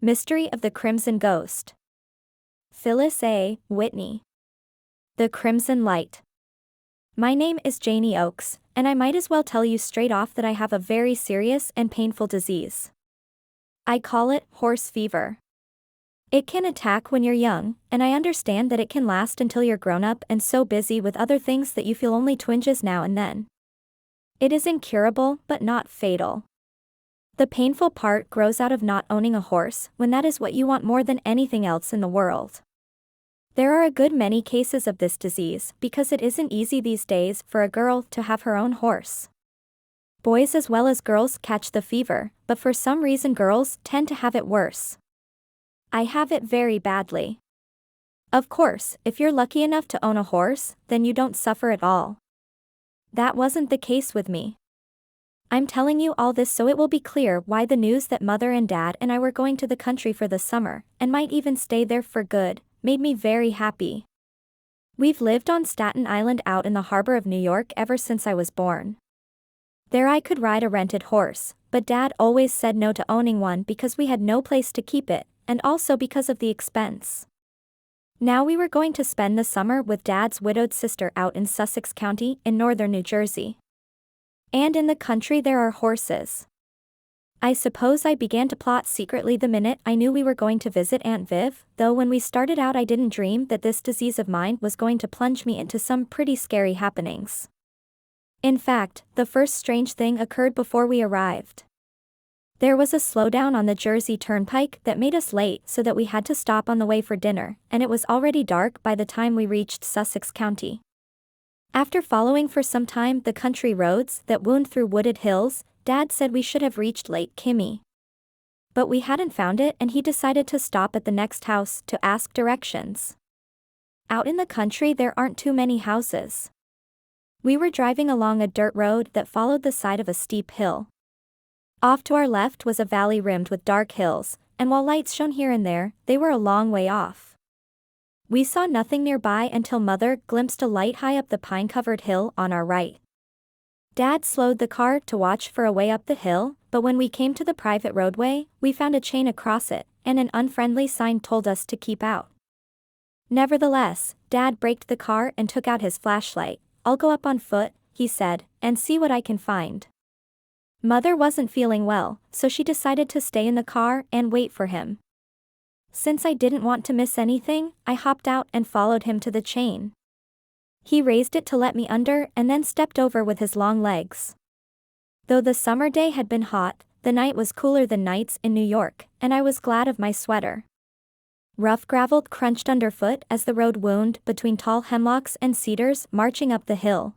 Mystery of the Crimson Ghost. Phyllis A. Whitney. The Crimson Light. My name is Janie Oakes, and I might as well tell you straight off that I have a very serious and painful disease. I call it horse fever. It can attack when you're young, and I understand that it can last until you're grown up and so busy with other things that you feel only twinges now and then. It is incurable, but not fatal. The painful part grows out of not owning a horse when that is what you want more than anything else in the world. There are a good many cases of this disease because it isn't easy these days for a girl to have her own horse. Boys as well as girls catch the fever, but for some reason girls tend to have it worse. I have it very badly. Of course, if you're lucky enough to own a horse, then you don't suffer at all. That wasn't the case with me. I'm telling you all this so it will be clear why the news that Mother and Dad and I were going to the country for the summer, and might even stay there for good, made me very happy. We've lived on Staten Island out in the harbor of New York ever since I was born. There I could ride a rented horse, but Dad always said no to owning one because we had no place to keep it, and also because of the expense. Now we were going to spend the summer with Dad's widowed sister out in Sussex County in northern New Jersey. And in the country there are horses. I suppose I began to plot secretly the minute I knew we were going to visit Aunt Viv, though when we started out I didn't dream that this disease of mine was going to plunge me into some pretty scary happenings. In fact, the first strange thing occurred before we arrived. There was a slowdown on the Jersey Turnpike that made us late so that we had to stop on the way for dinner, and it was already dark by the time we reached Sussex County. After following for some time the country roads that wound through wooded hills, Dad said we should have reached Lake Kimmy. But we hadn't found it and he decided to stop at the next house to ask directions. Out in the country there aren't too many houses. We were driving along a dirt road that followed the side of a steep hill. Off to our left was a valley rimmed with dark hills, and while lights shone here and there, they were a long way off. We saw nothing nearby until Mother glimpsed a light high up the pine-covered hill on our right. Dad slowed the car to watch for a way up the hill, but when we came to the private roadway, we found a chain across it, and an unfriendly sign told us to keep out. Nevertheless, Dad braked the car and took out his flashlight. "I'll go up on foot," he said, "and see what I can find." Mother wasn't feeling well, so she decided to stay in the car and wait for him. Since I didn't want to miss anything, I hopped out and followed him to the chain. He raised it to let me under and then stepped over with his long legs. Though the summer day had been hot, the night was cooler than nights in New York, and I was glad of my sweater. Rough gravel crunched underfoot as the road wound between tall hemlocks and cedars marching up the hill.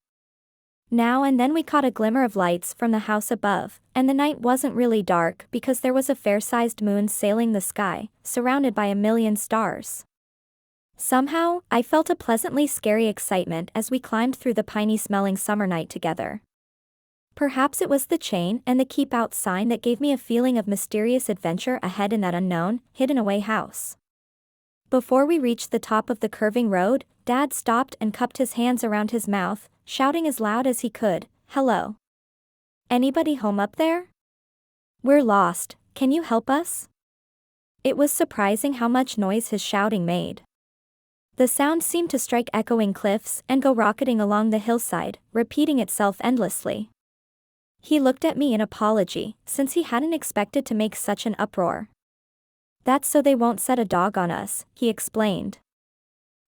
Now and then we caught a glimmer of lights from the house above, and the night wasn't really dark because there was a fair-sized moon sailing the sky, surrounded by a million stars. Somehow, I felt a pleasantly scary excitement as we climbed through the piney-smelling summer night together. Perhaps it was the chain and the keep out sign that gave me a feeling of mysterious adventure ahead in that unknown, hidden-away house. Before we reached the top of the curving road, Dad stopped and cupped his hands around his mouth, shouting as loud as he could, "Hello. Anybody home up there? We're lost, can you help us?" It was surprising how much noise his shouting made. The sound seemed to strike echoing cliffs and go rocketing along the hillside, repeating itself endlessly. He looked at me in apology, since he hadn't expected to make such an uproar. "That's so they won't set a dog on us," he explained.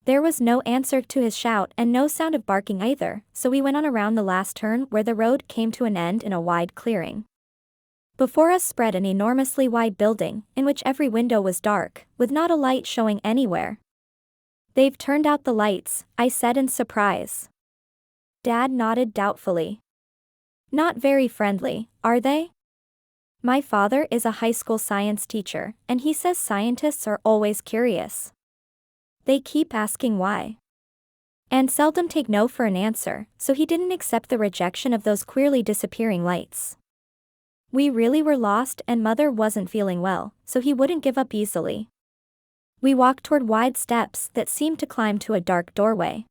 There was no answer to his shout and no sound of barking either, so we went on around the last turn where the road came to an end in a wide clearing. Before us spread an enormously wide building, in which every window was dark, with not a light showing anywhere. "They've turned out the lights," I said in surprise. Dad nodded doubtfully. "Not very friendly, are they?" My father is a high school science teacher, and he says scientists are always curious. They keep asking why. And seldom take no for an answer, so he didn't accept the rejection of those queerly disappearing lights. We really were lost and Mother wasn't feeling well, so he wouldn't give up easily. We walked toward wide steps that seemed to climb to a dark doorway.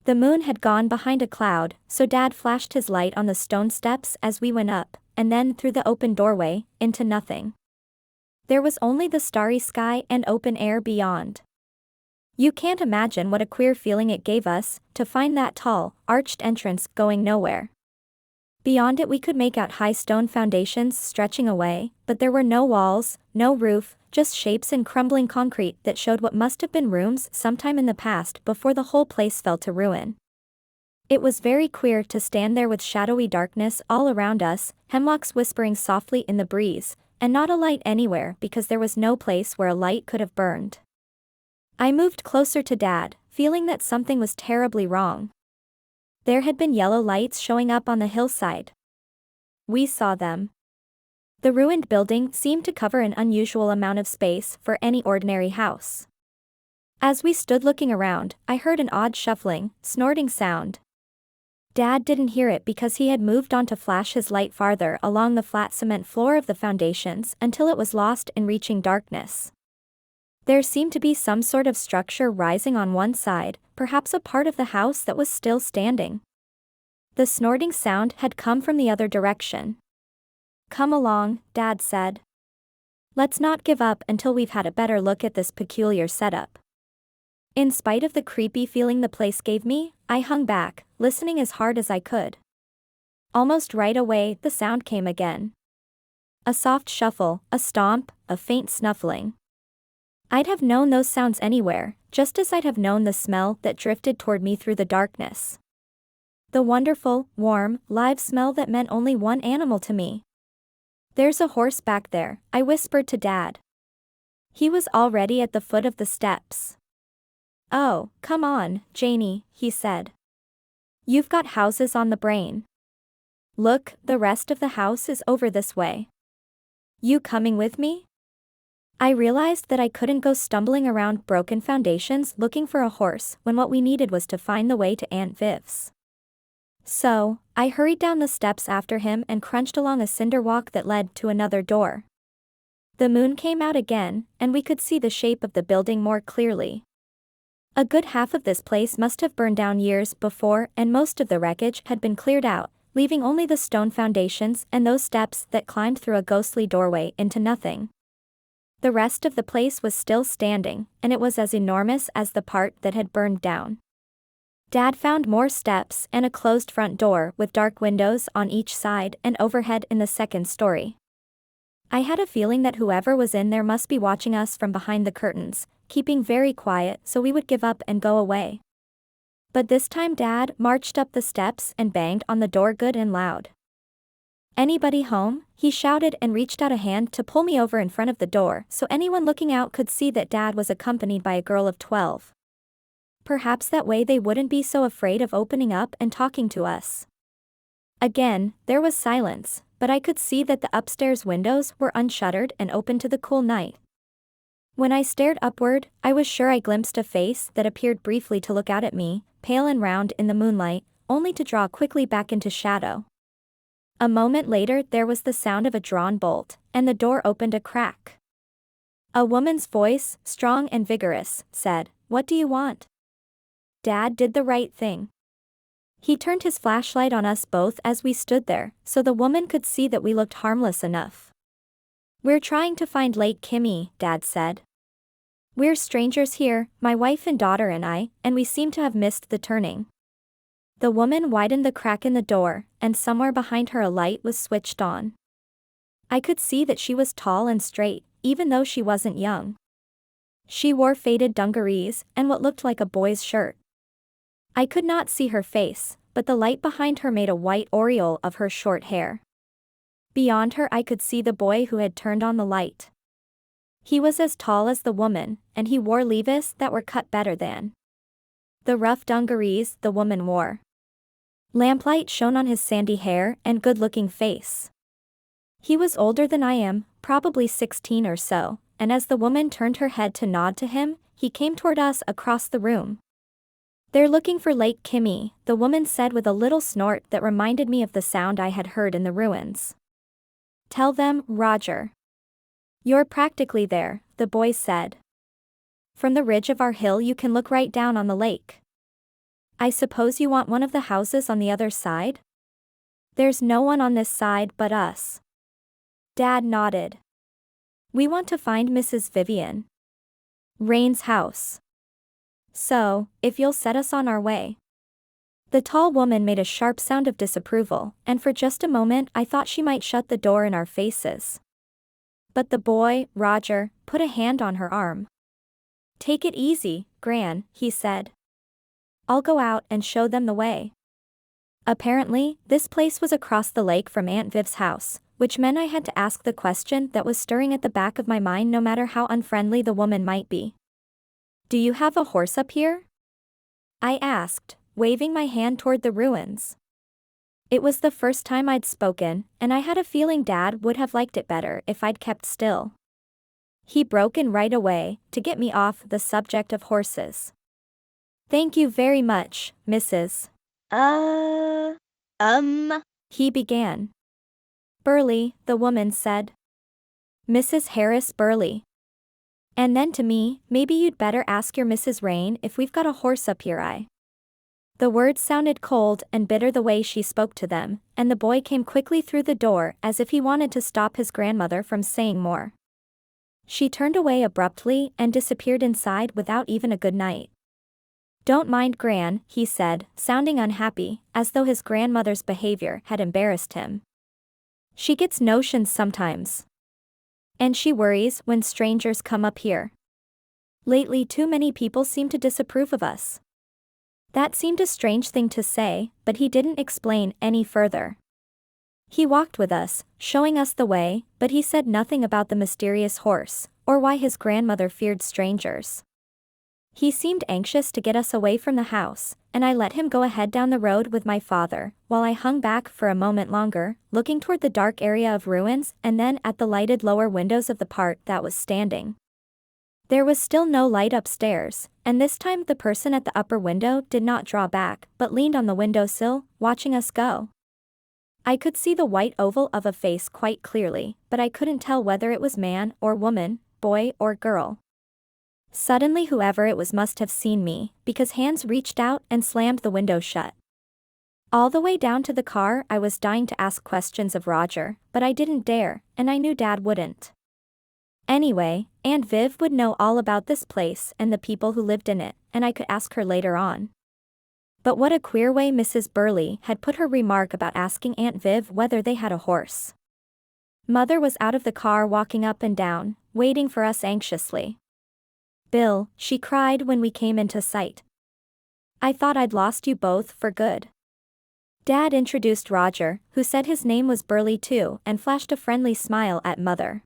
The moon had gone behind a cloud, so Dad flashed his light on the stone steps as we went up, and then through the open doorway, into nothing. There was only the starry sky and open air beyond. You can't imagine what a queer feeling it gave us to find that tall, arched entrance going nowhere. Beyond it we could make out high stone foundations stretching away, but there were no walls, no roof, just shapes in crumbling concrete that showed what must have been rooms sometime in the past before the whole place fell to ruin. It was very queer to stand there with shadowy darkness all around us, hemlocks whispering softly in the breeze, and not a light anywhere because there was no place where a light could have burned. I moved closer to Dad, feeling that something was terribly wrong. There had been yellow lights showing up on the hillside. We saw them. The ruined building seemed to cover an unusual amount of space for any ordinary house. As we stood looking around, I heard an odd shuffling, snorting sound. Dad didn't hear it because he had moved on to flash his light farther along the flat cement floor of the foundations until it was lost in reaching darkness. There seemed to be some sort of structure rising on one side, perhaps a part of the house that was still standing. The snorting sound had come from the other direction. "Come along," Dad said. "Let's not give up until we've had a better look at this peculiar setup." In spite of the creepy feeling the place gave me, I hung back, listening as hard as I could. Almost right away, the sound came again. A soft shuffle, a stomp, a faint snuffling. I'd have known those sounds anywhere, just as I'd have known the smell that drifted toward me through the darkness. The wonderful, warm, live smell that meant only one animal to me. "There's a horse back there," I whispered to Dad. He was already at the foot of the steps. "Oh, come on, Janie," he said. "You've got houses on the brain. Look, the rest of the house is over this way. You coming with me?" I realized that I couldn't go stumbling around broken foundations looking for a horse when what we needed was to find the way to Aunt Viv's. So, I hurried down the steps after him and crunched along a cinder walk that led to another door. The moon came out again, and we could see the shape of the building more clearly. A good half of this place must have burned down years before, and most of the wreckage had been cleared out, leaving only the stone foundations and those steps that climbed through a ghostly doorway into nothing. The rest of the place was still standing, and it was as enormous as the part that had burned down. Dad found more steps and a closed front door with dark windows on each side and overhead in the second story. I had a feeling that whoever was in there must be watching us from behind the curtains, keeping very quiet so we would give up and go away. But this time Dad marched up the steps and banged on the door good and loud. "Anybody home?" he shouted and reached out a hand to pull me over in front of the door so anyone looking out could see that Dad was accompanied by a girl of 12. Perhaps that way they wouldn't be so afraid of opening up and talking to us. Again, there was silence, but I could see that the upstairs windows were unshuttered and open to the cool night. When I stared upward, I was sure I glimpsed a face that appeared briefly to look out at me, pale and round in the moonlight, only to draw quickly back into shadow. A moment later there was the sound of a drawn bolt, and the door opened a crack. A woman's voice, strong and vigorous, said, "What do you want?" Dad did the right thing. He turned his flashlight on us both as we stood there, so the woman could see that we looked harmless enough. "We're trying to find Lake Kimmy," Dad said. "We're strangers here, my wife and daughter and I, and we seem to have missed the turning." The woman widened the crack in the door, and somewhere behind her a light was switched on. I could see that she was tall and straight, even though she wasn't young. She wore faded dungarees and what looked like a boy's shirt. I could not see her face, but the light behind her made a white aureole of her short hair. Beyond her I could see the boy who had turned on the light. He was as tall as the woman, and he wore levis that were cut better than the rough dungarees the woman wore. Lamplight shone on his sandy hair and good-looking face. He was older than I am, probably 16 or so, and as the woman turned her head to nod to him, he came toward us across the room. "They're looking for Lake Kimmy," the woman said with a little snort that reminded me of the sound I had heard in the ruins. "Tell them, Roger." "You're practically there," the boy said. "From the ridge of our hill you can look right down on the lake. I suppose you want one of the houses on the other side?" "There's no one on this side but us." Dad nodded. We want to find Mrs. Vivian Rain's house. So, if you'll set us on our way. The tall woman made a sharp sound of disapproval, and for just a moment I thought she might shut the door in our faces. But the boy, Roger, put a hand on her arm. "Take it easy, Gran," he said. "I'll go out and show them the way." Apparently, this place was across the lake from Aunt Viv's house, which meant I had to ask the question that was stirring at the back of my mind no matter how unfriendly the woman might be. "Do you have a horse up here?" I asked, waving my hand toward the ruins. It was the first time I'd spoken, and I had a feeling Dad would have liked it better if I'd kept still. He broke in right away, to get me off the subject of horses. "Thank you very much, Mrs. He began. "Burley," the woman said. "Mrs. Harris Burley." And then to me, "Maybe you'd better ask your Mrs. Rain if we've got a horse up here." The words sounded cold and bitter the way she spoke to them, and the boy came quickly through the door as if he wanted to stop his grandmother from saying more. She turned away abruptly and disappeared inside without even a good night. "Don't mind Gran," he said, sounding unhappy, as though his grandmother's behavior had embarrassed him. "She gets notions sometimes. And she worries when strangers come up here. Lately too many people seem to disapprove of us." That seemed a strange thing to say, but he didn't explain any further. He walked with us, showing us the way, but he said nothing about the mysterious horse, or why his grandmother feared strangers. He seemed anxious to get us away from the house, and I let him go ahead down the road with my father, while I hung back for a moment longer, looking toward the dark area of ruins and then at the lighted lower windows of the part that was standing. There was still no light upstairs, and this time the person at the upper window did not draw back, but leaned on the windowsill, watching us go. I could see the white oval of a face quite clearly, but I couldn't tell whether it was man or woman, boy or girl. Suddenly whoever it was must have seen me, because hands reached out and slammed the window shut. All the way down to the car I was dying to ask questions of Roger, but I didn't dare, and I knew Dad wouldn't. Anyway, Aunt Viv would know all about this place and the people who lived in it, and I could ask her later on. But what a queer way Mrs. Burley had put her remark about asking Aunt Viv whether they had a horse. Mother was out of the car walking up and down, waiting for us anxiously. "Bill," she cried when we came into sight. "I thought I'd lost you both for good." Dad introduced Roger, who said his name was Burley too, and flashed a friendly smile at Mother.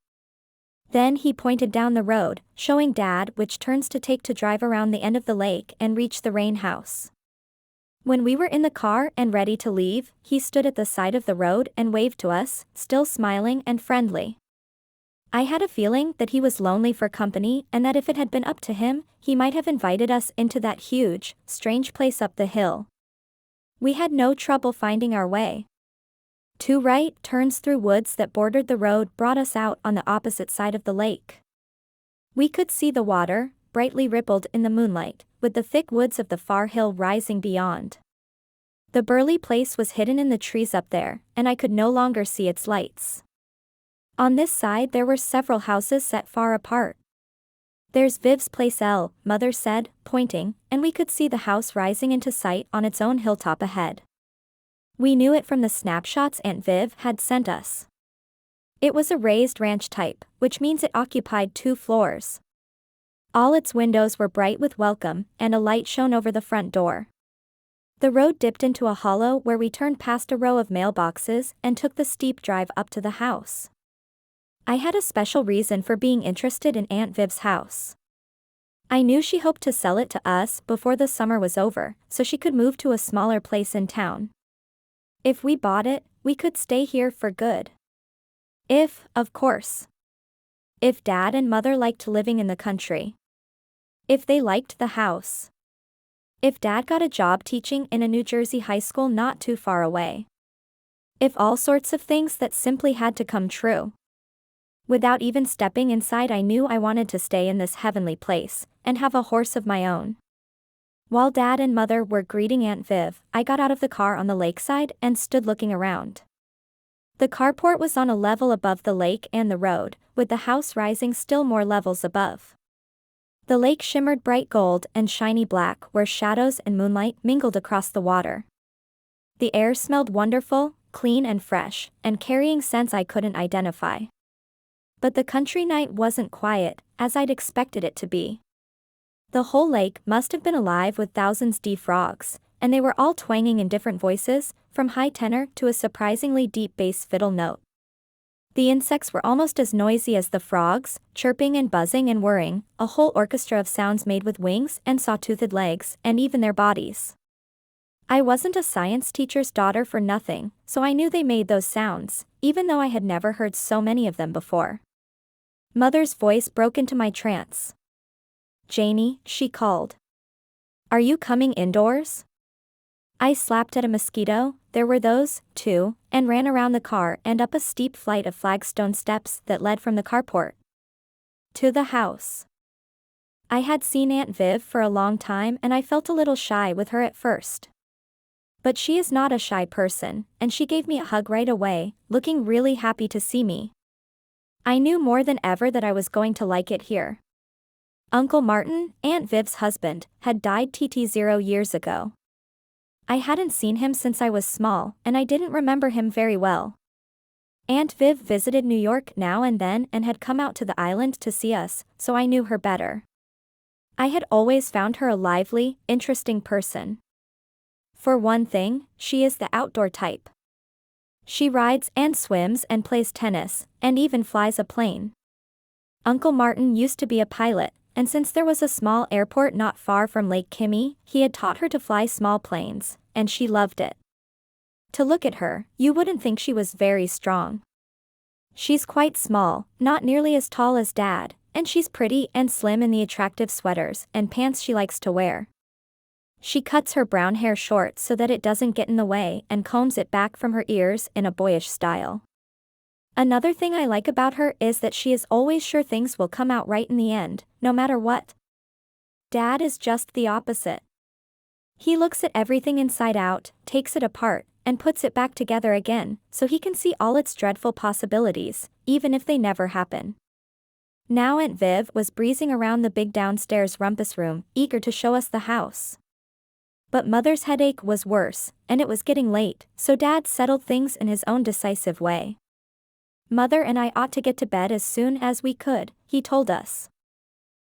Then he pointed down the road, showing Dad which turns to take to drive around the end of the lake and reach the Rain house. When we were in the car and ready to leave, he stood at the side of the road and waved to us, still smiling and friendly. I had a feeling that he was lonely for company and that if it had been up to him, he might have invited us into that huge, strange place up the hill. We had no trouble finding our way. 2 right turns through woods that bordered the road brought us out on the opposite side of the lake. We could see the water, brightly rippled in the moonlight, with the thick woods of the far hill rising beyond. The Burley place was hidden in the trees up there, and I could no longer see its lights. On this side there were several houses set far apart. "There's Viv's place, Mother said, pointing, and we could see the house rising into sight on its own hilltop ahead. We knew it from the snapshots Aunt Viv had sent us. It was a raised ranch type, which means it occupied 2 floors. All its windows were bright with welcome, and a light shone over the front door. The road dipped into a hollow where we turned past a row of mailboxes and took the steep drive up to the house. I had a special reason for being interested in Aunt Viv's house. I knew she hoped to sell it to us before the summer was over, so she could move to a smaller place in town. If we bought it, we could stay here for good. If, of course. If Dad and Mother liked living in the country. If they liked the house. If Dad got a job teaching in a New Jersey high school not too far away. If all sorts of things that simply had to come true. Without even stepping inside, I knew I wanted to stay in this heavenly place, and have a horse of my own. While Dad and Mother were greeting Aunt Viv, I got out of the car on the lakeside and stood looking around. The carport was on a level above the lake and the road, with the house rising still more levels above. The lake shimmered bright gold and shiny black where shadows and moonlight mingled across the water. The air smelled wonderful, clean and fresh, and carrying scents I couldn't identify. But the country night wasn't quiet, as I'd expected it to be. The whole lake must have been alive with thousands of frogs, and they were all twanging in different voices, from high tenor to a surprisingly deep bass fiddle note. The insects were almost as noisy as the frogs, chirping and buzzing and whirring, a whole orchestra of sounds made with wings and saw-toothed legs, and even their bodies. I wasn't a science teacher's daughter for nothing, so I knew they made those sounds, even though I had never heard so many of them before. Mother's voice broke into my trance. "Janie," she called. "Are you coming indoors?" I slapped at a mosquito, there were those, too, and ran around the car and up a steep flight of flagstone steps that led from the carport to the house. I had seen Aunt Viv for a long time and I felt a little shy with her at first. But she is not a shy person, and she gave me a hug right away, looking really happy to see me. I knew more than ever that I was going to like it here. Uncle Martin, Aunt Viv's husband, had died 0 years ago. I hadn't seen him since I was small, and I didn't remember him very well. Aunt Viv visited New York now and then and had come out to the island to see us, so I knew her better. I had always found her a lively, interesting person. For one thing, she is the outdoor type. She rides and swims and plays tennis, and even flies a plane. Uncle Martin used to be a pilot, and since there was a small airport not far from Lake Kimmy, he had taught her to fly small planes, and she loved it. To look at her, you wouldn't think she was very strong. She's quite small, not nearly as tall as Dad, and she's pretty and slim in the attractive sweaters and pants she likes to wear. She cuts her brown hair short so that it doesn't get in the way and combs it back from her ears in a boyish style. Another thing I like about her is that she is always sure things will come out right in the end, no matter what. Dad is just the opposite. He looks at everything inside out, takes it apart, and puts it back together again, so he can see all its dreadful possibilities, even if they never happen. Now Aunt Viv was breezing around the big downstairs rumpus room, eager to show us the house. But Mother's headache was worse, and it was getting late, so Dad settled things in his own decisive way. Mother and I ought to get to bed as soon as we could, he told us.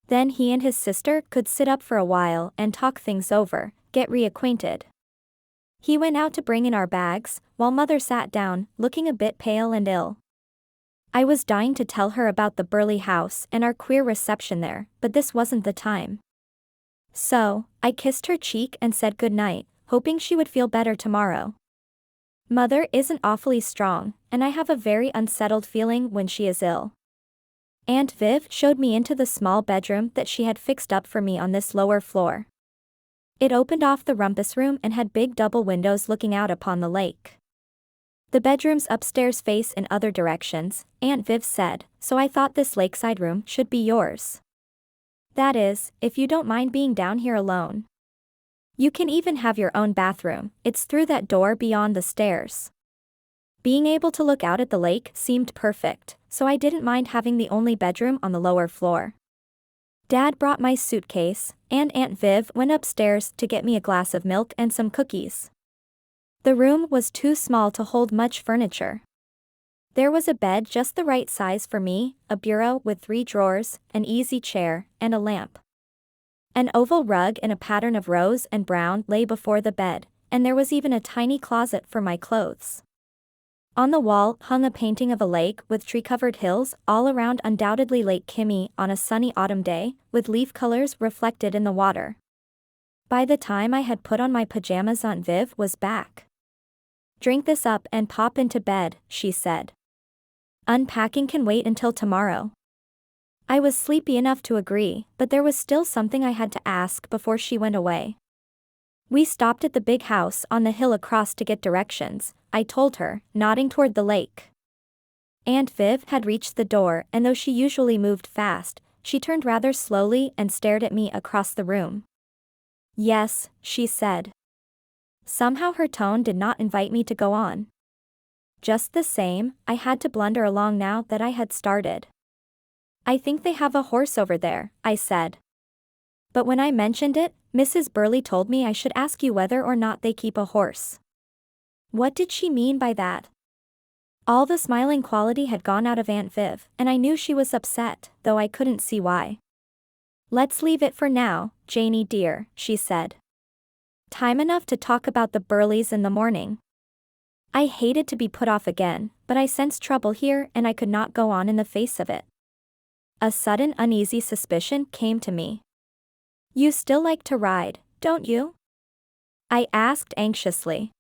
Then he and his sister could sit up for a while and talk things over, get reacquainted. He went out to bring in our bags, while Mother sat down, looking a bit pale and ill. I was dying to tell her about the Burley house and our queer reception there, but this wasn't the time. So, I kissed her cheek and said good night, hoping she would feel better tomorrow. Mother isn't awfully strong, and I have a very unsettled feeling when she is ill. Aunt Viv showed me into the small bedroom that she had fixed up for me on this lower floor. It opened off the rumpus room and had big double windows looking out upon the lake. The bedrooms upstairs face in other directions, Aunt Viv said, so I thought this lakeside room should be yours. That is, if you don't mind being down here alone. You can even have your own bathroom, it's through that door beyond the stairs. Being able to look out at the lake seemed perfect, so I didn't mind having the only bedroom on the lower floor. Dad brought my suitcase, and Aunt Viv went upstairs to get me a glass of milk and some cookies. The room was too small to hold much furniture. There was a bed just the right size for me, a bureau with 3 drawers, an easy chair, and a lamp. An oval rug in a pattern of rose and brown lay before the bed, and there was even a tiny closet for my clothes. On the wall hung a painting of a lake with tree-covered hills all around, undoubtedly Lake Kimmy on a sunny autumn day, with leaf colors reflected in the water. By the time I had put on my pajamas, Aunt Viv was back. "Drink this up and pop into bed," she said. "Unpacking can wait until tomorrow." I was sleepy enough to agree, but there was still something I had to ask before she went away. "We stopped at the big house on the hill across to get directions," I told her, nodding toward the lake. Aunt Viv had reached the door, and though she usually moved fast, she turned rather slowly and stared at me across the room. "Yes," she said. Somehow her tone did not invite me to go on. Just the same, I had to blunder along now that I had started. "I think they have a horse over there," I said. But when I mentioned it, Mrs. Burley told me I should ask you whether or not they keep a horse. What did she mean by that? All the smiling quality had gone out of Aunt Viv, and I knew she was upset, though I couldn't see why. "Let's leave it for now, Janie dear," she said. "Time enough to talk about the Burleys in the morning." I hated to be put off again, but I sensed trouble here and I could not go on in the face of it. A sudden uneasy suspicion came to me. "You still like to ride, don't you?" I asked anxiously.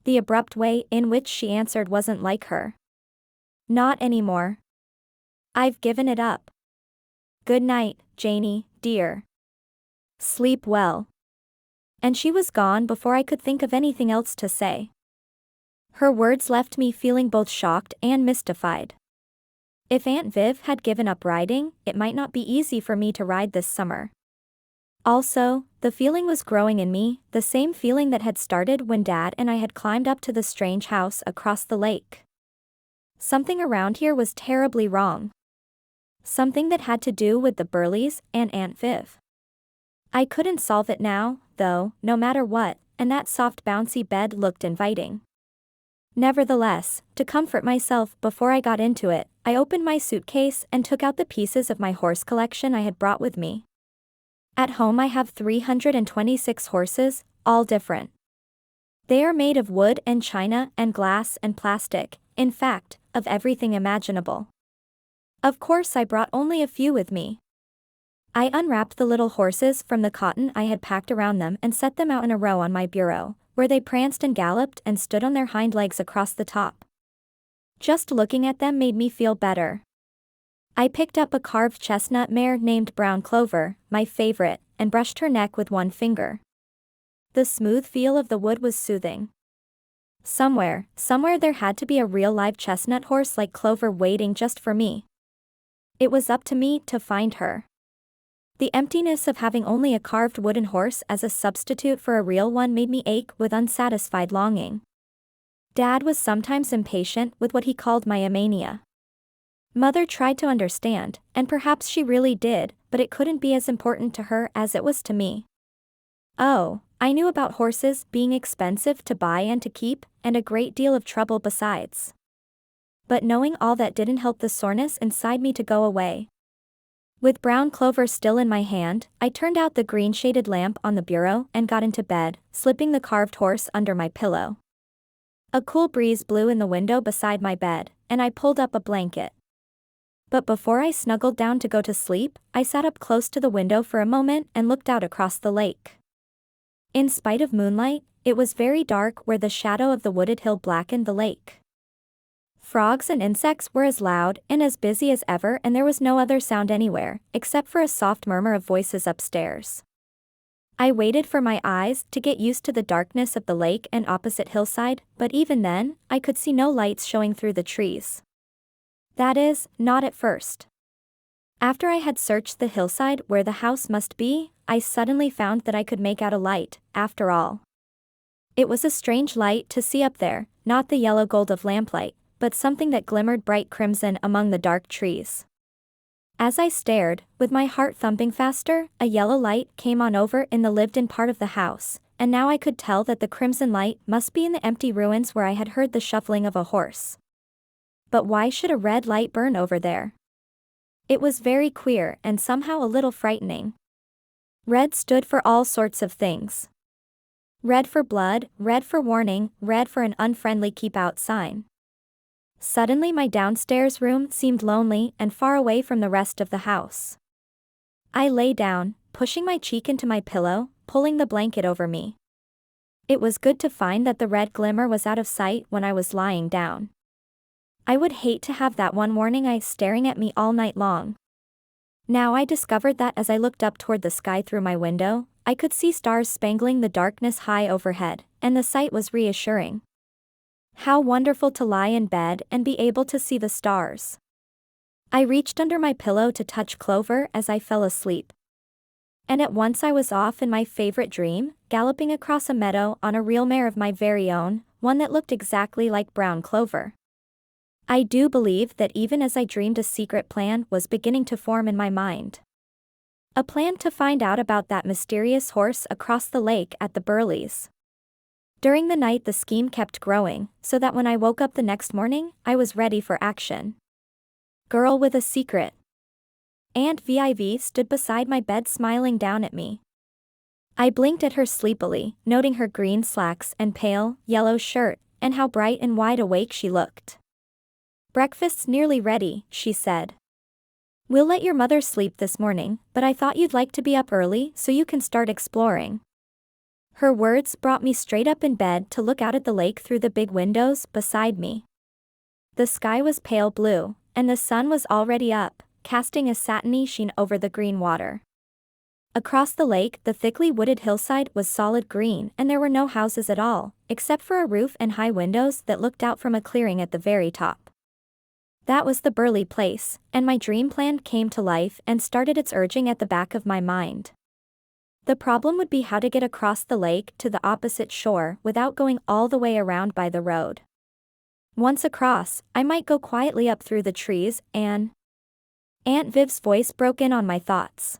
The abrupt way in which she answered wasn't like her. "Not anymore. I've given it up. Good night, Janie, dear. Sleep well." And she was gone before I could think of anything else to say. Her words left me feeling both shocked and mystified. If Aunt Viv had given up riding, it might not be easy for me to ride this summer. Also, the feeling was growing in me, the same feeling that had started when Dad and I had climbed up to the strange house across the lake. Something around here was terribly wrong. Something that had to do with the Burleys and Aunt Viv. I couldn't solve it now, though, no matter what, and that soft bouncy bed looked inviting. Nevertheless, to comfort myself before I got into it, I opened my suitcase and took out the pieces of my horse collection I had brought with me. At home I have 326 horses, all different. They are made of wood and china and glass and plastic, in fact, of everything imaginable. Of course I brought only a few with me. I unwrapped the little horses from the cotton I had packed around them and set them out in a row on my bureau, where they pranced and galloped and stood on their hind legs across the top. Just looking at them made me feel better. I picked up a carved chestnut mare named Brown Clover, my favorite, and brushed her neck with one finger. The smooth feel of the wood was soothing. Somewhere there had to be a real live chestnut horse like Clover waiting just for me. It was up to me to find her. The emptiness of having only a carved wooden horse as a substitute for a real one made me ache with unsatisfied longing. Dad was sometimes impatient with what he called my mania. Mother tried to understand, and perhaps she really did, but it couldn't be as important to her as it was to me. Oh, I knew about horses being expensive to buy and to keep, and a great deal of trouble besides. But knowing all that didn't help the soreness inside me to go away. With Brown Clover still in my hand, I turned out the green-shaded lamp on the bureau and got into bed, slipping the carved horse under my pillow. A cool breeze blew in the window beside my bed, and I pulled up a blanket. But before I snuggled down to go to sleep, I sat up close to the window for a moment and looked out across the lake. In spite of moonlight, it was very dark where the shadow of the wooded hill blackened the lake. Frogs and insects were as loud and as busy as ever, and there was no other sound anywhere, except for a soft murmur of voices upstairs. I waited for my eyes to get used to the darkness of the lake and opposite hillside, but even then, I could see no lights showing through the trees. That is, not at first. After I had searched the hillside where the house must be, I suddenly found that I could make out a light, after all. It was a strange light to see up there, not the yellow gold of lamplight, but something that glimmered bright crimson among the dark trees. As I stared, with my heart thumping faster, a yellow light came on over in the lived-in part of the house, and now I could tell that the crimson light must be in the empty ruins where I had heard the shuffling of a horse. But why should a red light burn over there? It was very queer and somehow a little frightening. Red stood for all sorts of things. Red for blood, red for warning, red for an unfriendly keep-out sign. Suddenly my downstairs room seemed lonely and far away from the rest of the house. I lay down, pushing my cheek into my pillow, pulling the blanket over me. It was good to find that the red glimmer was out of sight when I was lying down. I would hate to have that one warning eye staring at me all night long. Now I discovered that as I looked up toward the sky through my window, I could see stars spangling the darkness high overhead, and the sight was reassuring. How wonderful to lie in bed and be able to see the stars. I reached under my pillow to touch Clover as I fell asleep. And at once I was off in my favorite dream, galloping across a meadow on a real mare of my very own, one that looked exactly like brown clover. I do believe that even as I dreamed, a secret plan was beginning to form in my mind. A plan to find out about that mysterious horse across the lake at the Burleys. During the night the scheme kept growing, so that when I woke up the next morning, I was ready for action. Girl with a secret. Aunt Viv stood beside my bed smiling down at me. I blinked at her sleepily, noting her green slacks and pale, yellow shirt, and how bright and wide awake she looked. "Breakfast's nearly ready," she said. "We'll let your mother sleep this morning, but I thought you'd like to be up early so you can start exploring." Her words brought me straight up in bed to look out at the lake through the big windows beside me. The sky was pale blue, and the sun was already up, casting a satiny sheen over the green water. Across the lake, the thickly wooded hillside was solid green, and there were no houses at all, except for a roof and high windows that looked out from a clearing at the very top. That was the Burley place, and my dream plan came to life and started its urging at the back of my mind. The problem would be how to get across the lake to the opposite shore without going all the way around by the road. Once across, I might go quietly up through the trees and... Aunt Viv's voice broke in on my thoughts.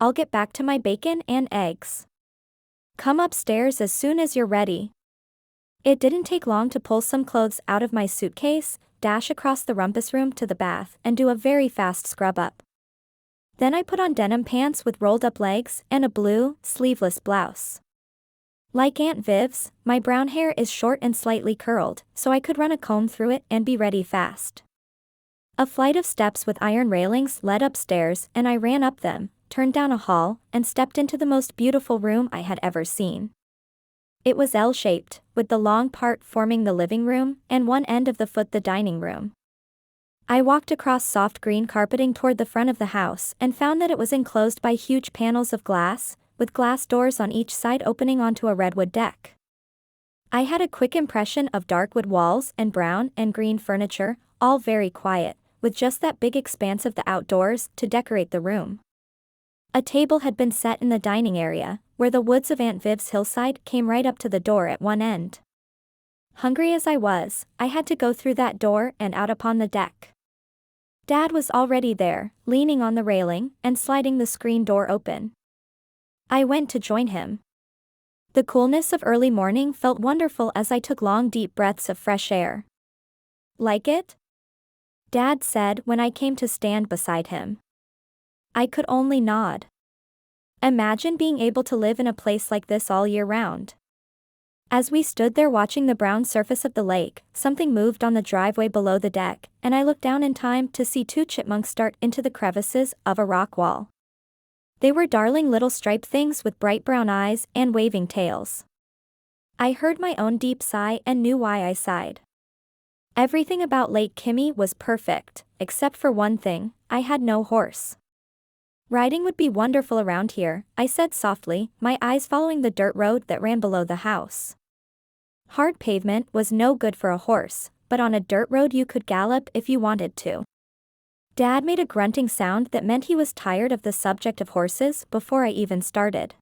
"I'll get back to my bacon and eggs. Come upstairs as soon as you're ready." It didn't take long to pull some clothes out of my suitcase, dash across the rumpus room to the bath, and do a very fast scrub up. Then I put on denim pants with rolled up legs and a blue, sleeveless blouse. Like Aunt Viv's, my brown hair is short and slightly curled, so I could run a comb through it and be ready fast. A flight of steps with iron railings led upstairs, and I ran up them, turned down a hall, and stepped into the most beautiful room I had ever seen. It was L-shaped, with the long part forming the living room, and one end of the foot the dining room. I walked across soft green carpeting toward the front of the house and found that it was enclosed by huge panels of glass, with glass doors on each side opening onto a redwood deck. I had a quick impression of dark wood walls and brown and green furniture, all very quiet, with just that big expanse of the outdoors to decorate the room. A table had been set in the dining area, where the woods of Aunt Viv's hillside came right up to the door at one end. Hungry as I was, I had to go through that door and out upon the deck. Dad was already there, leaning on the railing and sliding the screen door open. I went to join him. The coolness of early morning felt wonderful as I took long deep breaths of fresh air. "Like it?" Dad said when I came to stand beside him. I could only nod. Imagine being able to live in a place like this all year round. As we stood there watching the brown surface of the lake, something moved on the driveway below the deck, and I looked down in time to see two chipmunks dart into the crevices of a rock wall. They were darling little striped things with bright brown eyes and waving tails. I heard my own deep sigh and knew why I sighed. Everything about Lake Kimmy was perfect, except for one thing: I had no horse. "Riding would be wonderful around here," I said softly, my eyes following the dirt road that ran below the house. Hard pavement was no good for a horse, but on a dirt road you could gallop if you wanted to. Dad made a grunting sound that meant he was tired of the subject of horses before I even started.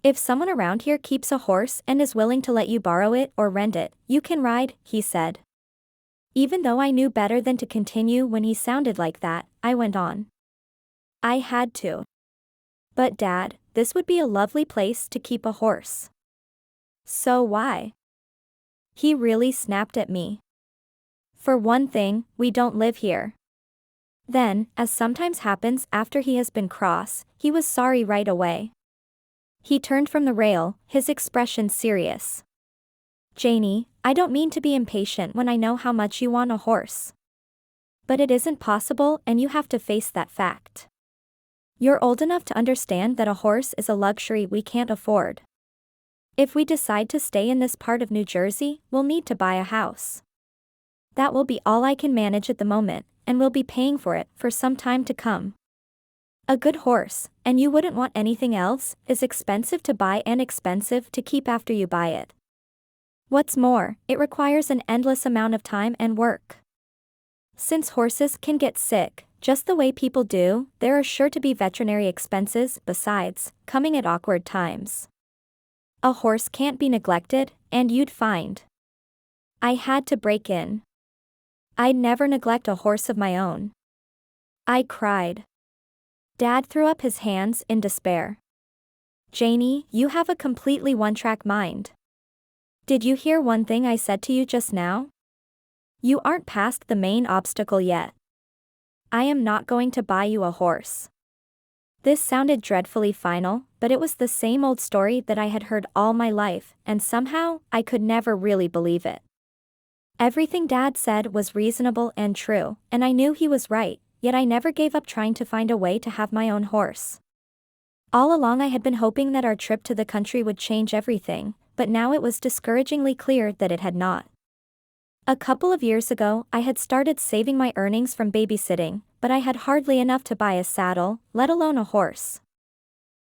"If someone around here keeps a horse and is willing to let you borrow it or rent it, you can ride," he said. Even though I knew better than to continue when he sounded like that, I went on. I had to. "But Dad, this would be a lovely place to keep a horse." "So why?" He really snapped at me. "For one thing, we don't live here." Then, as sometimes happens after he has been cross, he was sorry right away. He turned from the rail, his expression serious. "Janie, I don't mean to be impatient when I know how much you want a horse. But it isn't possible, and you have to face that fact. You're old enough to understand that a horse is a luxury we can't afford. If we decide to stay in this part of New Jersey, we'll need to buy a house. That will be all I can manage at the moment, and we'll be paying for it for some time to come. A good horse, and you wouldn't want anything else, is expensive to buy and expensive to keep after you buy it. What's more, it requires an endless amount of time and work. Since horses can get sick, just the way people do, there are sure to be veterinary expenses, besides, coming at awkward times. A horse can't be neglected, And you'd find. I had to break in. I'd never neglect a horse of my own. I cried. Dad threw up his hands in despair. Janie, you have a completely one-track mind. Did you hear one thing I said to you just now? You aren't past the main obstacle yet. I am not going to buy you a horse. This sounded dreadfully final, but it was the same old story that I had heard all my life, and somehow, I could never really believe it. Everything Dad said was reasonable and true, and I knew he was right, yet I never gave up trying to find a way to have my own horse. All along I had been hoping that our trip to the country would change everything, but now it was discouragingly clear that it had not. A couple of years ago, I had started saving my earnings from babysitting, but I had hardly enough to buy a saddle, let alone a horse.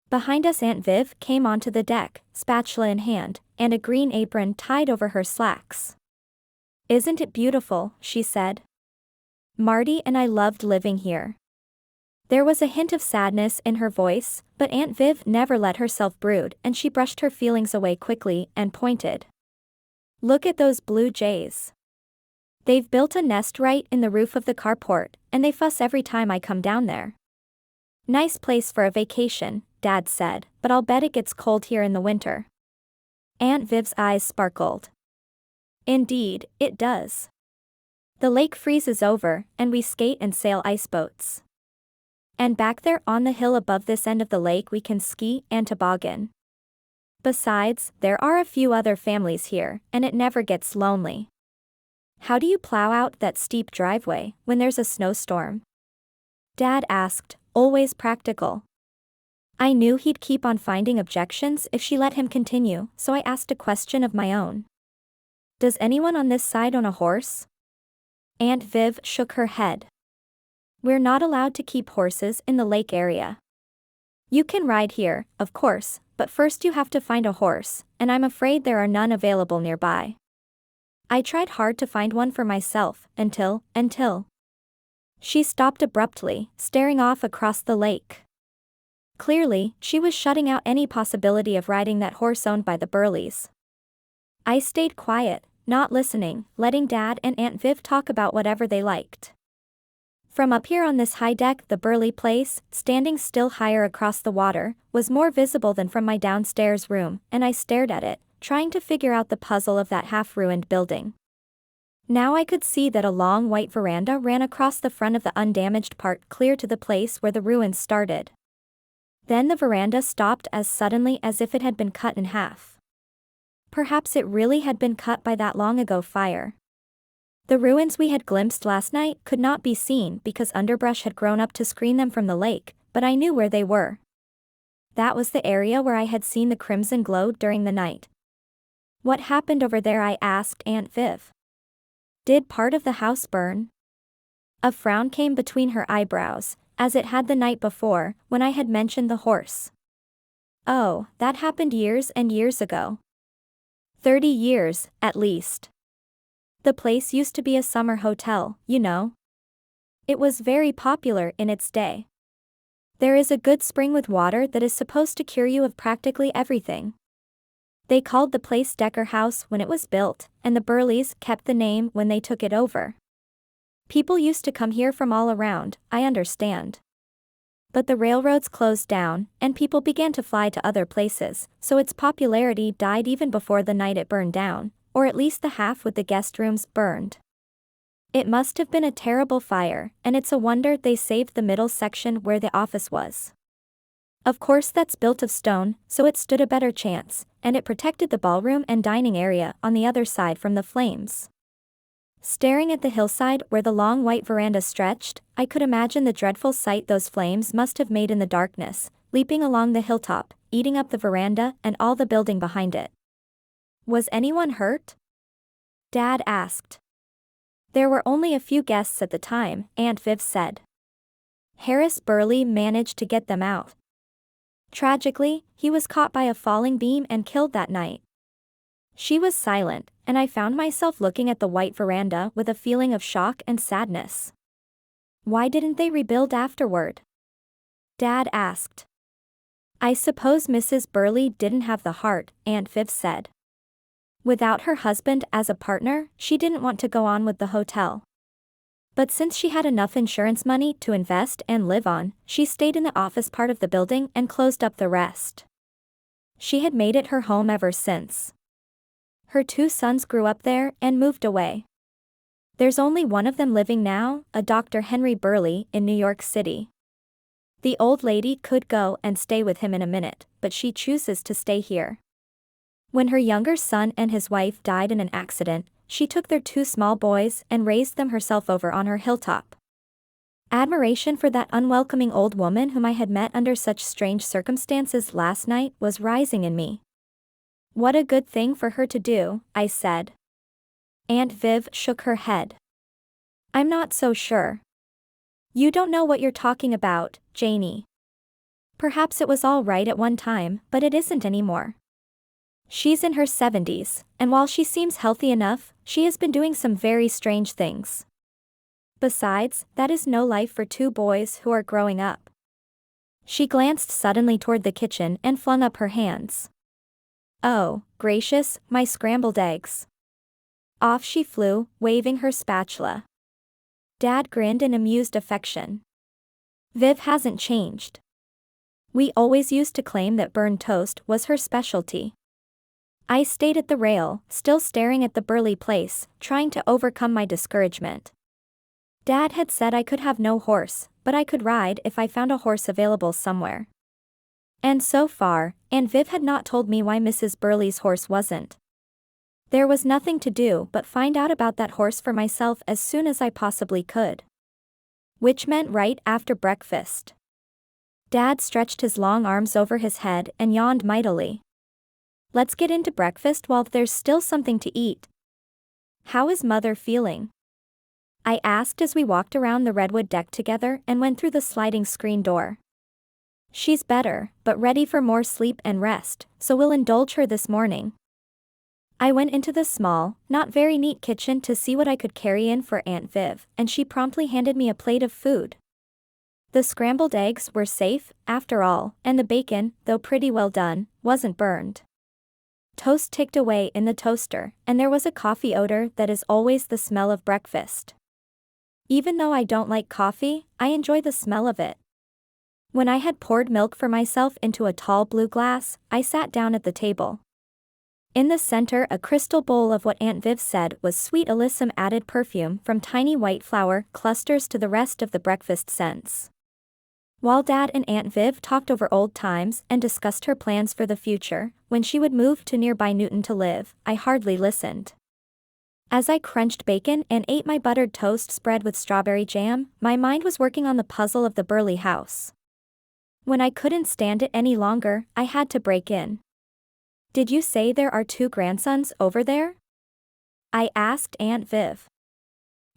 Behind us Aunt Viv came onto the deck, spatula in hand, and a green apron tied over her slacks. Isn't it beautiful, she said. Marty and I loved living here. There was a hint of sadness in her voice, but Aunt Viv never let herself brood, and she brushed her feelings away quickly and pointed. Look at those blue jays. They've built a nest right in the roof of the carport, and they fuss every time I come down there. Nice place for a vacation, Dad said, but I'll bet it gets cold here in the winter. Aunt Viv's eyes sparkled. Indeed, it does. The lake freezes over, and we skate and sail iceboats. And back there on the hill above this end of the lake we can ski and toboggan. Besides, there are a few other families here, and it never gets lonely. How do you plow out that steep driveway when there's a snowstorm? Dad asked, always practical. I knew he'd keep on finding objections if she let him continue, so I asked a question of my own. Does anyone on this side own a horse? Aunt Viv shook her head. We're not allowed to keep horses in the lake area. You can ride here, of course, but first you have to find a horse, and I'm afraid there are none available nearby. I tried hard to find one for myself, until. She stopped abruptly, staring off across the lake. Clearly, she was shutting out any possibility of riding that horse owned by the Burleys. I stayed quiet, not listening, letting Dad and Aunt Viv talk about whatever they liked. From up here on this high deck, the Burley place, standing still higher across the water, was more visible than from my downstairs room, and I stared at it, trying to figure out the puzzle of that half-ruined building. Now I could see that a long white veranda ran across the front of the undamaged part clear to the place where the ruins started. Then the veranda stopped as suddenly as if it had been cut in half. Perhaps it really had been cut by that long-ago fire. The ruins we had glimpsed last night could not be seen because underbrush had grown up to screen them from the lake, but I knew where they were. That was the area where I had seen the crimson glow during the night. What happened over there? I asked Aunt Viv. Did part of the house burn? A frown came between her eyebrows, as it had the night before, when I had mentioned the horse. Oh, that happened years and years ago. 30 years, at least. The place used to be a summer hotel, you know. It was very popular in its day. There is a good spring with water that is supposed to cure you of practically everything. They called the place Decker House when it was built, and the Burleys kept the name when they took it over. People used to come here from all around, I understand. But the railroads closed down, and people began to fly to other places, so its popularity died even before the night it burned down, or at least the half with the guest rooms burned. It must have been a terrible fire, and it's a wonder they saved the middle section where the office was. Of course that's built of stone, so it stood a better chance, and it protected the ballroom and dining area on the other side from the flames. Staring at the hillside where the long white veranda stretched, I could imagine the dreadful sight those flames must have made in the darkness, leaping along the hilltop, eating up the veranda and all the building behind it. Was anyone hurt? Dad asked. There were only a few guests at the time, Aunt Viv said. Harris Burley managed to get them out. Tragically, he was caught by a falling beam and killed that night. She was silent, and I found myself looking at the white veranda with a feeling of shock and sadness. Why didn't they rebuild afterward? Dad asked. I suppose Mrs. Burley didn't have the heart, Aunt Viv said. Without her husband as a partner, she didn't want to go on with the hotel. But since she had enough insurance money to invest and live on, she stayed in the office part of the building and closed up the rest. She had made it her home ever since. Her 2 sons grew up there and moved away. There's only one of them living now, a Dr. Henry Burley, in New York City. The old lady could go and stay with him in a minute, but she chooses to stay here. When her younger son and his wife died in an accident, she took their 2 small boys and raised them herself over on her hilltop. Admiration for that unwelcoming old woman whom I had met under such strange circumstances last night was rising in me. What a good thing for her to do, I said. Aunt Viv shook her head. I'm not so sure. You don't know what you're talking about, Janie. Perhaps it was all right at one time, but it isn't anymore. She's in her 70s, and while she seems healthy enough, she has been doing some very strange things. Besides, that is no life for 2 boys who are growing up. She glanced suddenly toward the kitchen and flung up her hands. Oh, gracious, my scrambled eggs. Off she flew, waving her spatula. Dad grinned in amused affection. Viv hasn't changed. We always used to claim that burned toast was her specialty. I stayed at the rail, still staring at the Burley place, trying to overcome my discouragement. Dad had said I could have no horse, but I could ride if I found a horse available somewhere. And so far, Aunt Viv had not told me why Mrs. Burley's horse wasn't. There was nothing to do but find out about that horse for myself as soon as I possibly could. Which meant right after breakfast. Dad stretched his long arms over his head and yawned mightily. Let's get into breakfast while there's still something to eat. How is Mother feeling? I asked as we walked around the redwood deck together and went through the sliding screen door. She's better, but ready for more sleep and rest, so we'll indulge her this morning. I went into the small, not very neat kitchen to see what I could carry in for Aunt Viv, and she promptly handed me a plate of food. The scrambled eggs were safe, after all, and the bacon, though pretty well done, wasn't burned. Toast ticked away in the toaster, and there was a coffee odor that is always the smell of breakfast. Even though I don't like coffee, I enjoy the smell of it. When I had poured milk for myself into a tall blue glass, I sat down at the table. In the center, a crystal bowl of what Aunt Viv said was sweet alyssum added perfume from tiny white flower clusters to the rest of the breakfast scents. While Dad and Aunt Viv talked over old times and discussed her plans for the future, when she would move to nearby Newton to live, I hardly listened. As I crunched bacon and ate my buttered toast spread with strawberry jam, my mind was working on the puzzle of the Burley house. When I couldn't stand it any longer, I had to break in. Did you say there are 2 grandsons over there? I asked Aunt Viv.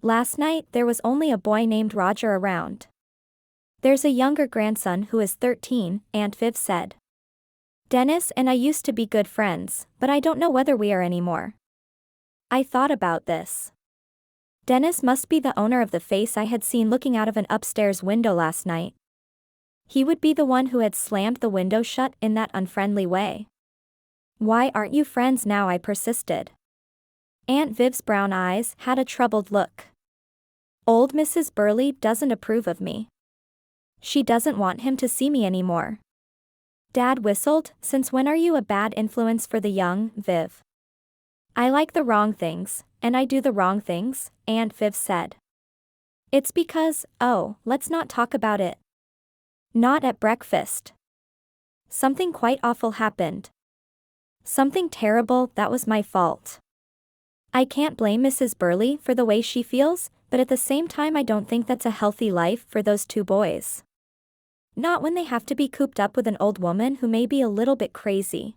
Last night there was only a boy named Roger around. There's a younger grandson who is 13, Aunt Viv said. Dennis and I used to be good friends, but I don't know whether we are anymore. I thought about this. Dennis must be the owner of the face I had seen looking out of an upstairs window last night. He would be the one who had slammed the window shut in that unfriendly way. Why aren't you friends now? I persisted. Aunt Viv's brown eyes had a troubled look. Old Mrs. Burley doesn't approve of me. She doesn't want him to see me anymore. Dad whistled. Since when are you a bad influence for the young, Viv? I like the wrong things, and I do the wrong things, Aunt Viv said. It's because, let's not talk about it. Not at breakfast. Something quite awful happened. Something terrible that was my fault. I can't blame Mrs. Burley for the way she feels, but at the same time I don't think that's a healthy life for those 2 boys. Not when they have to be cooped up with an old woman who may be a little bit crazy.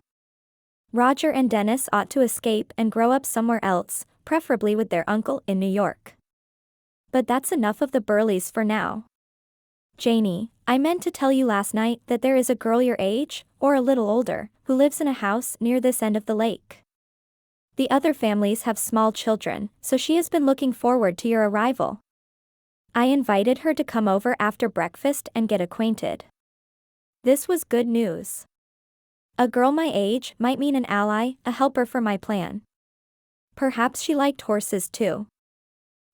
Roger and Dennis ought to escape and grow up somewhere else, preferably with their uncle in New York. But that's enough of the Burleys for now. Janie, I meant to tell you last night that there is a girl your age, or a little older, who lives in a house near this end of the lake. The other families have small children, so she has been looking forward to your arrival. I invited her to come over after breakfast and get acquainted. This was good news. A girl my age might mean an ally, a helper for my plan. Perhaps she liked horses too.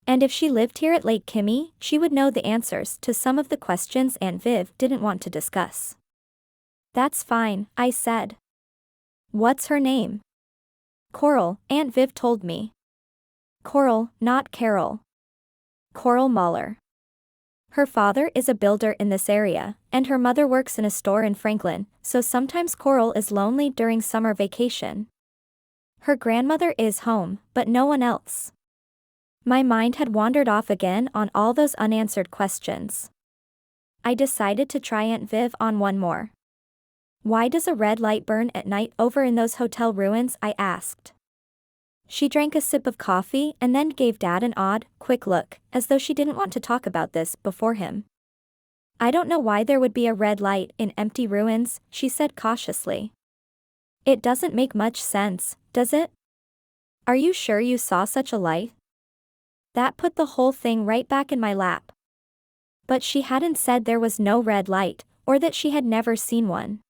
And if she lived here at Lake Kimmy, she would know the answers to some of the questions Aunt Viv didn't want to discuss. That's fine, I said. What's her name? Coral, Aunt Viv told me. Coral, not Carol. Coral Mahler. Her father is a builder in this area, and her mother works in a store in Franklin, so sometimes Coral is lonely during summer vacation. Her grandmother is home, but no one else. My mind had wandered off again on all those unanswered questions. I decided to try Aunt Viv on one more. Why does a red light burn at night over in those hotel ruins? I asked. She drank a sip of coffee and then gave Dad an odd, quick look, as though she didn't want to talk about this before him. I don't know why there would be a red light in empty ruins, she said cautiously. It doesn't make much sense, does it? Are you sure you saw such a light? That put the whole thing right back in my lap. But she hadn't said there was no red light, or that she had never seen one.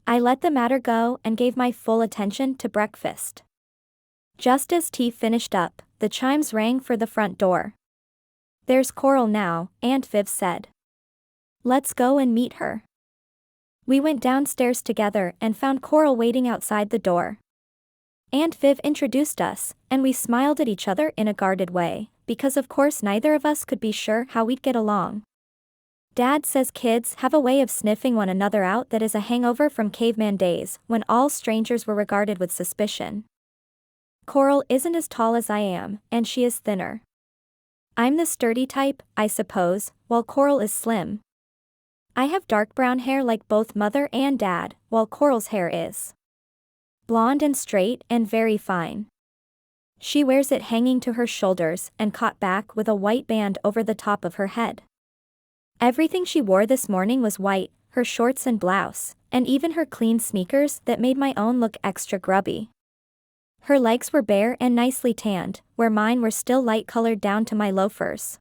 I let the matter go and gave my full attention to breakfast. Just as tea finished up, the chimes rang for the front door. There's Coral now, Aunt Viv said. Let's go and meet her. We went downstairs together and found Coral waiting outside the door. Aunt Viv introduced us, and we smiled at each other in a guarded way, because of course neither of us could be sure how we'd get along. Dad says kids have a way of sniffing one another out that is a hangover from caveman days, when all strangers were regarded with suspicion. Coral isn't as tall as I am, and she is thinner. I'm the sturdy type, I suppose, while Coral is slim. I have dark brown hair like both Mother and Dad, while Coral's hair is blonde and straight and very fine. She wears it hanging to her shoulders and caught back with a white band over the top of her head. Everything she wore this morning was white, her shorts and blouse, and even her clean sneakers that made my own look extra grubby. Her legs were bare and nicely tanned, where mine were still light-colored down to my loafers.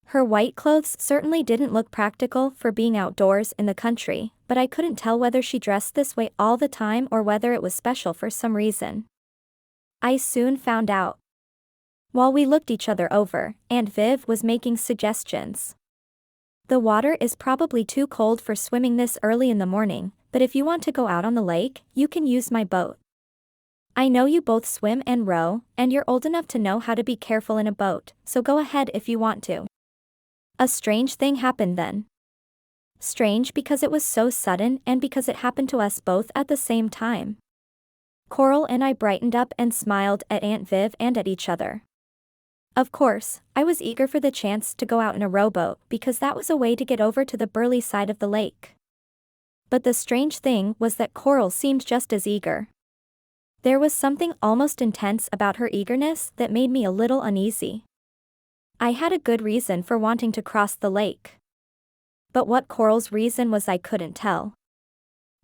Her white clothes certainly didn't look practical for being outdoors in the country, but I couldn't tell whether she dressed this way all the time or whether it was special for some reason. I soon found out. While we looked each other over, Aunt Viv was making suggestions. The water is probably too cold for swimming this early in the morning, but if you want to go out on the lake, you can use my boat. I know you both swim and row, and you're old enough to know how to be careful in a boat, so go ahead if you want to. A strange thing happened then. Strange because it was so sudden and because it happened to us both at the same time. Coral and I brightened up and smiled at Aunt Viv and at each other. Of course, I was eager for the chance to go out in a rowboat because that was a way to get over to the Burley side of the lake. But the strange thing was that Coral seemed just as eager. There was something almost intense about her eagerness that made me a little uneasy. I had a good reason for wanting to cross the lake. But what Coral's reason was I couldn't tell.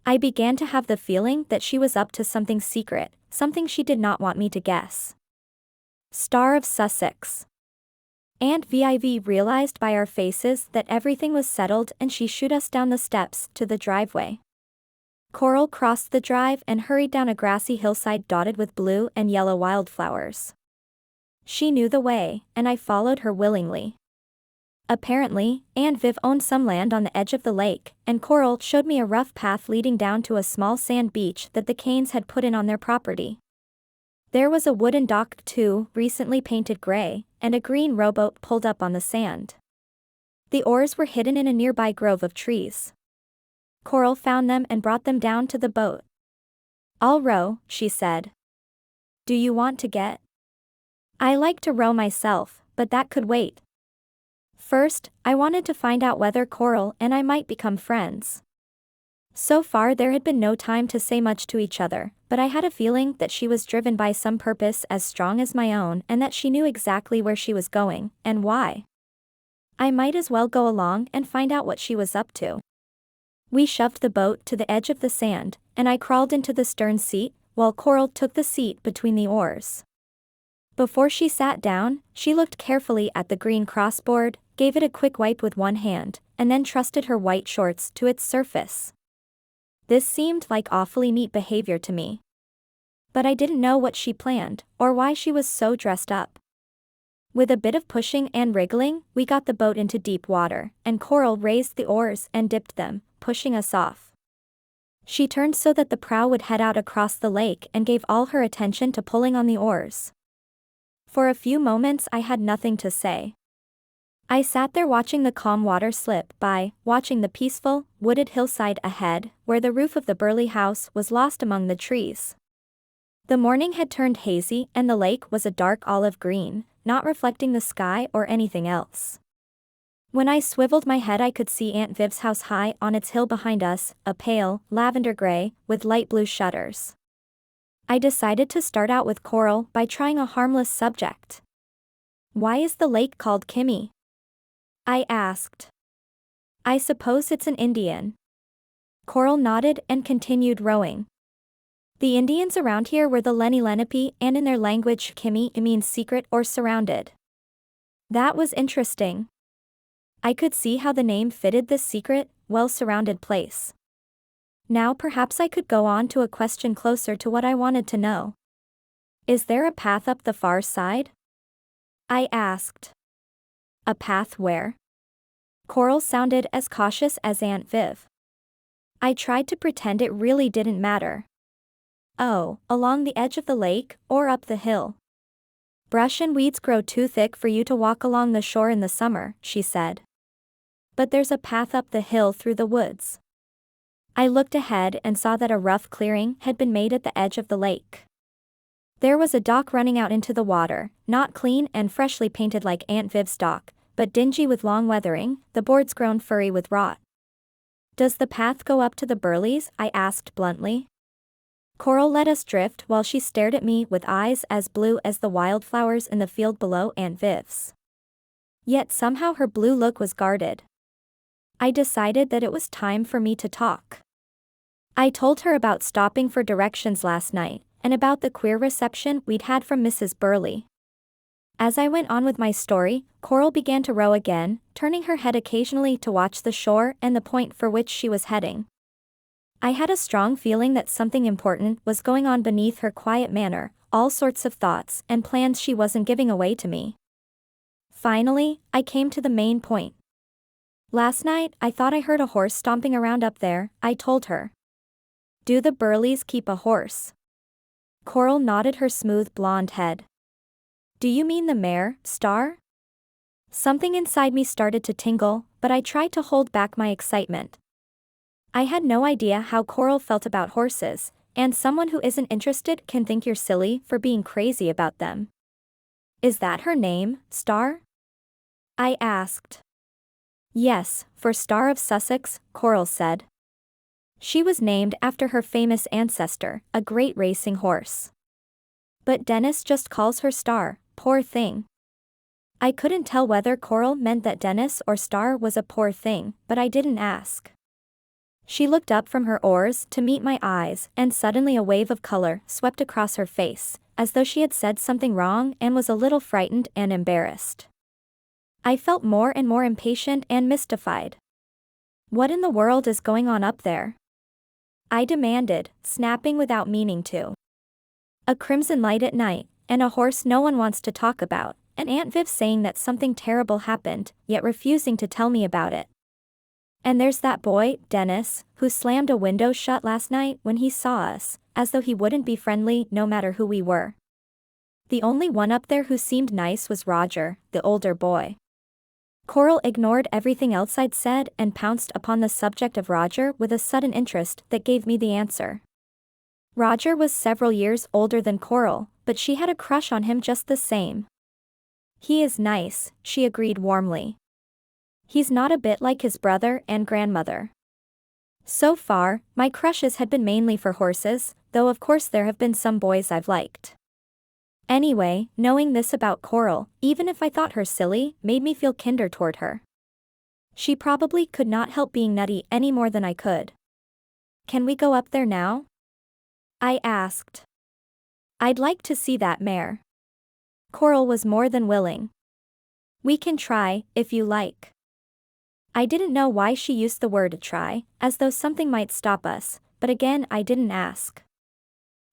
I began to have the feeling that she was up to something secret, something she did not want me to guess. Star of Sussex. Aunt Viv realized by our faces that everything was settled and she shooed us down the steps to the driveway. Coral crossed the drive and hurried down a grassy hillside dotted with blue and yellow wildflowers. She knew the way, and I followed her willingly. Apparently, Aunt Viv owned some land on the edge of the lake, and Coral showed me a rough path leading down to a small sand beach that the Canes had put in on their property. There was a wooden dock too, recently painted gray, and a green rowboat pulled up on the sand. The oars were hidden in a nearby grove of trees. Coral found them and brought them down to the boat. "I'll row," she said. "Do you want to get?" I like to row myself, but that could wait. First, I wanted to find out whether Coral and I might become friends. So far there had been no time to say much to each other, but I had a feeling that she was driven by some purpose as strong as my own and that she knew exactly where she was going, and why. I might as well go along and find out what she was up to. We shoved the boat to the edge of the sand, and I crawled into the stern seat, while Coral took the seat between the oars. Before she sat down, she looked carefully at the green crossboard, gave it a quick wipe with one hand, and then trusted her white shorts to its surface. This seemed like awfully neat behavior to me. but I didn't know what she planned, or why she was so dressed up. With a bit of pushing and wriggling, we got the boat into deep water, and Coral raised the oars and dipped them, pushing us off. She turned so that the prow would head out across the lake and gave all her attention to pulling on the oars. For a few moments I had nothing to say. I sat there watching the calm water slip by, watching the peaceful, wooded hillside ahead, where the roof of the Burley house was lost among the trees. The morning had turned hazy and the lake was a dark olive green, not reflecting the sky or anything else. When I swiveled my head I could see Aunt Viv's house high on its hill behind us, a pale, lavender gray, with light blue shutters. I decided to start out with Coral by trying a harmless subject. "Why is the lake called Kimmy?" I asked. "I suppose it's an Indian." Coral nodded and continued rowing. "The Indians around here were the Lenni Lenape, and in their language Kimmy means secret or surrounded." That was interesting. I could see how the name fitted this secret, well-surrounded place. Now perhaps I could go on to a question closer to what I wanted to know. "Is there a path up the far side?" I asked. "A path where?" Coral sounded as cautious as Aunt Viv. I tried to pretend it really didn't matter. "Oh, along the edge of the lake, or up the hill. Brush and weeds grow too thick for you to walk along the shore in the summer," she said. "But there's a path up the hill through the woods." I looked ahead and saw that a rough clearing had been made at the edge of the lake. There was a dock running out into the water, not clean and freshly painted like Aunt Viv's dock, but dingy with long weathering, the boards grown furry with rot. "Does the path go up to the Burleys?" I asked bluntly. Coral let us drift while she stared at me with eyes as blue as the wildflowers in the field below Aunt Viv's. Yet somehow her blue look was guarded. I decided that it was time for me to talk. I told her about stopping for directions last night, and about the queer reception we'd had from Mrs. Burley. As I went on with my story, Coral began to row again, turning her head occasionally to watch the shore and the point for which she was heading. I had a strong feeling that something important was going on beneath her quiet manner, all sorts of thoughts and plans she wasn't giving away to me. Finally, I came to the main point. "Last night, I thought I heard a horse stomping around up there," I told her. "Do the Burleys keep a horse?" Coral nodded her smooth blonde head. "Do you mean the mare, Star?" Something inside me started to tingle, but I tried to hold back my excitement. I had no idea how Coral felt about horses, and someone who isn't interested can think you're silly for being crazy about them. "Is that her name, Star?" I asked. "Yes, for Star of Sussex," Coral said. "She was named after her famous ancestor, a great racing horse. But Dennis just calls her Star, poor thing." I couldn't tell whether Coral meant that Dennis or Star was a poor thing, but I didn't ask. She looked up from her oars to meet my eyes, and suddenly a wave of color swept across her face, as though she had said something wrong and was a little frightened and embarrassed. I felt more and more impatient and mystified. "What in the world is going on up there?" I demanded, snapping without meaning to. "A crimson light at night, and a horse no one wants to talk about, and Aunt Viv saying that something terrible happened, yet refusing to tell me about it. And there's that boy, Dennis, who slammed a window shut last night when he saw us, as though he wouldn't be friendly no matter who we were. The only one up there who seemed nice was Roger, the older boy." Coral ignored everything else I'd said and pounced upon the subject of Roger with a sudden interest that gave me the answer. Roger was several years older than Coral, but she had a crush on him just the same. "He is nice," she agreed warmly. "He's not a bit like his brother and grandmother." So far, my crushes had been mainly for horses, though of course there have been some boys I've liked. Anyway, knowing this about Coral, even if I thought her silly, made me feel kinder toward her. She probably could not help being nutty any more than I could. "Can we go up there now?" I asked. "I'd like to see that mare." Coral was more than willing. "We can try, if you like." I didn't know why she used the word try, as though something might stop us, but again I didn't ask.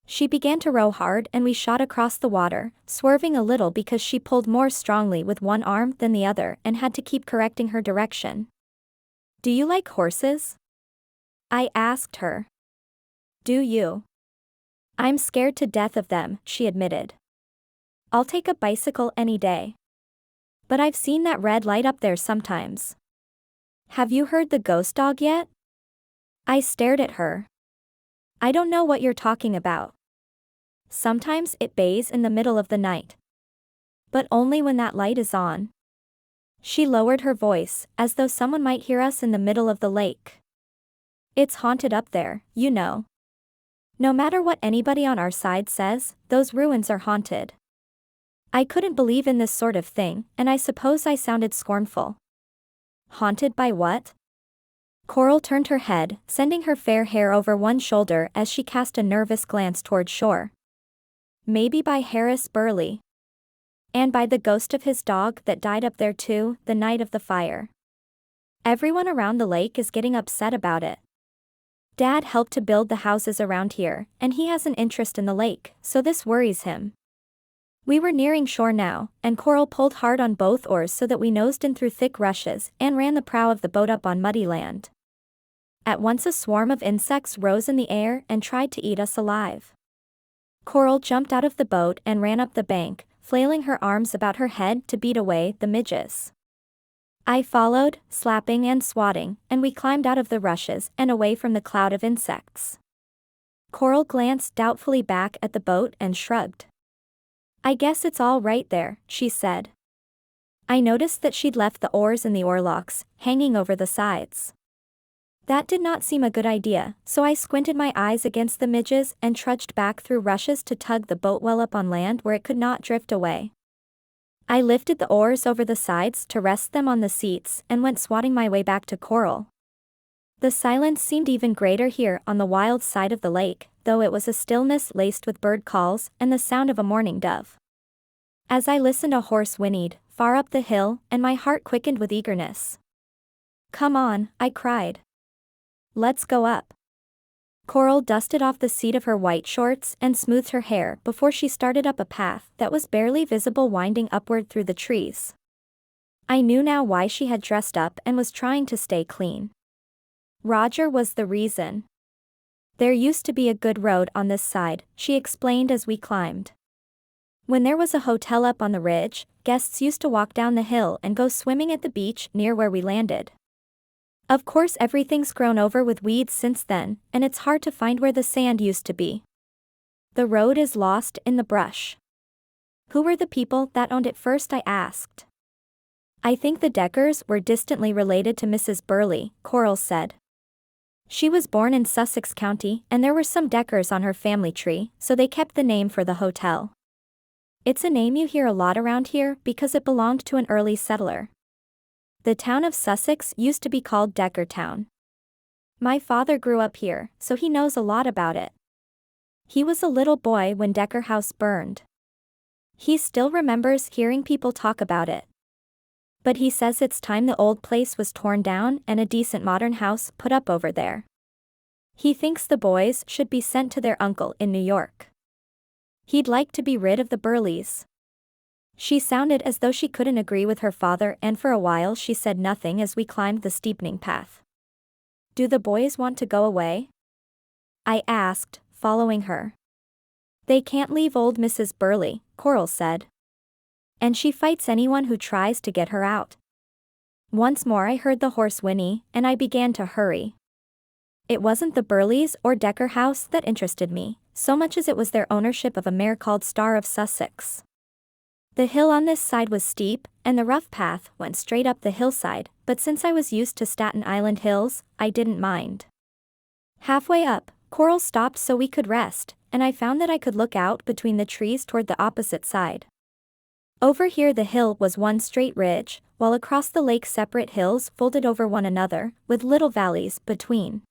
She began to row hard and we shot across the water, swerving a little because she pulled more strongly with one arm than the other and had to keep correcting her direction. "Do you like horses?" I asked her. "Do you?" "I'm scared to death of them," she admitted. "I'll take a bicycle any day. But I've seen that red light up there sometimes." "Have you heard the ghost dog yet?" I stared at her. "I don't know what you're talking about. Sometimes it bays in the middle of the night. But only when that light is on." She lowered her voice, as though someone might hear us in the middle of the lake. "It's haunted up there, you know. No matter what anybody on our side says, those ruins are haunted." I couldn't believe in this sort of thing, and I suppose I sounded scornful. "Haunted by what?" Coral turned her head, sending her fair hair over one shoulder as she cast a nervous glance toward shore. "Maybe by Harris Burley. And by the ghost of his dog that died up there too, the night of the fire. Everyone around the lake is getting upset about it. Dad helped to build the houses around here, and he has an interest in the lake, so this worries him." We were nearing shore now, and Coral pulled hard on both oars so that we nosed in through thick rushes and ran the prow of the boat up on muddy land. At once a swarm of insects rose in the air and tried to eat us alive. Coral jumped out of the boat and ran up the bank, flailing her arms about her head to beat away the midges. I followed, slapping and swatting, and we climbed out of the rushes and away from the cloud of insects. Coral glanced doubtfully back at the boat and shrugged. "I guess it's all right there," she said. I noticed that she'd left the oars in the oarlocks, hanging over the sides. That did not seem a good idea, so I squinted my eyes against the midges and trudged back through rushes to tug the boat well up on land where it could not drift away. I lifted the oars over the sides to rest them on the seats and went swatting my way back to Coral. The silence seemed even greater here on the wild side of the lake, though it was a stillness laced with bird calls and the sound of a mourning dove. As I listened, a horse whinnied, far up the hill, and my heart quickened with eagerness. "Come on," I cried. "Let's go up." Coral dusted off the seat of her white shorts and smoothed her hair before she started up a path that was barely visible winding upward through the trees. I knew now why she had dressed up and was trying to stay clean. Roger was the reason. "There used to be a good road on this side," she explained as we climbed. "When there was a hotel up on the ridge, guests used to walk down the hill and go swimming at the beach near where we landed. Of course everything's grown over with weeds since then, and it's hard to find where the sand used to be. The road is lost in the brush." "Who were the people that owned it first?" I asked. "I think the Deckers were distantly related to Mrs. Burley," Coral said. "She was born in Sussex County and there were some Deckers on her family tree, so they kept the name for the hotel. It's a name you hear a lot around here because it belonged to an early settler. The town of Sussex used to be called Deckertown. My father grew up here, so he knows a lot about it. He was a little boy when Decker House burned. He still remembers hearing people talk about it. But he says it's time the old place was torn down and a decent modern house put up over there. He thinks the boys should be sent to their uncle in New York. He'd like to be rid of the Burleys." She sounded as though she couldn't agree with her father, and for a while she said nothing as we climbed the steepening path. "Do the boys want to go away?" I asked, following her. "They can't leave old Mrs. Burley," Coral said. "And she fights anyone who tries to get her out." Once more I heard the horse whinny, and I began to hurry. It wasn't the Burleys or Decker House that interested me, so much as it was their ownership of a mare called Star of Sussex. The hill on this side was steep, and the rough path went straight up the hillside, but since I was used to Staten Island hills, I didn't mind. Halfway up, Coral stopped so we could rest, and I found that I could look out between the trees toward the opposite side. Over here the hill was one straight ridge, while across the lake separate hills folded over one another, with little valleys between.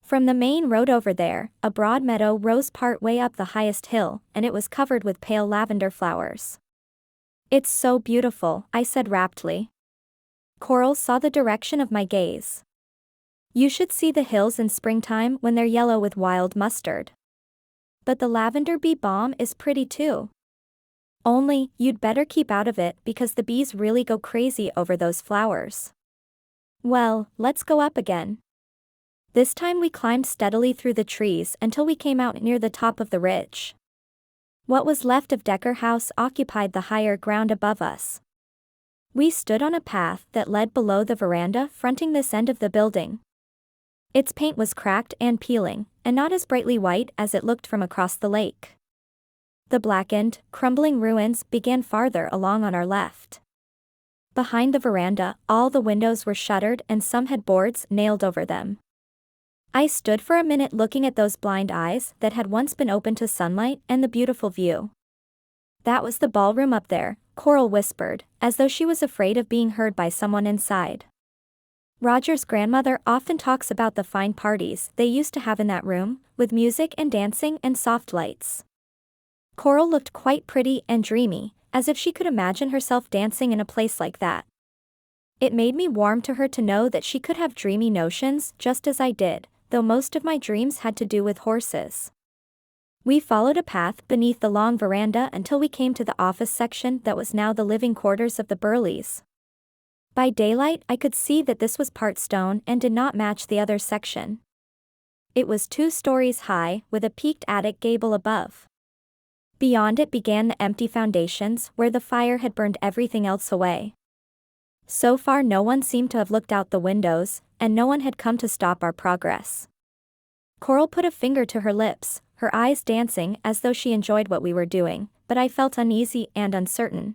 From the main road over there, a broad meadow rose part way up the highest hill, and it was covered with pale lavender flowers. "It's so beautiful," I said raptly. Coral saw the direction of my gaze. "You should see the hills in springtime when they're yellow with wild mustard. but the lavender bee balm is pretty too. Only, you'd better keep out of it because the bees really go crazy over those flowers. Well, let's go up again. This time we climbed steadily through the trees until we came out near the top of the ridge. What was left of Decker House occupied the higher ground above us. We stood on a path that led below the veranda fronting this end of the building. Its paint was cracked and peeling, and not as brightly white as it looked from across the lake. The blackened, crumbling ruins began farther along on our left. Behind the veranda, all the windows were shuttered and some had boards nailed over them. I stood for a minute looking at those blind eyes that had once been open to sunlight and the beautiful view. That was the ballroom up there, Coral whispered, as though she was afraid of being heard by someone inside. Roger's grandmother often talks about the fine parties they used to have in that room, with music and dancing and soft lights. Coral looked quite pretty and dreamy, as if she could imagine herself dancing in a place like that. It made me warm to her to know that she could have dreamy notions just as I did, though most of my dreams had to do with horses. We followed a path beneath the long veranda until we came to the office section that was now the living quarters of the Burleys. By daylight I could see that this was part stone and did not match the other section. It was 2 stories high, with a peaked attic gable above. Beyond it began the empty foundations where the fire had burned everything else away. So far no one seemed to have looked out the windows, and no one had come to stop our progress. Coral put a finger to her lips, her eyes dancing as though she enjoyed what we were doing, but I felt uneasy and uncertain.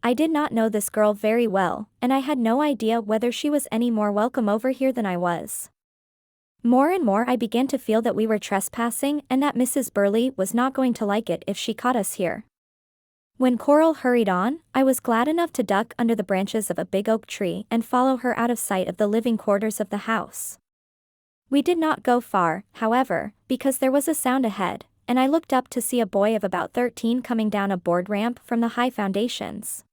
I did not know this girl very well, and I had no idea whether she was any more welcome over here than I was. More and more I began to feel that we were trespassing and that Mrs. Burley was not going to like it if she caught us here. When Coral hurried on, I was glad enough to duck under the branches of a big oak tree and follow her out of sight of the living quarters of the house. We did not go far, however, because there was a sound ahead, and I looked up to see a boy of about 13 coming down a board ramp from the high foundations.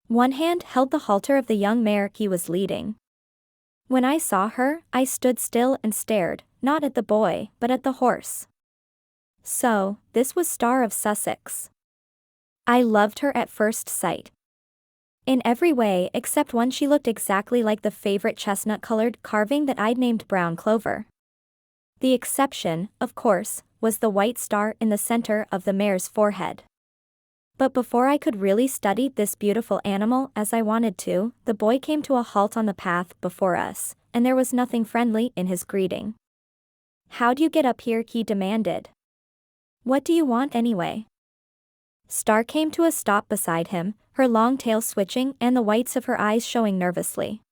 One hand held the halter of the young mare he was leading. When I saw her, I stood still and stared, not at the boy, but at the horse. So, this was Star of Sussex. I loved her at first sight. In every way except one, she looked exactly like the favorite chestnut-colored carving that I'd named brown clover. The exception, of course, was the white star in the center of the mare's forehead. But before I could really study this beautiful animal as I wanted to, the boy came to a halt on the path before us, and there was nothing friendly in his greeting. "How'd you get up here?" he demanded. "What do you want anyway?" Star came to a stop beside him, her long tail switching and the whites of her eyes showing nervously.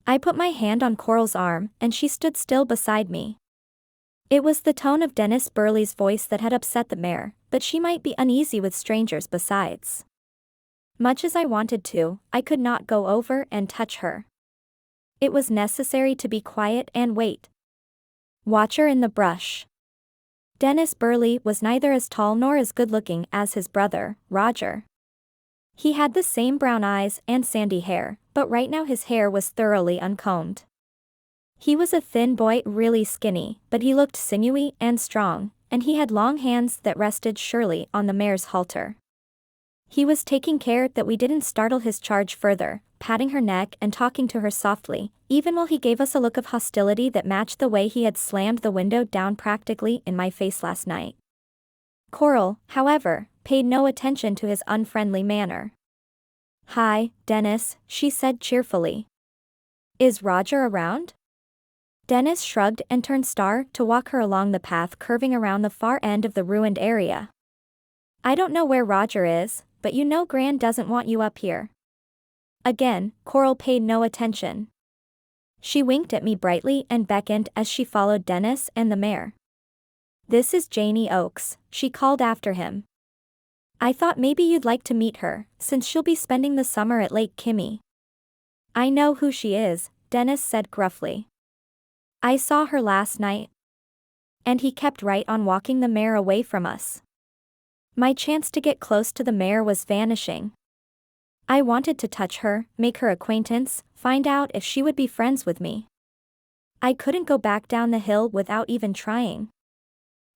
I put my hand on Coral's arm, and she stood still beside me. It was the tone of Dennis Burley's voice that had upset the mare, but she might be uneasy with strangers besides. Much as I wanted to, I could not go over and touch her. It was necessary to be quiet and wait. Watch her in the brush. Dennis Burley was neither as tall nor as good-looking as his brother, Roger. He had the same brown eyes and sandy hair, but right now his hair was thoroughly uncombed. He was a thin boy, really skinny, but he looked sinewy and strong, and he had long hands that rested surely on the mare's halter. He was taking care that we didn't startle his charge further, patting her neck and talking to her softly, even while he gave us a look of hostility that matched the way he had slammed the window down practically in my face last night. Coral, however, paid no attention to his unfriendly manner. "Hi, Dennis," she said cheerfully. "Is Roger around?" Dennis shrugged and turned Star to walk her along the path curving around the far end of the ruined area. "I don't know where Roger is, but you know Gran doesn't want you up here." Again, Coral paid no attention. She winked at me brightly and beckoned as she followed Dennis and the mare. "This is Janie Oakes," she called after him. "I thought maybe you'd like to meet her, since she'll be spending the summer at Lake Kimmy." "I know who she is," Dennis said gruffly. "I saw her last night." And he kept right on walking the mare away from us. My chance to get close to the mare was vanishing. I wanted to touch her, make her acquaintance, find out if she would be friends with me. I couldn't go back down the hill without even trying.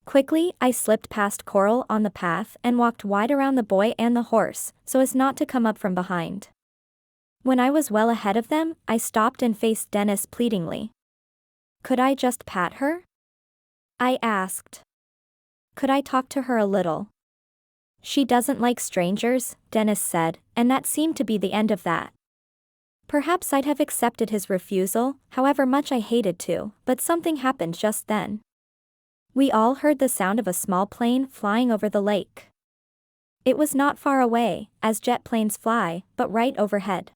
Quickly, I slipped past Coral on the path and walked wide around the boy and the horse, so as not to come up from behind. When I was well ahead of them, I stopped and faced Dennis pleadingly. Could I just pat her? I asked. Could I talk to her a little? She doesn't like strangers, Dennis said, and that seemed to be the end of that. Perhaps I'd have accepted his refusal, however much I hated to, but something happened just then. We all heard the sound of a small plane flying over the lake. It was not far away, as jet planes fly, but right overhead.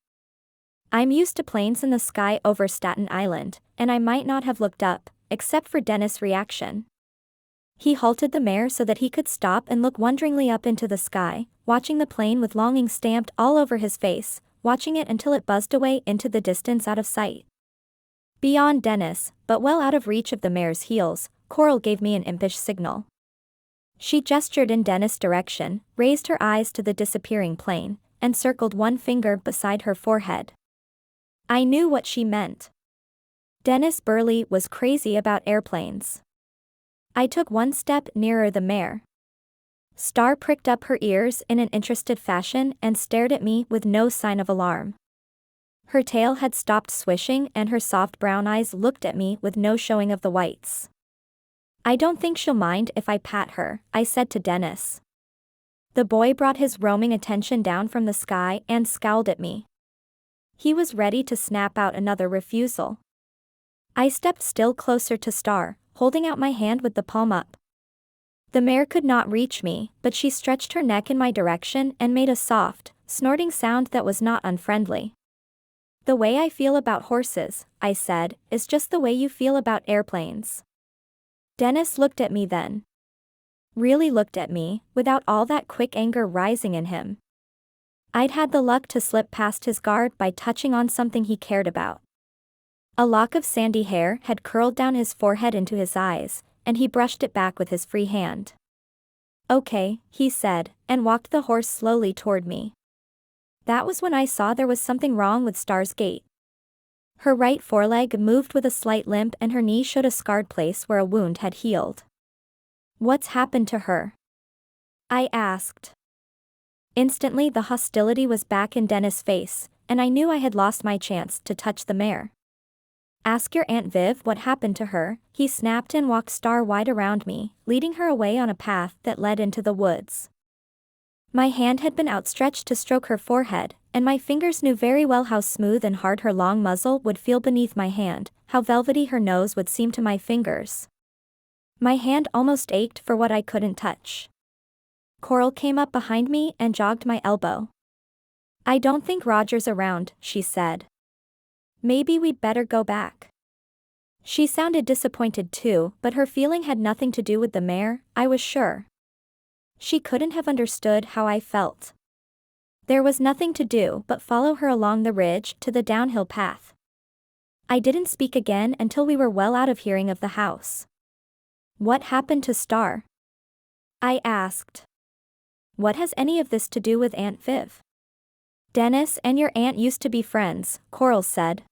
I'm used to planes in the sky over Staten Island, and I might not have looked up, except for Dennis' reaction. He halted the mare so that he could stop and look wonderingly up into the sky, watching the plane with longing stamped all over his face, watching it until it buzzed away into the distance out of sight. Beyond Dennis, but well out of reach of the mare's heels, Coral gave me an impish signal. She gestured in Dennis' direction, raised her eyes to the disappearing plane, and circled one finger beside her forehead. I knew what she meant. Dennis Burley was crazy about airplanes. I took one step nearer the mare. Star pricked up her ears in an interested fashion and stared at me with no sign of alarm. Her tail had stopped swishing and her soft brown eyes looked at me with no showing of the whites. I don't think she'll mind if I pat her, I said to Dennis. The boy brought his roaming attention down from the sky and scowled at me. He was ready to snap out another refusal. I stepped still closer to Star, holding out my hand with the palm up. The mare could not reach me, but she stretched her neck in my direction and made a soft, snorting sound that was not unfriendly. The way I feel about horses, I said, is just the way you feel about airplanes. Dennis looked at me then. Really looked at me, without all that quick anger rising in him. I'd had the luck to slip past his guard by touching on something he cared about. A lock of sandy hair had curled down his forehead into his eyes, and he brushed it back with his free hand. Okay, he said, and walked the horse slowly toward me. That was when I saw there was something wrong with Star's gait. Her right foreleg moved with a slight limp and her knee showed a scarred place where a wound had healed. What's happened to her? I asked. Instantly the hostility was back in Dennis' face, and I knew I had lost my chance to touch the mare. Ask your Aunt Viv what happened to her, he snapped and walked Star wide around me, leading her away on a path that led into the woods. My hand had been outstretched to stroke her forehead, and my fingers knew very well how smooth and hard her long muzzle would feel beneath my hand, how velvety her nose would seem to my fingers. My hand almost ached for what I couldn't touch. Coral came up behind me and jogged my elbow. I don't think Roger's around, she said. Maybe we'd better go back. She sounded disappointed too, but her feeling had nothing to do with the mare, I was sure. She couldn't have understood how I felt. There was nothing to do but follow her along the ridge to the downhill path. I didn't speak again until we were well out of hearing of the house. What happened to Star? I asked. What has any of this to do with Aunt Viv? Dennis and your aunt used to be friends, Coral said.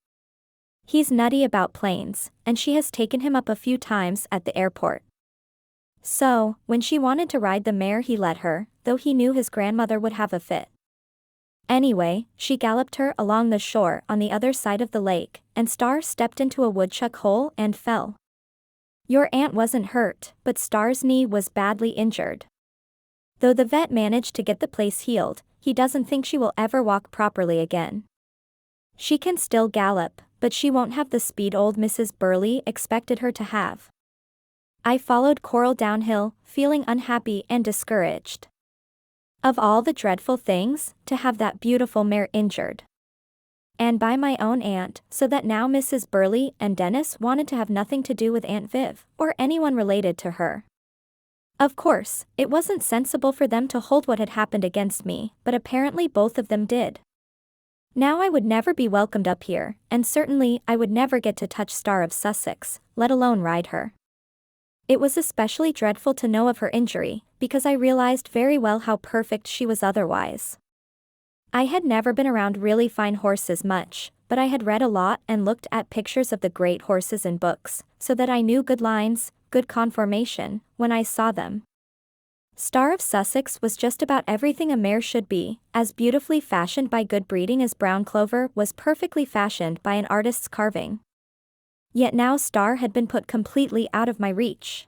He's nutty about planes, and she has taken him up a few times at the airport. So, when she wanted to ride the mare he let her, though he knew his grandmother would have a fit. Anyway, she galloped her along the shore on the other side of the lake, and Star stepped into a woodchuck hole and fell. Your aunt wasn't hurt, but Star's knee was badly injured. Though the vet managed to get the place healed, he doesn't think she will ever walk properly again. She can still gallop, but she won't have the speed old Mrs. Burley expected her to have. I followed Coral downhill, feeling unhappy and discouraged. Of all the dreadful things, to have that beautiful mare injured. And by my own aunt, so that now Mrs. Burley and Dennis wanted to have nothing to do with Aunt Viv, or anyone related to her. Of course, it wasn't sensible for them to hold what had happened against me, but apparently both of them did. Now I would never be welcomed up here, and certainly I would never get to touch Star of Sussex, let alone ride her. It was especially dreadful to know of her injury, because I realized very well how perfect she was otherwise. I had never been around really fine horses much, but I had read a lot and looked at pictures of the great horses in books, so that I knew good lines, good conformation, when I saw them. Star of Sussex was just about everything a mare should be, as beautifully fashioned by good breeding as brown clover was perfectly fashioned by an artist's carving. Yet now Star had been put completely out of my reach.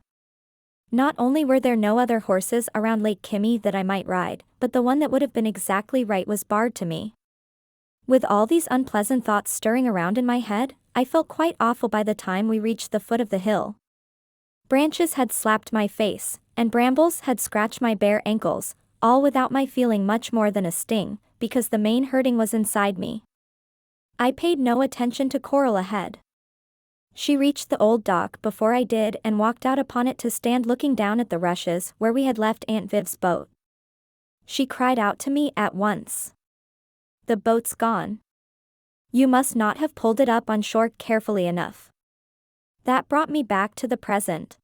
Not only were there no other horses around Lake Kimmy that I might ride, but the one that would have been exactly right was barred to me. With all these unpleasant thoughts stirring around in my head, I felt quite awful by the time we reached the foot of the hill. Branches had slapped my face, and brambles had scratched my bare ankles, all without my feeling much more than a sting, because the main hurting was inside me. I paid no attention to Coral ahead. She reached the old dock before I did and walked out upon it to stand looking down at the rushes where we had left Aunt Viv's boat. She cried out to me at once. "The boat's gone. You must not have pulled it up on shore carefully enough." That brought me back to the present.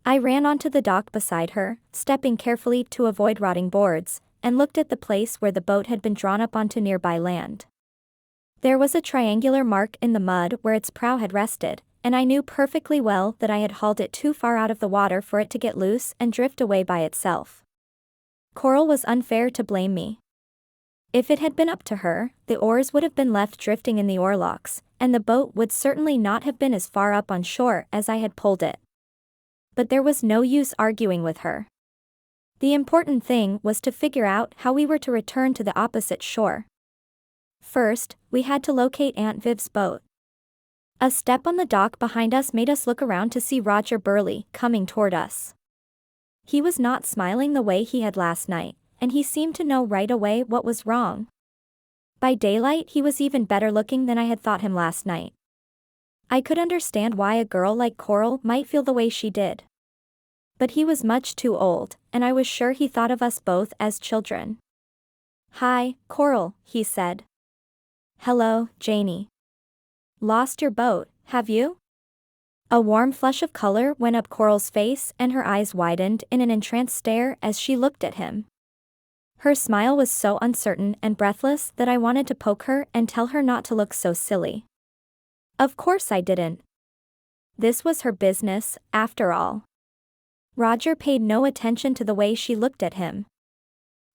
I ran onto the dock beside her, stepping carefully to avoid rotting boards, and looked at the place where the boat had been drawn up onto nearby land. There was a triangular mark in the mud where its prow had rested, and I knew perfectly well that I had hauled it too far out of the water for it to get loose and drift away by itself. Coral was unfair to blame me. If it had been up to her, the oars would have been left drifting in the oarlocks, and the boat would certainly not have been as far up on shore as I had pulled it. But there was no use arguing with her. The important thing was to figure out how we were to return to the opposite shore. First, we had to locate Aunt Viv's boat. A step on the dock behind us made us look around to see Roger Burley coming toward us. He was not smiling the way he had last night, and he seemed to know right away what was wrong. By daylight he was even better looking than I had thought him last night. I could understand why a girl like Coral might feel the way she did. But he was much too old, and I was sure he thought of us both as children. "Hi, Coral," he said. "Hello, Janie. Lost your boat, have you?" A warm flush of color went up Coral's face and her eyes widened in an entranced stare as she looked at him. Her smile was so uncertain and breathless that I wanted to poke her and tell her not to look so silly. Of course I didn't. This was her business, after all. Roger paid no attention to the way she looked at him.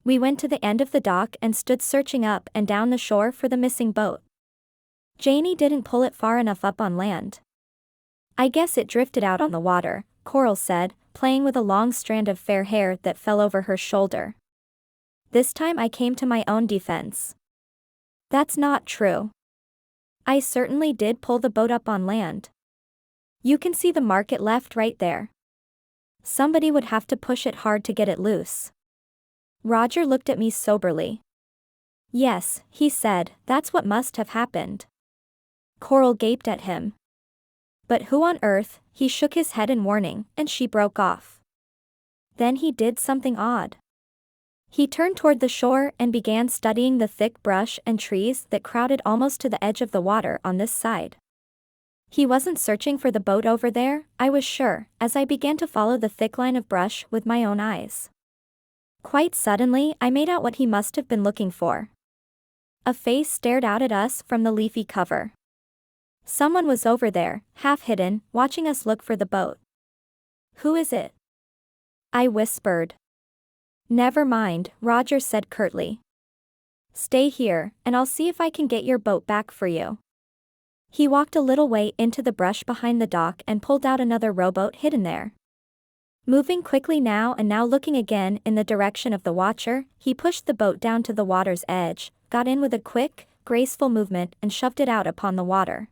We went to the end of the dock and stood searching up and down the shore for the missing boat. Janie didn't pull it far enough up on land. "I guess it drifted out on the water," Coral said, playing with a long strand of fair hair that fell over her shoulder. This time I came to my own defense. "That's not true. I certainly did pull the boat up on land. You can see the mark it left right there. Somebody would have to push it hard to get it loose." Roger looked at me soberly. "Yes," he said, "that's what must have happened." Coral gaped at him. "But who on earth?" He shook his head in warning, and she broke off. Then he did something odd. He turned toward the shore and began studying the thick brush and trees that crowded almost to the edge of the water on this side. He wasn't searching for the boat over there, I was sure, as I began to follow the thick line of brush with my own eyes. Quite suddenly I made out what he must have been looking for. A face stared out at us from the leafy cover. Someone was over there, half hidden, watching us look for the boat. "Who is it?" I whispered. "Never mind," Roger said curtly. "Stay here, and I'll see if I can get your boat back for you." He walked a little way into the brush behind the dock and pulled out another rowboat hidden there. Moving quickly now and now looking again in the direction of the watcher, he pushed the boat down to the water's edge, got in with a quick, graceful movement and shoved it out upon the water.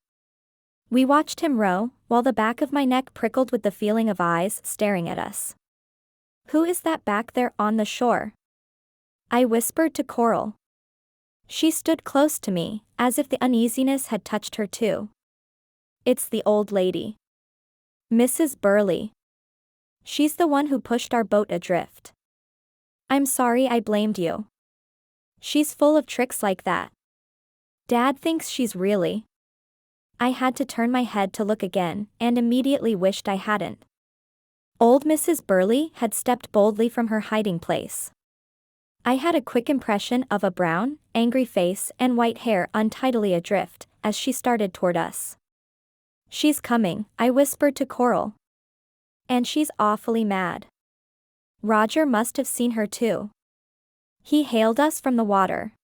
We watched him row, while the back of my neck prickled with the feeling of eyes staring at us. "Who is that back there on the shore?" I whispered to Coral. She stood close to me, as if the uneasiness had touched her too. "It's the old lady. Mrs. Burley. She's the one who pushed our boat adrift. I'm sorry I blamed you. She's full of tricks like that. Dad thinks she's really..." I had to turn my head to look again, and immediately wished I hadn't. Old Mrs. Burley had stepped boldly from her hiding place. I had a quick impression of a brown, angry face and white hair untidily adrift, as she started toward us. "She's coming," I whispered to Coral. "And she's awfully mad." Roger must have seen her too. He hailed us from the water.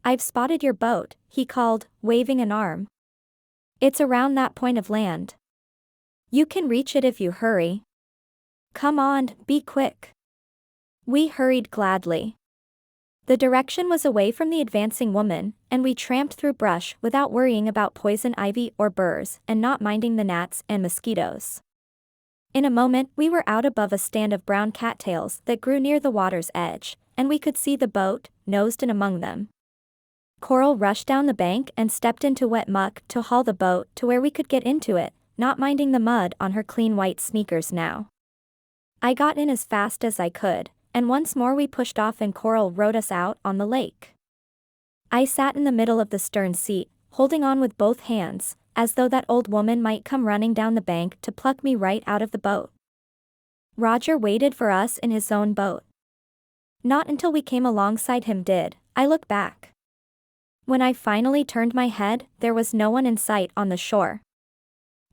"I've spotted your boat," he called, waving an arm. "It's around that point of land. You can reach it if you hurry. Come on, be quick." We hurried gladly. The direction was away from the advancing woman, and we tramped through brush without worrying about poison ivy or burrs and not minding the gnats and mosquitoes. In a moment we were out above a stand of brown cattails that grew near the water's edge, and we could see the boat, nosed in among them. Coral rushed down the bank and stepped into wet muck to haul the boat to where we could get into it, not minding the mud on her clean white sneakers now. I got in as fast as I could, and once more we pushed off and Coral rowed us out on the lake. I sat in the middle of the stern seat, holding on with both hands, as though that old woman might come running down the bank to pluck me right out of the boat. Roger waited for us in his own boat. Not until we came alongside him did I look back. When I finally turned my head, there was no one in sight on the shore.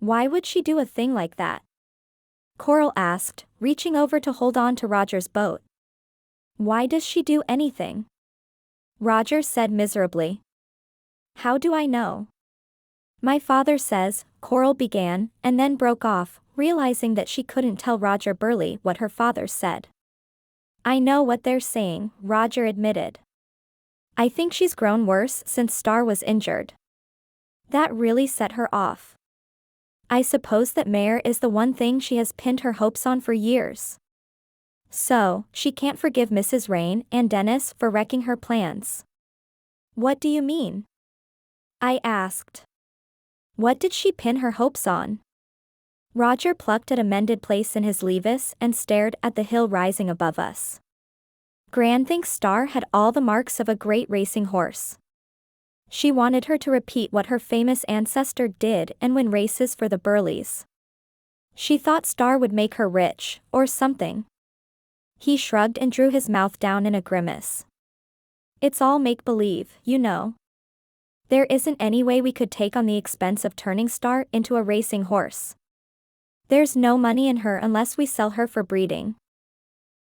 "Why would she do a thing like that?" Coral asked, reaching over to hold on to Roger's boat. "Why does she do anything?" Roger said miserably. "How do I know?" "My father says," Coral began, and then broke off, realizing that she couldn't tell Roger Burley what her father said. "I know what they're saying," Roger admitted. "I think she's grown worse since Star was injured." That really set her off. I suppose that Mare is the one thing she has pinned her hopes on for years. So, she can't forgive Mrs. Rain and Dennis for wrecking her plans. "What do you mean?" I asked. "What did she pin her hopes on?" Roger plucked at a mended place in his levis and stared at the hill rising above us. Gran thinks Star had all the marks of a great racing horse. She wanted her to repeat what her famous ancestor did and win races for the Burleys. She thought Star would make her rich, or something. He shrugged and drew his mouth down in a grimace. "It's all make-believe, you know. There isn't any way we could take on the expense of turning Star into a racing horse. There's no money in her unless we sell her for breeding.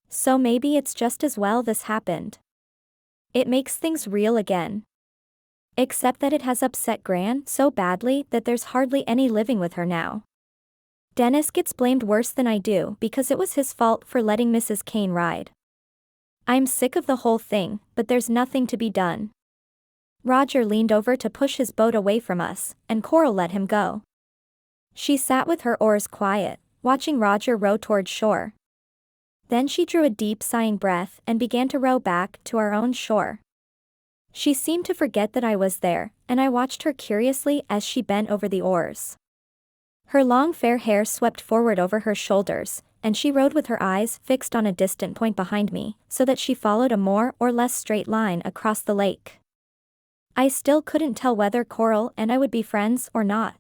So maybe it's just as well this happened. It makes things real again. Except that it has upset Gran so badly that there's hardly any living with her now. Dennis gets blamed worse than I do because it was his fault for letting Mrs. Kane ride. I'm sick of the whole thing, but there's nothing to be done." Roger leaned over to push his boat away from us, and Coral let him go. She sat with her oars quiet, watching Roger row toward shore. Then she drew a deep sighing breath and began to row back to our own shore. She seemed to forget that I was there, and I watched her curiously as she bent over the oars. Her long fair hair swept forward over her shoulders, and she rowed with her eyes fixed on a distant point behind me, so that she followed a more or less straight line across the lake. I still couldn't tell whether Coral and I would be friends or not.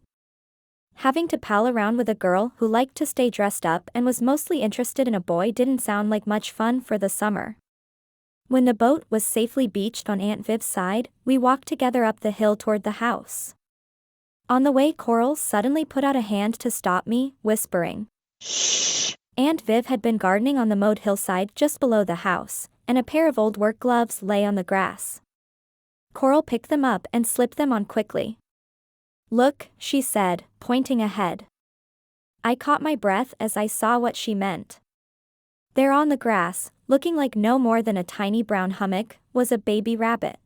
Having to pal around with a girl who liked to stay dressed up and was mostly interested in a boy didn't sound like much fun for the summer. When the boat was safely beached on Aunt Viv's side, we walked together up the hill toward the house. On the way, Coral suddenly put out a hand to stop me, whispering, "Shh." Aunt Viv had been gardening on the mowed hillside just below the house, and a pair of old work gloves lay on the grass. Coral picked them up and slipped them on quickly. "Look," she said, pointing ahead. I caught my breath as I saw what she meant. There on the grass, looking like no more than a tiny brown hummock, was a baby rabbit.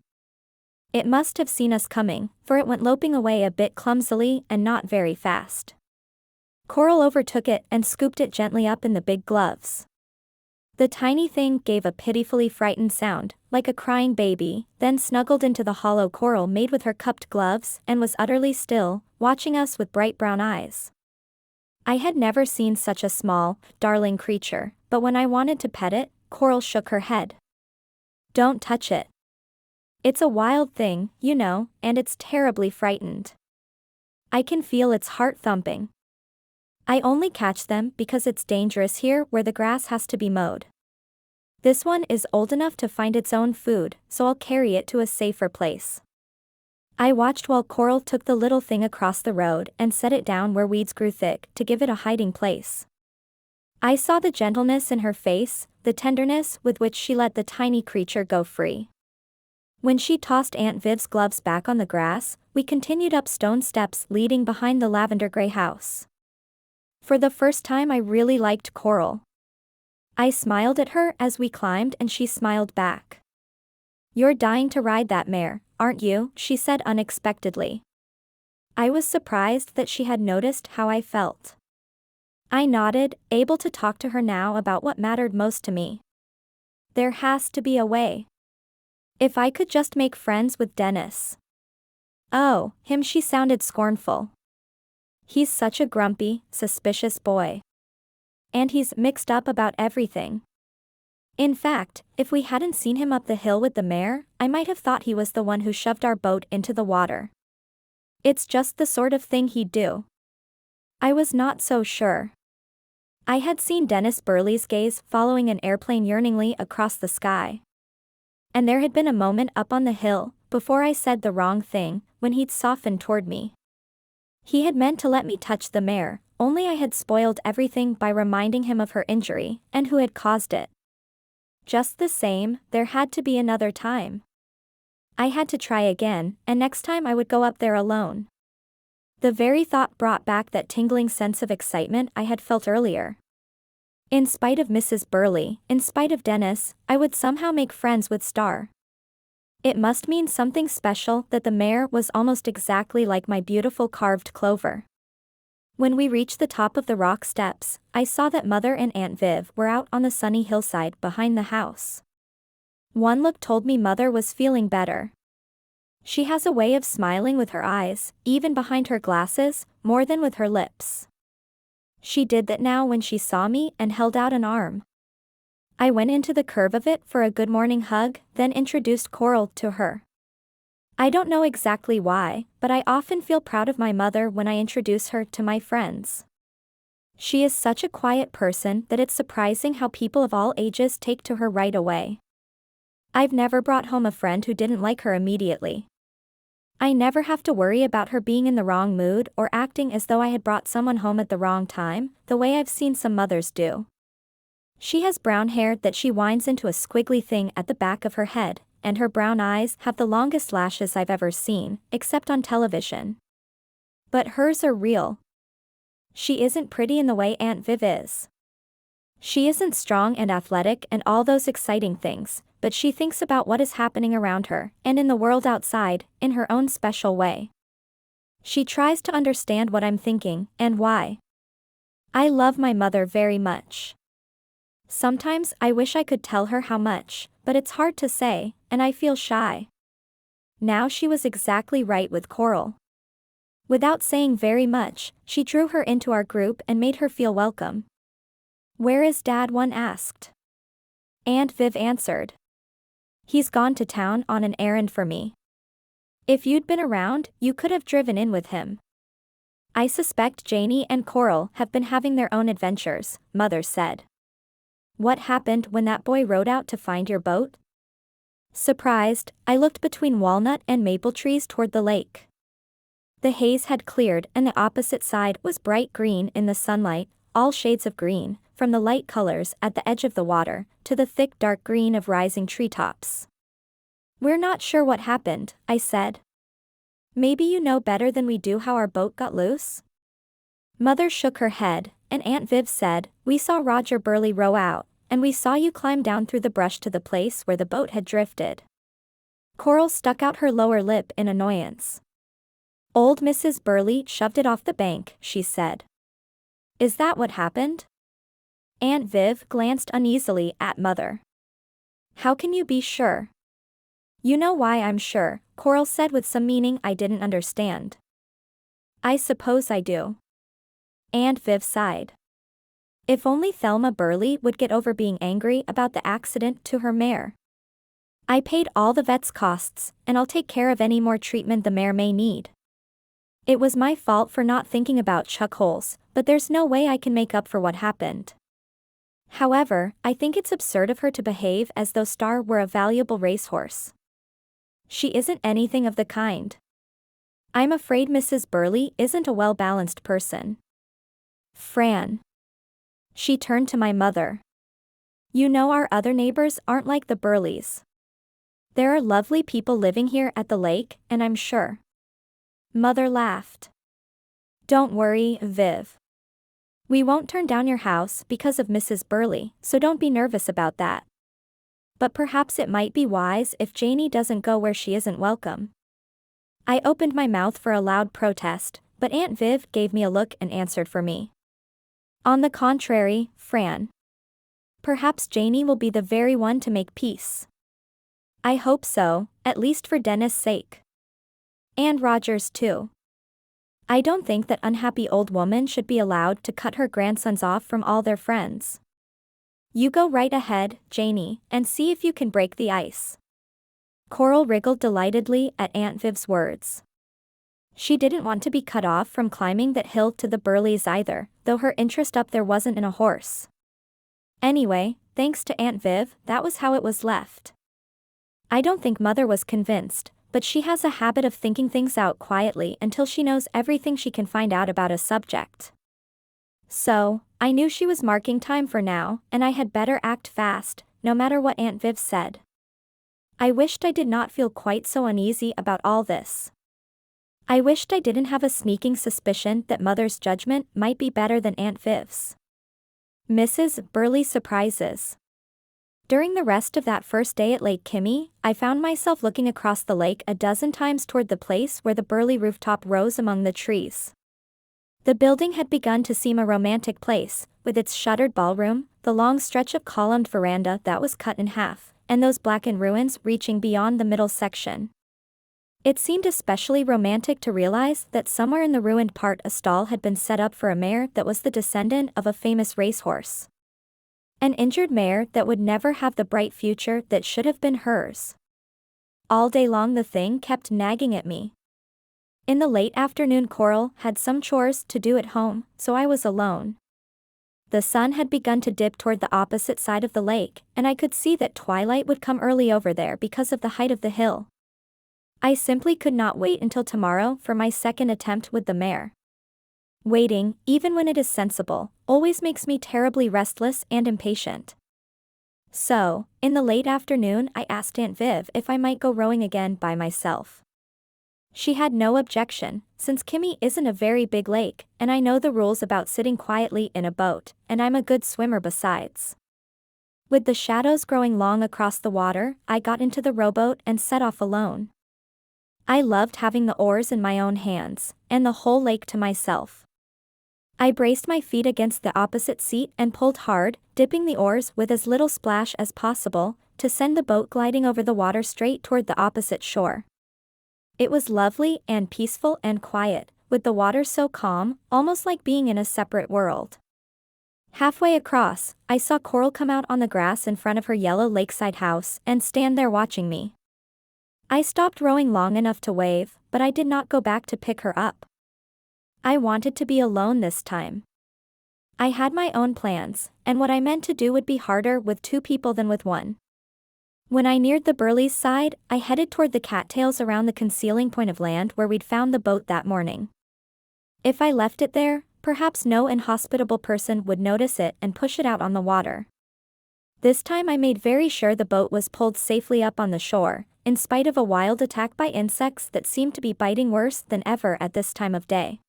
It must have seen us coming, for it went loping away a bit clumsily and not very fast. Coral overtook it and scooped it gently up in the big gloves. The tiny thing gave a pitifully frightened sound, like a crying baby, then snuggled into the hollow Coral made with her cupped gloves and was utterly still, watching us with bright brown eyes. I had never seen such a small, darling creature, but when I wanted to pet it, Coral shook her head. "Don't touch it. It's a wild thing, you know, and it's terribly frightened. I can feel its heart thumping. I only catch them because it's dangerous here where the grass has to be mowed." This one is old enough to find its own food, so I'll carry it to a safer place. I watched while Coral took the little thing across the road and set it down where weeds grew thick to give it a hiding place. I saw the gentleness in her face, the tenderness with which she let the tiny creature go free. When she tossed Aunt Viv's gloves back on the grass, we continued up stone steps leading behind the lavender gray house. For the first time I really liked Coral. I smiled at her as we climbed and she smiled back. "You're dying to ride that mare, aren't you?" she said unexpectedly. I was surprised that she had noticed how I felt. I nodded, able to talk to her now about what mattered most to me. There has to be a way. If I could just make friends with Dennis. Oh, him, she sounded scornful. He's such a grumpy, suspicious boy. And he's mixed up about everything. In fact, if we hadn't seen him up the hill with the mare, I might have thought he was the one who shoved our boat into the water. It's just the sort of thing he'd do. I was not so sure. I had seen Dennis Burley's gaze following an airplane yearningly across the sky. And there had been a moment up on the hill, before I said the wrong thing, when he'd softened toward me. He had meant to let me touch the mare, only I had spoiled everything by reminding him of her injury, and who had caused it. Just the same, there had to be another time. I had to try again, and next time I would go up there alone. The very thought brought back that tingling sense of excitement I had felt earlier. In spite of Mrs. Burley, in spite of Dennis, I would somehow make friends with Star. It must mean something special that the mare was almost exactly like my beautiful carved clover. When we reached the top of the rock steps, I saw that Mother and Aunt Viv were out on the sunny hillside behind the house. One look told me Mother was feeling better. She has a way of smiling with her eyes, even behind her glasses, more than with her lips. She did that now when she saw me and held out an arm. I went into the curve of it for a good morning hug, then introduced Coral to her. I don't know exactly why, but I often feel proud of my mother when I introduce her to my friends. She is such a quiet person that it's surprising how people of all ages take to her right away. I've never brought home a friend who didn't like her immediately. I never have to worry about her being in the wrong mood or acting as though I had brought someone home at the wrong time, the way I've seen some mothers do. She has brown hair that she winds into a squiggly thing at the back of her head, and her brown eyes have the longest lashes I've ever seen, except on television. But hers are real. She isn't pretty in the way Aunt Viv is. She isn't strong and athletic and all those exciting things, but she thinks about what is happening around her, and in the world outside, in her own special way. She tries to understand what I'm thinking, and why. I love my mother very much. Sometimes I wish I could tell her how much, but it's hard to say, and I feel shy. Now she was exactly right with Coral. Without saying very much, she drew her into our group and made her feel welcome. "Where is Dad?" one asked. Aunt Viv answered. "He's gone to town on an errand for me. If you'd been around, you could have driven in with him." "I suspect Janie and Coral have been having their own adventures," Mother said. "What happened when that boy rode out to find your boat?" Surprised, I looked between walnut and maple trees toward the lake. The haze had cleared and the opposite side was bright green in the sunlight, all shades of green, from the light colors at the edge of the water, to the thick dark green of rising treetops. "We're not sure what happened," I said. "Maybe you know better than we do how our boat got loose?" Mother shook her head, and Aunt Viv said, "We saw Roger Burley row out, and we saw you climb down through the brush to the place where the boat had drifted." Coral stuck out her lower lip in annoyance. "Old Mrs. Burley shoved it off the bank," she said. "Is that what happened?" Aunt Viv glanced uneasily at Mother. "How can you be sure?" "You know why I'm sure," Coral said with some meaning I didn't understand. "I suppose I do." Aunt Viv sighed. If only Thelma Burley would get over being angry about the accident to her mare. "I paid all the vet's costs, and I'll take care of any more treatment the mare may need. It was my fault for not thinking about chuck holes, but there's no way I can make up for what happened." However, I think it's absurd of her to behave as though Star were a valuable racehorse. She isn't anything of the kind. I'm afraid Mrs. Burley isn't a well-balanced person. Fran. She turned to my mother. You know our other neighbors aren't like the Burleys. There are lovely people living here at the lake, and I'm sure. Mother laughed. Don't worry, Viv. We won't turn down your house because of Mrs. Burley, so don't be nervous about that. But perhaps it might be wise if Janie doesn't go where she isn't welcome. I opened my mouth for a loud protest, but Aunt Viv gave me a look and answered for me. On the contrary, Fran. Perhaps Janie will be the very one to make peace. I hope so, at least for Dennis' sake. And Roger's too. I don't think that unhappy old woman should be allowed to cut her grandsons off from all their friends. You go right ahead, Janie, and see if you can break the ice. Coral wriggled delightedly at Aunt Viv's words. She didn't want to be cut off from climbing that hill to the Burleys either, though her interest up there wasn't in a horse. Anyway, thanks to Aunt Viv, that was how it was left. I don't think Mother was convinced, but she has a habit of thinking things out quietly until she knows everything she can find out about a subject. So, I knew she was marking time for now, and I had better act fast, no matter what Aunt Viv said. I wished I did not feel quite so uneasy about all this. I wished I didn't have a sneaking suspicion that Mother's judgment might be better than Aunt Viv's. Mrs. Burley surprises. During the rest of that first day at Lake Kimmy, I found myself looking across the lake a dozen times toward the place where the Burley rooftop rose among the trees. The building had begun to seem a romantic place, with its shuttered ballroom, the long stretch of columned veranda that was cut in half, and those blackened ruins reaching beyond the middle section. It seemed especially romantic to realize that somewhere in the ruined part a stall had been set up for a mare that was the descendant of a famous racehorse. An injured mare that would never have the bright future that should have been hers. All day long the thing kept nagging at me. In the late afternoon Coral had some chores to do at home, so I was alone. The sun had begun to dip toward the opposite side of the lake, and I could see that twilight would come early over there because of the height of the hill. I simply could not wait until tomorrow for my second attempt with the mare. Waiting, even when it is sensible, always makes me terribly restless and impatient. So, in the late afternoon I asked Aunt Viv if I might go rowing again by myself. She had no objection, since Kimmy isn't a very big lake, and I know the rules about sitting quietly in a boat, and I'm a good swimmer besides. With the shadows growing long across the water, I got into the rowboat and set off alone. I loved having the oars in my own hands, and the whole lake to myself. I braced my feet against the opposite seat and pulled hard, dipping the oars with as little splash as possible, to send the boat gliding over the water straight toward the opposite shore. It was lovely and peaceful and quiet, with the water so calm, almost like being in a separate world. Halfway across, I saw Coral come out on the grass in front of her yellow lakeside house and stand there watching me. I stopped rowing long enough to wave, but I did not go back to pick her up. I wanted to be alone this time. I had my own plans, and what I meant to do would be harder with two people than with one. When I neared the Burleys' side, I headed toward the cattails around the concealing point of land where we'd found the boat that morning. If I left it there, perhaps no inhospitable person would notice it and push it out on the water. This time I made very sure the boat was pulled safely up on the shore, in spite of a wild attack by insects that seemed to be biting worse than ever at this time of day.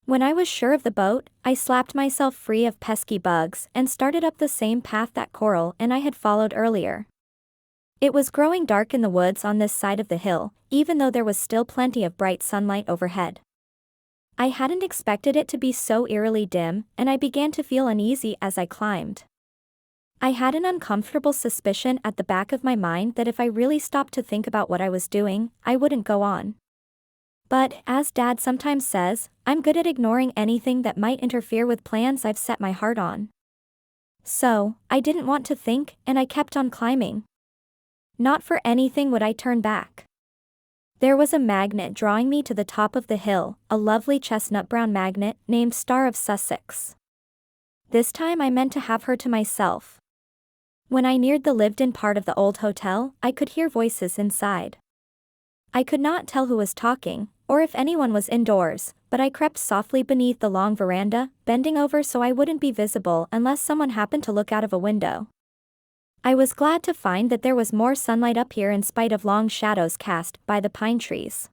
When I was sure of the boat, I slapped myself free of pesky bugs and started up the same path that Coral and I had followed earlier. It was growing dark in the woods on this side of the hill, even though there was still plenty of bright sunlight overhead. I hadn't expected it to be so eerily dim, and I began to feel uneasy as I climbed. I had an uncomfortable suspicion at the back of my mind that if I really stopped to think about what I was doing, I wouldn't go on. But, as Dad sometimes says, I'm good at ignoring anything that might interfere with plans I've set my heart on. So, I didn't want to think, and I kept on climbing. Not for anything would I turn back. There was a magnet drawing me to the top of the hill, a lovely chestnut-brown magnet named Star of Sussex. This time I meant to have her to myself. When I neared the lived-in part of the old hotel, I could hear voices inside. I could not tell who was talking, or if anyone was indoors, but I crept softly beneath the long veranda, bending over so I wouldn't be visible unless someone happened to look out of a window. I was glad to find that there was more sunlight up here in spite of long shadows cast by the pine trees.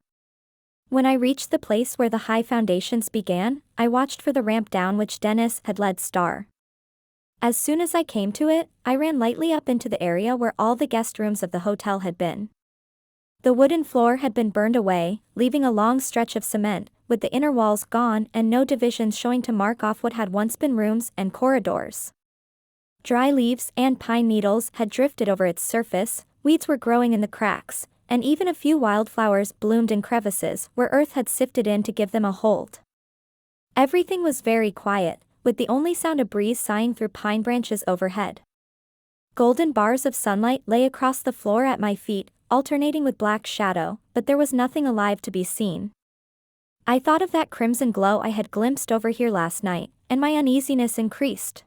When I reached the place where the high foundations began, I watched for the ramp down which Dennis had led Star. As soon as I came to it, I ran lightly up into the area where all the guest rooms of the hotel had been. The wooden floor had been burned away, leaving a long stretch of cement, with the inner walls gone and no divisions showing to mark off what had once been rooms and corridors. Dry leaves and pine needles had drifted over its surface, weeds were growing in the cracks, and even a few wildflowers bloomed in crevices where earth had sifted in to give them a hold. Everything was very quiet, with the only sound a breeze sighing through pine branches overhead. Golden bars of sunlight lay across the floor at my feet, alternating with black shadow, but there was nothing alive to be seen. I thought of that crimson glow I had glimpsed over here last night, and my uneasiness increased.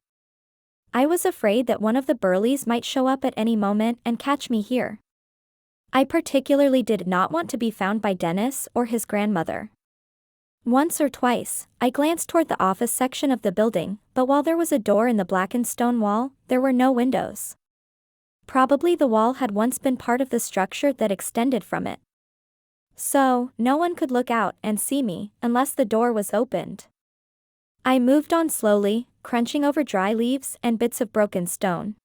I was afraid that one of the Burleys might show up at any moment and catch me here. I particularly did not want to be found by Dennis or his grandmother. Once or twice, I glanced toward the office section of the building, but while there was a door in the blackened stone wall, there were no windows. Probably the wall had once been part of the structure that extended from it. So, no one could look out and see me, unless the door was opened. I moved on slowly, crunching over dry leaves and bits of broken stone.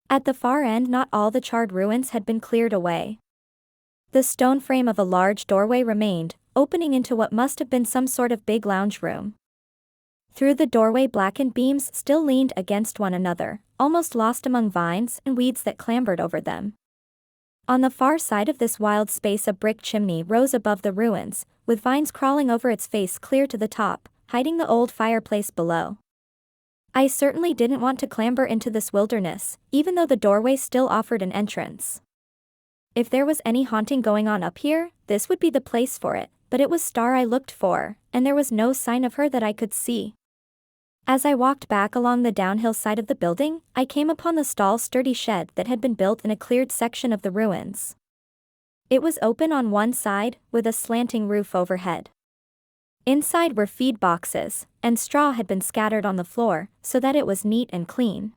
At the far end, not all the charred ruins had been cleared away. The stone frame of a large doorway remained, opening into what must have been some sort of big lounge room. Through the doorway, blackened beams still leaned against one another, almost lost among vines and weeds that clambered over them. On the far side of this wild space, a brick chimney rose above the ruins, with vines crawling over its face clear to the top, hiding the old fireplace below. I certainly didn't want to clamber into this wilderness, even though the doorway still offered an entrance. If there was any haunting going on up here, this would be the place for it, but it was Star I looked for, and there was no sign of her that I could see. As I walked back along the downhill side of the building, I came upon the tall, sturdy shed that had been built in a cleared section of the ruins. It was open on one side, with a slanting roof overhead. Inside were feed boxes, and straw had been scattered on the floor, so that it was neat and clean.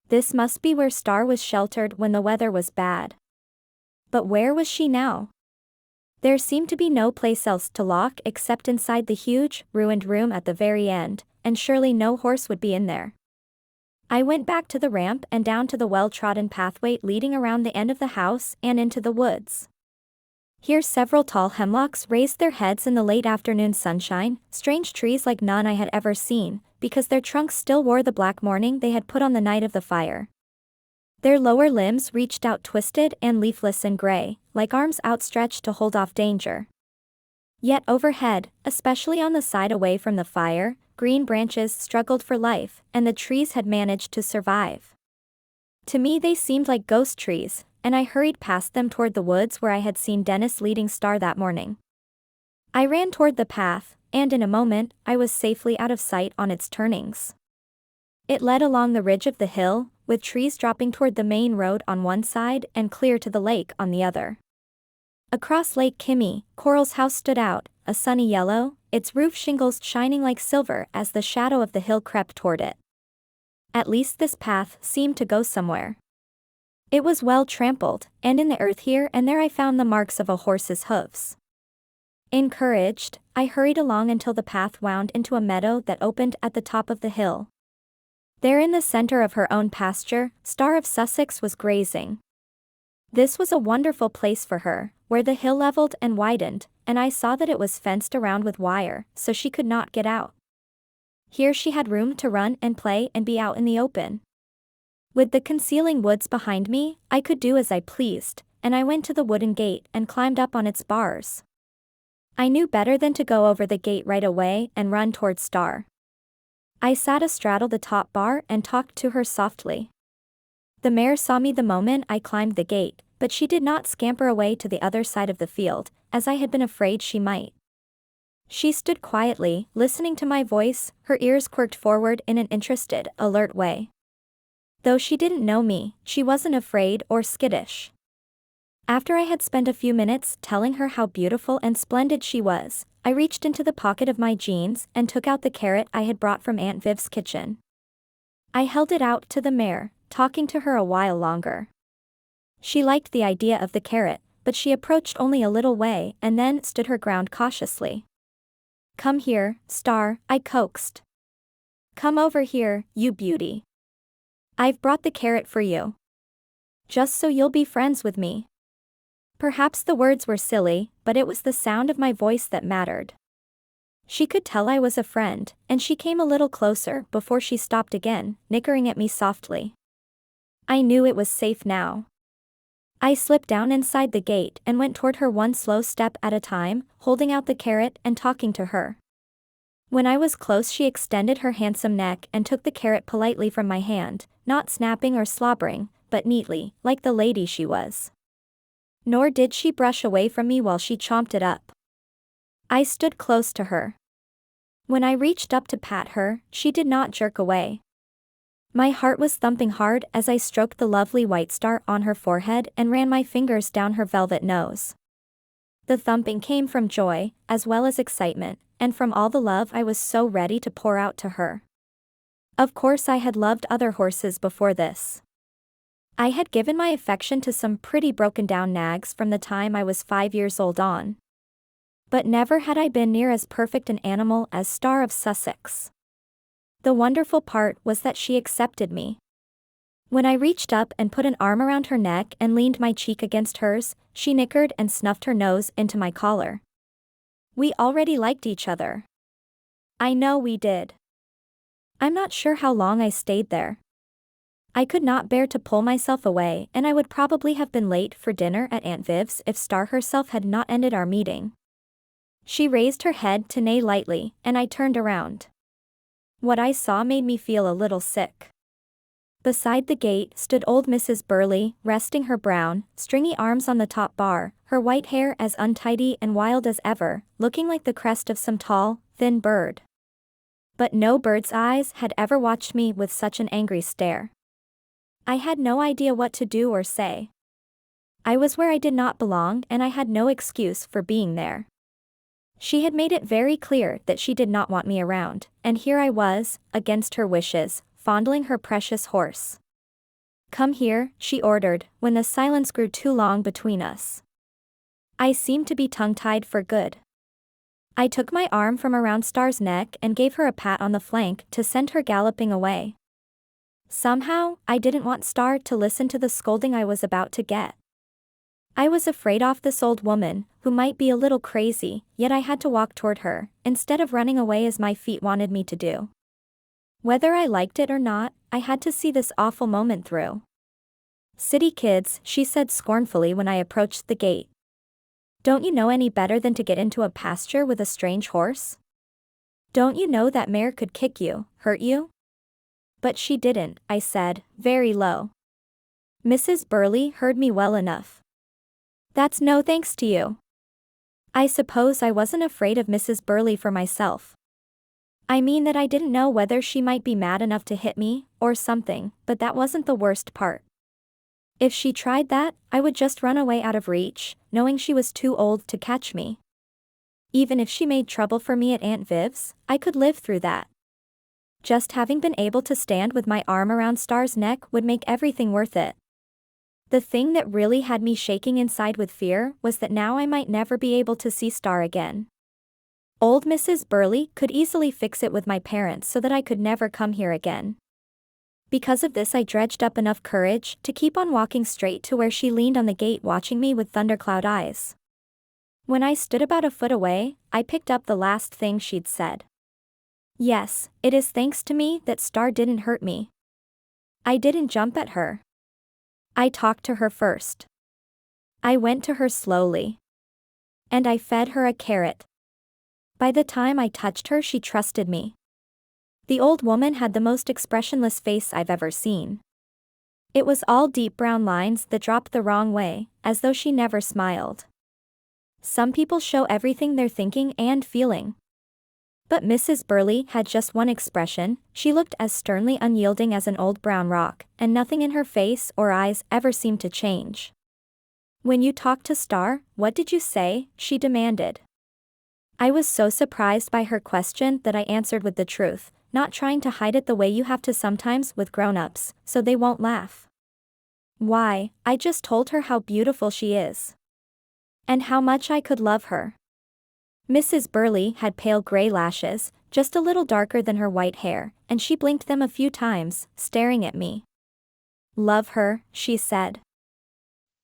This must be where Star was sheltered when the weather was bad. But where was she now? There seemed to be no place else to lock except inside the huge, ruined room at the very end, and surely no horse would be in there. I went back to the ramp and down to the well-trodden pathway leading around the end of the house and into the woods. Here several tall hemlocks raised their heads in the late afternoon sunshine, strange trees like none I had ever seen, because their trunks still wore the black mourning they had put on the night of the fire. Their lower limbs reached out twisted and leafless and gray, like arms outstretched to hold off danger. Yet overhead, especially on the side away from the fire, green branches struggled for life, and the trees had managed to survive. To me they seemed like ghost trees, and I hurried past them toward the woods where I had seen Dennis leading Star that morning. I ran toward the path, and in a moment, I was safely out of sight on its turnings. It led along the ridge of the hill, with trees dropping toward the main road on one side and clear to the lake on the other. Across Lake Kimmy, Coral's house stood out, a sunny yellow, its roof shingles shining like silver as the shadow of the hill crept toward it. At least this path seemed to go somewhere. It was well trampled, and in the earth here and there I found the marks of a horse's hooves. Encouraged, I hurried along until the path wound into a meadow that opened at the top of the hill. There in the center of her own pasture, Star of Sussex was grazing. This was a wonderful place for her, where the hill leveled and widened, and I saw that it was fenced around with wire, so she could not get out. Here she had room to run and play and be out in the open. With the concealing woods behind me, I could do as I pleased, and I went to the wooden gate and climbed up on its bars. I knew better than to go over the gate right away and run toward Star. I sat astraddle the top bar and talked to her softly. The mare saw me the moment I climbed the gate, but she did not scamper away to the other side of the field, as I had been afraid she might. She stood quietly, listening to my voice, her ears quirked forward in an interested, alert way. Though she didn't know me, she wasn't afraid or skittish. After I had spent a few minutes telling her how beautiful and splendid she was, I reached into the pocket of my jeans and took out the carrot I had brought from Aunt Viv's kitchen. I held it out to the mare, talking to her a while longer. She liked the idea of the carrot, but she approached only a little way and then stood her ground cautiously. "Come here, Star," I coaxed. "Come over here, you beauty. I've brought the carrot for you. Just so you'll be friends with me." Perhaps the words were silly, but it was the sound of my voice that mattered. She could tell I was a friend, and she came a little closer before she stopped again, nickering at me softly. I knew it was safe now. I slipped down inside the gate and went toward her one slow step at a time, holding out the carrot and talking to her. When I was close, she extended her handsome neck and took the carrot politely from my hand, not snapping or slobbering, but neatly, like the lady she was. Nor did she brush away from me while she chomped it up. I stood close to her. When I reached up to pat her, she did not jerk away. My heart was thumping hard as I stroked the lovely white star on her forehead and ran my fingers down her velvet nose. The thumping came from joy, as well as excitement, and from all the love I was so ready to pour out to her. Of course, I had loved other horses before this. I had given my affection to some pretty broken-down nags from the time I was 5 years old on. But never had I been near as perfect an animal as Star of Sussex. The wonderful part was that she accepted me. When I reached up and put an arm around her neck and leaned my cheek against hers, she nickered and snuffed her nose into my collar. We already liked each other. I know we did. I'm not sure how long I stayed there. I could not bear to pull myself away, and I would probably have been late for dinner at Aunt Viv's if Star herself had not ended our meeting. She raised her head to neigh lightly, and I turned around. What I saw made me feel a little sick. Beside the gate stood old Mrs. Burley, resting her brown, stringy arms on the top bar, her white hair as untidy and wild as ever, looking like the crest of some tall, thin bird. But no bird's eyes had ever watched me with such an angry stare. I had no idea what to do or say. I was where I did not belong, and I had no excuse for being there. She had made it very clear that she did not want me around, and here I was, against her wishes, fondling her precious horse. "Come here," she ordered, when the silence grew too long between us. I seemed to be tongue-tied for good. I took my arm from around Star's neck and gave her a pat on the flank to send her galloping away. Somehow, I didn't want Star to listen to the scolding I was about to get. I was afraid of this old woman, who might be a little crazy, yet I had to walk toward her, instead of running away as my feet wanted me to do. Whether I liked it or not, I had to see this awful moment through. "City kids," she said scornfully when I approached the gate. "Don't you know any better than to get into a pasture with a strange horse? Don't you know that mare could kick you, hurt you?" "But she didn't," I said, very low. Mrs. Burley heard me well enough. "That's no thanks to you." I suppose I wasn't afraid of Mrs. Burley for myself. I mean that I didn't know whether she might be mad enough to hit me, or something, but that wasn't the worst part. If she tried that, I would just run away out of reach, knowing she was too old to catch me. Even if she made trouble for me at Aunt Viv's, I could live through that. Just having been able to stand with my arm around Star's neck would make everything worth it. The thing that really had me shaking inside with fear was that now I might never be able to see Star again. Old Mrs. Burley could easily fix it with my parents so that I could never come here again. Because of this, I dredged up enough courage to keep on walking straight to where she leaned on the gate watching me with thundercloud eyes. When I stood about a foot away, I picked up the last thing she'd said. "Yes, it is thanks to me that Star didn't hurt me. I didn't jump at her. I talked to her first. I went to her slowly. And I fed her a carrot. By the time I touched her, she trusted me." The old woman had the most expressionless face I've ever seen. It was all deep brown lines that dropped the wrong way, as though she never smiled. Some people show everything they're thinking and feeling. But Mrs. Burley had just one expression. She looked as sternly unyielding as an old brown rock, and nothing in her face or eyes ever seemed to change. "When you talked to Star, what did you say?" she demanded. I was so surprised by her question that I answered with the truth, not trying to hide it the way you have to sometimes with grown-ups, so they won't laugh. "Why, I just told her how beautiful she is. And how much I could love her." Mrs. Burley had pale gray lashes, just a little darker than her white hair, and she blinked them a few times, staring at me. "Love her," she said.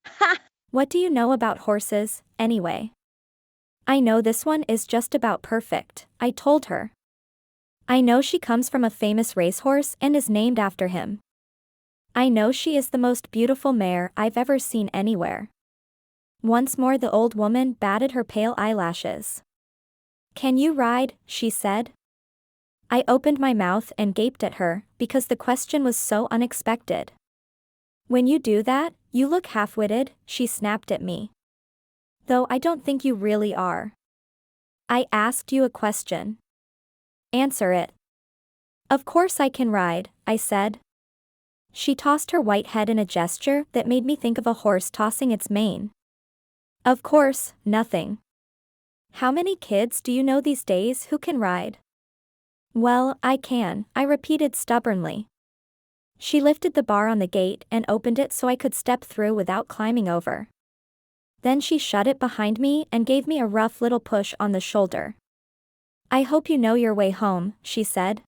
"Ha! What do you know about horses, anyway?" "I know this one is just about perfect," I told her. "I know she comes from a famous racehorse and is named after him. I know she is the most beautiful mare I've ever seen anywhere." Once more the old woman batted her pale eyelashes. "Can you ride?" she said. I opened my mouth and gaped at her, because the question was so unexpected. "When you do that, you look half-witted," she snapped at me. "Though I don't think you really are. I asked you a question. Answer it." "Of course I can ride," I said. She tossed her white head in a gesture that made me think of a horse tossing its mane. "Of course, nothing. How many kids do you know these days who can ride?" "Well, I can," I repeated stubbornly. She lifted the bar on the gate and opened it so I could step through without climbing over. Then she shut it behind me and gave me a rough little push on the shoulder. "I hope you know your way home," she said.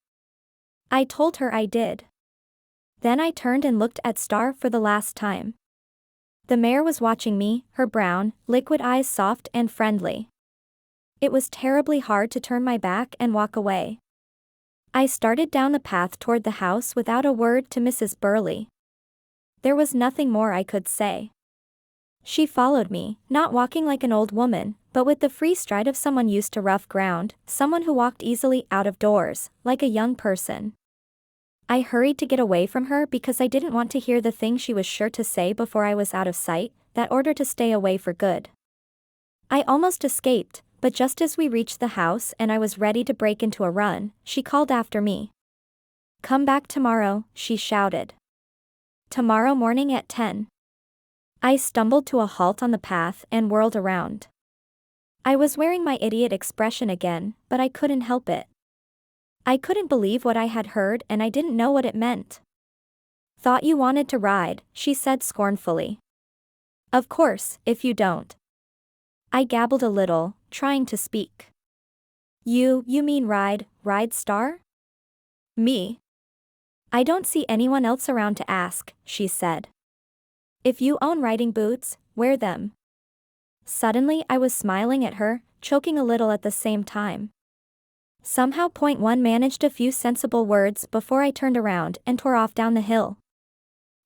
I told her I did. Then I turned and looked at Star for the last time. The mare was watching me, her brown, liquid eyes soft and friendly. It was terribly hard to turn my back and walk away. I started down the path toward the house without a word to Mrs. Burley. There was nothing more I could say. She followed me, not walking like an old woman, but with the free stride of someone used to rough ground, someone who walked easily out of doors, like a young person. I hurried to get away from her because I didn't want to hear the thing she was sure to say before I was out of sight, that order to stay away for good. I almost escaped, but just as we reached the house and I was ready to break into a run, she called after me. "Come back tomorrow," she shouted. "Tomorrow morning at 10. I stumbled to a halt on the path and whirled around. I was wearing my idiot expression again, but I couldn't help it. I couldn't believe what I had heard and I didn't know what it meant. "Thought you wanted to ride," she said scornfully. "Of course, if you don't." I gabbled a little, trying to speak. You mean ride Star?" "Me? I don't see anyone else around to ask," she said. "If you own riding boots, wear them." Suddenly I was smiling at her, choking a little at the same time. Somehow point one managed a few sensible words before I turned around and tore off down the hill.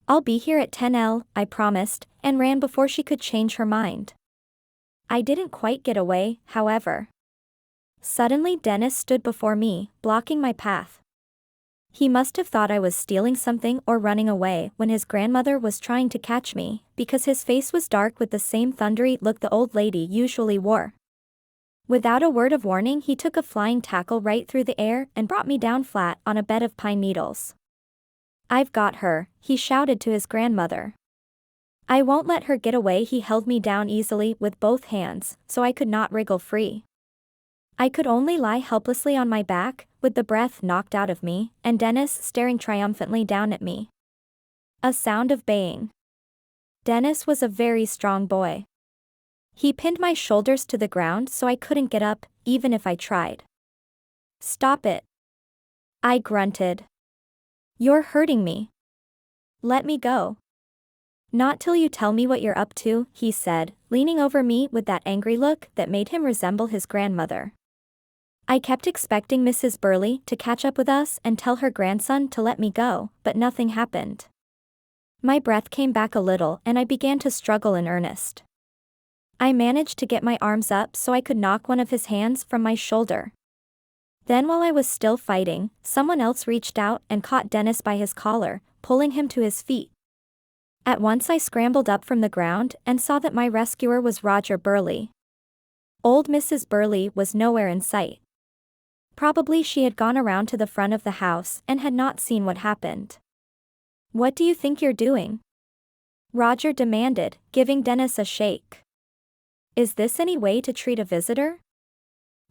"I'll be here at 10 I promised, and ran before she could change her mind. I didn't quite get away, however. Suddenly Dennis stood before me, blocking my path. He must have thought I was stealing something or running away when his grandmother was trying to catch me, because his face was dark with the same thundery look the old lady usually wore. Without a word of warning he took a flying tackle right through the air and brought me down flat on a bed of pine needles. "I've got her," he shouted to his grandmother. "I won't let her get away." He held me down easily with both hands, so I could not wriggle free. I could only lie helplessly on my back, with the breath knocked out of me, and Dennis staring triumphantly down at me. A sound of baying. Dennis was a very strong boy. He pinned my shoulders to the ground so I couldn't get up, even if I tried. "Stop it," I grunted. "You're hurting me. Let me go." "Not till you tell me what you're up to," he said, leaning over me with that angry look that made him resemble his grandmother. I kept expecting Mrs. Burley to catch up with us and tell her grandson to let me go, but nothing happened. My breath came back a little and I began to struggle in earnest. I managed to get my arms up so I could knock one of his hands from my shoulder. Then while I was still fighting, someone else reached out and caught Dennis by his collar, pulling him to his feet. At once I scrambled up from the ground and saw that my rescuer was Roger Burley. Old Mrs. Burley was nowhere in sight. Probably she had gone around to the front of the house and had not seen what happened. "What do you think you're doing?" Roger demanded, giving Dennis a shake. "Is this any way to treat a visitor?"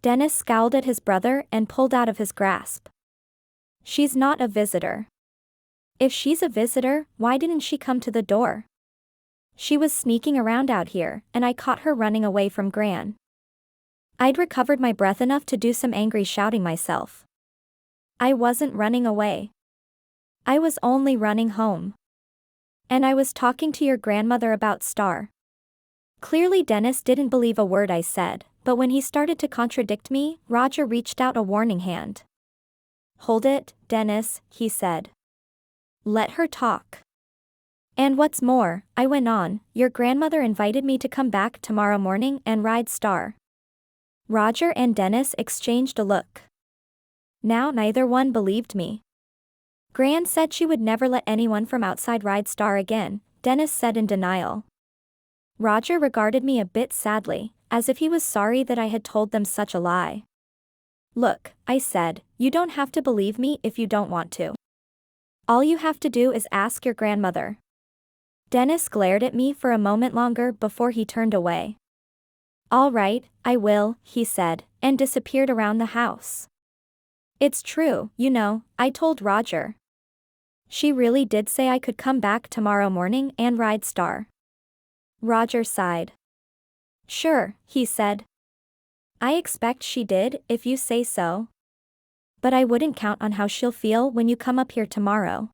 Dennis scowled at his brother and pulled out of his grasp. "She's not a visitor. If she's a visitor, why didn't she come to the door? She was sneaking around out here, and I caught her running away from Gran." I'd recovered my breath enough to do some angry shouting myself. I wasn't running away. I was only running home. And I was talking to your grandmother about Star. Clearly Dennis didn't believe a word I said, but when he started to contradict me, Roger reached out a warning hand. "Hold it, Dennis," he said. "Let her talk. And what's more," I went on, "your grandmother invited me to come back tomorrow morning and ride Star." Roger and Dennis exchanged a look. Now neither one believed me. "Gran said she would never let anyone from outside ride Star again," Dennis said in denial. Roger regarded me a bit sadly, as if he was sorry that I had told them such a lie. "Look," I said, "you don't have to believe me if you don't want to. All you have to do is ask your grandmother." Dennis glared at me for a moment longer before he turned away. "All right, I will," he said, and disappeared around the house. "It's true, you know," I told Roger. "She really did say I could come back tomorrow morning and ride Star." Roger sighed. "Sure," he said. "I expect she did, if you say so. But I wouldn't count on how she'll feel when you come up here tomorrow.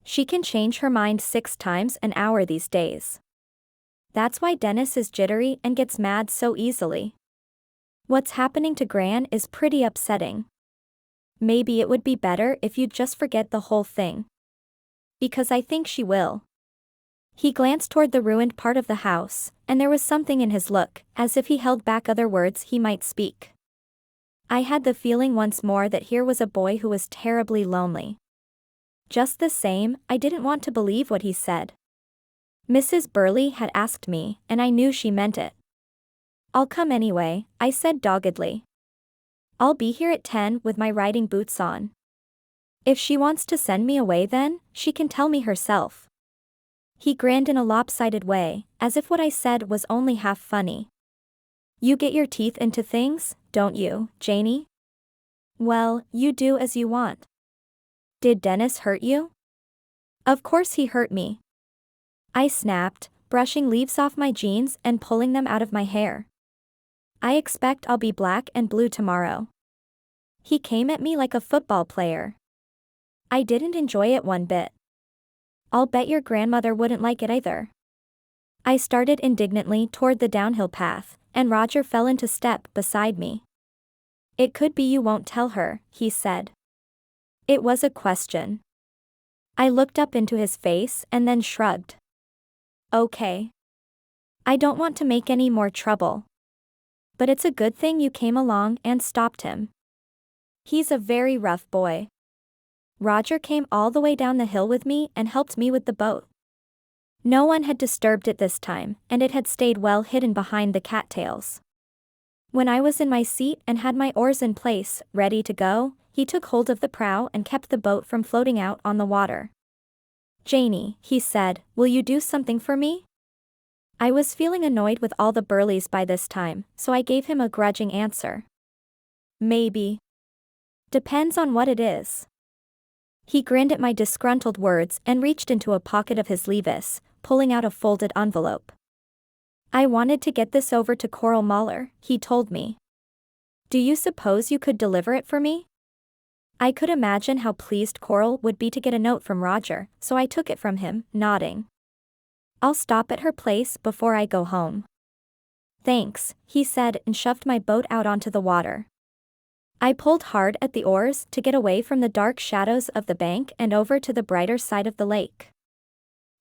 She can change her mind 6 times an hour these days. That's why Dennis is jittery and gets mad so easily. What's happening to Gran is pretty upsetting. Maybe it would be better if you'd just forget the whole thing. Because I think she will." He glanced toward the ruined part of the house, and there was something in his look, as if he held back other words he might speak. I had the feeling once more that here was a boy who was terribly lonely. Just the same, I didn't want to believe what he said. Mrs. Burley had asked me, and I knew she meant it. "I'll come anyway," I said doggedly. "I'll be here at 10 with my riding boots on. If she wants to send me away then, she can tell me herself." He grinned in a lopsided way, as if what I said was only half funny. "You get your teeth into things, don't you, Janie? Well, you do as you want. Did Dennis hurt you?" "Of course he hurt me," I snapped, brushing leaves off my jeans and pulling them out of my hair. "I expect I'll be black and blue tomorrow." He came at me like a football player. I didn't enjoy it one bit. "I'll bet your grandmother wouldn't like it either." I started indignantly toward the downhill path, and Roger fell into step beside me. "It could be you won't tell her," he said. It was a question. I looked up into his face and then shrugged. "Okay. I don't want to make any more trouble. But it's a good thing you came along and stopped him. He's a very rough boy." Roger came all the way down the hill with me and helped me with the boat. No one had disturbed it this time, and it had stayed well hidden behind the cattails. When I was in my seat and had my oars in place, ready to go, he took hold of the prow and kept the boat from floating out on the water. "Janie," he said, "will you do something for me?" I was feeling annoyed with all the Burleys by this time, so I gave him a grudging answer. "Maybe. Depends on what it is." He grinned at my disgruntled words and reached into a pocket of his levis, pulling out a folded envelope. "I wanted to get this over to Coral Mahler," he told me. "Do you suppose you could deliver it for me?" I could imagine how pleased Coral would be to get a note from Roger, so I took it from him, nodding. "I'll stop at her place before I go home." "Thanks," he said and shoved my boat out onto the water. I pulled hard at the oars to get away from the dark shadows of the bank and over to the brighter side of the lake.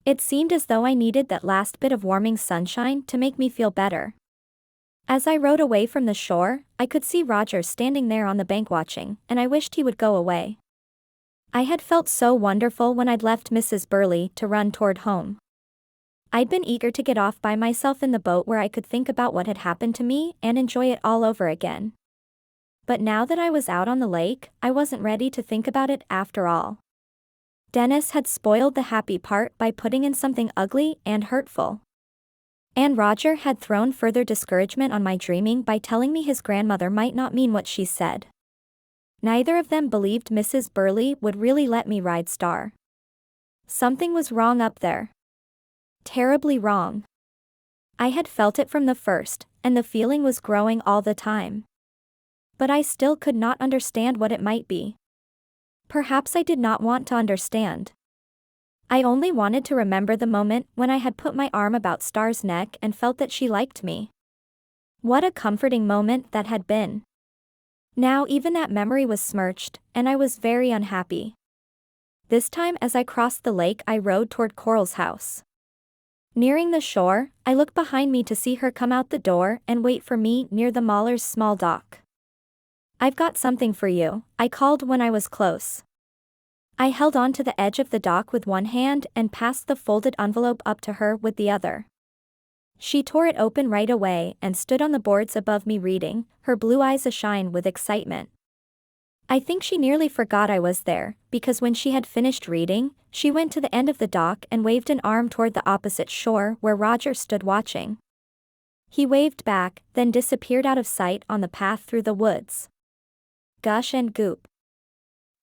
It seemed as though I needed that last bit of warming sunshine to make me feel better. As I rowed away from the shore, I could see Roger standing there on the bank watching, and I wished he would go away. I had felt so wonderful when I'd left Mrs. Burley to run toward home. I'd been eager to get off by myself in the boat where I could think about what had happened to me and enjoy it all over again. But now that I was out on the lake, I wasn't ready to think about it after all. Dennis had spoiled the happy part by putting in something ugly and hurtful. And Roger had thrown further discouragement on my dreaming by telling me his grandmother might not mean what she said. Neither of them believed Mrs. Burley would really let me ride Star. Something was wrong up there. Terribly wrong. I had felt it from the first, and the feeling was growing all the time. But I still could not understand what it might be. Perhaps I did not want to understand. I only wanted to remember the moment when I had put my arm about Star's neck and felt that she liked me. What a comforting moment that had been. Now even that memory was smirched, and I was very unhappy. This time as I crossed the lake I rowed toward Coral's house. Nearing the shore, I looked behind me to see her come out the door and wait for me near the Mahler's small dock. "I've got something for you," I called when I was close. I held on to the edge of the dock with one hand and passed the folded envelope up to her with the other. She tore it open right away and stood on the boards above me reading, her blue eyes ashine with excitement. I think she nearly forgot I was there, because when she had finished reading, she went to the end of the dock and waved an arm toward the opposite shore where Roger stood watching. He waved back, then disappeared out of sight on the path through the woods. Gush and goop.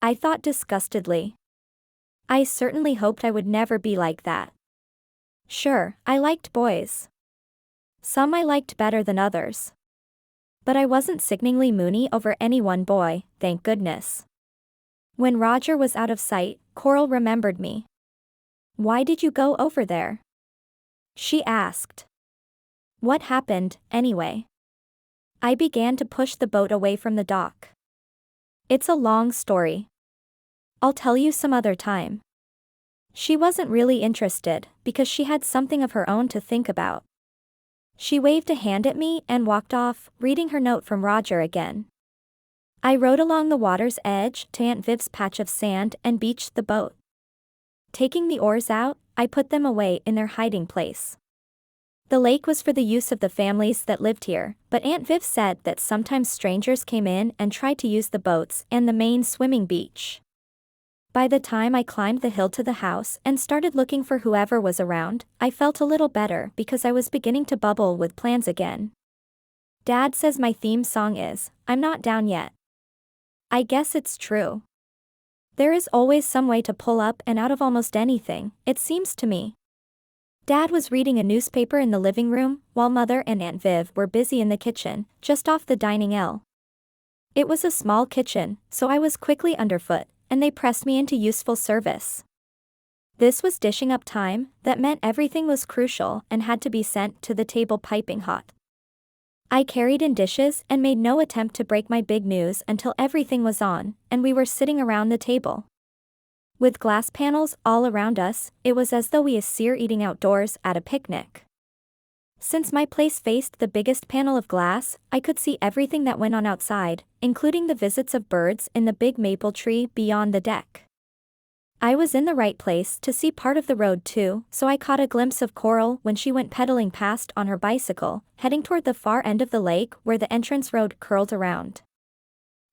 I thought disgustedly. I certainly hoped I would never be like that. Sure, I liked boys. Some I liked better than others. But I wasn't sickeningly moony over any one boy, thank goodness. When Roger was out of sight, Coral remembered me. "Why did you go over there?" she asked. "What happened, anyway?" I began to push the boat away from the dock. "It's a long story. I'll tell you some other time." She wasn't really interested, because she had something of her own to think about. She waved a hand at me and walked off, reading her note from Roger again. I rowed along the water's edge to Aunt Viv's patch of sand and beached the boat. Taking the oars out, I put them away in their hiding place. The lake was for the use of the families that lived here, but Aunt Viv said that sometimes strangers came in and tried to use the boats and the main swimming beach. By the time I climbed the hill to the house and started looking for whoever was around, I felt a little better because I was beginning to bubble with plans again. Dad says my theme song is, "I'm not down yet." I guess it's true. There is always some way to pull up and out of almost anything, it seems to me. Dad was reading a newspaper in the living room, while Mother and Aunt Viv were busy in the kitchen, just off the dining ell. It was a small kitchen, so I was quickly underfoot, and they pressed me into useful service. This was dishing up time, that meant everything was crucial and had to be sent to the table piping hot. I carried in dishes and made no attempt to break my big news until everything was on, and we were sitting around the table. With glass panels all around us, it was as though we were eating outdoors at a picnic. Since my place faced the biggest panel of glass, I could see everything that went on outside, including the visits of birds in the big maple tree beyond the deck. I was in the right place to see part of the road too, so I caught a glimpse of Coral when she went pedaling past on her bicycle, heading toward the far end of the lake where the entrance road curled around.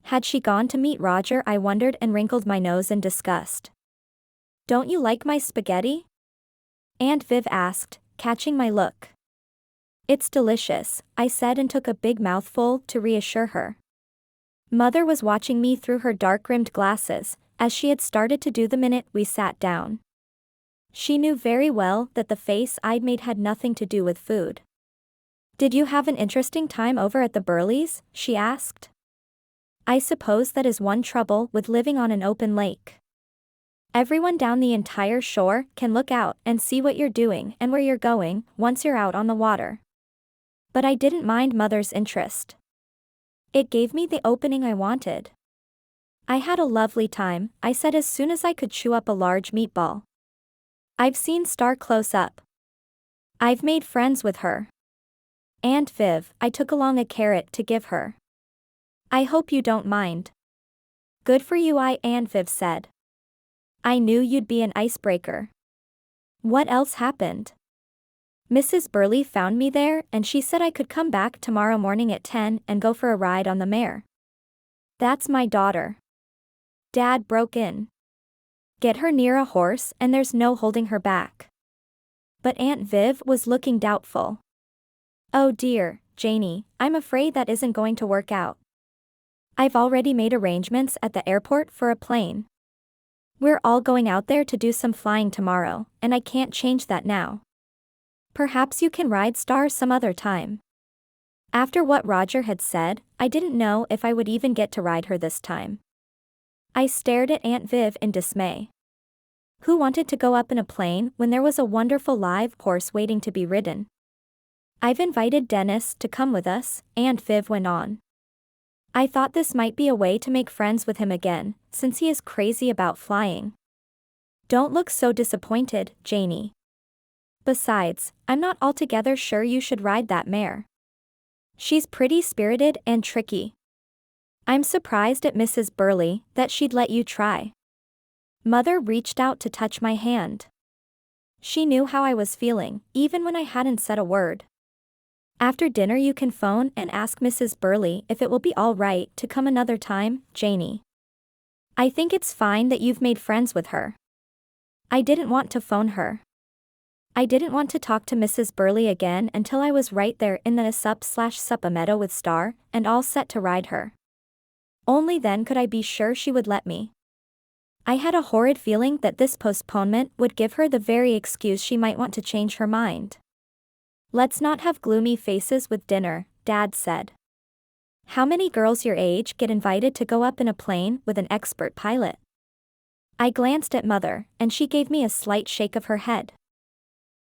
Had she gone to meet Roger? I wondered and wrinkled my nose in disgust. "Don't you like my spaghetti?" Aunt Viv asked, catching my look. "It's delicious," I said and took a big mouthful to reassure her. Mother was watching me through her dark-rimmed glasses, as she had started to do the minute we sat down. She knew very well that the face I'd made had nothing to do with food. "Did you have an interesting time over at the Burleys?" she asked. "I suppose that is one trouble with living on an open lake. Everyone down the entire shore can look out and see what you're doing and where you're going once you're out on the water." But I didn't mind Mother's interest. It gave me the opening I wanted. "I had a lovely time," I said as soon as I could chew up a large meatball. "I've seen Star close up. I've made friends with her. Aunt Viv, I took along a carrot to give her. I hope you don't mind." "Good for you," Aunt Viv said. "I knew you'd be an icebreaker." "What else happened?" Mrs. Burley found me there and she said I could come back tomorrow morning at 10 and go for a ride on the mare. That's my daughter. Dad broke in. Get her near a horse and there's no holding her back. But Aunt Viv was looking doubtful. Oh dear, Janie, I'm afraid that isn't going to work out. I've already made arrangements at the airport for a plane. We're all going out there to do some flying tomorrow, and I can't change that now. Perhaps you can ride Star some other time. After what Roger had said, I didn't know if I would even get to ride her this time. I stared at Aunt Viv in dismay. Who wanted to go up in a plane when there was a wonderful live horse waiting to be ridden? I've invited Dennis to come with us, Aunt Viv went on. I thought this might be a way to make friends with him again, since he is crazy about flying. Don't look so disappointed, Janie. Besides, I'm not altogether sure you should ride that mare. She's pretty spirited and tricky. I'm surprised at Mrs. Burley that she'd let you try. Mother reached out to touch my hand. She knew how I was feeling, even when I hadn't said a word. After dinner you can phone and ask Mrs. Burley if it will be all right to come another time, Janie. I think it's fine that you've made friends with her. I didn't want to phone her. I didn't want to talk to Mrs. Burley again until I was right there in the sup/suppa meadow with Star, and all set to ride her. Only then could I be sure she would let me. I had a horrid feeling that this postponement would give her the very excuse she might want to change her mind. Let's not have gloomy faces with dinner, Dad said. How many girls your age get invited to go up in a plane with an expert pilot? I glanced at Mother, and she gave me a slight shake of her head.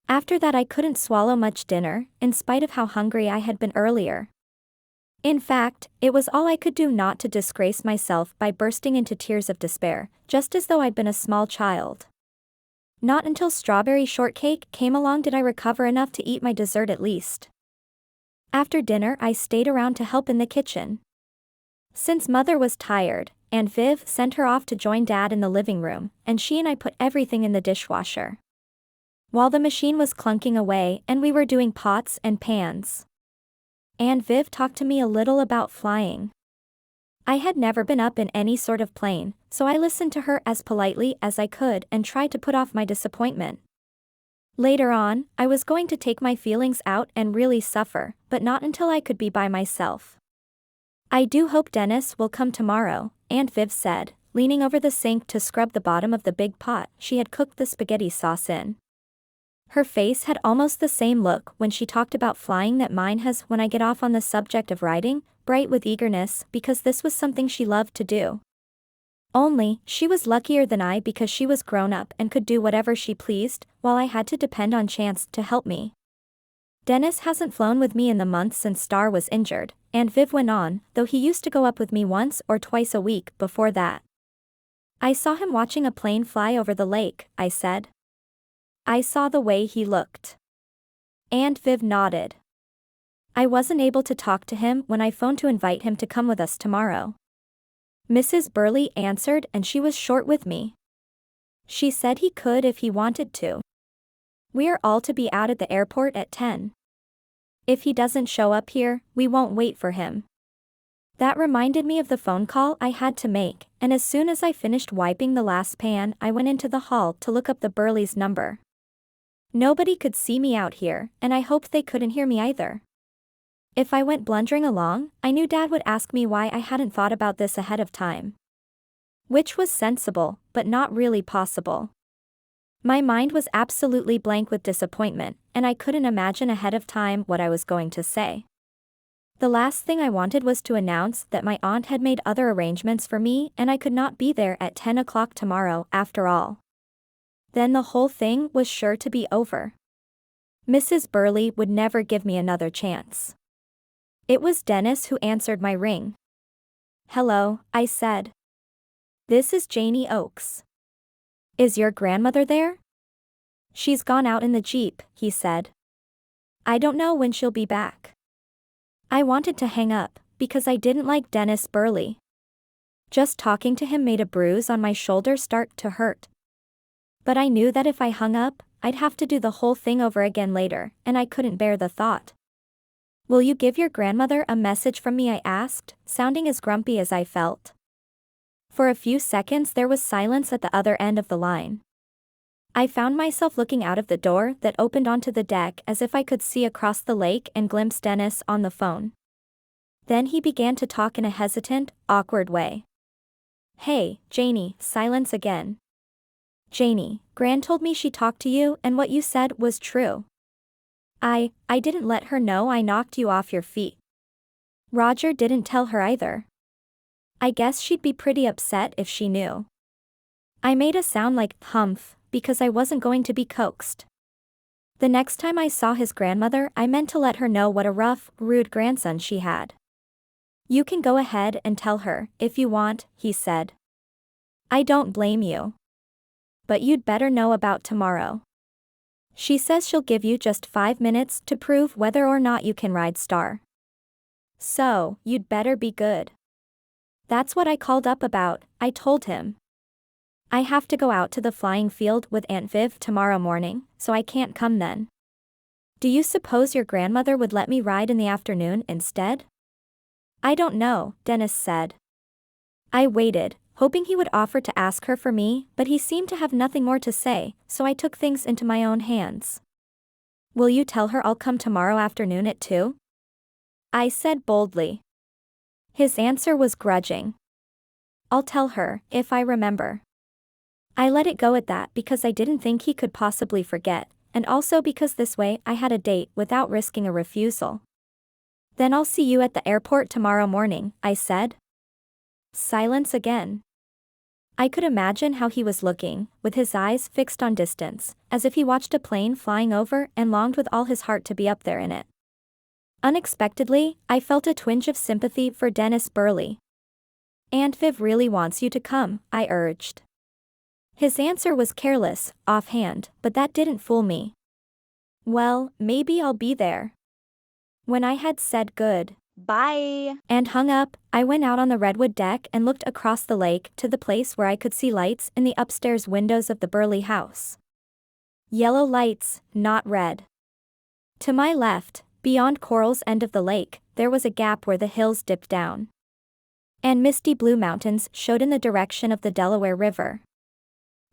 After that I couldn't swallow much dinner, in spite of how hungry I had been earlier. In fact, it was all I could do not to disgrace myself by bursting into tears of despair, just as though I'd been a small child. Not until strawberry shortcake came along did I recover enough to eat my dessert at least. After dinner I stayed around to help in the kitchen. Since Mother was tired, Aunt Viv sent her off to join Dad in the living room, and she and I put everything in the dishwasher. While the machine was clunking away and we were doing pots and pans, Aunt Viv talked to me a little about flying. I had never been up in any sort of plane, so I listened to her as politely as I could and tried to put off my disappointment. Later on, I was going to take my feelings out and really suffer, but not until I could be by myself. I do hope Dennis will come tomorrow, Aunt Viv said, leaning over the sink to scrub the bottom of the big pot she had cooked the spaghetti sauce in. Her face had almost the same look when she talked about flying that mine has when I get off on the subject of riding, bright with eagerness because this was something she loved to do. Only, she was luckier than I because she was grown up and could do whatever she pleased, while I had to depend on chance to help me. Dennis hasn't flown with me in the month since Star was injured, Aunt Viv went on, though he used to go up with me once or twice a week before that. I saw him watching a plane fly over the lake, I said. I saw the way he looked. Aunt Viv nodded. I wasn't able to talk to him when I phoned to invite him to come with us tomorrow. Mrs. Burley answered and she was short with me. She said he could if he wanted to. We're all to be out at the airport at 10. If he doesn't show up here, we won't wait for him. That reminded me of the phone call I had to make, and as soon as I finished wiping the last pan, I went into the hall to look up the Burleys' number. Nobody could see me out here, and I hoped they couldn't hear me either. If I went blundering along, I knew Dad would ask me why I hadn't thought about this ahead of time. Which was sensible, but not really possible. My mind was absolutely blank with disappointment, and I couldn't imagine ahead of time what I was going to say. The last thing I wanted was to announce that my aunt had made other arrangements for me and I could not be there at 10 o'clock tomorrow after all. Then the whole thing was sure to be over. Mrs. Burley would never give me another chance. It was Dennis who answered my ring. Hello, I said. This is Janie Oakes. Is your grandmother there? She's gone out in the Jeep, he said. I don't know when she'll be back. I wanted to hang up, because I didn't like Dennis Burley. Just talking to him made a bruise on my shoulder start to hurt. But I knew that if I hung up, I'd have to do the whole thing over again later, and I couldn't bear the thought. Will you give your grandmother a message from me? I asked, sounding as grumpy as I felt. For a few seconds there was silence at the other end of the line. I found myself looking out of the door that opened onto the deck as if I could see across the lake and glimpse Dennis on the phone. Then he began to talk in a hesitant, awkward way. Hey, Janie, silence again. Janie, Gran told me she talked to you and what you said was true. I didn't let her know I knocked you off your feet. Roger didn't tell her either. I guess she'd be pretty upset if she knew. I made a sound like humph, because I wasn't going to be coaxed. The next time I saw his grandmother, I meant to let her know what a rough, rude grandson she had. You can go ahead and tell her, if you want, he said. I don't blame you. But you'd better know about tomorrow. She says she'll give you just 5 minutes to prove whether or not you can ride Star. So, you'd better be good. That's what I called up about, I told him. I have to go out to the flying field with Aunt Viv tomorrow morning, so I can't come then. Do you suppose your grandmother would let me ride in the afternoon instead? I don't know, Dennis said. I waited, hoping he would offer to ask her for me, but he seemed to have nothing more to say, so I took things into my own hands. Will you tell her I'll come tomorrow afternoon at 2? I said boldly. His answer was grudging. I'll tell her, if I remember. I let it go at that because I didn't think he could possibly forget, and also because this way I had a date without risking a refusal. Then I'll see you at the airport tomorrow morning, I said. Silence again. I could imagine how he was looking, with his eyes fixed on distance, as if he watched a plane flying over and longed with all his heart to be up there in it. Unexpectedly, I felt a twinge of sympathy for Dennis Burley. Aunt Viv really wants you to come, I urged. His answer was careless, offhand, but that didn't fool me. Well, maybe I'll be there. When I had said good bye and hung up, I went out on the redwood deck and looked across the lake to the place where I could see lights in the upstairs windows of the Burley house. Yellow lights, not red. To my left, beyond Coral's end of the lake, there was a gap where the hills dipped down. And misty blue mountains showed in the direction of the Delaware River.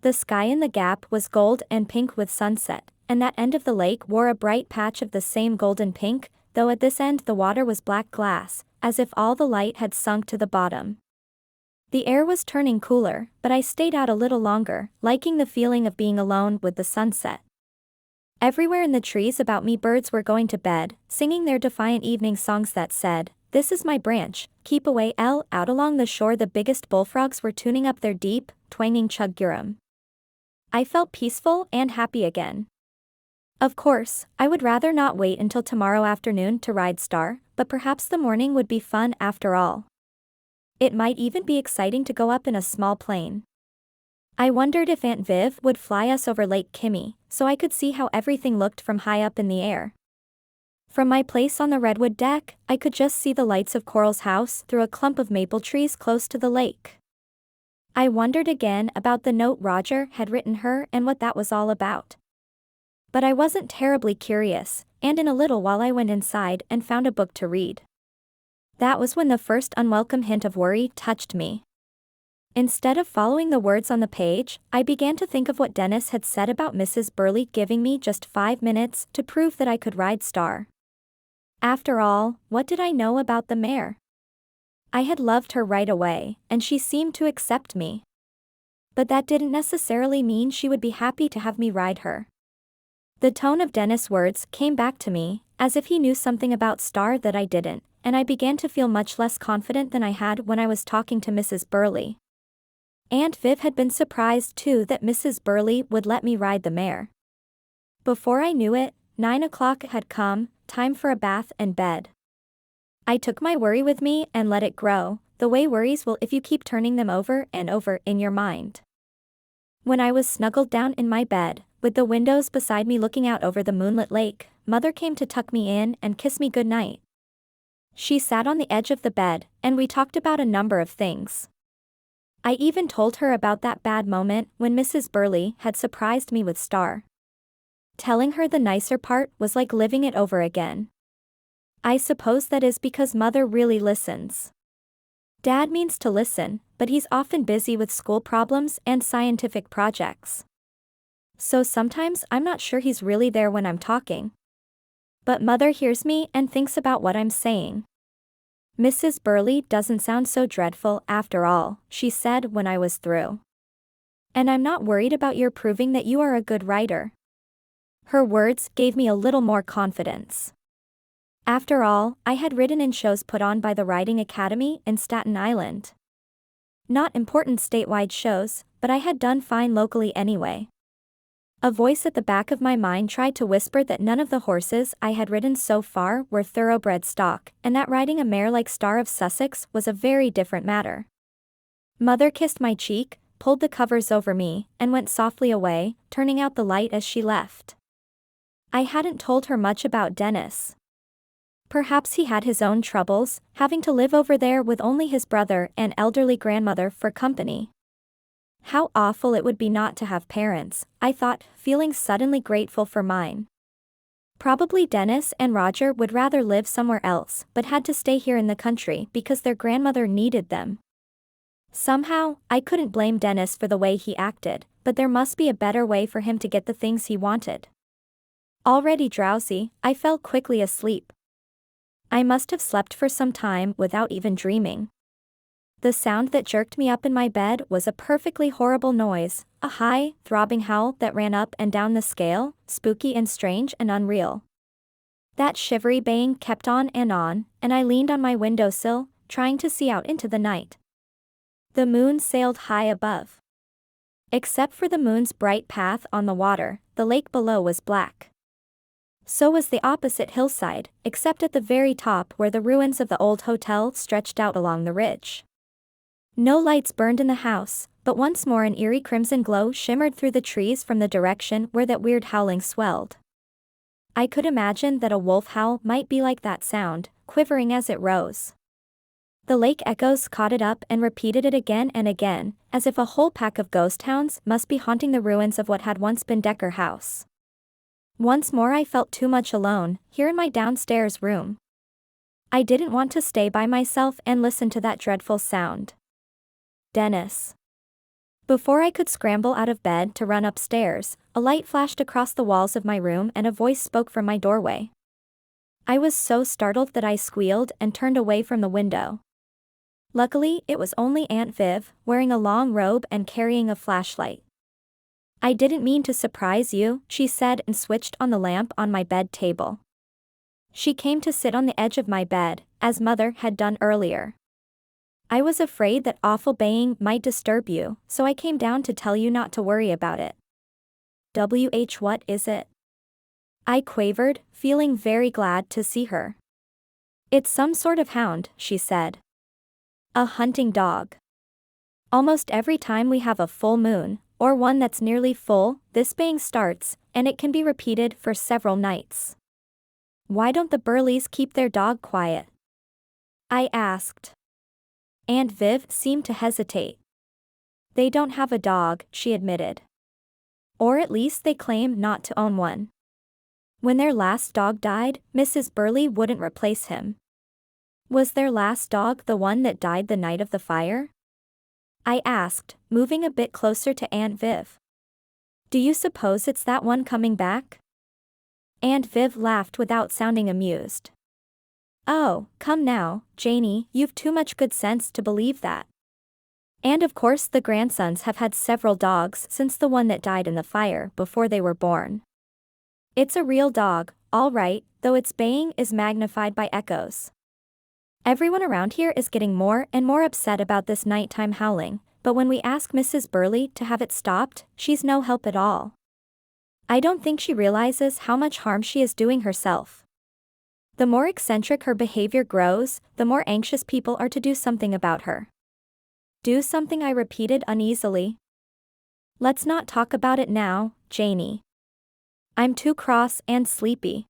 The sky in the gap was gold and pink with sunset, and that end of the lake wore a bright patch of the same golden pink, though at this end the water was black glass, as if all the light had sunk to the bottom. The air was turning cooler, but I stayed out a little longer, liking the feeling of being alone with the sunset. Everywhere in the trees about me birds were going to bed, singing their defiant evening songs that said, "This is my branch, keep away L." Out along the shore the biggest bullfrogs were tuning up their deep, twanging chug-gurum. I felt peaceful and happy again. Of course, I would rather not wait until tomorrow afternoon to ride Star, but perhaps the morning would be fun after all. It might even be exciting to go up in a small plane. I wondered if Aunt Viv would fly us over Lake Kimmy, so I could see how everything looked from high up in the air. From my place on the redwood deck, I could just see the lights of Coral's house through a clump of maple trees close to the lake. I wondered again about the note Roger had written her and what that was all about. But I wasn't terribly curious, and in a little while I went inside and found a book to read. That was when the first unwelcome hint of worry touched me. Instead of following the words on the page, I began to think of what Dennis had said about Mrs. Burley giving me just 5 minutes to prove that I could ride Star. After all, what did I know about the mare? I had loved her right away, and she seemed to accept me. But that didn't necessarily mean she would be happy to have me ride her. The tone of Dennis' words came back to me, as if he knew something about Star that I didn't, and I began to feel much less confident than I had when I was talking to Mrs. Burley. Aunt Viv had been surprised too that Mrs. Burley would let me ride the mare. Before I knew it, 9 o'clock had come, time for a bath and bed. I took my worry with me and let it grow, the way worries will if you keep turning them over and over in your mind. When I was snuggled down in my bed, with the windows beside me looking out over the moonlit lake, Mother came to tuck me in and kiss me goodnight. She sat on the edge of the bed, and we talked about a number of things. I even told her about that bad moment when Mrs. Burley had surprised me with Star. Telling her the nicer part was like living it over again. I suppose that is because mother really listens. Dad means to listen, but he's often busy with school problems and scientific projects. So sometimes I'm not sure he's really there when I'm talking. But mother hears me and thinks about what I'm saying. Mrs. Burley doesn't sound so dreadful after all, she said when I was through. And I'm not worried about your proving that you are a good writer. Her words gave me a little more confidence. After all, I had written in shows put on by the Writing Academy in Staten Island. Not important statewide shows, but I had done fine locally anyway. A voice at the back of my mind tried to whisper that none of the horses I had ridden so far were thoroughbred stock, and that riding a mare like Star of Sussex was a very different matter. Mother kissed my cheek, pulled the covers over me, and went softly away, turning out the light as she left. I hadn't told her much about Dennis. Perhaps he had his own troubles, having to live over there with only his brother and elderly grandmother for company. How awful it would be not to have parents, I thought, feeling suddenly grateful for mine. Probably Dennis and Roger would rather live somewhere else, but had to stay here in the country because their grandmother needed them. Somehow, I couldn't blame Dennis for the way he acted, but there must be a better way for him to get the things he wanted. Already drowsy, I fell quickly asleep. I must have slept for some time without even dreaming. The sound that jerked me up in my bed was a perfectly horrible noise, a high, throbbing howl that ran up and down the scale, spooky and strange and unreal. That shivery baying kept on, and I leaned on my windowsill, trying to see out into the night. The moon sailed high above. Except for the moon's bright path on the water, the lake below was black. So was the opposite hillside, except at the very top where the ruins of the old hotel stretched out along the ridge. No lights burned in the house, but once more an eerie crimson glow shimmered through the trees from the direction where that weird howling swelled. I could imagine that a wolf howl might be like that sound, quivering as it rose. The lake echoes caught it up and repeated it again and again, as if a whole pack of ghost hounds must be haunting the ruins of what had once been Decker House. Once more I felt too much alone, here in my downstairs room. I didn't want to stay by myself and listen to that dreadful sound. Dennis. Before I could scramble out of bed to run upstairs, a light flashed across the walls of my room and a voice spoke from my doorway. I was so startled that I squealed and turned away from the window. Luckily, it was only Aunt Viv, wearing a long robe and carrying a flashlight. I didn't mean to surprise you, she said and switched on the lamp on my bed table. She came to sit on the edge of my bed, as Mother had done earlier. I was afraid that awful baying might disturb you, so I came down to tell you not to worry about it. What is it? I quavered, feeling very glad to see her. It's some sort of hound, she said. A hunting dog. Almost every time we have a full moon, or one that's nearly full, this baying starts, and it can be repeated for several nights. Why don't the Burleys keep their dog quiet? I asked. Aunt Viv seemed to hesitate. They don't have a dog, she admitted. Or at least they claim not to own one. When their last dog died, Mrs. Burley wouldn't replace him. Was their last dog the one that died the night of the fire? I asked, moving a bit closer to Aunt Viv. Do you suppose it's that one coming back? Aunt Viv laughed without sounding amused. Oh, come now, Janie, you've too much good sense to believe that. And of course the grandsons have had several dogs since the one that died in the fire before they were born. It's a real dog, all right, though its baying is magnified by echoes. Everyone around here is getting more and more upset about this nighttime howling, but when we ask Mrs. Burley to have it stopped, she's no help at all. I don't think she realizes how much harm she is doing herself. The more eccentric her behavior grows, the more anxious people are to do something about her. Do something, I repeated uneasily. Let's not talk about it now, Janie. I'm too cross and sleepy.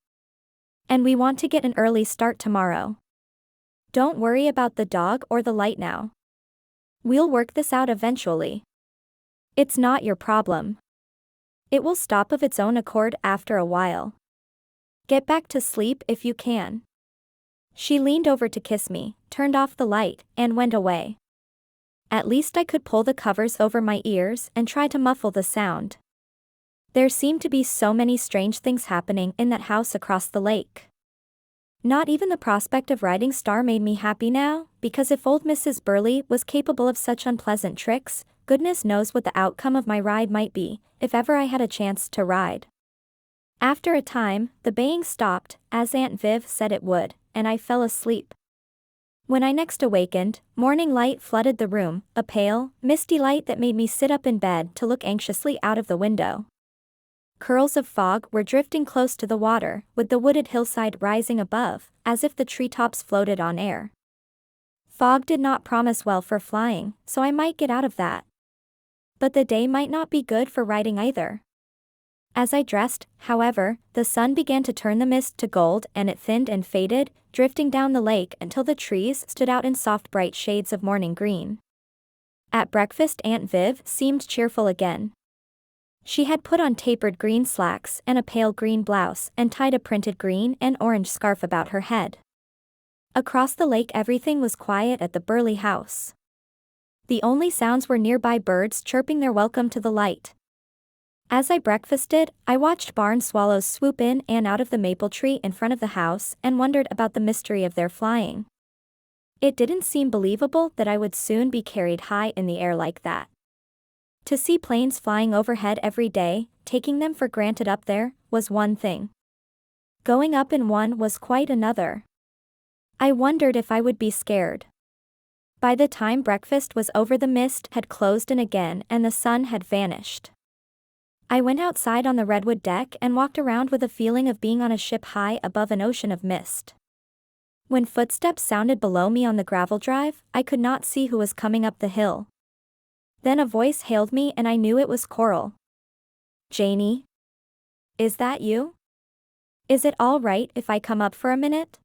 And we want to get an early start tomorrow. Don't worry about the dog or the light now. We'll work this out eventually. It's not your problem. It will stop of its own accord after a while. Get back to sleep if you can. She leaned over to kiss me, turned off the light, and went away. At least I could pull the covers over my ears and try to muffle the sound. There seemed to be so many strange things happening in that house across the lake. Not even the prospect of riding Star made me happy now, because if old Mrs. Burley was capable of such unpleasant tricks, goodness knows what the outcome of my ride might be, if ever I had a chance to ride. After a time, the baying stopped, as Aunt Viv said it would, and I fell asleep. When I next awakened, morning light flooded the room, a pale, misty light that made me sit up in bed to look anxiously out of the window. Curls of fog were drifting close to the water, with the wooded hillside rising above, as if the treetops floated on air. Fog did not promise well for flying, so I might get out of that. But the day might not be good for riding either. As I dressed, however, the sun began to turn the mist to gold and it thinned and faded, drifting down the lake until the trees stood out in soft bright shades of morning green. At breakfast Aunt Viv seemed cheerful again. She had put on tapered green slacks and a pale green blouse and tied a printed green and orange scarf about her head. Across the lake everything was quiet at the Burley house. The only sounds were nearby birds chirping their welcome to the light. As I breakfasted, I watched barn swallows swoop in and out of the maple tree in front of the house and wondered about the mystery of their flying. It didn't seem believable that I would soon be carried high in the air like that. To see planes flying overhead every day, taking them for granted up there, was one thing. Going up in one was quite another. I wondered if I would be scared. By the time breakfast was over the mist had closed in again and the sun had vanished. I went outside on the redwood deck and walked around with a feeling of being on a ship high above an ocean of mist. When footsteps sounded below me on the gravel drive, I could not see who was coming up the hill. Then a voice hailed me and I knew it was Coral. "Janie? Is that you? Is it all right if I come up for a minute?"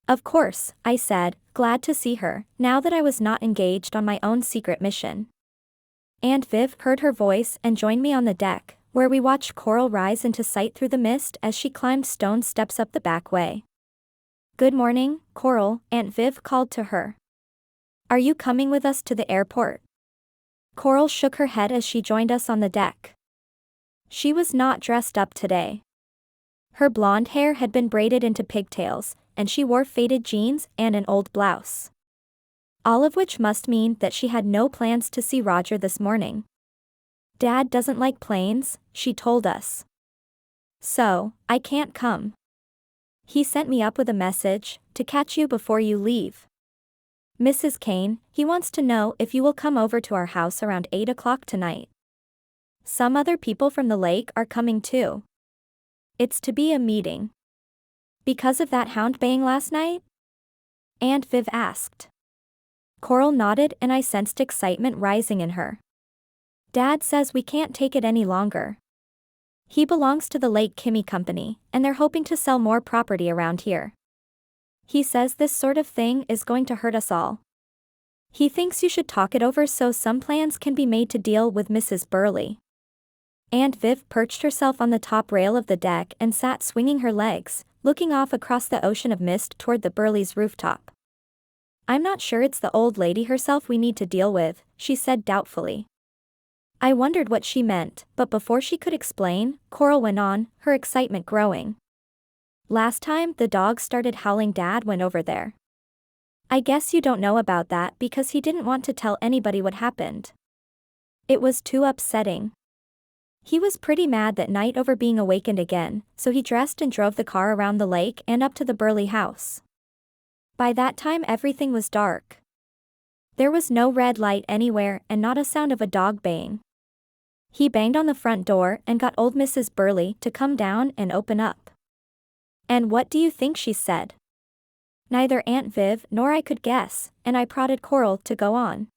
"Of course," I said, glad to see her, now that I was not engaged on my own secret mission. Aunt Viv heard her voice and joined me on the deck, where we watched Coral rise into sight through the mist as she climbed stone steps up the back way. "Good morning, Coral," Aunt Viv called to her. "Are you coming with us to the airport?" Coral shook her head as she joined us on the deck. She was not dressed up today. Her blonde hair had been braided into pigtails, and she wore faded jeans and an old blouse. All of which must mean that she had no plans to see Roger this morning. "Dad doesn't like planes," she told us. "So, I can't come. He sent me up with a message, to catch you before you leave. Mrs. Kane, he wants to know if you will come over to our house around 8 o'clock tonight. Some other people from the lake are coming too. It's to be a meeting." "Because of that hound baying last night?" Aunt Viv asked. Coral nodded and I sensed excitement rising in her. "Dad says we can't take it any longer. He belongs to the Lake Kimmy Company, and they're hoping to sell more property around here. He says this sort of thing is going to hurt us all. He thinks you should talk it over so some plans can be made to deal with Mrs. Burley." Aunt Viv perched herself on the top rail of the deck and sat swinging her legs, looking off across the ocean of mist toward the Burleys' rooftop. "I'm not sure it's the old lady herself we need to deal with," she said doubtfully. I wondered what she meant, but before she could explain, Coral went on, her excitement growing. "Last time the dog started howling, Dad went over there. I guess you don't know about that because he didn't want to tell anybody what happened. It was too upsetting. He was pretty mad that night over being awakened again, so he dressed and drove the car around the lake and up to the Burley house. By that time everything was dark. There was no red light anywhere and not a sound of a dog baying. He banged on the front door and got old Mrs. Burley to come down and open up. And what do you think she said?" Neither Aunt Viv nor I could guess, and I prodded Coral to go on.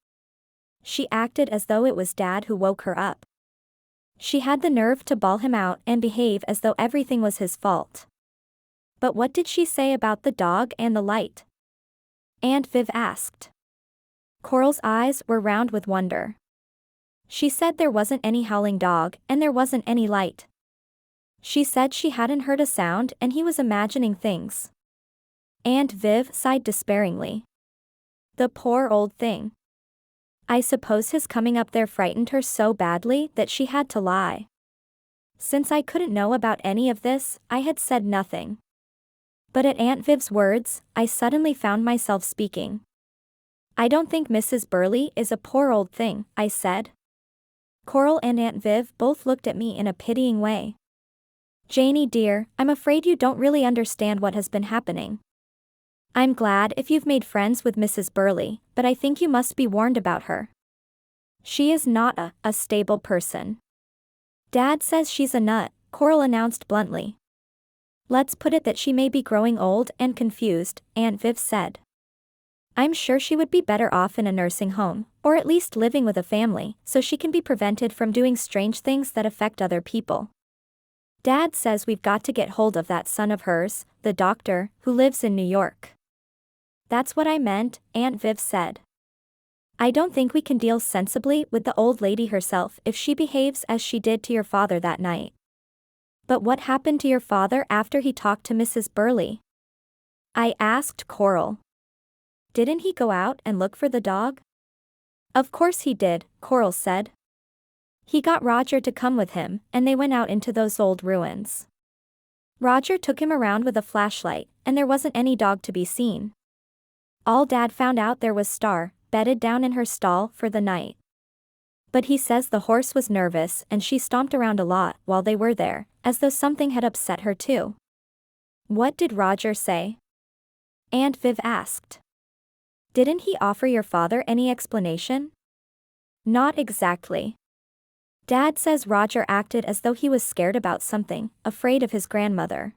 "She acted as though it was Dad who woke her up. She had the nerve to bawl him out and behave as though everything was his fault." "But what did she say about the dog and the light?" Aunt Viv asked. Coral's eyes were round with wonder. She said there wasn't any howling dog and there wasn't any light. She said she hadn't heard a sound and he was imagining things. Aunt Viv sighed despairingly. The poor old thing. I suppose his coming up there frightened her so badly that she had to lie. Since I couldn't know about any of this, I had said nothing. But at Aunt Viv's words, I suddenly found myself speaking. I don't think Mrs. Burley is a poor old thing, I said. Coral and Aunt Viv both looked at me in a pitying way. Janie dear, I'm afraid you don't really understand what has been happening. I'm glad if you've made friends with Mrs. Burley, but I think you must be warned about her. She is not a stable person. Dad says she's a nut, Coral announced bluntly. Let's put it that she may be growing old and confused, Aunt Viv said. I'm sure she would be better off in a nursing home, or at least living with a family, so she can be prevented from doing strange things that affect other people. Dad says we've got to get hold of that son of hers, the doctor, who lives in New York. That's what I meant, Aunt Viv said. I don't think we can deal sensibly with the old lady herself if she behaves as she did to your father that night. But what happened to your father after he talked to Mrs. Burley? I asked Coral. Didn't he go out and look for the dog? Of course he did, Coral said. He got Roger to come with him, and they went out into those old ruins. Roger took him around with a flashlight, and there wasn't any dog to be seen. All Dad found out there was Star, bedded down in her stall for the night. But he says the horse was nervous and she stomped around a lot while they were there, as though something had upset her too. What did Roger say? Aunt Viv asked. Didn't he offer your father any explanation? Not exactly. Dad says Roger acted as though he was scared about something, afraid of his grandmother.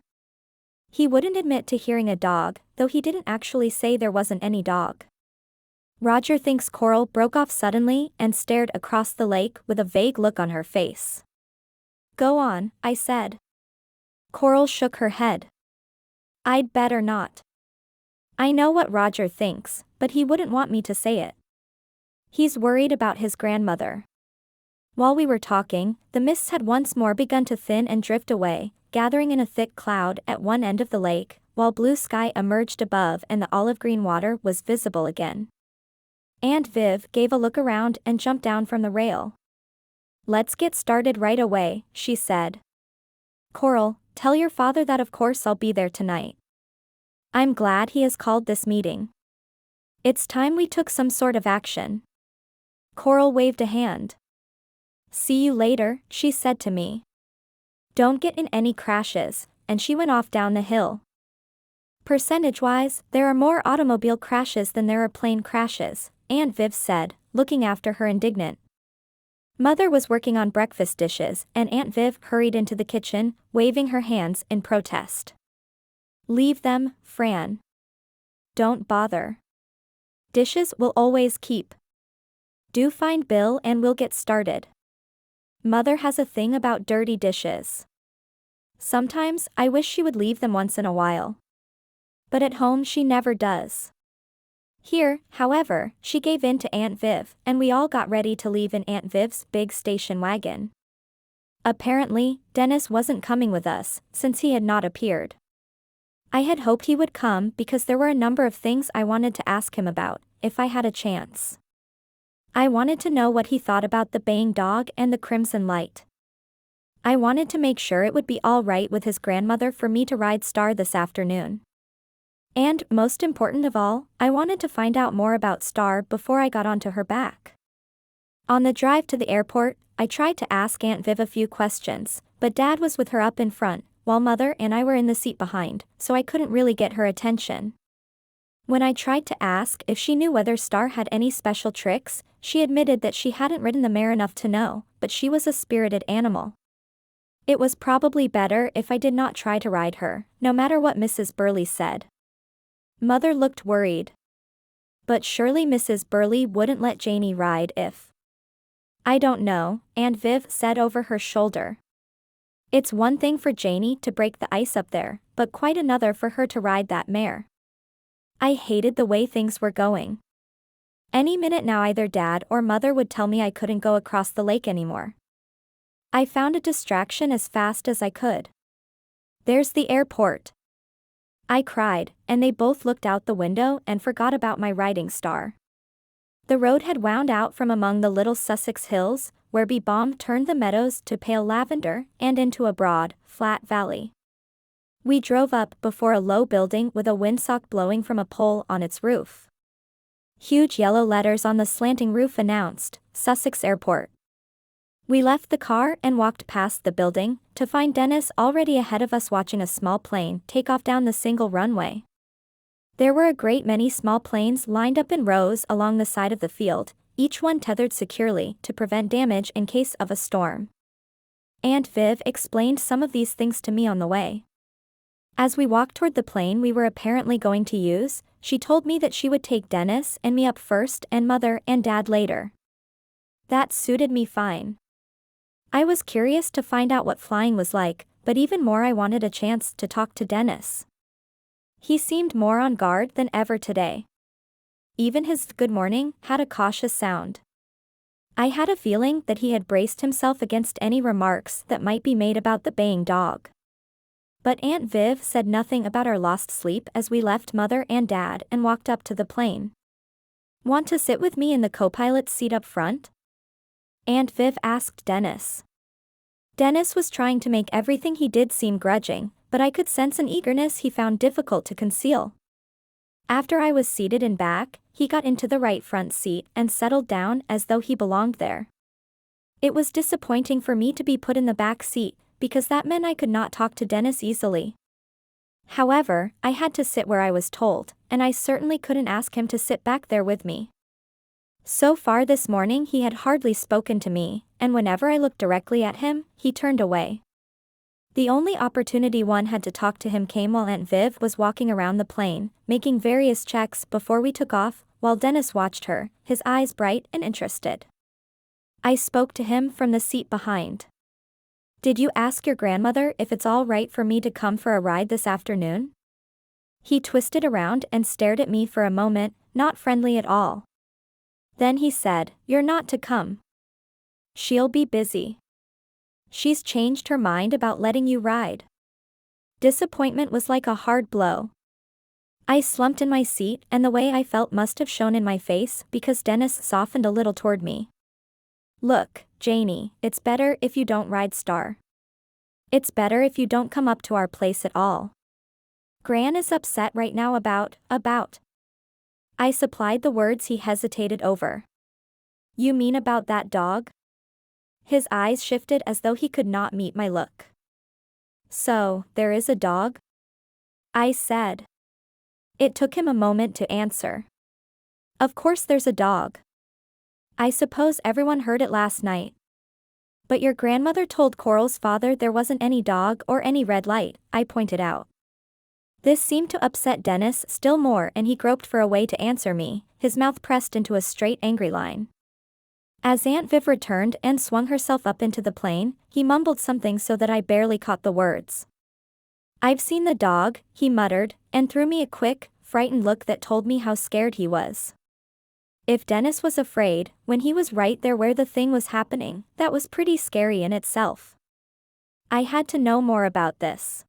He wouldn't admit to hearing a dog, though he didn't actually say there wasn't any dog. Roger thinks Coral broke off suddenly and stared across the lake with a vague look on her face. Go on, I said. Coral shook her head. I'd better not. I know what Roger thinks, but he wouldn't want me to say it. He's worried about his grandmother. While we were talking, the mists had once more begun to thin and drift away, gathering in a thick cloud at one end of the lake, while blue sky emerged above and the olive-green water was visible again. Aunt Viv gave a look around and jumped down from the rail. Let's get started right away, she said. Coral, tell your father that of course I'll be there tonight. I'm glad he has called this meeting. It's time we took some sort of action. Coral waved a hand. See you later, she said to me. Don't get in any crashes, and she went off down the hill. Percentage-wise, there are more automobile crashes than there are plane crashes, Aunt Viv said, looking after her indignant. Mother was working on breakfast dishes and Aunt Viv hurried into the kitchen, waving her hands in protest. Leave them, Fran. Don't bother. Dishes will always keep. Do find Bill and we'll get started. Mother has a thing about dirty dishes. Sometimes I wish she would leave them once in a while. But at home she never does. Here, however, she gave in to Aunt Viv, and we all got ready to leave in Aunt Viv's big station wagon. Apparently, Dennis wasn't coming with us, since he had not appeared. I had hoped he would come because there were a number of things I wanted to ask him about, if I had a chance. I wanted to know what he thought about the baying dog and the crimson light. I wanted to make sure it would be all right with his grandmother for me to ride Star this afternoon. And, most important of all, I wanted to find out more about Star before I got onto her back. On the drive to the airport, I tried to ask Aunt Viv a few questions, but Dad was with her up in front, while Mother and I were in the seat behind, so I couldn't really get her attention. When I tried to ask if she knew whether Star had any special tricks, she admitted that she hadn't ridden the mare enough to know, but she was a spirited animal. It was probably better if I did not try to ride her, no matter what Mrs. Burley said. Mother looked worried. But surely Mrs. Burley wouldn't let Janie ride if... I don't know, Aunt Viv said over her shoulder. It's one thing for Janie to break the ice up there, but quite another for her to ride that mare. I hated the way things were going. Any minute now either Dad or Mother would tell me I couldn't go across the lake anymore. I found a distraction as fast as I could. There's the airport. I cried, and they both looked out the window and forgot about my riding star. The road had wound out from among the little Sussex hills, where bee-balm turned the meadows to pale lavender, and into a broad, flat valley. We drove up before a low building with a windsock blowing from a pole on its roof. Huge yellow letters on the slanting roof announced, Sussex Airport. We left the car and walked past the building, to find Dennis already ahead of us watching a small plane take off down the single runway. There were a great many small planes lined up in rows along the side of the field, each one tethered securely to prevent damage in case of a storm. Aunt Viv explained some of these things to me on the way. As we walked toward the plane we were apparently going to use, she told me that she would take Dennis and me up first and Mother and Dad later. That suited me fine. I was curious to find out what flying was like, but even more I wanted a chance to talk to Dennis. He seemed more on guard than ever today. Even his good morning had a cautious sound. I had a feeling that he had braced himself against any remarks that might be made about the baying dog. But Aunt Viv said nothing about our lost sleep as we left Mother and Dad and walked up to the plane. Want to sit with me in the co-pilot's seat up front? Aunt Viv asked Dennis. Dennis was trying to make everything he did seem grudging, but I could sense an eagerness he found difficult to conceal. After I was seated in back, he got into the right front seat and settled down as though he belonged there. It was disappointing for me to be put in the back seat, because that meant I could not talk to Dennis easily. However, I had to sit where I was told, and I certainly couldn't ask him to sit back there with me. So far this morning he had hardly spoken to me, and whenever I looked directly at him, he turned away. The only opportunity one had to talk to him came while Aunt Viv was walking around the plane, making various checks before we took off, while Dennis watched her, his eyes bright and interested. I spoke to him from the seat behind. Did you ask your grandmother if it's all right for me to come for a ride this afternoon? He twisted around and stared at me for a moment, not friendly at all. Then he said, You're not to come. She'll be busy. She's changed her mind about letting you ride. Disappointment was like a hard blow. I slumped in my seat and the way I felt must have shown in my face because Dennis softened a little toward me. Look, Janie, it's better if you don't ride Star. It's better if you don't come up to our place at all. Gran is upset right now about. I supplied the words he hesitated over. You mean about that dog? His eyes shifted as though he could not meet my look. So, there is a dog? I said. It took him a moment to answer. Of course there's a dog. I suppose everyone heard it last night. But your grandmother told Coral's father there wasn't any dog or any red light, I pointed out. This seemed to upset Dennis still more and he groped for a way to answer me, his mouth pressed into a straight angry line. As Aunt Viv returned and swung herself up into the plane, he mumbled something so that I barely caught the words. I've seen the dog, he muttered, and threw me a quick, frightened look that told me how scared he was. If Dennis was afraid, when he was right there where the thing was happening, that was pretty scary in itself. I had to know more about this.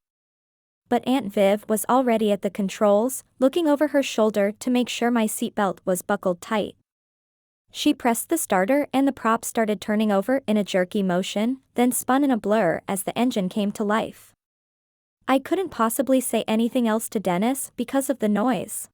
But Aunt Viv was already at the controls, looking over her shoulder to make sure my seatbelt was buckled tight. She pressed the starter and the prop started turning over in a jerky motion, then spun in a blur as the engine came to life. I couldn't possibly say anything else to Dennis because of the noise.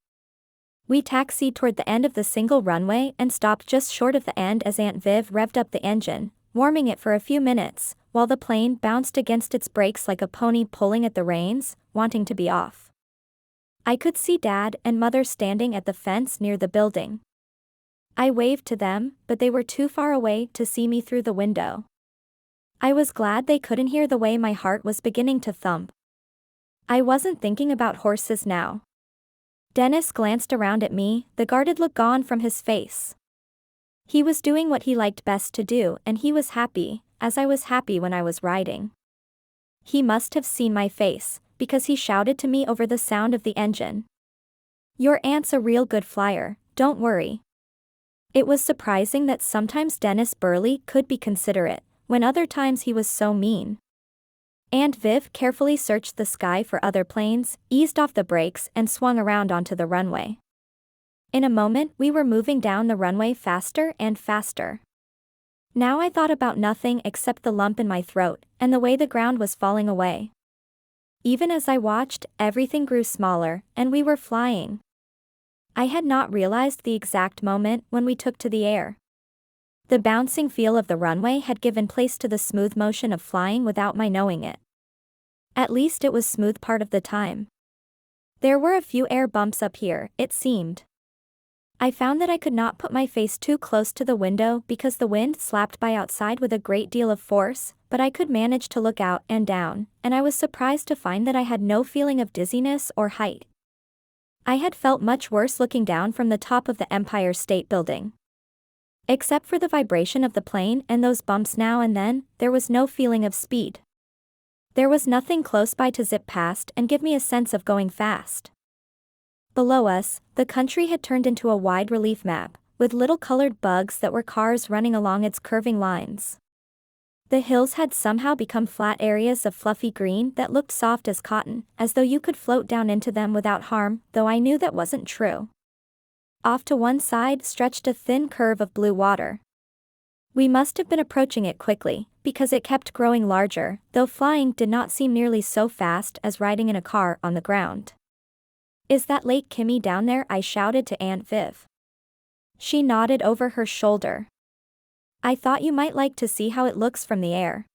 We taxied toward the end of the single runway and stopped just short of the end as Aunt Viv revved up the engine, warming it for a few minutes, while the plane bounced against its brakes like a pony pulling at the reins, wanting to be off. I could see Dad and Mother standing at the fence near the building. I waved to them, but they were too far away to see me through the window. I was glad they couldn't hear the way my heart was beginning to thump. I wasn't thinking about horses now. Dennis glanced around at me, the guarded look gone from his face. He was doing what he liked best to do and he was happy, as I was happy when I was riding. He must have seen my face, because he shouted to me over the sound of the engine. Your aunt's a real good flyer, don't worry. It was surprising that sometimes Dennis Burley could be considerate, when other times he was so mean. Aunt Viv carefully searched the sky for other planes, eased off the brakes and swung around onto the runway. In a moment we were moving down the runway faster and faster. Now I thought about nothing except the lump in my throat, and the way the ground was falling away. Even as I watched, everything grew smaller, and we were flying. I had not realized the exact moment when we took to the air. The bouncing feel of the runway had given place to the smooth motion of flying without my knowing it. At least it was smooth part of the time. There were a few air bumps up here, it seemed. I found that I could not put my face too close to the window because the wind slapped by outside with a great deal of force, but I could manage to look out and down, and I was surprised to find that I had no feeling of dizziness or height. I had felt much worse looking down from the top of the Empire State Building. Except for the vibration of the plane and those bumps now and then, there was no feeling of speed. There was nothing close by to zip past and give me a sense of going fast. Below us, the country had turned into a wide relief map, with little colored bugs that were cars running along its curving lines. The hills had somehow become flat areas of fluffy green that looked soft as cotton, as though you could float down into them without harm, though I knew that wasn't true. Off to one side stretched a thin curve of blue water. We must have been approaching it quickly, because it kept growing larger, though flying did not seem nearly so fast as riding in a car on the ground. "Is that Lake Kimmy down there?" I shouted to Aunt Viv. She nodded over her shoulder. "I thought you might like to see how it looks from the air."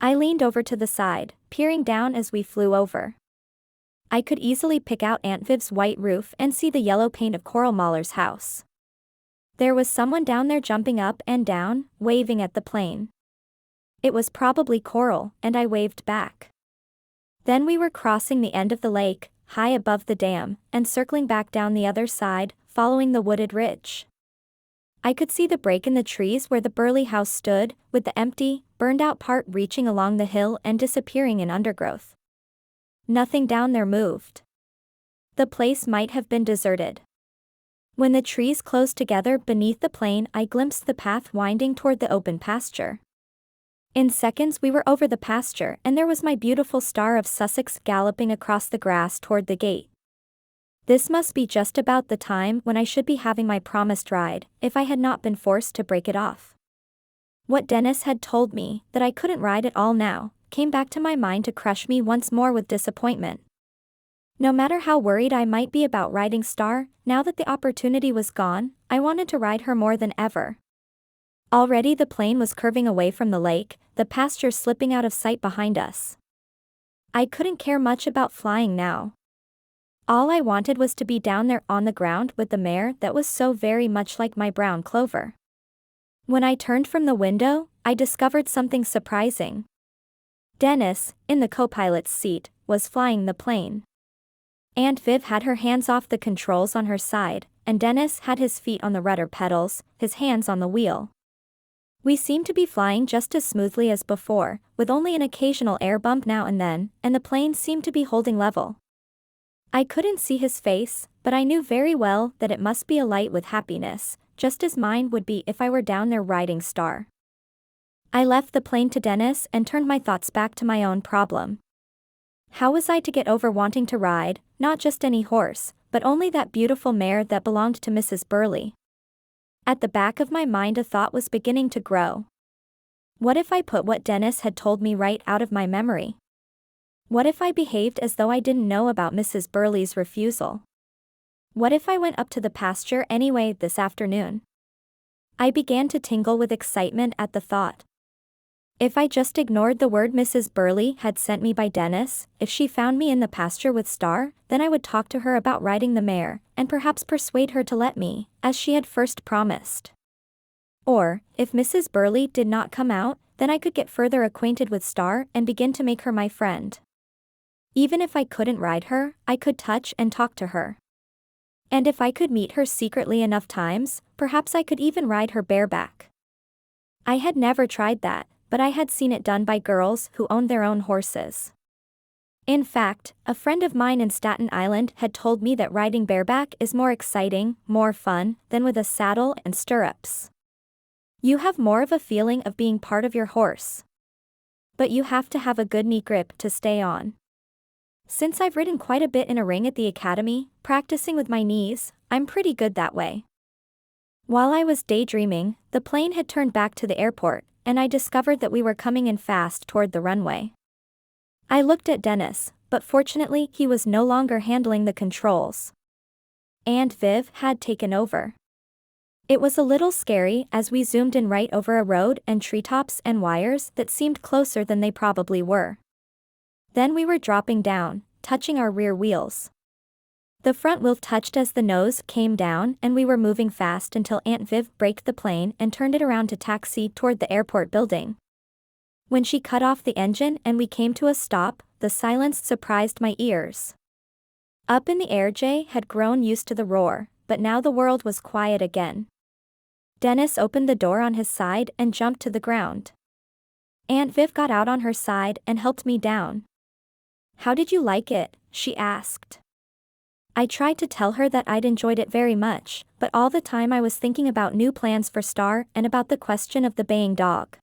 I leaned over to the side, peering down as we flew over. I could easily pick out Aunt Viv's white roof and see the yellow paint of Coral Mahler's house. There was someone down there jumping up and down, waving at the plane. It was probably Coral, and I waved back. Then we were crossing the end of the lake, high above the dam, and circling back down the other side, following the wooded ridge. I could see the break in the trees where the Burley house stood, with the empty, burned-out part reaching along the hill and disappearing in undergrowth. Nothing down there moved. The place might have been deserted. When the trees closed together beneath the plane, I glimpsed the path winding toward the open pasture. In seconds we were over the pasture, and there was my beautiful Star of Sussex galloping across the grass toward the gate. This must be just about the time when I should be having my promised ride, if I had not been forced to break it off. What Dennis had told me, that I couldn't ride at all now, came back to my mind to crush me once more with disappointment. No matter how worried I might be about riding Star, now that the opportunity was gone, I wanted to ride her more than ever. Already the plane was curving away from the lake, the pasture slipping out of sight behind us. I couldn't care much about flying now. All I wanted was to be down there on the ground with the mare that was so very much like my brown Clover. When I turned from the window, I discovered something surprising. Dennis, in the co-pilot's seat, was flying the plane. Aunt Viv had her hands off the controls on her side, and Dennis had his feet on the rudder pedals, his hands on the wheel. We seemed to be flying just as smoothly as before, with only an occasional air bump now and then, and the plane seemed to be holding level. I couldn't see his face, but I knew very well that it must be alight with happiness, just as mine would be if I were down there riding Star. I left the plane to Dennis and turned my thoughts back to my own problem. How was I to get over wanting to ride, not just any horse, but only that beautiful mare that belonged to Mrs. Burley? At the back of my mind a thought was beginning to grow. What if I put what Dennis had told me right out of my memory? What if I behaved as though I didn't know about Mrs. Burley's refusal? What if I went up to the pasture anyway this afternoon? I began to tingle with excitement at the thought. If I just ignored the word Mrs. Burley had sent me by Dennis, if she found me in the pasture with Star, then I would talk to her about riding the mare, and perhaps persuade her to let me, as she had first promised. Or, if Mrs. Burley did not come out, then I could get further acquainted with Star and begin to make her my friend. Even if I couldn't ride her, I could touch and talk to her. And if I could meet her secretly enough times, perhaps I could even ride her bareback. I had never tried that, but I had seen it done by girls who owned their own horses. In fact, a friend of mine in Staten Island had told me that riding bareback is more exciting, more fun, than with a saddle and stirrups. You have more of a feeling of being part of your horse. But you have to have a good knee grip to stay on. Since I've ridden quite a bit in a ring at the academy, practicing with my knees, I'm pretty good that way. While I was daydreaming, the plane had turned back to the airport, and I discovered that we were coming in fast toward the runway. I looked at Dennis, but fortunately he was no longer handling the controls. Aunt Viv had taken over. It was a little scary as we zoomed in right over a road and treetops and wires that seemed closer than they probably were. Then we were dropping down, touching our rear wheels. The front wheel touched as the nose came down and we were moving fast until Aunt Viv braked the plane and turned it around to taxi toward the airport building. When she cut off the engine and we came to a stop, the silence surprised my ears. Up in the air, Jay had grown used to the roar, but now the world was quiet again. Dennis opened the door on his side and jumped to the ground. Aunt Viv got out on her side and helped me down. "How did you like it?" she asked. I tried to tell her that I'd enjoyed it very much, but all the time I was thinking about new plans for Star and about the question of the baying dog.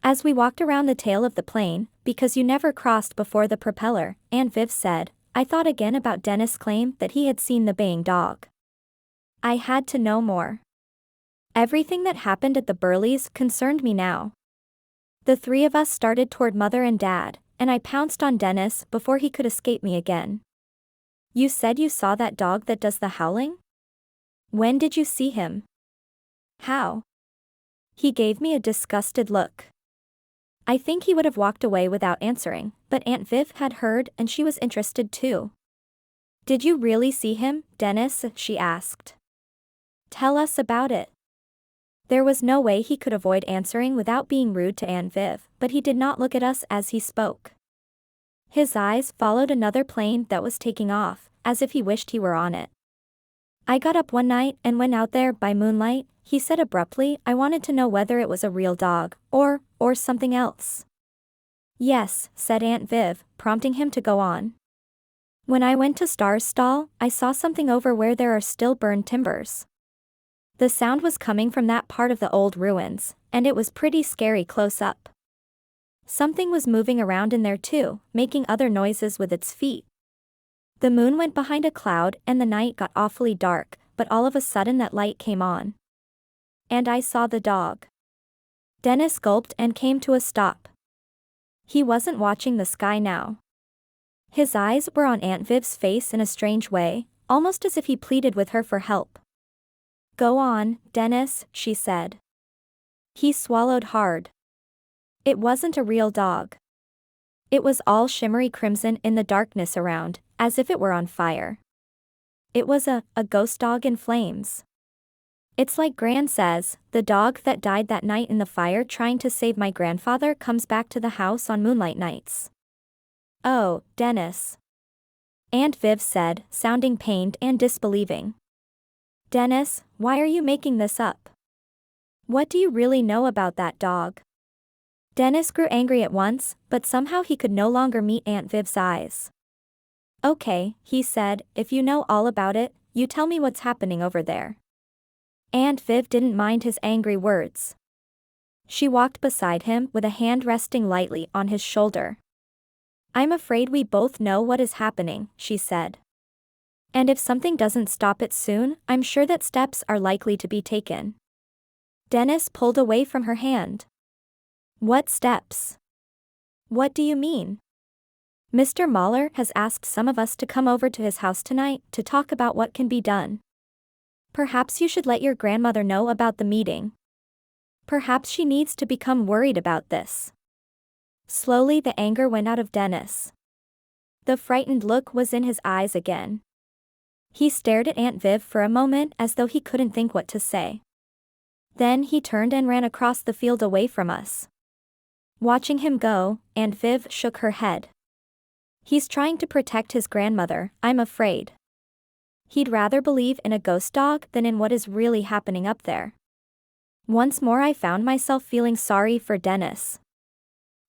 As we walked around the tail of the plane, because you never crossed before the propeller, Aunt Viv said, I thought again about Dennis' claim that he had seen the baying dog. I had to know more. Everything that happened at the Burleys concerned me now. The three of us started toward Mother and Dad, and I pounced on Dennis before he could escape me again. "You said you saw that dog that does the howling? When did you see him? How?" He gave me a disgusted look. I think he would have walked away without answering, but Aunt Viv had heard and she was interested too. "Did you really see him, Dennis?" she asked. "Tell us about it." There was no way he could avoid answering without being rude to Aunt Viv, but he did not look at us as he spoke. His eyes followed another plane that was taking off, as if he wished he were on it. "I got up one night and went out there by moonlight," he said abruptly. "I wanted to know whether it was a real dog, or something else." "Yes," said Aunt Viv, prompting him to go on. "When I went to Star's stall, I saw something over where there are still burned timbers. The sound was coming from that part of the old ruins, and it was pretty scary close up. Something was moving around in there too, making other noises with its feet. The moon went behind a cloud and the night got awfully dark, but all of a sudden that light came on. And I saw the dog." Dennis gulped and came to a stop. He wasn't watching the sky now. His eyes were on Aunt Viv's face in a strange way, almost as if he pleaded with her for help. "Go on, Dennis," she said. He swallowed hard. It wasn't a real dog. It was all shimmery crimson in the darkness around, as if it were on fire. It was a ghost dog in flames. It's like Gran says, the dog that died that night in the fire trying to save my grandfather comes back to the house on moonlight nights." "Oh, Dennis," Aunt Viv said, sounding pained and disbelieving. "Dennis, why are you making this up? What do you really know about that dog?" Dennis grew angry at once, but somehow he could no longer meet Aunt Viv's eyes. "Okay," he said, "if you know all about it, you tell me what's happening over there." Aunt Viv didn't mind his angry words. She walked beside him with a hand resting lightly on his shoulder. "I'm afraid we both know what is happening," she said. "And if something doesn't stop it soon, I'm sure that steps are likely to be taken." Dennis pulled away from her hand. "What steps? What do you mean?" "Mr. Mahler has asked some of us to come over to his house tonight to talk about what can be done. Perhaps you should let your grandmother know about the meeting. Perhaps she needs to become worried about this." Slowly the anger went out of Dennis. The frightened look was in his eyes again. He stared at Aunt Viv for a moment as though he couldn't think what to say. Then he turned and ran across the field away from us. Watching him go, Aunt Viv shook her head. "He's trying to protect his grandmother, I'm afraid. He'd rather believe in a ghost dog than in what is really happening up there." Once more I found myself feeling sorry for Dennis.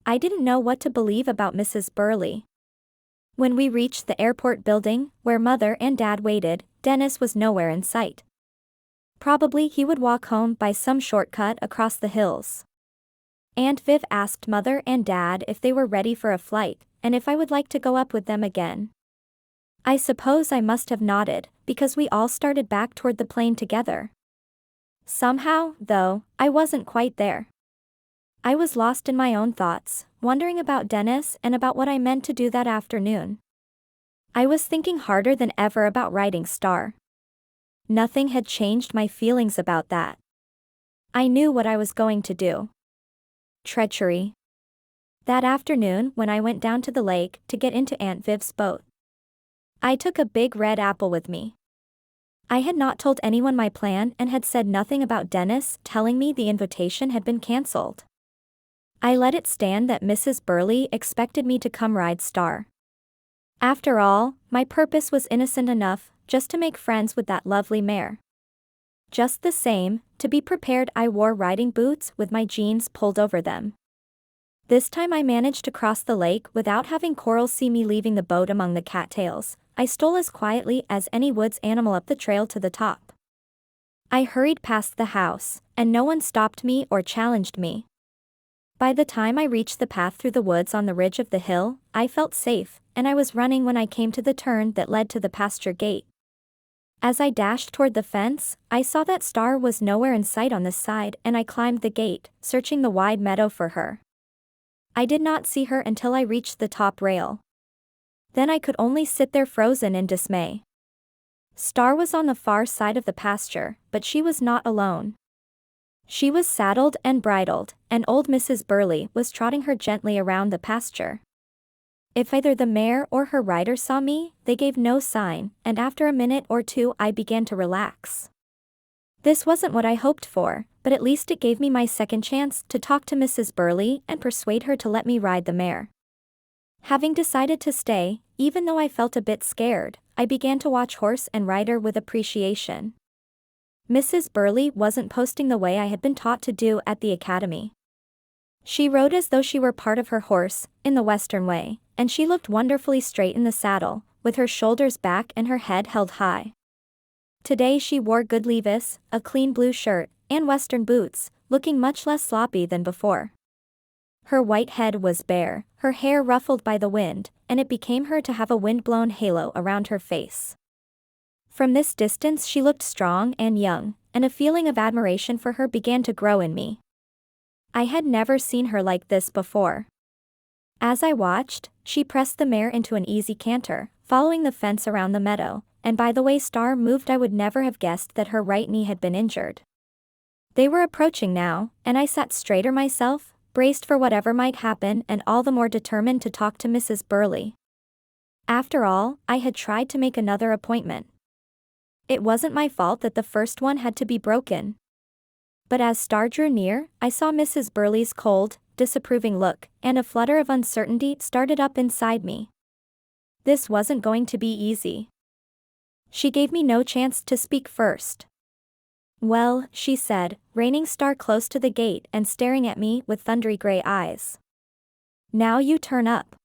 I didn't know what to believe about Mrs. Burley. When we reached the airport building, where Mother and Dad waited, Dennis was nowhere in sight. Probably he would walk home by some shortcut across the hills. Aunt Viv asked Mother and Dad if they were ready for a flight, and if I would like to go up with them again. I suppose I must have nodded, because we all started back toward the plane together. Somehow, though, I wasn't quite there. I was lost in my own thoughts, wondering about Dennis and about what I meant to do that afternoon. I was thinking harder than ever about writing Star. Nothing had changed my feelings about that. I knew what I was going to do. Treachery. That afternoon, when I went down to the lake to get into Aunt Viv's boat, I took a big red apple with me. I had not told anyone my plan and had said nothing about Dennis telling me the invitation had been cancelled. I let it stand that Mrs. Burley expected me to come ride Star. After all, my purpose was innocent enough, just to make friends with that lovely mare. Just the same, to be prepared, I wore riding boots with my jeans pulled over them. This time I managed to cross the lake without having Coral see me leaving the boat among the cattails. I stole as quietly as any woods animal up the trail to the top. I hurried past the house, and no one stopped me or challenged me. By the time I reached the path through the woods on the ridge of the hill, I felt safe, and I was running when I came to the turn that led to the pasture gate. As I dashed toward the fence, I saw that Star was nowhere in sight on this side, and I climbed the gate, searching the wide meadow for her. I did not see her until I reached the top rail. Then I could only sit there frozen in dismay. Star was on the far side of the pasture, but she was not alone. She was saddled and bridled, and old Mrs. Burley was trotting her gently around the pasture. If either the mare or her rider saw me, they gave no sign, and after a minute or two I began to relax. This wasn't what I hoped for, but at least it gave me my second chance to talk to Mrs. Burley and persuade her to let me ride the mare. Having decided to stay, even though I felt a bit scared, I began to watch horse and rider with appreciation. Mrs. Burley wasn't posting the way I had been taught to do at the academy. She rode as though she were part of her horse, in the Western way, and she looked wonderfully straight in the saddle, with her shoulders back and her head held high. Today she wore good levis, a clean blue shirt, and Western boots, looking much less sloppy than before. Her white head was bare, her hair ruffled by the wind, and it became her to have a wind-blown halo around her face. From this distance she looked strong and young, and a feeling of admiration for her began to grow in me. I had never seen her like this before. As I watched, she pressed the mare into an easy canter, following the fence around the meadow, and by the way Star moved I would never have guessed that her right knee had been injured. They were approaching now, and I sat straighter myself, braced for whatever might happen and all the more determined to talk to Mrs. Burley. After all, I had tried to make another appointment. It wasn't my fault that the first one had to be broken. But as Star drew near, I saw Mrs. Burley's cold, disapproving look, and a flutter of uncertainty started up inside me. This wasn't going to be easy. She gave me no chance to speak first. "Well," she said, reining Star close to the gate and staring at me with thundery gray eyes. "Now you turn up.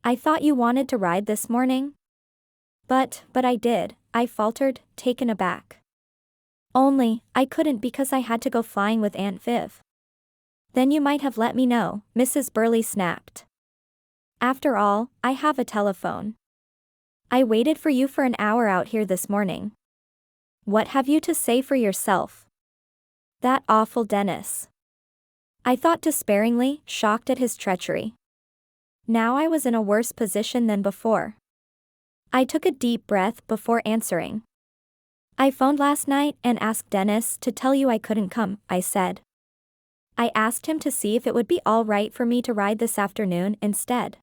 I thought you wanted to ride this morning?" But I did," I faltered, taken aback. "Only, I couldn't because I had to go flying with Aunt Viv." "Then you might have let me know," Mrs. Burley snapped. "After all, I have a telephone. I waited for you for an hour out here this morning. What have you to say for yourself?" "That awful Dennis," I thought despairingly, shocked at his treachery. Now I was in a worse position than before. I took a deep breath before answering. "I phoned last night and asked Dennis to tell you I couldn't come," I said. "I asked him to see if it would be all right for me to ride this afternoon instead."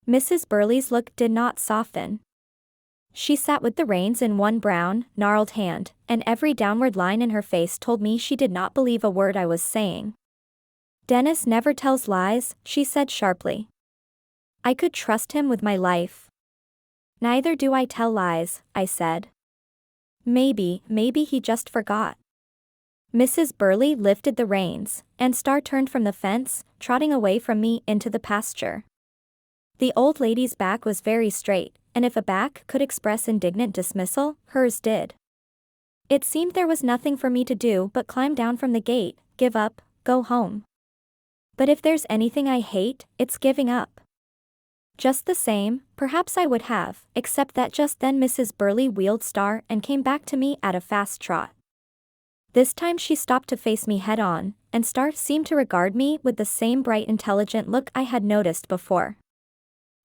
Mrs. Burley's look did not soften. She sat with the reins in one brown, gnarled hand, and every downward line in her face told me she did not believe a word I was saying. "Dennis never tells lies," she said sharply. "I could trust him with my life." "Neither do I tell lies," I said. Maybe he just forgot." Mrs. Burley lifted the reins, and Star turned from the fence, trotting away from me into the pasture. The old lady's back was very straight, and if a back could express indignant dismissal, hers did. It seemed there was nothing for me to do but climb down from the gate, give up, go home. But if there's anything I hate, it's giving up. Just the same, perhaps I would have, except that just then Mrs. Burley wheeled Star and came back to me at a fast trot. This time she stopped to face me head-on, and Star seemed to regard me with the same bright intelligent look I had noticed before.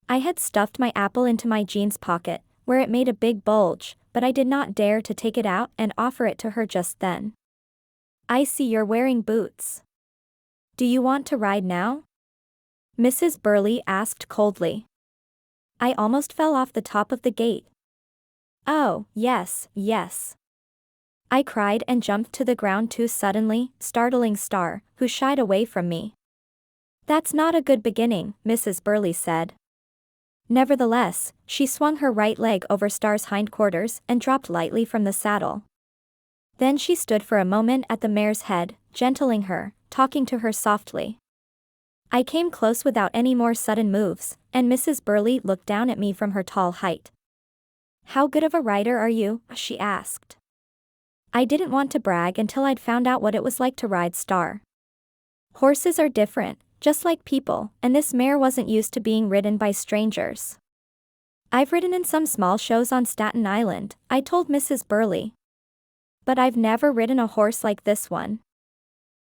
I had stuffed my apple into my jeans pocket, where it made a big bulge, but I did not dare to take it out and offer it to her just then. "I see you're wearing boots. Do you want to ride now?" Mrs. Burley asked coldly. I almost fell off the top of the gate. "Oh, yes, yes," I cried and jumped to the ground too suddenly, startling Star, who shied away from me. "That's not a good beginning," Mrs. Burley said. Nevertheless, she swung her right leg over Star's hindquarters and dropped lightly from the saddle. Then she stood for a moment at the mare's head, gentling her, talking to her softly. I came close without any more sudden moves, and Mrs. Burley looked down at me from her tall height. "How good of a rider are you?" she asked. I didn't want to brag until I'd found out what it was like to ride Star. Horses are different, just like people, and this mare wasn't used to being ridden by strangers. "I've ridden in some small shows on Staten Island," I told Mrs. Burley. "But I've never ridden a horse like this one."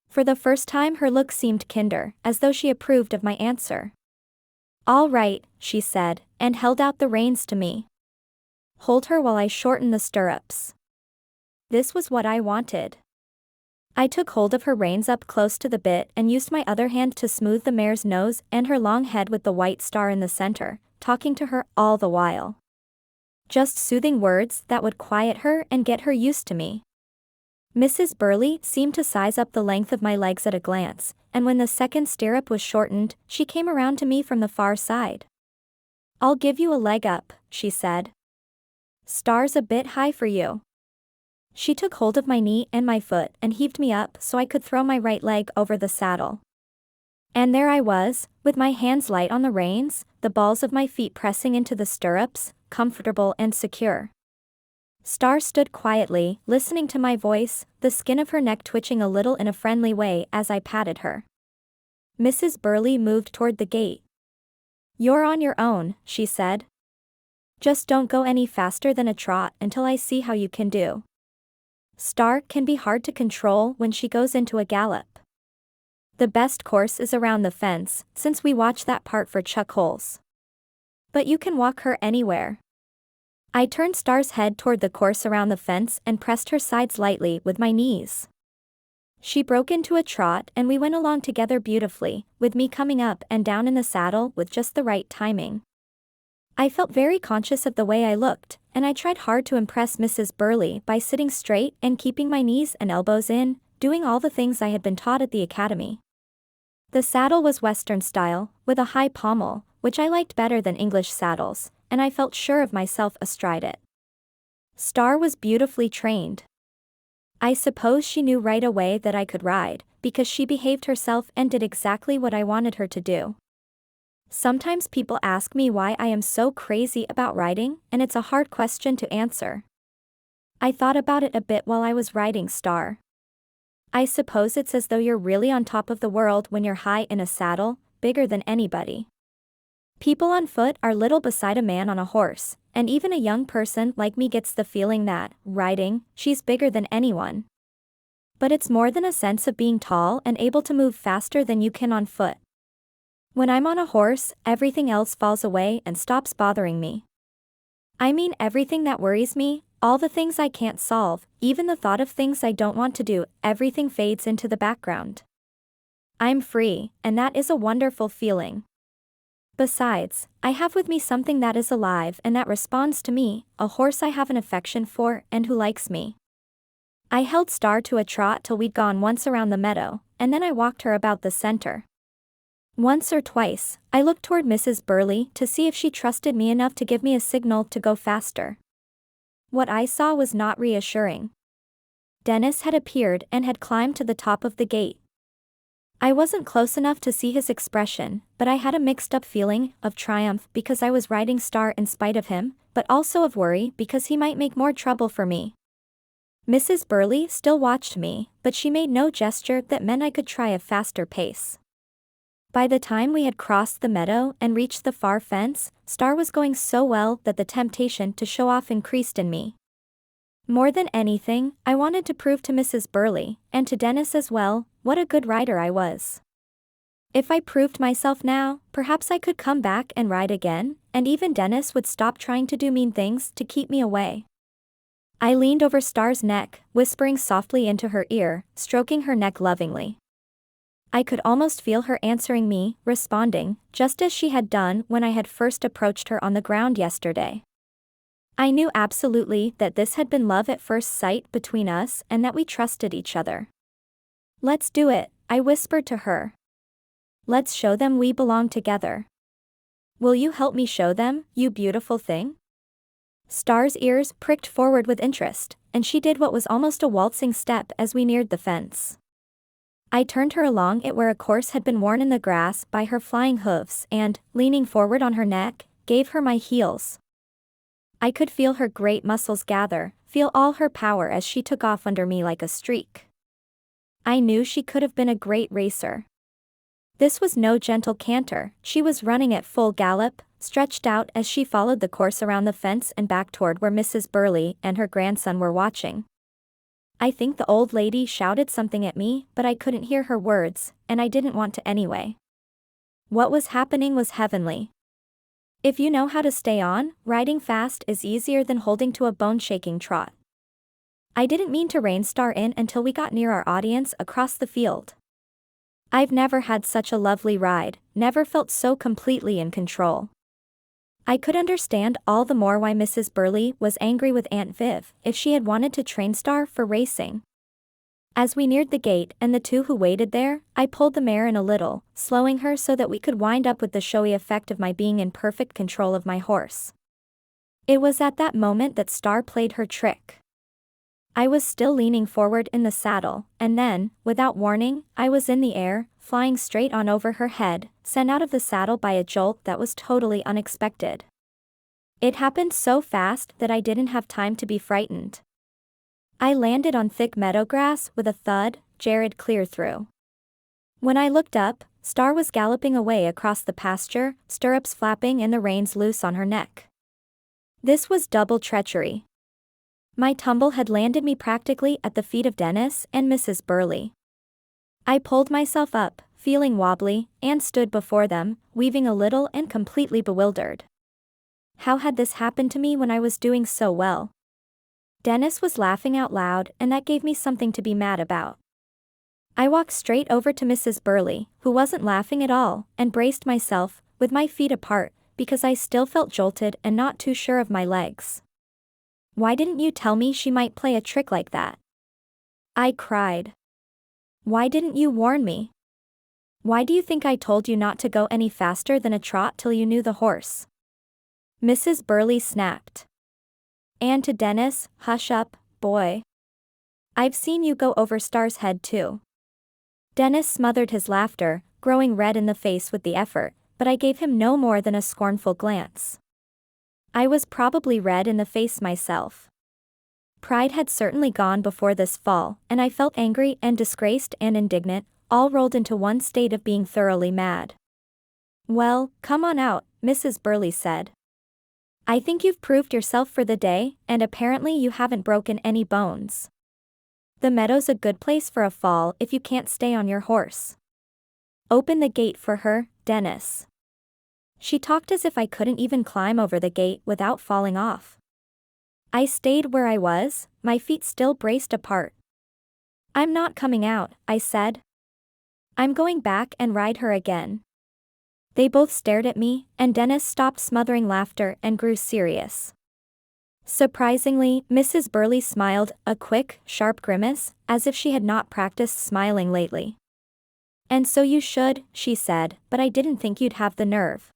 For the first time her look seemed kinder, as though she approved of my answer. "All right," she said, and held out the reins to me. "Hold her while I shorten the stirrups." This was what I wanted. I took hold of her reins up close to the bit and used my other hand to smooth the mare's nose and her long head with the white star in the center, talking to her all the while. Just soothing words that would quiet her and get her used to me. Mrs. Burley seemed to size up the length of my legs at a glance, and when the second stirrup was shortened, she came around to me from the far side. "I'll give you a leg up," she said. "Star's a bit high for you." She took hold of my knee and my foot and heaved me up so I could throw my right leg over the saddle. And there I was, with my hands light on the reins, the balls of my feet pressing into the stirrups, comfortable and secure. Star stood quietly, listening to my voice, the skin of her neck twitching a little in a friendly way as I patted her. Mrs. Burley moved toward the gate. "You're on your own," she said. "Just don't go any faster than a trot until I see how you can do. Star can be hard to control when she goes into a gallop. The best course is around the fence, since we watch that part for chuck holes. But you can walk her anywhere." I turned Star's head toward the course around the fence and pressed her sides lightly with my knees. She broke into a trot and we went along together beautifully, with me coming up and down in the saddle with just the right timing. I felt very conscious of the way I looked, and I tried hard to impress Mrs. Burley by sitting straight and keeping my knees and elbows in, doing all the things I had been taught at the academy. The saddle was Western style, with a high pommel, which I liked better than English saddles, and I felt sure of myself astride it. Star was beautifully trained. I suppose she knew right away that I could ride, because she behaved herself and did exactly what I wanted her to do. Sometimes people ask me why I am so crazy about riding, and it's a hard question to answer. I thought about it a bit while I was riding Star. I suppose it's as though you're really on top of the world when you're high in a saddle, bigger than anybody. People on foot are little beside a man on a horse, and even a young person like me gets the feeling that, riding, she's bigger than anyone. But it's more than a sense of being tall and able to move faster than you can on foot. When I'm on a horse, everything else falls away and stops bothering me. I mean everything that worries me, all the things I can't solve, even the thought of things I don't want to do, everything fades into the background. I'm free, and that is a wonderful feeling. Besides, I have with me something that is alive and that responds to me, a horse I have an affection for and who likes me. I held Star to a trot till we'd gone once around the meadow, and then I walked her about the center. Once or twice, I looked toward Mrs. Burley to see if she trusted me enough to give me a signal to go faster. What I saw was not reassuring. Dennis had appeared and had climbed to the top of the gate. I wasn't close enough to see his expression, but I had a mixed-up feeling of triumph because I was riding Star in spite of him, but also of worry because he might make more trouble for me. Mrs. Burley still watched me, but she made no gesture that meant I could try a faster pace. By the time we had crossed the meadow and reached the far fence, Star was going so well that the temptation to show off increased in me. More than anything, I wanted to prove to Mrs. Burley, and to Dennis as well, what a good rider I was. If I proved myself now, perhaps I could come back and ride again, and even Dennis would stop trying to do mean things to keep me away. I leaned over Star's neck, whispering softly into her ear, stroking her neck lovingly. I could almost feel her answering me, responding, just as she had done when I had first approached her on the ground yesterday. I knew absolutely that this had been love at first sight between us and that we trusted each other. "Let's do it," I whispered to her. "Let's show them we belong together." "Will you help me show them, you beautiful thing?" Star's ears pricked forward with interest, and she did what was almost a waltzing step as we neared the fence. I turned her along it where a course had been worn in the grass by her flying hooves and, leaning forward on her neck, gave her my heels. I could feel her great muscles gather, feel all her power as she took off under me like a streak. I knew she could have been a great racer. This was no gentle canter, she was running at full gallop, stretched out as she followed the course around the fence and back toward where Mrs. Burley and her grandson were watching. I think the old lady shouted something at me, but I couldn't hear her words, and I didn't want to anyway. What was happening was heavenly. If you know how to stay on, riding fast is easier than holding to a bone-shaking trot. I didn't mean to rein Star in until we got near our audience across the field. I've never had such a lovely ride, never felt so completely in control. I could understand all the more why Mrs. Burley was angry with Aunt Viv if she had wanted to train Star for racing. As we neared the gate and the two who waited there, I pulled the mare in a little, slowing her so that we could wind up with the showy effect of my being in perfect control of my horse. It was at that moment that Star played her trick. I was still leaning forward in the saddle, and then, without warning, I was in the air, flying straight on over her head, sent out of the saddle by a jolt that was totally unexpected. It happened so fast that I didn't have time to be frightened. I landed on thick meadow grass with a thud, jarred clear through. When I looked up, Star was galloping away across the pasture, stirrups flapping and the reins loose on her neck. This was double treachery. My tumble had landed me practically at the feet of Dennis and Mrs. Burley. I pulled myself up, feeling wobbly, and stood before them, weaving a little and completely bewildered. How had this happened to me when I was doing so well? Dennis was laughing out loud, and that gave me something to be mad about. I walked straight over to Mrs. Burley, who wasn't laughing at all, and braced myself, with my feet apart, because I still felt jolted and not too sure of my legs. "Why didn't you tell me she might play a trick like that?" I cried. "Why didn't you warn me? Why do you think I told you not to go any faster than a trot till you knew the horse?" Mrs. Burley snapped. And to Dennis, "Hush up, boy. I've seen you go over Star's head too." Dennis smothered his laughter, growing red in the face with the effort, but I gave him no more than a scornful glance. I was probably red in the face myself. Pride had certainly gone before this fall, and I felt angry and disgraced and indignant, all rolled into one state of being thoroughly mad. "Well, come on out," Mrs. Burley said. "I think you've proved yourself for the day, and apparently you haven't broken any bones. The meadow's a good place for a fall if you can't stay on your horse. Open the gate for her, Dennis." She talked as if I couldn't even climb over the gate without falling off. I stayed where I was, my feet still braced apart. "I'm not coming out," I said. "I'm going back and ride her again." They both stared at me, and Dennis stopped smothering laughter and grew serious. Surprisingly, Mrs. Burley smiled, a quick, sharp grimace, as if she had not practiced smiling lately. "And so you should," she said, "but I didn't think you'd have the nerve.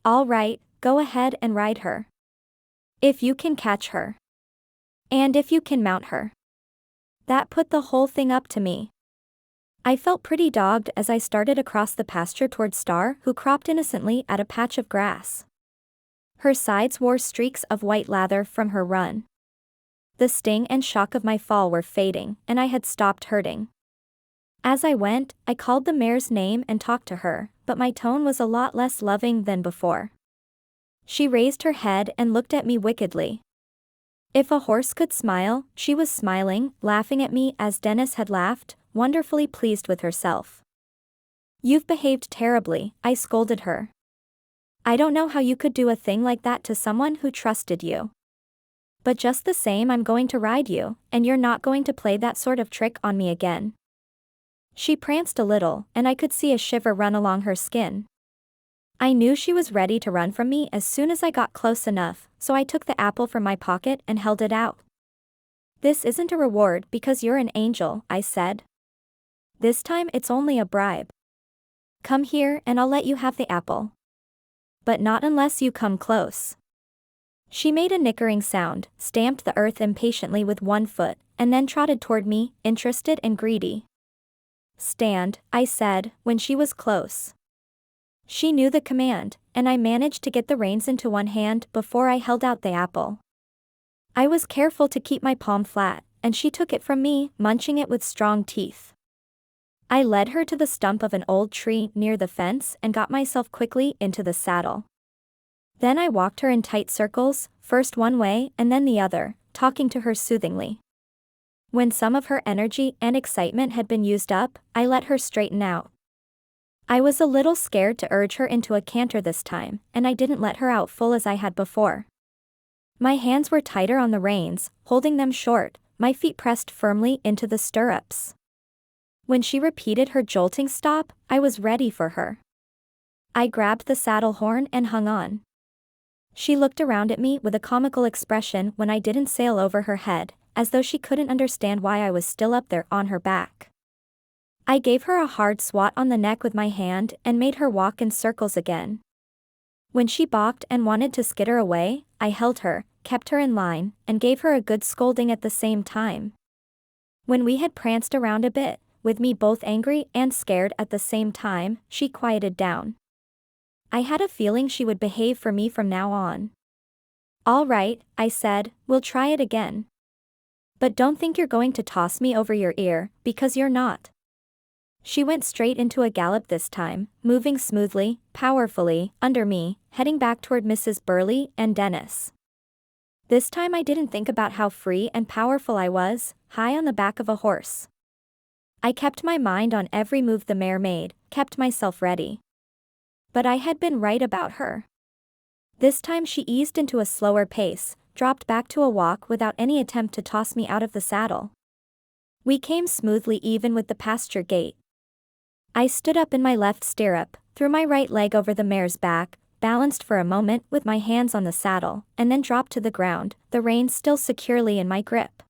All right, go ahead and ride her. If you can catch her. And if you can mount her." That put the whole thing up to me. I felt pretty dogged as I started across the pasture toward Star, who cropped innocently at a patch of grass. Her sides wore streaks of white lather from her run. The sting and shock of my fall were fading, and I had stopped hurting. As I went, I called the mare's name and talked to her, but my tone was a lot less loving than before. She raised her head and looked at me wickedly. If a horse could smile, she was smiling, laughing at me as Dennis had laughed, wonderfully pleased with herself. "You've behaved terribly," I scolded her. "I don't know how you could do a thing like that to someone who trusted you. But just the same, I'm going to ride you, and you're not going to play that sort of trick on me again." She pranced a little, and I could see a shiver run along her skin. I knew she was ready to run from me as soon as I got close enough, so I took the apple from my pocket and held it out. "This isn't a reward because you're an angel," I said. "This time it's only a bribe. Come here and I'll let you have the apple. But not unless you come close." She made a nickering sound, stamped the earth impatiently with one foot, and then trotted toward me, interested and greedy. "Stand," I said, when she was close. She knew the command, and I managed to get the reins into one hand before I held out the apple. I was careful to keep my palm flat, and she took it from me, munching it with strong teeth. I led her to the stump of an old tree near the fence and got myself quickly into the saddle. Then I walked her in tight circles, first one way and then the other, talking to her soothingly. When some of her energy and excitement had been used up, I let her straighten out. I was a little scared to urge her into a canter this time, and I didn't let her out full as I had before. My hands were tighter on the reins, holding them short, my feet pressed firmly into the stirrups. When she repeated her jolting stop, I was ready for her. I grabbed the saddle horn and hung on. She looked around at me with a comical expression when I didn't sail over her head, as though she couldn't understand why I was still up there on her back. I gave her a hard swat on the neck with my hand and made her walk in circles again. When she balked and wanted to skitter away, I held her, kept her in line, and gave her a good scolding at the same time. When we had pranced around a bit, with me both angry and scared at the same time, she quieted down. I had a feeling she would behave for me from now on. "All right," I said, "we'll try it again. But don't think you're going to toss me over your ear, because you're not." She went straight into a gallop this time, moving smoothly, powerfully, under me, heading back toward Mrs. Burley and Dennis. This time I didn't think about how free and powerful I was, high on the back of a horse. I kept my mind on every move the mare made, kept myself ready. But I had been right about her. This time she eased into a slower pace, dropped back to a walk without any attempt to toss me out of the saddle. We came smoothly even with the pasture gate. I stood up in my left stirrup, threw my right leg over the mare's back, balanced for a moment with my hands on the saddle, and then dropped to the ground, the reins still securely in my grip.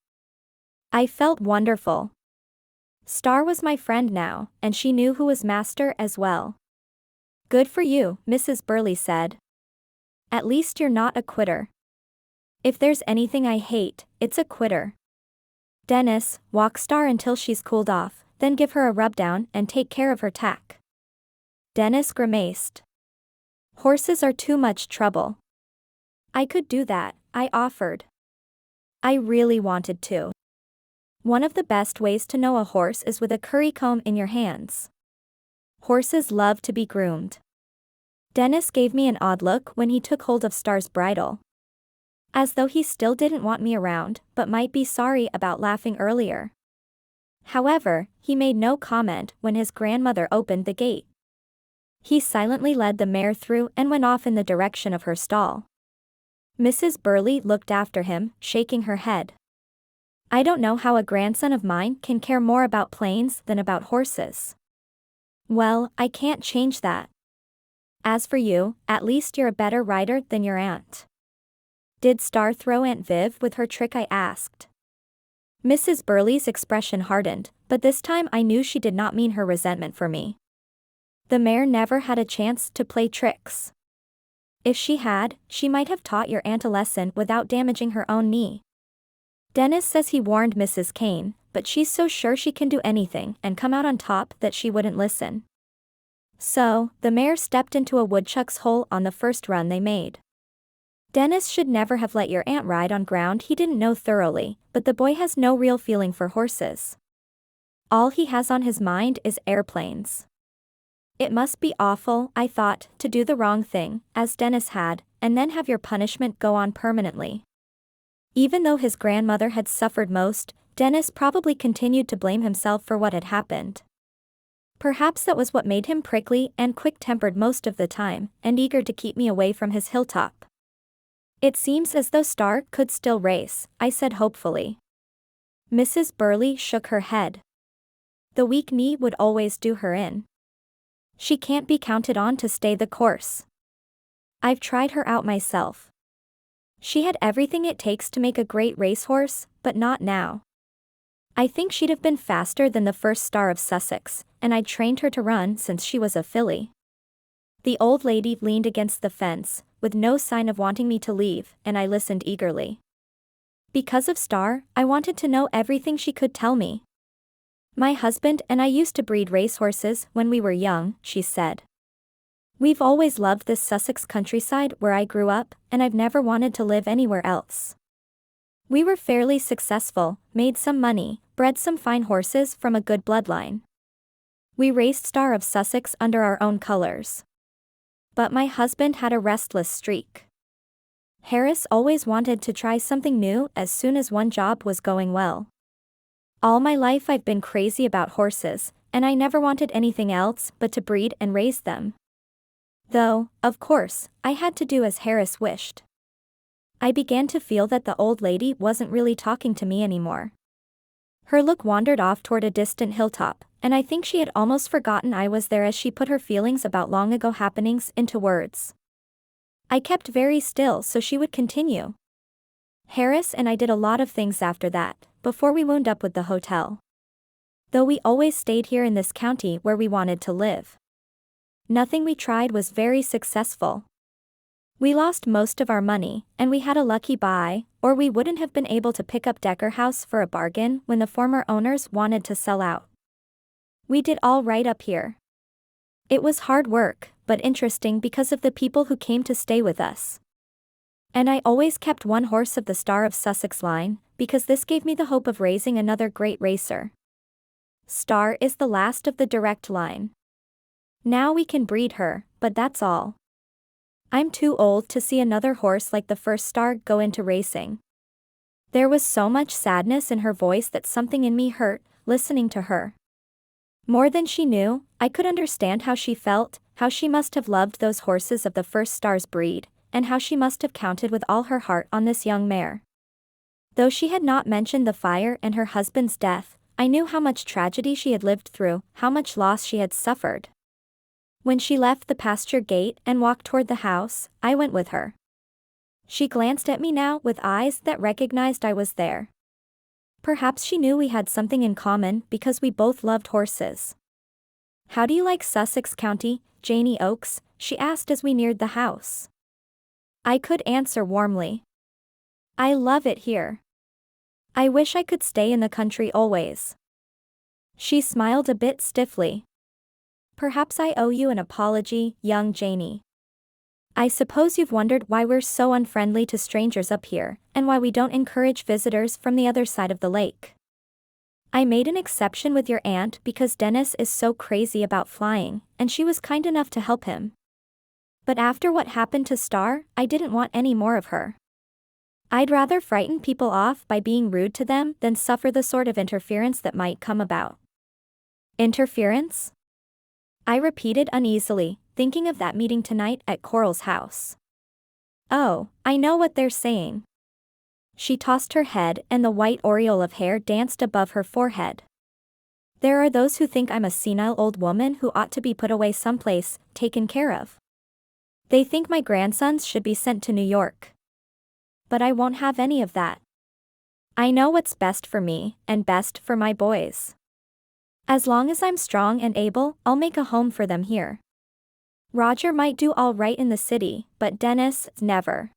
I felt wonderful. Star was my friend now, and she knew who was master as well. "Good for you," Mrs. Burley said. "At least you're not a quitter. If there's anything I hate, it's a quitter. Dennis, walk Star until she's cooled off, then give her a rub-down and take care of her tack." Dennis grimaced. "Horses are too much trouble." "I could do that," I offered. I really wanted to. One of the best ways to know a horse is with a curry comb in your hands. Horses love to be groomed. Dennis gave me an odd look when he took hold of Star's bridle. As though he still didn't want me around, but might be sorry about laughing earlier. However, he made no comment when his grandmother opened the gate. He silently led the mare through and went off in the direction of her stall. Mrs. Burley looked after him, shaking her head. I don't know how a grandson of mine can care more about planes than about horses. Well, I can't change that. As for you, at least you're a better rider than your aunt. Did Star throw Aunt Viv with her trick? I asked. Mrs. Burley's expression hardened, but this time I knew she did not mean her resentment for me. The mare never had a chance to play tricks. If she had, she might have taught your aunt a lesson without damaging her own knee. Dennis says he warned Mrs. Kane, but she's so sure she can do anything and come out on top that she wouldn't listen. So, the mare stepped into a woodchuck's hole on the first run they made. Dennis should never have let your aunt ride on ground he didn't know thoroughly, but the boy has no real feeling for horses. All he has on his mind is airplanes. It must be awful, I thought, to do the wrong thing, as Dennis had, and then have your punishment go on permanently. Even though his grandmother had suffered most, Dennis probably continued to blame himself for what had happened. Perhaps that was what made him prickly and quick-tempered most of the time, and eager to keep me away from his hilltop. It seems as though Star could still race, I said hopefully. Mrs. Burley shook her head. The weak knee would always do her in. She can't be counted on to stay the course. I've tried her out myself. She had everything it takes to make a great racehorse, but not now. I think she'd have been faster than the first Star of Sussex, and I'd trained her to run since she was a filly. The old lady leaned against the fence, with no sign of wanting me to leave, and I listened eagerly. Because of Star, I wanted to know everything she could tell me. My husband and I used to breed racehorses when we were young, she said. We've always loved this Sussex countryside where I grew up, and I've never wanted to live anywhere else. We were fairly successful, made some money, bred some fine horses from a good bloodline. We raced Star of Sussex under our own colors. But my husband had a restless streak. Harris always wanted to try something new as soon as one job was going well. All my life I've been crazy about horses, and I never wanted anything else but to breed and raise them. Though, of course, I had to do as Harris wished. I began to feel that the old lady wasn't really talking to me anymore. Her look wandered off toward a distant hilltop, and I think she had almost forgotten I was there as she put her feelings about long-ago happenings into words. I kept very still so she would continue. Harris and I did a lot of things after that, before we wound up with the hotel. Though we always stayed here in this county where we wanted to live. Nothing we tried was very successful. We lost most of our money, and we had a lucky buy, or we wouldn't have been able to pick up Decker House for a bargain when the former owners wanted to sell out. We did all right up here. It was hard work, but interesting because of the people who came to stay with us. And I always kept one horse of the Star of Sussex line, because this gave me the hope of raising another great racer. Star is the last of the direct line. Now we can breed her, but that's all. I'm too old to see another horse like the first Star go into racing. There was so much sadness in her voice that something in me hurt, listening to her. More than she knew, I could understand how she felt, how she must have loved those horses of the first Star's breed, and how she must have counted with all her heart on this young mare. Though she had not mentioned the fire and her husband's death, I knew how much tragedy she had lived through, how much loss she had suffered. When she left the pasture gate and walked toward the house, I went with her. She glanced at me now with eyes that recognized I was there. Perhaps she knew we had something in common because we both loved horses. "How do you like Sussex County, Janie Oakes?" she asked as we neared the house. I could answer warmly. I love it here. I wish I could stay in the country always. She smiled a bit stiffly. Perhaps I owe you an apology, young Janie. I suppose you've wondered why we're so unfriendly to strangers up here, and why we don't encourage visitors from the other side of the lake. I made an exception with your aunt because Dennis is so crazy about flying, and she was kind enough to help him. But after what happened to Star, I didn't want any more of her. I'd rather frighten people off by being rude to them than suffer the sort of interference that might come about. Interference? I repeated uneasily, thinking of that meeting tonight at Coral's house. Oh, I know what they're saying. She tossed her head and the white aureole of hair danced above her forehead. There are those who think I'm a senile old woman who ought to be put away someplace, taken care of. They think my grandsons should be sent to New York. But I won't have any of that. I know what's best for me, and best for my boys. As long as I'm strong and able, I'll make a home for them here. Roger might do all right in the city, but Dennis, never.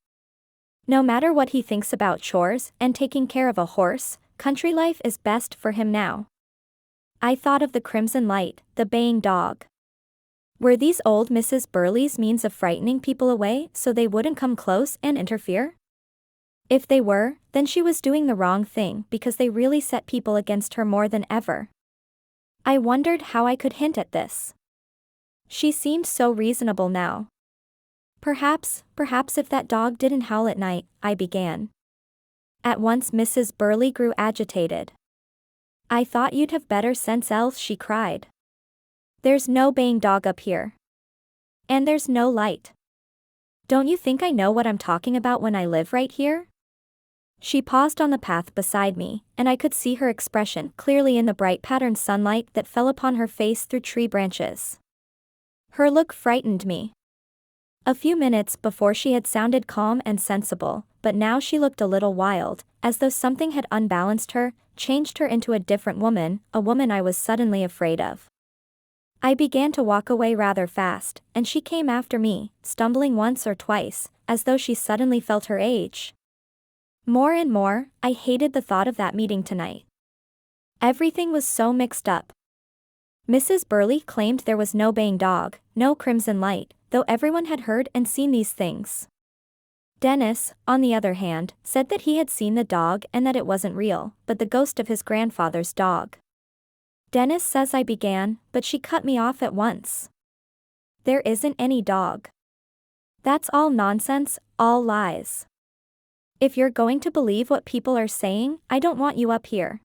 No matter what he thinks about chores and taking care of a horse, country life is best for him now. I thought of the crimson light, the baying dog. Were these old Mrs. Burley's means of frightening people away so they wouldn't come close and interfere? If they were, then she was doing the wrong thing because they really set people against her more than ever. I wondered how I could hint at this. She seemed so reasonable now. Perhaps if that dog didn't howl at night, I began. At once Mrs. Burley grew agitated. I thought you'd have better sense, else, she cried. There's no baying dog up here. And there's no light. Don't you think I know what I'm talking about when I live right here? She paused on the path beside me, and I could see her expression clearly in the bright patterned sunlight that fell upon her face through tree branches. Her look frightened me. A few minutes before she had sounded calm and sensible, but now she looked a little wild, as though something had unbalanced her, changed her into a different woman, a woman I was suddenly afraid of. I began to walk away rather fast, and she came after me, stumbling once or twice, as though she suddenly felt her age. More and more, I hated the thought of that meeting tonight. Everything was so mixed up. Mrs. Burley claimed there was no baying dog, no crimson light, though everyone had heard and seen these things. Dennis, on the other hand, said that he had seen the dog and that it wasn't real, but the ghost of his grandfather's dog. Dennis says, I began, but she cut me off at once. There isn't any dog. That's all nonsense, all lies. If you're going to believe what people are saying, I don't want you up here.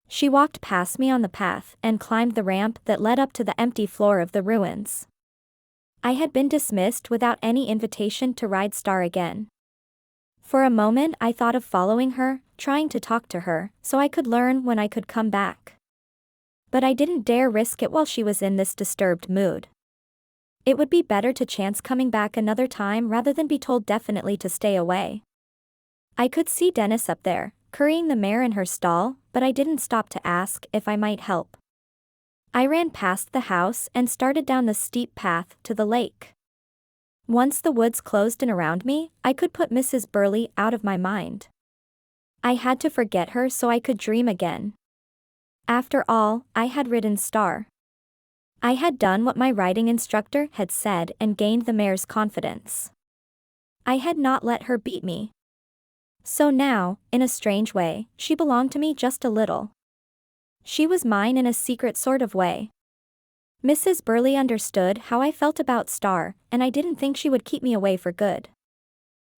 She walked past me on the path and climbed the ramp that led up to the empty floor of the ruins. I had been dismissed without any invitation to ride Star again. For a moment I thought of following her, trying to talk to her, so I could learn when I could come back. But I didn't dare risk it while she was in this disturbed mood. It would be better to chance coming back another time rather than be told definitely to stay away. I could see Dennis up there, currying the mare in her stall, but I didn't stop to ask if I might help. I ran past the house and started down the steep path to the lake. Once the woods closed in around me, I could put Mrs. Burley out of my mind. I had to forget her so I could dream again. After all, I had ridden Star. I had done what my riding instructor had said and gained the mare's confidence. I had not let her beat me. So now, in a strange way, she belonged to me just a little. She was mine in a secret sort of way. Mrs. Burley understood how I felt about Star, and I didn't think she would keep me away for good.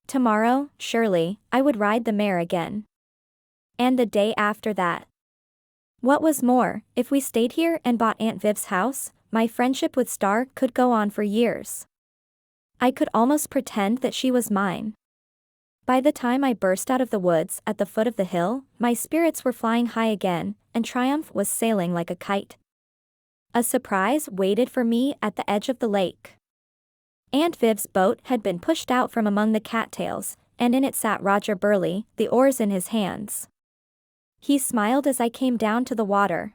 Tomorrow, surely, I would ride the mare again. And the day after that. What was more, if we stayed here and bought Aunt Viv's house, my friendship with Star could go on for years. I could almost pretend that she was mine. By the time I burst out of the woods at the foot of the hill, my spirits were flying high again, and triumph was sailing like a kite. A surprise waited for me at the edge of the lake. Aunt Viv's boat had been pushed out from among the cattails, and in it sat Roger Burley, the oars in his hands. He smiled as I came down to the water.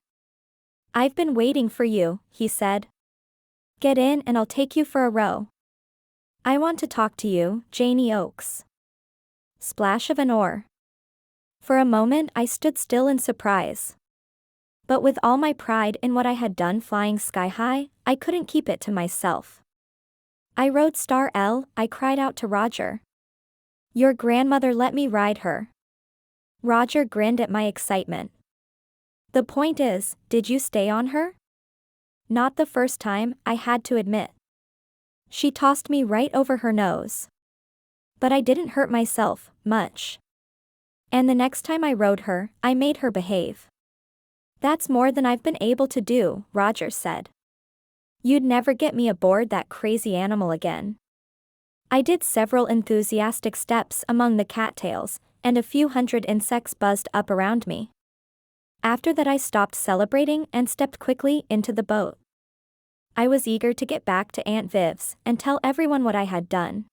I've been waiting for you, he said. Get in and I'll take you for a row. I want to talk to you, Janie Oakes. Splash of an oar. For a moment I stood still in surprise. But with all my pride in what I had done flying sky high, I couldn't keep it to myself. I rode Star L, I cried out to Roger. Your grandmother let me ride her. Roger grinned at my excitement. The point is, did you stay on her? Not the first time, I had to admit. She tossed me right over her nose. But I didn't hurt myself, much. And the next time I rode her, I made her behave. That's more than I've been able to do, Roger said. You'd never get me aboard that crazy animal again. I did several enthusiastic steps among the cattails, and a few hundred insects buzzed up around me. After that I stopped celebrating and stepped quickly into the boat. I was eager to get back to Aunt Viv's and tell everyone what I had done.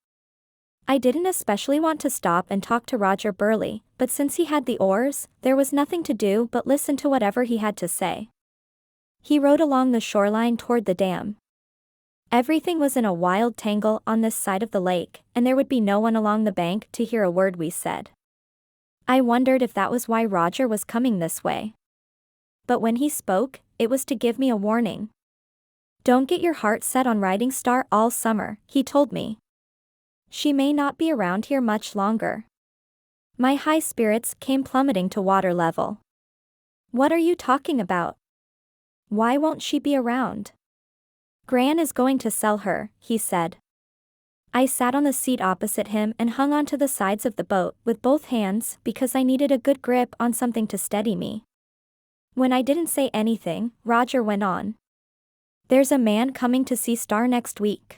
I didn't especially want to stop and talk to Roger Burley, but since he had the oars, there was nothing to do but listen to whatever he had to say. He rowed along the shoreline toward the dam. Everything was in a wild tangle on this side of the lake, and there would be no one along the bank to hear a word we said. I wondered if that was why Roger was coming this way. But when he spoke, it was to give me a warning. Don't get your heart set on riding Star all summer, he told me. She may not be around here much longer. My high spirits came plummeting to water level. What are you talking about? Why won't she be around? Gran is going to sell her, he said. I sat on the seat opposite him and hung onto the sides of the boat with both hands because I needed a good grip on something to steady me. When I didn't say anything, Roger went on. There's a man coming to see Star next week.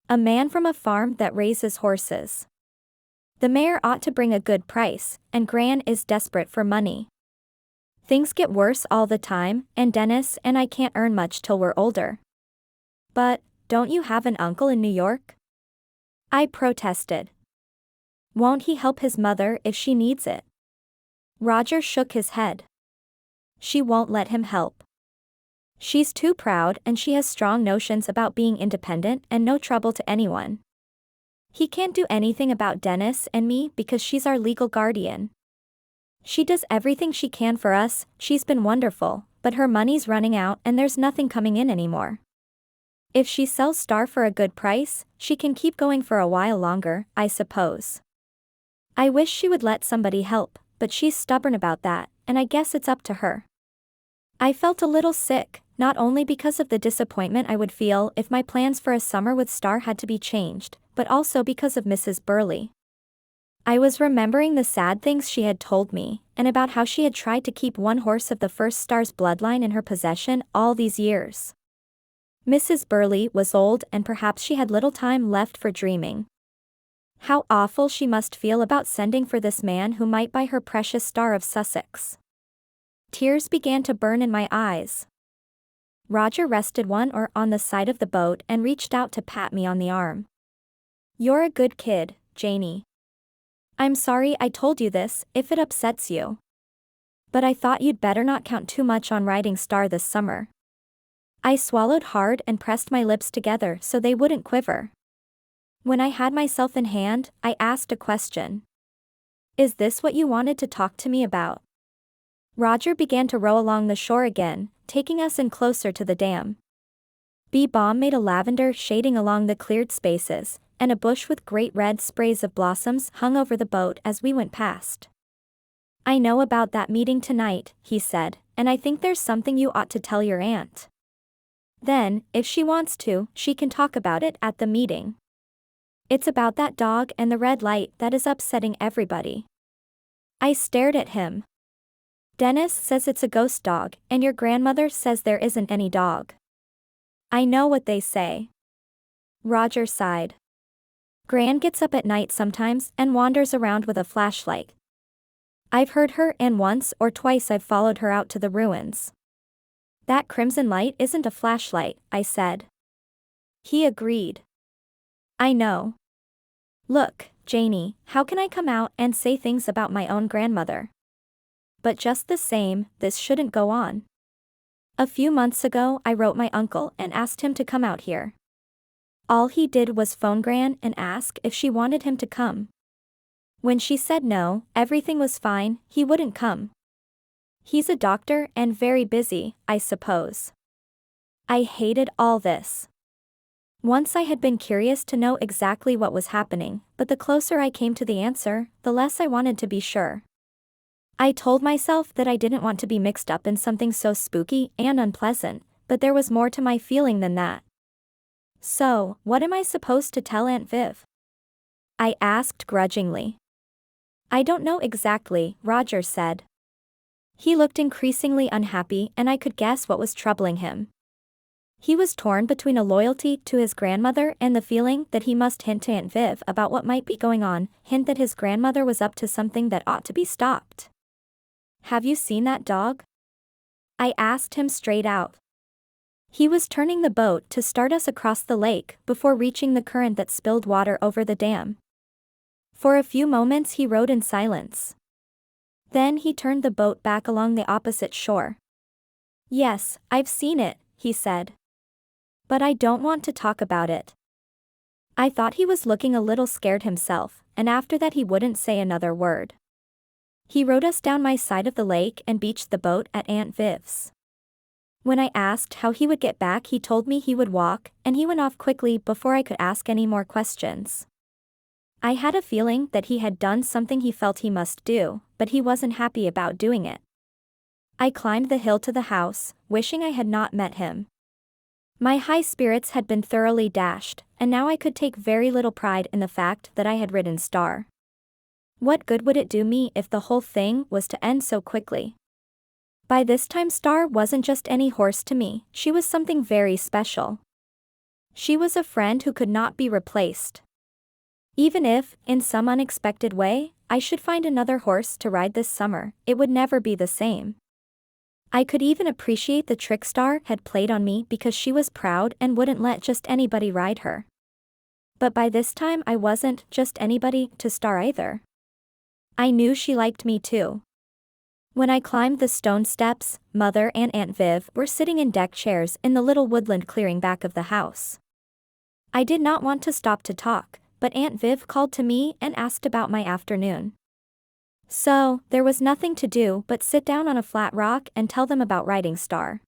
A man from a farm that raises horses. The mayor ought to bring a good price, and Gran is desperate for money. Things get worse all the time, and Dennis and I can't earn much till we're older. But, don't you have an uncle in New York? I protested. Won't he help his mother if she needs it? Roger shook his head. She won't let him help. She's too proud and she has strong notions about being independent and no trouble to anyone. He can't do anything about Dennis and me because she's our legal guardian. She does everything she can for us, she's been wonderful, but her money's running out and there's nothing coming in anymore. If she sells Star for a good price, she can keep going for a while longer, I suppose. I wish she would let somebody help, but she's stubborn about that, and I guess it's up to her. I felt a little sick, not only because of the disappointment I would feel if my plans for a summer with Star had to be changed, but also because of Mrs. Burley. I was remembering the sad things she had told me, and about how she had tried to keep one horse of the first Star's bloodline in her possession all these years. Mrs. Burley was old and perhaps she had little time left for dreaming. How awful she must feel about sending for this man who might buy her precious Star of Sussex. Tears began to burn in my eyes. Roger rested one oar on the side of the boat and reached out to pat me on the arm. You're a good kid, Janie. I'm sorry I told you this, if it upsets you. But I thought you'd better not count too much on riding Star this summer. I swallowed hard and pressed my lips together so they wouldn't quiver. When I had myself in hand, I asked a question. Is this what you wanted to talk to me about? Roger began to row along the shore again, taking us in closer to the dam. Bee balm made a lavender shading along the cleared spaces, and a bush with great red sprays of blossoms hung over the boat as we went past. I know about that meeting tonight, he said, and I think there's something you ought to tell your aunt. Then, if she wants to, she can talk about it at the meeting. It's about that dog and the red light that is upsetting everybody. I stared at him. Dennis says it's a ghost dog, and your grandmother says there isn't any dog. I know what they say. Roger sighed. Gran gets up at night sometimes and wanders around with a flashlight. I've heard her, and once or twice I've followed her out to the ruins. That crimson light isn't a flashlight, I said. He agreed. I know. Look, Janie, how can I come out and say things about my own grandmother? But just the same, this shouldn't go on. A few months ago I wrote my uncle and asked him to come out here. All he did was phone Gran and ask if she wanted him to come. When she said no, everything was fine, he wouldn't come. He's a doctor and very busy, I suppose. I hated all this. Once I had been curious to know exactly what was happening, but the closer I came to the answer, the less I wanted to be sure. I told myself that I didn't want to be mixed up in something so spooky and unpleasant, but there was more to my feeling than that. So, what am I supposed to tell Aunt Viv? I asked grudgingly. I don't know exactly, Roger said. He looked increasingly unhappy and I could guess what was troubling him. He was torn between a loyalty to his grandmother and the feeling that he must hint to Aunt Viv about what might be going on, hint that his grandmother was up to something that ought to be stopped. Have you seen that dog? I asked him straight out. He was turning the boat to start us across the lake before reaching the current that spilled water over the dam. For a few moments he rowed in silence. Then he turned the boat back along the opposite shore. Yes, I've seen it, he said. But I don't want to talk about it. I thought he was looking a little scared himself, and after that he wouldn't say another word. He rowed us down my side of the lake and beached the boat at Aunt Viv's. When I asked how he would get back, he told me he would walk, and he went off quickly before I could ask any more questions. I had a feeling that he had done something he felt he must do, but he wasn't happy about doing it. I climbed the hill to the house, wishing I had not met him. My high spirits had been thoroughly dashed, and now I could take very little pride in the fact that I had ridden Star. What good would it do me if the whole thing was to end so quickly? By this time Star wasn't just any horse to me, she was something very special. She was a friend who could not be replaced. Even if, in some unexpected way, I should find another horse to ride this summer, it would never be the same. I could even appreciate the trick Star had played on me because she was proud and wouldn't let just anybody ride her. But by this time I wasn't just anybody to Star either. I knew she liked me too. When I climbed the stone steps, Mother and Aunt Viv were sitting in deck chairs in the little woodland clearing back of the house. I did not want to stop to talk, but Aunt Viv called to me and asked about my afternoon. So, there was nothing to do but sit down on a flat rock and tell them about riding Star.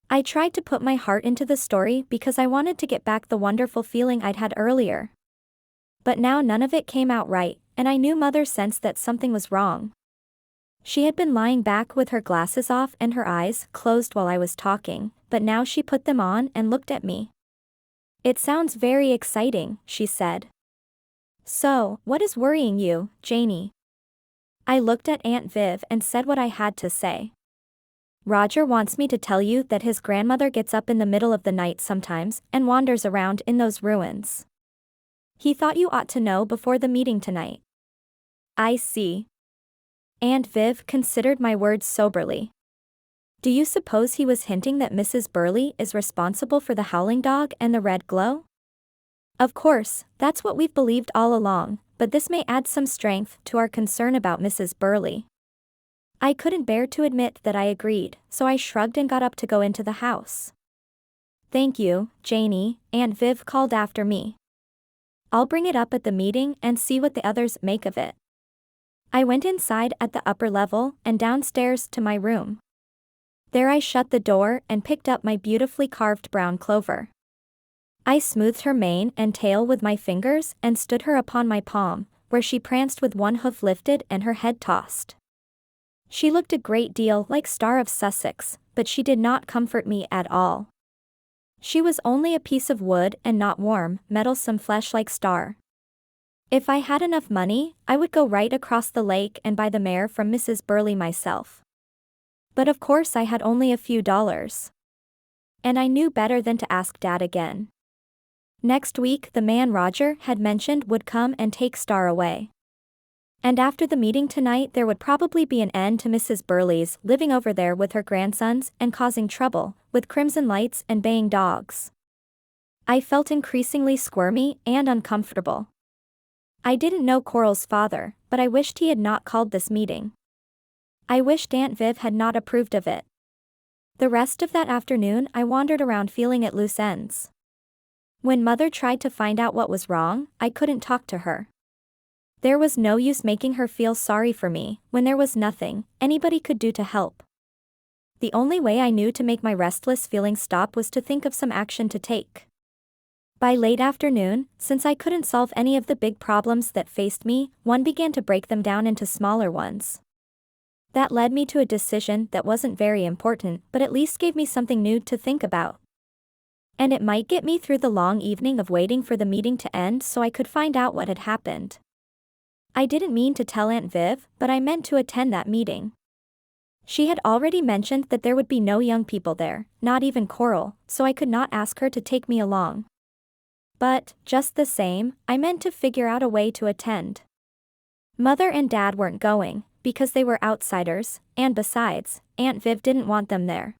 I tried to put my heart into the story because I wanted to get back the wonderful feeling I'd had earlier. But now none of it came out right, and I knew Mother sensed that something was wrong. She had been lying back with her glasses off and her eyes closed while I was talking, but now she put them on and looked at me. "It sounds very exciting," she said. "So, what is worrying you, Janie?" I looked at Aunt Viv and said what I had to say. "Roger wants me to tell you that his grandmother gets up in the middle of the night sometimes and wanders around in those ruins. He thought you ought to know before the meeting tonight." "I see." Aunt Viv considered my words soberly. "Do you suppose he was hinting that Mrs. Burley is responsible for the howling dog and the red glow?" "Of course, that's what we've believed all along, but this may add some strength to our concern about Mrs. Burley." I couldn't bear to admit that I agreed, so I shrugged and got up to go into the house. "Thank you, Janie," Aunt Viv called after me. "I'll bring it up at the meeting and see what the others make of it." I went inside at the upper level and downstairs to my room. There I shut the door and picked up my beautifully carved brown Clover. I smoothed her mane and tail with my fingers and stood her upon my palm, where she pranced with one hoof lifted and her head tossed. She looked a great deal like Star of Sussex, but she did not comfort me at all. She was only a piece of wood and not warm, mettlesome flesh like Star. If I had enough money, I would go right across the lake and buy the mare from Mrs. Burley myself. But of course I had only a few dollars. And I knew better than to ask Dad again. Next week the man Roger had mentioned would come and take Star away. And after the meeting tonight there would probably be an end to Mrs. Burley's living over there with her grandsons and causing trouble, with crimson lights and baying dogs. I felt increasingly squirmy and uncomfortable. I didn't know Coral's father, but I wished he had not called this meeting. I wished Aunt Viv had not approved of it. The rest of that afternoon I wandered around feeling at loose ends. When Mother tried to find out what was wrong, I couldn't talk to her. There was no use making her feel sorry for me, when there was nothing anybody could do to help. The only way I knew to make my restless feelings stop was to think of some action to take. By late afternoon, since I couldn't solve any of the big problems that faced me, one began to break them down into smaller ones. That led me to a decision that wasn't very important, but at least gave me something new to think about. And it might get me through the long evening of waiting for the meeting to end so I could find out what had happened. I didn't mean to tell Aunt Viv, but I meant to attend that meeting. She had already mentioned that there would be no young people there, not even Coral, so I could not ask her to take me along. But, just the same, I meant to figure out a way to attend. Mother and Dad weren't going, because they were outsiders, and besides, Aunt Viv didn't want them there.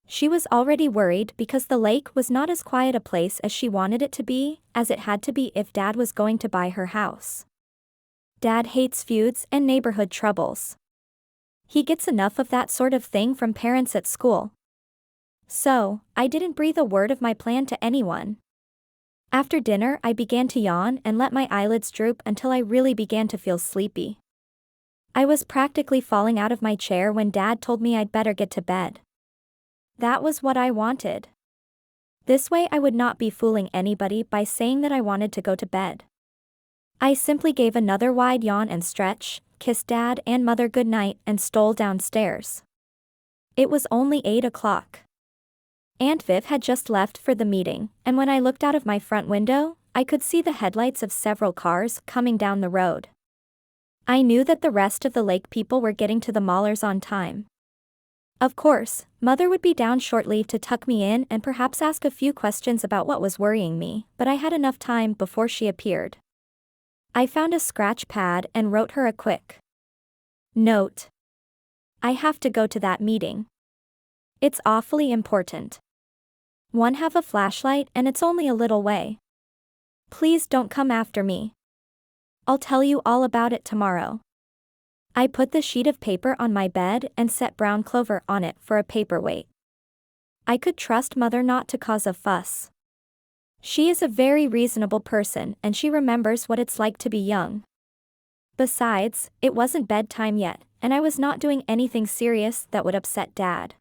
She was already worried because the lake was not as quiet a place as she wanted it to be, as it had to be if Dad was going to buy her house. Dad hates feuds and neighborhood troubles. He gets enough of that sort of thing from parents at school. So, I didn't breathe a word of my plan to anyone. After dinner I began to yawn and let my eyelids droop until I really began to feel sleepy. I was practically falling out of my chair when Dad told me I'd better get to bed. That was what I wanted. This way I would not be fooling anybody by saying that I wanted to go to bed. I simply gave another wide yawn and stretch, kissed Dad and Mother goodnight and stole downstairs. It was only 8 o'clock. Aunt Viv had just left for the meeting, and when I looked out of my front window, I could see the headlights of several cars coming down the road. I knew that the rest of the lake people were getting to the Maulers on time. Of course, Mother would be down shortly to tuck me in and perhaps ask a few questions about what was worrying me, but I had enough time before she appeared. I found a scratch pad and wrote her a quick note. I have to go to that meeting. It's awfully important. One have a flashlight and it's only a little way. Please don't come after me. I'll tell you all about it tomorrow. I put the sheet of paper on my bed and set brown clover on it for a paperweight. I could trust Mother not to cause a fuss. She is a very reasonable person and she remembers what it's like to be young. Besides, it wasn't bedtime yet, and I was not doing anything serious that would upset Dad.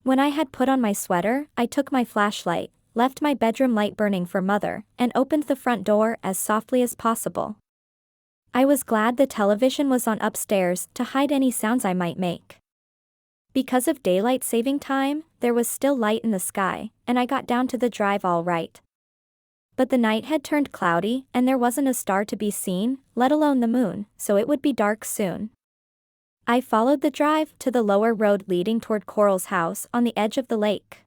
When I had put on my sweater, I took my flashlight, left my bedroom light burning for Mother, and opened the front door as softly as possible. I was glad the television was on upstairs to hide any sounds I might make. Because of daylight saving time, there was still light in the sky, and I got down to the drive all right. But the night had turned cloudy and there wasn't a star to be seen, let alone the moon, so it would be dark soon. I followed the drive to the lower road leading toward Coral's house on the edge of the lake.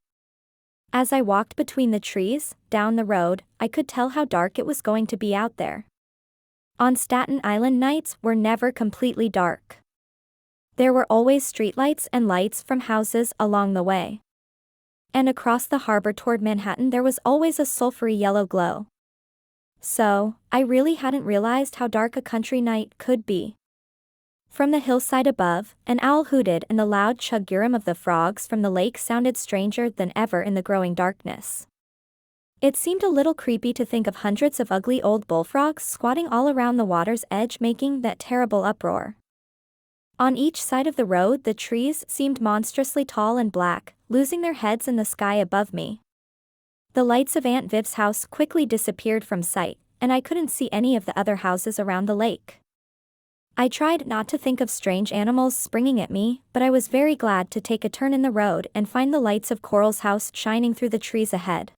As I walked between the trees, down the road, I could tell how dark it was going to be out there. On Staten Island nights were never completely dark. There were always streetlights and lights from houses along the way. And across the harbor toward Manhattan there was always a sulphury yellow glow. So, I really hadn't realized how dark a country night could be. From the hillside above, an owl hooted and the loud chug-urum of the frogs from the lake sounded stranger than ever in the growing darkness. It seemed a little creepy to think of hundreds of ugly old bullfrogs squatting all around the water's edge making that terrible uproar. On each side of the road the trees seemed monstrously tall and black, losing their heads in the sky above me. The lights of Aunt Viv's house quickly disappeared from sight, and I couldn't see any of the other houses around the lake. I tried not to think of strange animals springing at me, but I was very glad to take a turn in the road and find the lights of Coral's house shining through the trees ahead.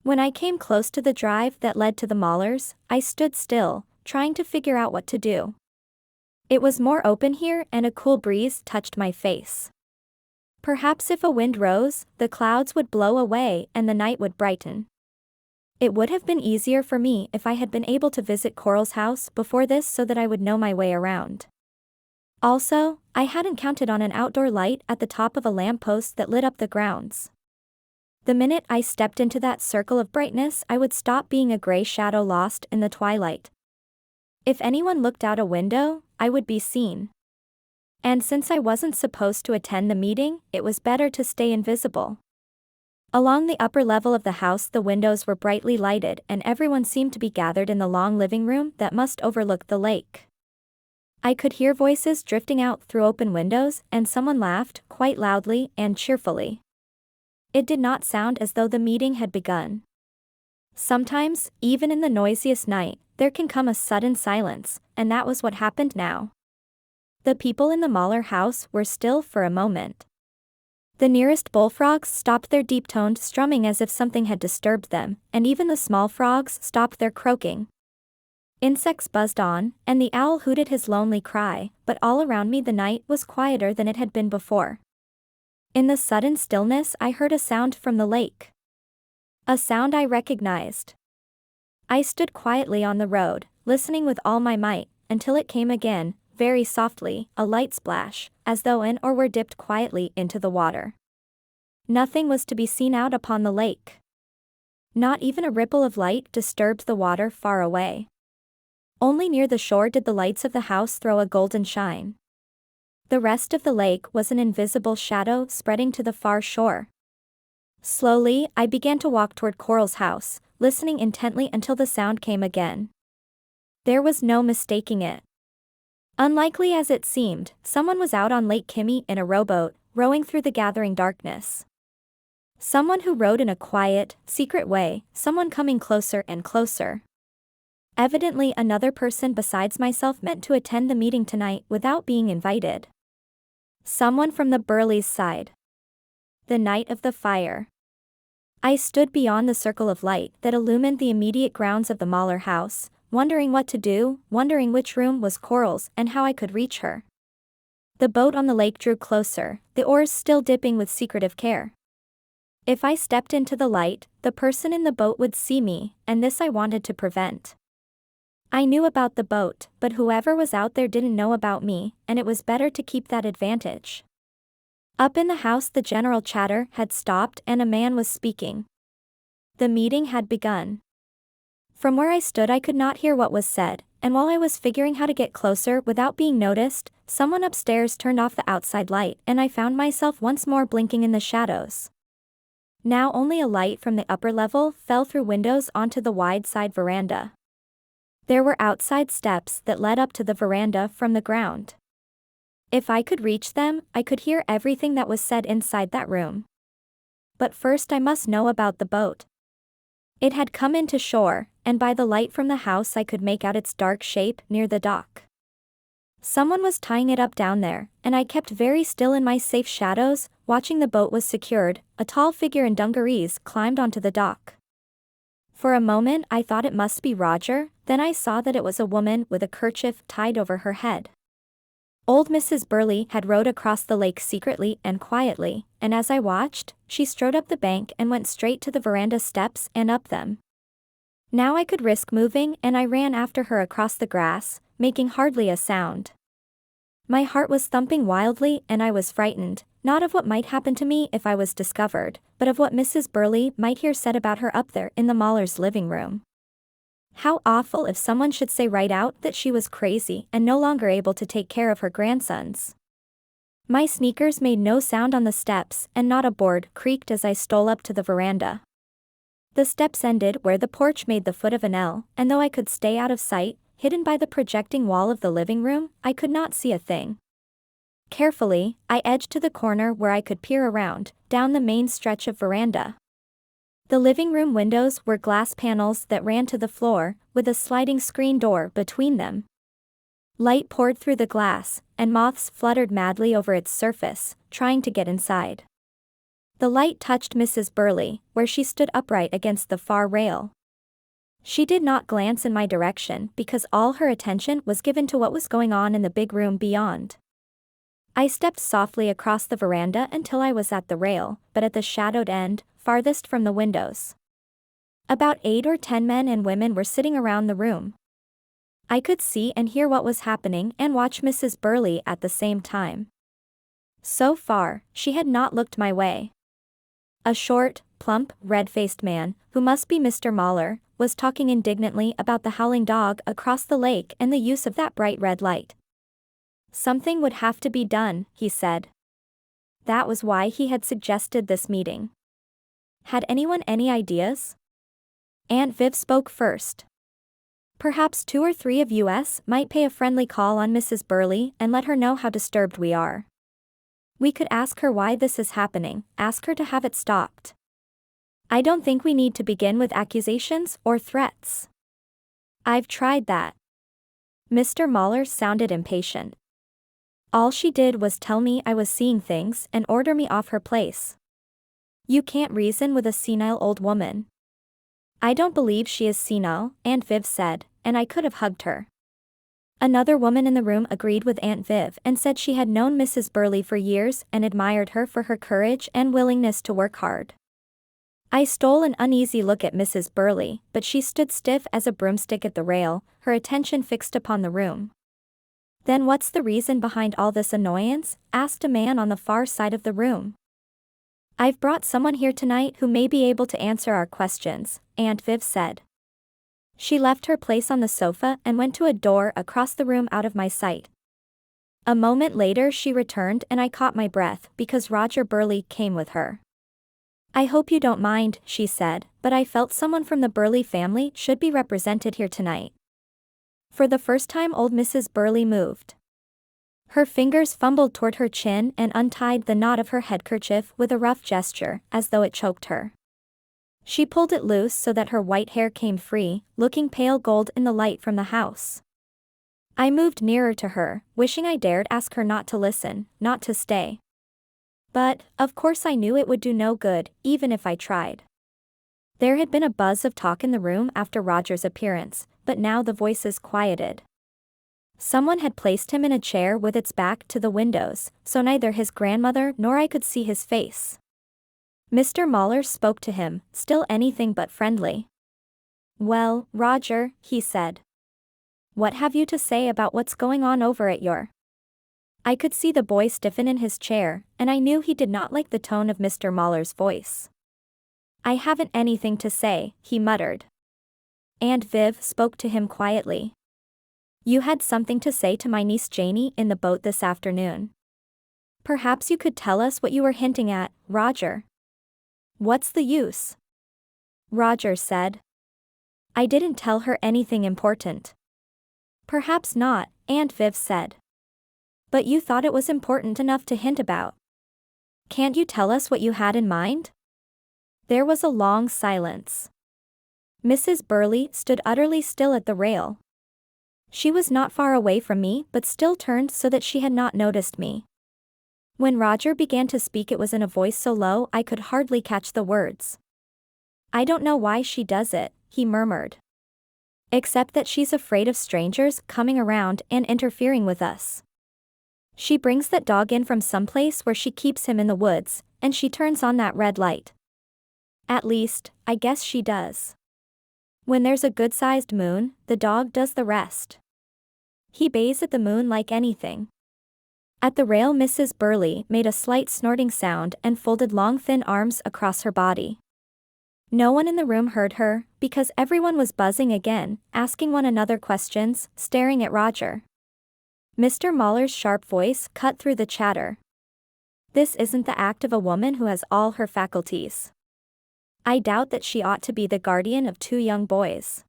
When I came close to the drive that led to the Maulers, I stood still, trying to figure out what to do. It was more open here and a cool breeze touched my face. Perhaps if a wind rose, the clouds would blow away and the night would brighten. It would have been easier for me if I had been able to visit Coral's house before this so that I would know my way around. Also, I hadn't counted on an outdoor light at the top of a lamppost that lit up the grounds. The minute I stepped into that circle of brightness, I would stop being a gray shadow lost in the twilight. If anyone looked out a window, I would be seen. And since I wasn't supposed to attend the meeting, it was better to stay invisible. Along the upper level of the house the windows were brightly lighted and everyone seemed to be gathered in the long living room that must overlook the lake. I could hear voices drifting out through open windows and someone laughed, quite loudly and cheerfully. It did not sound as though the meeting had begun. Sometimes, even in the noisiest night, there can come a sudden silence, and that was what happened now. The people in the Mauler house were still for a moment. The nearest bullfrogs stopped their deep-toned strumming as if something had disturbed them, and even the small frogs stopped their croaking. Insects buzzed on, and the owl hooted his lonely cry, but all around me the night was quieter than it had been before. In the sudden stillness I heard a sound from the lake. A sound I recognized. I stood quietly on the road, listening with all my might, until it came again, very softly, a light splash, as though an oar were dipped quietly into the water. Nothing was to be seen out upon the lake. Not even a ripple of light disturbed the water far away. Only near the shore did the lights of the house throw a golden shine. The rest of the lake was an invisible shadow spreading to the far shore. Slowly, I began to walk toward Coral's house, listening intently until the sound came again. There was no mistaking it. Unlikely as it seemed, someone was out on Lake Kimmy in a rowboat, rowing through the gathering darkness. Someone who rowed in a quiet, secret way, someone coming closer and closer. Evidently another person besides myself meant to attend the meeting tonight without being invited. Someone from the Burleys' side. The night of the fire. I stood beyond the circle of light that illumined the immediate grounds of the Mahler house, wondering what to do, wondering which room was Coral's and how I could reach her. The boat on the lake drew closer, the oars still dipping with secretive care. If I stepped into the light, the person in the boat would see me, and this I wanted to prevent. I knew about the boat, but whoever was out there didn't know about me, and it was better to keep that advantage. Up in the house the general chatter had stopped and a man was speaking. The meeting had begun. From where I stood I could not hear what was said, and while I was figuring how to get closer without being noticed, someone upstairs turned off the outside light and I found myself once more blinking in the shadows. Now only a light from the upper level fell through windows onto the wide side veranda. There were outside steps that led up to the veranda from the ground. If I could reach them, I could hear everything that was said inside that room. But first I must know about the boat. It had come into shore, and by the light from the house I could make out its dark shape near the dock. Someone was tying it up down there, and I kept very still in my safe shadows, watching the boat was secured. A tall figure in dungarees climbed onto the dock. For a moment I thought it must be Roger, then I saw that it was a woman with a kerchief tied over her head. Old Mrs. Burley had rowed across the lake secretly and quietly, and as I watched, she strode up the bank and went straight to the veranda steps and up them. Now I could risk moving and I ran after her across the grass, making hardly a sound. My heart was thumping wildly and I was frightened, not of what might happen to me if I was discovered, but of what Mrs. Burley might hear said about her up there in the Mahlers' living room. How awful if someone should say right out that she was crazy and no longer able to take care of her grandsons. My sneakers made no sound on the steps and not a board creaked as I stole up to the veranda. The steps ended where the porch made the foot of an L, and though I could stay out of sight, hidden by the projecting wall of the living room, I could not see a thing. Carefully, I edged to the corner where I could peer around, down the main stretch of veranda. The living room windows were glass panels that ran to the floor, with a sliding screen door between them. Light poured through the glass, and moths fluttered madly over its surface, trying to get inside. The light touched Mrs. Burley, where she stood upright against the far rail. She did not glance in my direction because all her attention was given to what was going on in the big room beyond. I stepped softly across the veranda until I was at the rail, but at the shadowed end, farthest from the windows. About 8 or 10 men and women were sitting around the room. I could see and hear what was happening and watch Mrs. Burley at the same time. So far, she had not looked my way. A short, plump, red-faced man, who must be Mr. Mahler, was talking indignantly about the howling dog across the lake and the use of that bright red light. Something would have to be done, he said. That was why he had suggested this meeting. Had anyone any ideas? Aunt Viv spoke first. Perhaps 2 or 3 of us might pay a friendly call on Mrs. Burley and let her know how disturbed we are. We could ask her why this is happening, ask her to have it stopped. I don't think we need to begin with accusations or threats. I've tried that. Mr. Mahler sounded impatient. All she did was tell me I was seeing things and order me off her place. You can't reason with a senile old woman. I don't believe she is senile, Aunt Viv said, and I could have hugged her. Another woman in the room agreed with Aunt Viv and said she had known Mrs. Burley for years and admired her for her courage and willingness to work hard. I stole an uneasy look at Mrs. Burley, but she stood stiff as a broomstick at the rail, her attention fixed upon the room. Then what's the reason behind all this annoyance? Asked a man on the far side of the room. I've brought someone here tonight who may be able to answer our questions, Aunt Viv said. She left her place on the sofa and went to a door across the room out of my sight. A moment later she returned and I caught my breath because Roger Burley came with her. I hope you don't mind, she said, but I felt someone from the Burley family should be represented here tonight. For the first time old Mrs. Burley moved. Her fingers fumbled toward her chin and untied the knot of her headkerchief with a rough gesture, as though it choked her. She pulled it loose so that her white hair came free, looking pale gold in the light from the house. I moved nearer to her, wishing I dared ask her not to listen, not to stay. But, of course I knew it would do no good, even if I tried. There had been a buzz of talk in the room after Roger's appearance, but now the voices quieted. Someone had placed him in a chair with its back to the windows, so neither his grandmother nor I could see his face. Mr. Mahler spoke to him, still anything but friendly. "Well, Roger," he said. "What have you to say about what's going on over at your—" I could see the boy stiffen in his chair, and I knew he did not like the tone of Mr. Mahler's voice. "I haven't anything to say," he muttered. Aunt Viv spoke to him quietly. "You had something to say to my niece Janie in the boat this afternoon. Perhaps you could tell us what you were hinting at, Roger." "What's the use?" Roger said. "I didn't tell her anything important." "Perhaps not," Aunt Viv said. "But you thought it was important enough to hint about. Can't you tell us what you had in mind?" There was a long silence. Mrs. Burley stood utterly still at the rail. She was not far away from me but still turned so that she had not noticed me. When Roger began to speak it was in a voice so low I could hardly catch the words. "I don't know why she does it," he murmured. "Except that she's afraid of strangers coming around and interfering with us. She brings that dog in from someplace where she keeps him in the woods, and she turns on that red light. At least, I guess she does. When there's a good-sized moon, the dog does the rest. He bays at the moon like anything." At the rail Mrs. Burley made a slight snorting sound and folded long thin arms across her body. No one in the room heard her, because everyone was buzzing again, asking one another questions, staring at Roger. Mr. Mahler's sharp voice cut through the chatter. "This isn't the act of a woman who has all her faculties. I doubt that she ought to be the guardian of 2 young boys.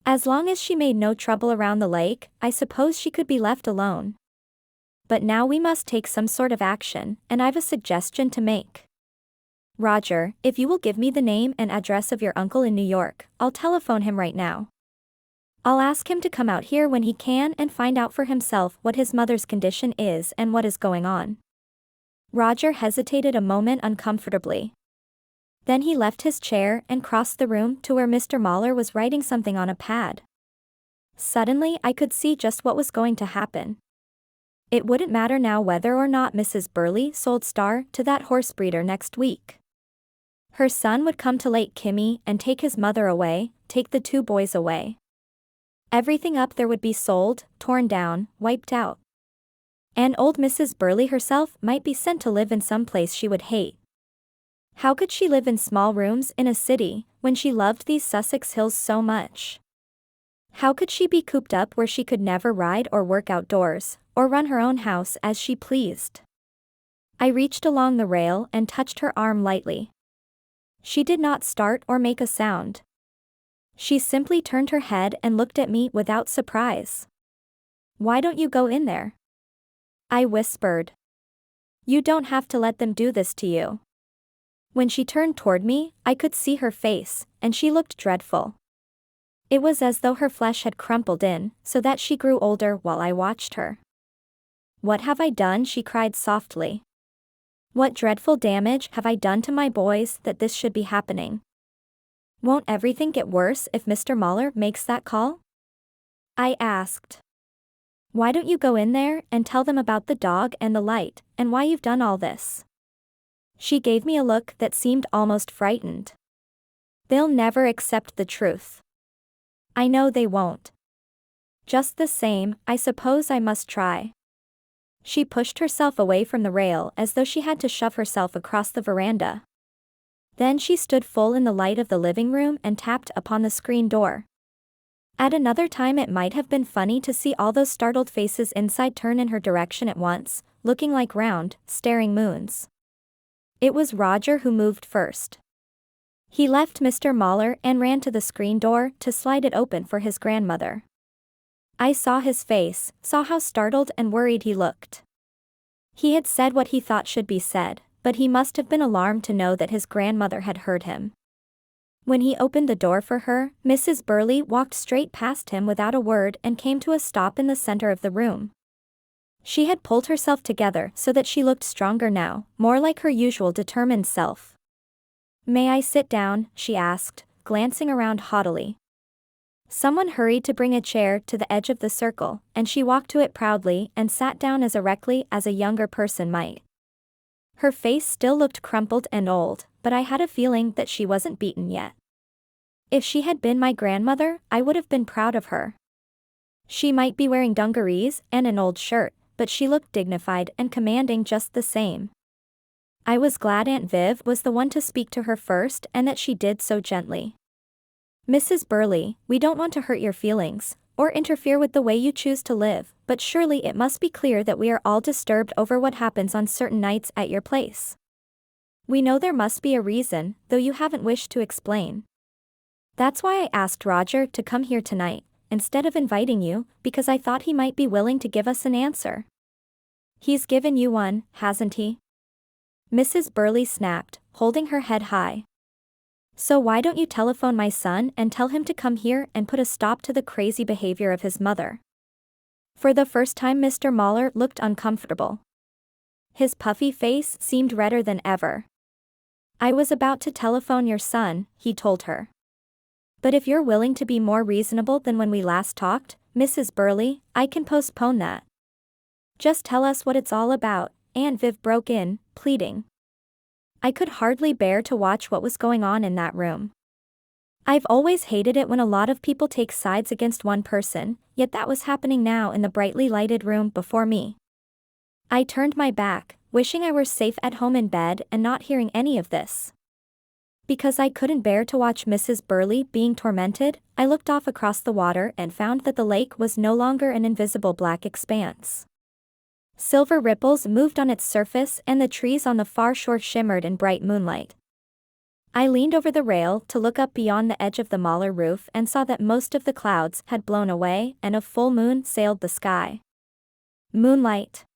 As long as she made no trouble around the lake, I suppose she could be left alone. But now we must take some sort of action, and I've a suggestion to make. Roger, if you will give me the name and address of your uncle in New York, I'll telephone him right now. I'll ask him to come out here when he can and find out for himself what his mother's condition is and what is going on." Roger hesitated a moment uncomfortably. Then he left his chair and crossed the room to where Mr. Mahler was writing something on a pad. Suddenly I could see just what was going to happen. It wouldn't matter now whether or not Mrs. Burley sold Star to that horse breeder next week. Her son would come to Lake Kimmy and take his mother away, take the 2 boys away. Everything up there would be sold, torn down, wiped out. And old Mrs. Burley herself might be sent to live in some place she would hate. How could she live in small rooms in a city, when she loved these Sussex hills so much? How could she be cooped up where she could never ride or work outdoors, or run her own house as she pleased? I reached along the rail and touched her arm lightly. She did not start or make a sound. She simply turned her head and looked at me without surprise. "Why don't you go in there?" I whispered. "You don't have to let them do this to you." When she turned toward me, I could see her face, and she looked dreadful. It was as though her flesh had crumpled in, so that she grew older while I watched her. "What have I done?" she cried softly. "What dreadful damage have I done to my boys that this should be happening? Won't everything get worse if Mr. Mahler makes that call?" I asked. "Why don't you go in there and tell them about the dog and the light, and why you've done all this?" She gave me a look that seemed almost frightened. "They'll never accept the truth." "I know they won't. Just the same, I suppose I must try." She pushed herself away from the rail as though she had to shove herself across the veranda. Then she stood full in the light of the living room and tapped upon the screen door. At another time it might have been funny to see all those startled faces inside turn in her direction at once, looking like round, staring moons. It was Roger who moved first. He left Mr. Mahler and ran to the screen door to slide it open for his grandmother. I saw his face, saw how startled and worried he looked. He had said what he thought should be said, but he must have been alarmed to know that his grandmother had heard him. When he opened the door for her, Mrs. Burley walked straight past him without a word and came to a stop in the center of the room. She had pulled herself together so that she looked stronger now, more like her usual determined self. "May I sit down?" she asked, glancing around haughtily. Someone hurried to bring a chair to the edge of the circle, and she walked to it proudly and sat down as erectly as a younger person might. Her face still looked crumpled and old, but I had a feeling that she wasn't beaten yet. If she had been my grandmother, I would have been proud of her. She might be wearing dungarees and an old shirt, but she looked dignified and commanding just the same. I was glad Aunt Viv was the one to speak to her first and that she did so gently. "Mrs. Burley, we don't want to hurt your feelings, or interfere with the way you choose to live, but surely it must be clear that we are all disturbed over what happens on certain nights at your place. We know there must be a reason, though you haven't wished to explain. That's why I asked Roger to come here tonight, instead of inviting you, because I thought he might be willing to give us an answer." "He's given you one, hasn't he?" Mrs. Burley snapped, holding her head high. "So why don't you telephone my son and tell him to come here and put a stop to the crazy behavior of his mother?" For the first time Mr. Mahler looked uncomfortable. His puffy face seemed redder than ever. "I was about to telephone your son," he told her. "But if you're willing to be more reasonable than when we last talked, Mrs. Burley, I can postpone that." "Just tell us what it's all about," Aunt Viv broke in, pleading. I could hardly bear to watch what was going on in that room. I've always hated it when a lot of people take sides against one person, yet that was happening now in the brightly lighted room before me. I turned my back, wishing I were safe at home in bed and not hearing any of this. Because I couldn't bear to watch Mrs. Burley being tormented, I looked off across the water and found that the lake was no longer an invisible black expanse. Silver ripples moved on its surface and the trees on the far shore shimmered in bright moonlight. I leaned over the rail to look up beyond the edge of the Mahler roof and saw that most of the clouds had blown away and a full moon sailed the sky. Moonlight.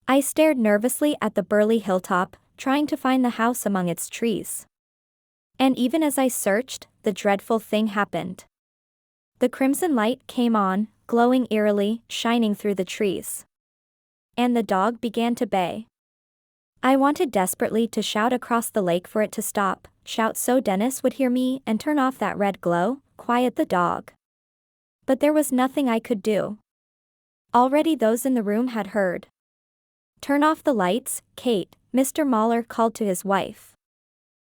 I stared nervously at the Burley hilltop, trying to find the house among its trees. And even as I searched, the dreadful thing happened. The crimson light came on, glowing eerily, shining through the trees. And the dog began to bay. I wanted desperately to shout across the lake for it to stop, shout so Dennis would hear me and turn off that red glow, quiet the dog. But there was nothing I could do. Already those in the room had heard. "Turn off the lights, Kate," Mr. Mahler called to his wife.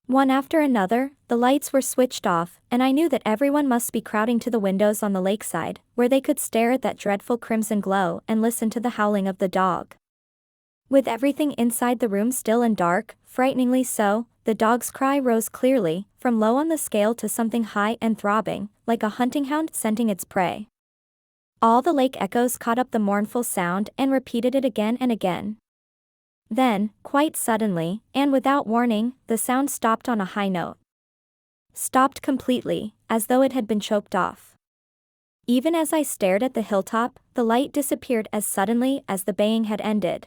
One after another, the lights were switched off, and I knew that everyone must be crowding to the windows on the lakeside, where they could stare at that dreadful crimson glow and listen to the howling of the dog. With everything inside the room still and dark, frighteningly so, the dog's cry rose clearly, from low on the scale to something high and throbbing, like a hunting hound scenting its prey. All the lake echoes caught up the mournful sound and repeated it again and again. Then, quite suddenly, and without warning, the sound stopped on a high note. Stopped completely, as though it had been choked off. Even as I stared at the hilltop, the light disappeared as suddenly as the baying had ended.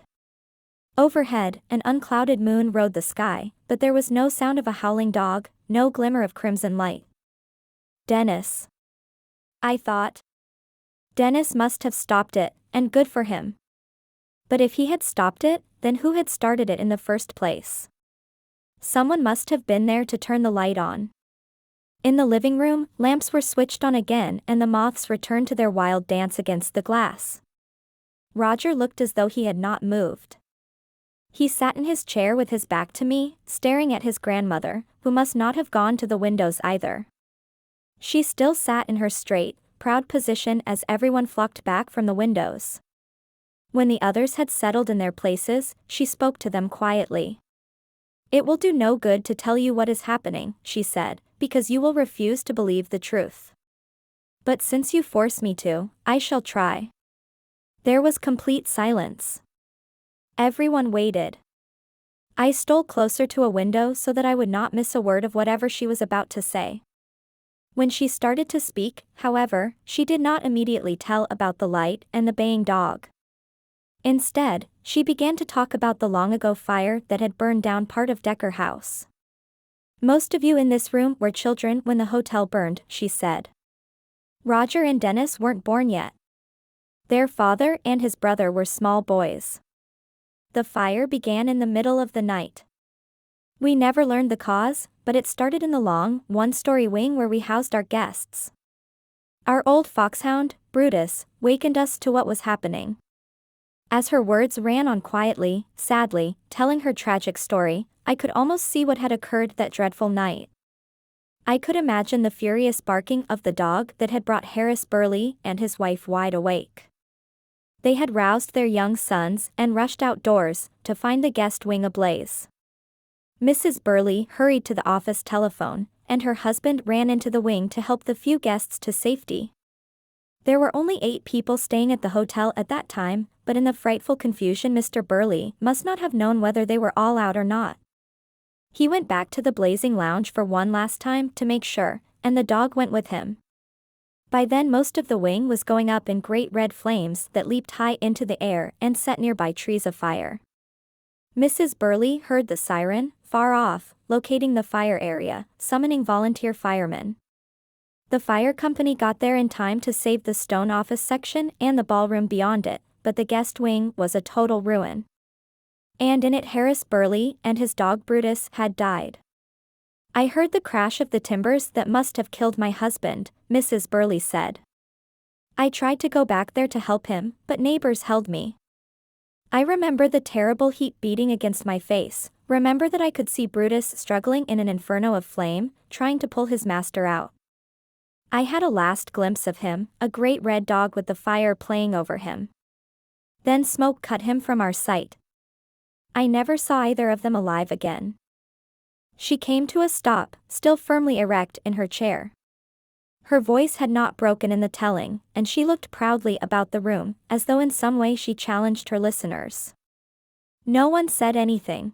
Overhead, an unclouded moon rode the sky, but there was no sound of a howling dog, no glimmer of crimson light. Dennis. I thought. Dennis must have stopped it, and good for him. But if he had stopped it, then who had started it in the first place? Someone must have been there to turn the light on. In the living room, lamps were switched on again and the moths returned to their wild dance against the glass. Roger looked as though he had not moved. He sat in his chair with his back to me, staring at his grandmother, who must not have gone to the windows either. She still sat in her straight, proud position as everyone flocked back from the windows. When the others had settled in their places, she spoke to them quietly. "It will do no good to tell you what is happening," she said, "because you will refuse to believe the truth. But since you force me to, I shall try." There was complete silence. Everyone waited. I stole closer to a window so that I would not miss a word of whatever she was about to say. When she started to speak, however, she did not immediately tell about the light and the baying dog. Instead, she began to talk about the long-ago fire that had burned down part of Decker House. "Most of you in this room were children when the hotel burned," she said. "Roger and Dennis weren't born yet. Their father and his brother were small boys. The fire began in the middle of the night. We never learned the cause, but it started in the long, one-story wing where we housed our guests. Our old foxhound, Brutus, wakened us to what was happening." As her words ran on quietly, sadly, telling her tragic story, I could almost see what had occurred that dreadful night. I could imagine the furious barking of the dog that had brought Harris Burley and his wife wide awake. They had roused their young sons and rushed outdoors to find the guest wing ablaze. Mrs. Burley hurried to the office telephone, and her husband ran into the wing to help the few guests to safety. There were only 8 people staying at the hotel at that time, but in the frightful confusion Mr. Burley must not have known whether they were all out or not. He went back to the blazing lounge for one last time to make sure, and the dog went with him. By then most of the wing was going up in great red flames that leaped high into the air and set nearby trees afire. Mrs. Burley heard the siren, far off, locating the fire area, summoning volunteer firemen. The fire company got there in time to save the stone office section and the ballroom beyond it, but the guest wing was a total ruin. And in it Harris Burley and his dog Brutus had died. "I heard the crash of the timbers that must have killed my husband," Mrs. Burley said. "I tried to go back there to help him, but neighbors held me. I remember the terrible heat beating against my face, remember that I could see Brutus struggling in an inferno of flame, trying to pull his master out. I had a last glimpse of him, a great red dog with the fire playing over him. Then smoke cut him from our sight. I never saw either of them alive again." She came to a stop, still firmly erect in her chair. Her voice had not broken in the telling, and she looked proudly about the room, as though in some way she challenged her listeners. No one said anything.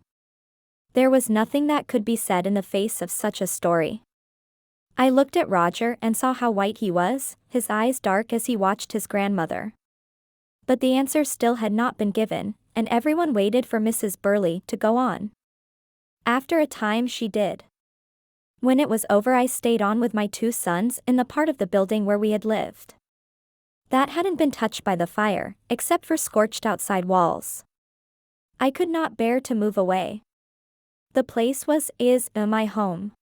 There was nothing that could be said in the face of such a story. I looked at Roger and saw how white he was, his eyes dark as he watched his grandmother. But the answer still had not been given, and everyone waited for Mrs. Burley to go on. After a time she did. "When it was over I stayed on with my 2 sons in the part of the building where we had lived. That hadn't been touched by the fire, except for scorched outside walls. I could not bear to move away. The place is my home.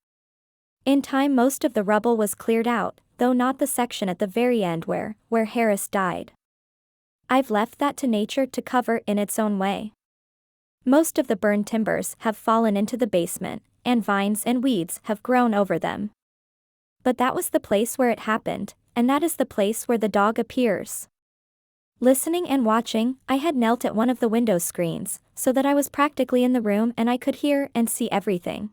In time most of the rubble was cleared out, though not the section at the very end where Harris died. I've left that to nature to cover in its own way. Most of the burned timbers have fallen into the basement, and vines and weeds have grown over them. But that was the place where it happened, and that is the place where the dog appears." Listening and watching, I had knelt at one of the window screens, so that I was practically in the room and I could hear and see everything.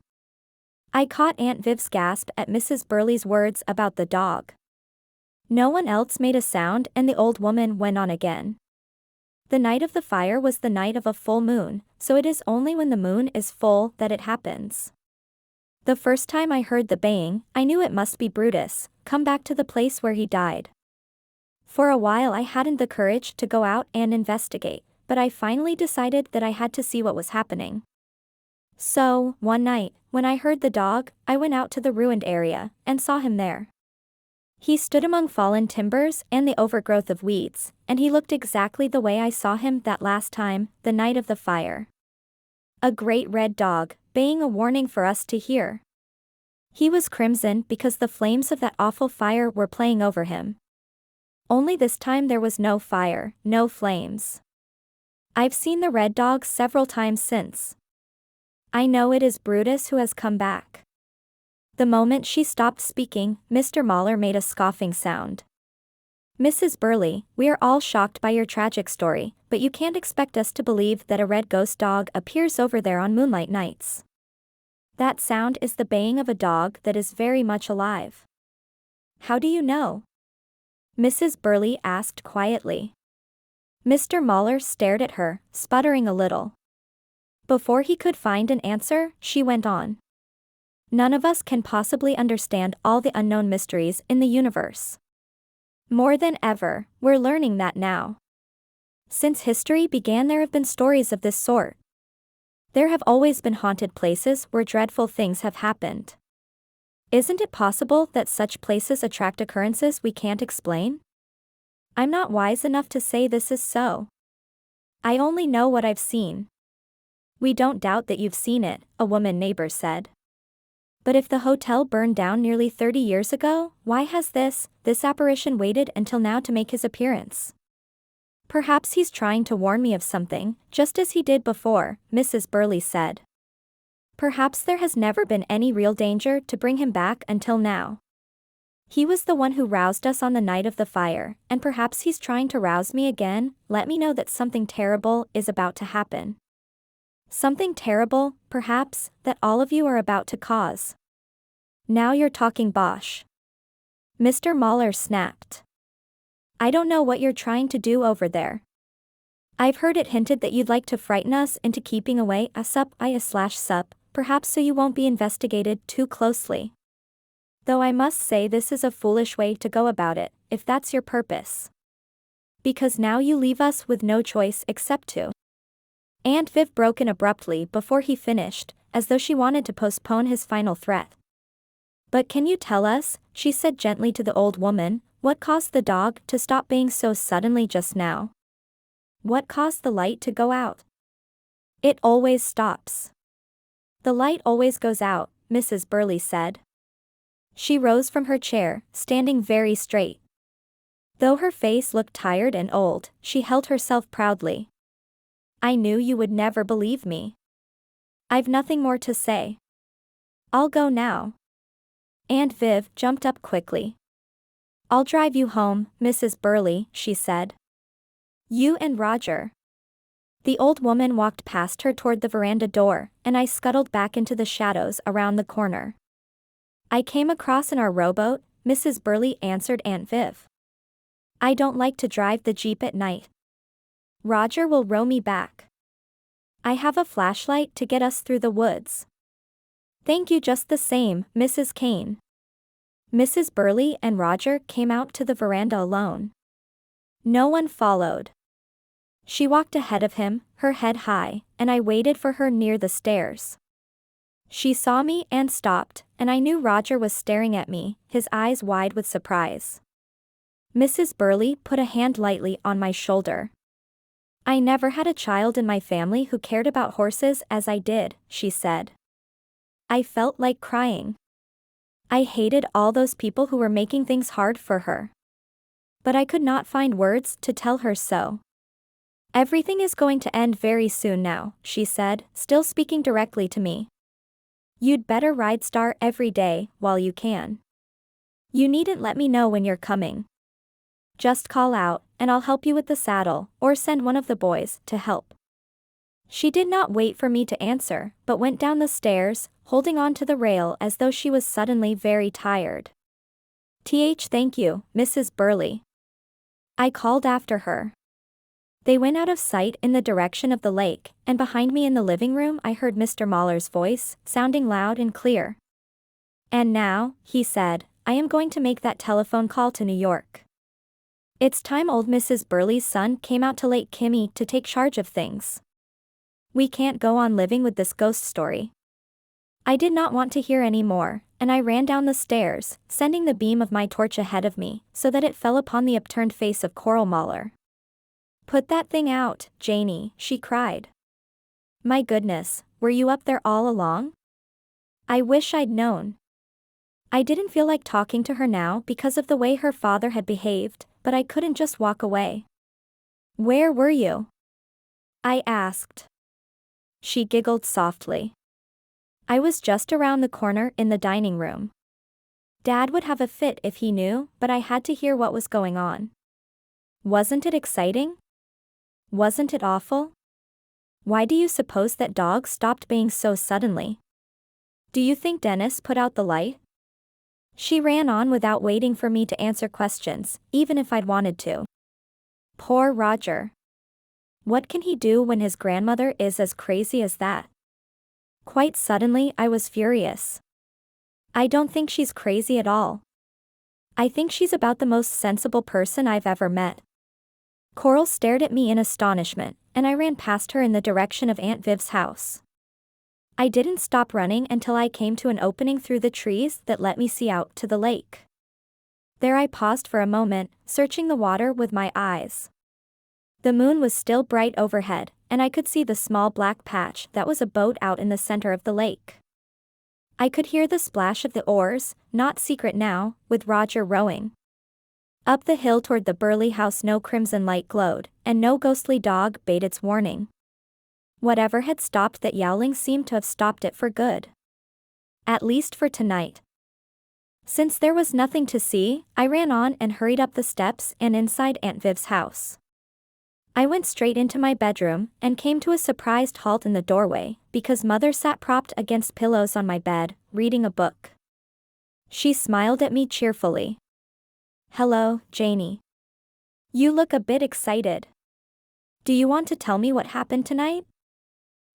I caught Aunt Viv's gasp at Mrs. Burley's words about the dog. No one else made a sound and the old woman went on again. "The night of the fire was the night of a full moon, so it is only when the moon is full that it happens. The first time I heard the baying, I knew it must be Brutus, come back to the place where he died. For a while I hadn't the courage to go out and investigate, but I finally decided that I had to see what was happening. So, one night, when I heard the dog, I went out to the ruined area, and saw him there. He stood among fallen timbers and the overgrowth of weeds, and he looked exactly the way I saw him that last time, the night of the fire. A great red dog, baying a warning for us to hear. He was crimson because the flames of that awful fire were playing over him. Only this time there was no fire, no flames. I've seen the red dog several times since. I know it is Brutus who has come back." The moment she stopped speaking, Mr. Mahler made a scoffing sound. "Mrs. Burley, we are all shocked by your tragic story, but you can't expect us to believe that a red ghost dog appears over there on moonlight nights. That sound is the baying of a dog that is very much alive." "How do you know?" Mrs. Burley asked quietly. Mr. Mahler stared at her, sputtering a little. Before he could find an answer, she went on. None of us can possibly understand all the unknown mysteries in the universe. More than ever, we're learning that now. Since history began, there have been stories of this sort. There have always been haunted places where dreadful things have happened. Isn't it possible that such places attract occurrences we can't explain? I'm not wise enough to say this is so. I only know what I've seen. We don't doubt that you've seen it, a woman neighbor said. But if the hotel burned down nearly 30 years ago, why has this apparition waited until now to make his appearance? Perhaps he's trying to warn me of something, just as he did before, Mrs. Burley said. Perhaps there has never been any real danger to bring him back until now. He was the one who roused us on the night of the fire, and perhaps he's trying to rouse me again, let me know that something terrible is about to happen. Something terrible, perhaps, that all of you are about to cause. Now you're talking bosh. Mr. Mahler snapped. I don't know what you're trying to do over there. I've heard it hinted that you'd like to frighten us into keeping away sup, perhaps so you won't be investigated too closely. Though I must say this is a foolish way to go about it, if that's your purpose. Because now you leave us with no choice except to. Aunt Viv broke in abruptly before he finished, as though she wanted to postpone his final threat. But can you tell us, she said gently to the old woman, what caused the dog to stop baying so suddenly just now? What caused the light to go out? It always stops. The light always goes out, Mrs. Burley said. She rose from her chair, standing very straight. Though her face looked tired and old, she held herself proudly. I knew you would never believe me. I've nothing more to say. I'll go now. Aunt Viv jumped up quickly. I'll drive you home, Mrs. Burley, she said. You and Roger. The old woman walked past her toward the veranda door, and I scuttled back into the shadows around the corner. I came across in our rowboat, Mrs. Burley answered Aunt Viv. I don't like to drive the Jeep at night. Roger will row me back. I have a flashlight to get us through the woods. Thank you just the same, Mrs. Kane. Mrs. Burley and Roger came out to the veranda alone. No one followed. She walked ahead of him, her head high, and I waited for her near the stairs. She saw me and stopped, and I knew Roger was staring at me, his eyes wide with surprise. Mrs. Burley put a hand lightly on my shoulder. I never had a child in my family who cared about horses as I did, she said. I felt like crying. I hated all those people who were making things hard for her. But I could not find words to tell her so. Everything is going to end very soon now, she said, still speaking directly to me. You'd better ride Star every day, while you can. You needn't let me know when you're coming. Just call out, and I'll help you with the saddle, or send one of the boys to help. She did not wait for me to answer, but went down the stairs, holding on to the rail as though she was suddenly very tired. Thank you, Mrs. Burley. I called after her. They went out of sight in the direction of the lake, and behind me in the living room I heard Mr. Mahler's voice, sounding loud and clear. And now, he said, I am going to make that telephone call to New York. It's time old Mrs. Burley's son came out to Lake Kimmy to take charge of things. We can't go on living with this ghost story. I did not want to hear any more, and I ran down the stairs, sending the beam of my torch ahead of me, so that it fell upon the upturned face of Coral Mahler. Put that thing out, Janie, she cried. My goodness, were you up there all along? I wish I'd known. I didn't feel like talking to her now because of the way her father had behaved, but I couldn't just walk away. Where were you? I asked. She giggled softly. I was just around the corner in the dining room. Dad would have a fit if he knew, but I had to hear what was going on. Wasn't it exciting? Wasn't it awful? Why do you suppose that dog stopped baying so suddenly? Do you think Dennis put out the light? She ran on without waiting for me to answer questions, even if I'd wanted to. Poor Roger. What can he do when his grandmother is as crazy as that? Quite suddenly I was furious. I don't think she's crazy at all. I think she's about the most sensible person I've ever met. Coral stared at me in astonishment, and I ran past her in the direction of Aunt Viv's house. I didn't stop running until I came to an opening through the trees that let me see out to the lake. There I paused for a moment, searching the water with my eyes. The moon was still bright overhead, and I could see the small black patch that was a boat out in the center of the lake. I could hear the splash of the oars, not secret now, with Roger rowing. Up the hill toward the Burley house no crimson light glowed, and no ghostly dog bayed its warning. Whatever had stopped that yowling seemed to have stopped it for good. At least for tonight. Since there was nothing to see, I ran on and hurried up the steps and inside Aunt Viv's house. I went straight into my bedroom and came to a surprised halt in the doorway because Mother sat propped against pillows on my bed, reading a book. She smiled at me cheerfully. "Hello, Janie. You look a bit excited. Do you want to tell me what happened tonight?"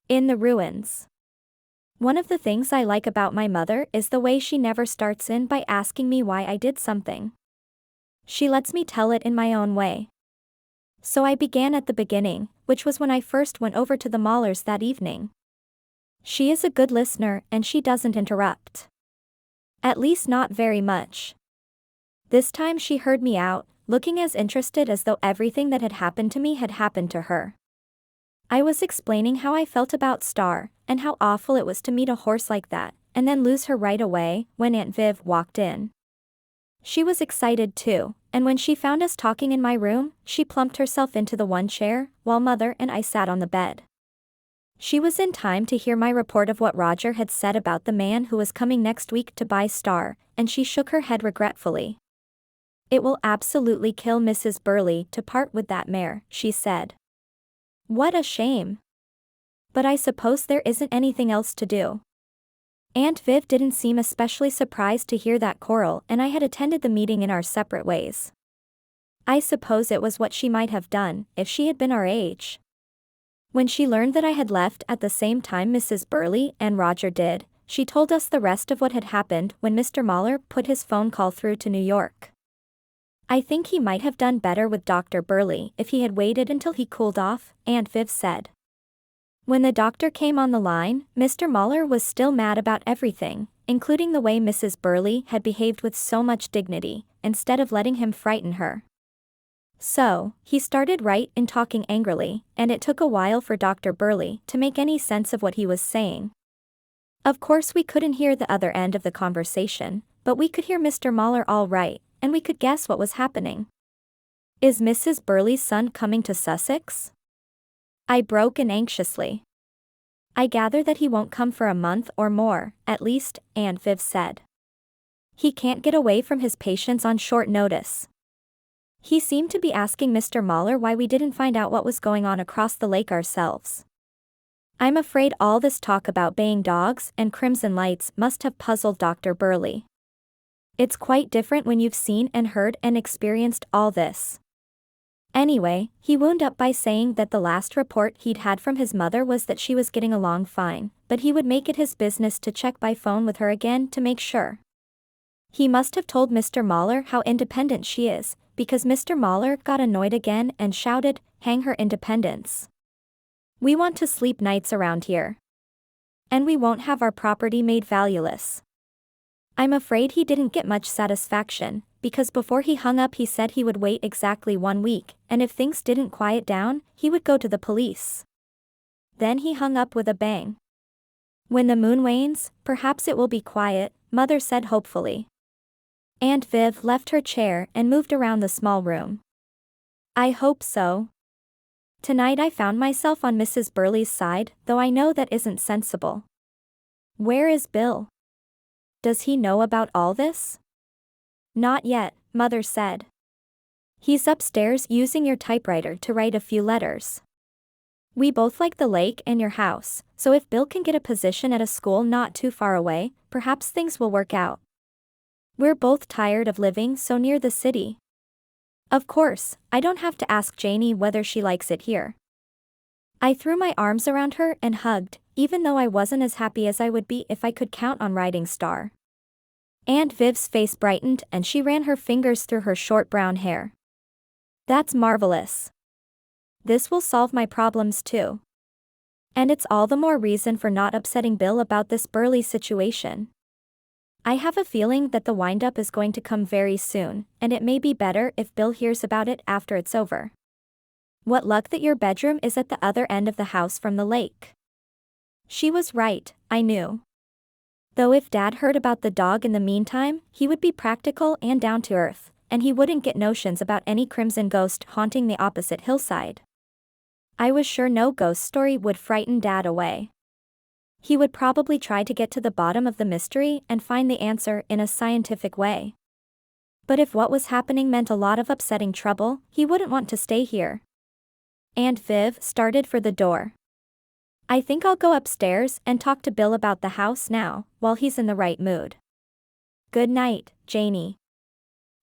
In the ruins. One of the things I like about my mother is the way she never starts in by asking me why I did something. She lets me tell it in my own way. So I began at the beginning, which was when I first went over to the Maulers that evening. She is a good listener and she doesn't interrupt. At least not very much. This time she heard me out, looking as interested as though everything that had happened to me had happened to her. I was explaining how I felt about Star, and how awful it was to meet a horse like that, and then lose her right away, when Aunt Viv walked in. She was excited too, and when she found us talking in my room, she plumped herself into the one chair, while Mother and I sat on the bed. She was in time to hear my report of what Roger had said about the man who was coming next week to buy Star, and she shook her head regretfully. "It will absolutely kill Mrs. Burley to part with that mare," she said. "What a shame. But I suppose there isn't anything else to do." Aunt Viv didn't seem especially surprised to hear that, Coral and I had attended the meeting in our separate ways. I suppose it was what she might have done if she had been our age. When she learned that I had left at the same time Mrs. Burley and Roger did, she told us the rest of what had happened when Mr. Mauler put his phone call through to New York. "I think he might have done better with Dr. Burley if he had waited until he cooled off," Aunt Viv said. When the doctor came on the line, Mr. Mauler was still mad about everything, including the way Mrs. Burley had behaved with so much dignity, instead of letting him frighten her. So, he started right in talking angrily, and it took a while for Dr. Burley to make any sense of what he was saying. Of course we couldn't hear the other end of the conversation, but we could hear Mr. Mauler all right, and we could guess what was happening. "Is Mrs. Burley's son coming to Sussex?" I broke in anxiously. "I gather that he won't come for a month or more, at least," Aunt Viv said. "He can't get away from his patients on short notice." He seemed to be asking Mr. Mauler why we didn't find out what was going on across the lake ourselves. I'm afraid all this talk about baying dogs and crimson lights must have puzzled Dr. Burley. It's quite different when you've seen and heard and experienced all this. Anyway, he wound up by saying that the last report he'd had from his mother was that she was getting along fine, but he would make it his business to check by phone with her again to make sure. He must have told Mr. Mauler how independent she is, because Mr. Mauler got annoyed again and shouted, "Hang her independence. We want to sleep nights around here. And we won't have our property made valueless." I'm afraid he didn't get much satisfaction, because before he hung up he said he would wait exactly 1 week, and if things didn't quiet down, he would go to the police. Then he hung up with a bang. "When the moon wanes, perhaps it will be quiet," Mother said hopefully. Aunt Viv left her chair and moved around the small room. "I hope so. Tonight I found myself on Mrs. Burley's side, though I know that isn't sensible. Where is Bill? Does he know about all this?" "Not yet," Mother said. "He's upstairs using your typewriter to write a few letters. We both like the lake and your house, so if Bill can get a position at a school not too far away, perhaps things will work out. We're both tired of living so near the city. Of course, I don't have to ask Janie whether she likes it here." I threw my arms around her and hugged, even though I wasn't as happy as I would be if I could count on riding Star. Aunt Viv's face brightened and she ran her fingers through her short brown hair. That's marvelous. This will solve my problems too. And it's all the more reason for not upsetting Bill about this Burley situation. I have a feeling that the windup is going to come very soon, and it may be better if Bill hears about it after it's over. What luck that your bedroom is at the other end of the house from the lake. She was right, I knew. Though if Dad heard about the dog in the meantime, he would be practical and down to earth, and he wouldn't get notions about any crimson ghost haunting the opposite hillside. I was sure no ghost story would frighten Dad away. He would probably try to get to the bottom of the mystery and find the answer in a scientific way. But if what was happening meant a lot of upsetting trouble, he wouldn't want to stay here. Aunt Viv started for the door. I think I'll go upstairs and talk to Bill about the house now, while he's in the right mood. Good night, Janie.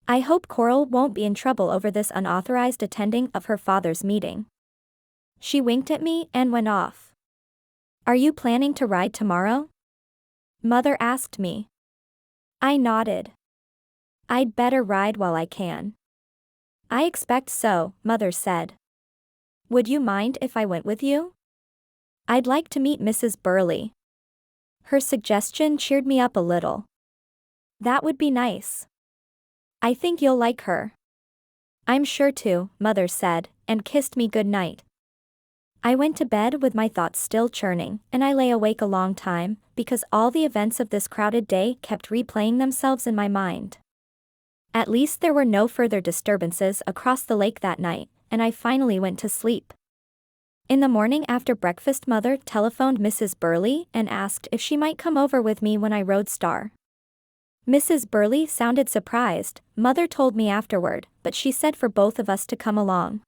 I hope Coral won't be in trouble over this unauthorized attending of her father's meeting. She winked at me and went off. Are you planning to ride tomorrow? Mother asked me. I nodded. I'd better ride while I can. I expect so, Mother said. Would you mind if I went with you? I'd like to meet Mrs. Burley. Her suggestion cheered me up a little. That would be nice. I think you'll like her. I'm sure to, Mother said, and kissed me good night. I went to bed with my thoughts still churning, and I lay awake a long time, because all the events of this crowded day kept replaying themselves in my mind. At least there were no further disturbances across the lake that night, and I finally went to sleep. In the morning after breakfast, Mother telephoned Mrs. Burley and asked if she might come over with me when I rode Star. Mrs. Burley sounded surprised, Mother told me afterward, but she said for both of us to come along.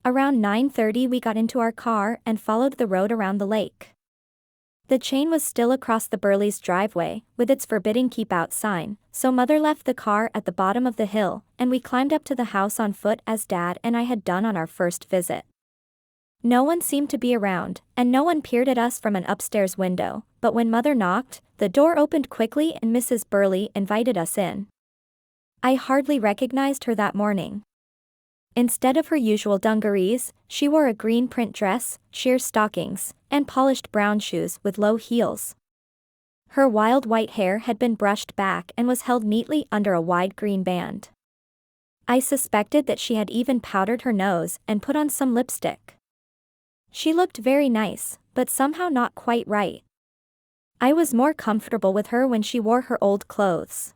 Around 9:30 we got into our car and followed the road around the lake. The chain was still across the Burleys' driveway, with its forbidding keep out sign, so Mother left the car at the bottom of the hill, and we climbed up to the house on foot as Dad and I had done on our first visit. No one seemed to be around, and no one peered at us from an upstairs window, but when Mother knocked, the door opened quickly and Mrs. Burley invited us in. I hardly recognized her that morning. Instead of her usual dungarees, she wore a green print dress, sheer stockings, and polished brown shoes with low heels. Her wild white hair had been brushed back and was held neatly under a wide green band. I suspected that she had even powdered her nose and put on some lipstick. She looked very nice, but somehow not quite right. I was more comfortable with her when she wore her old clothes.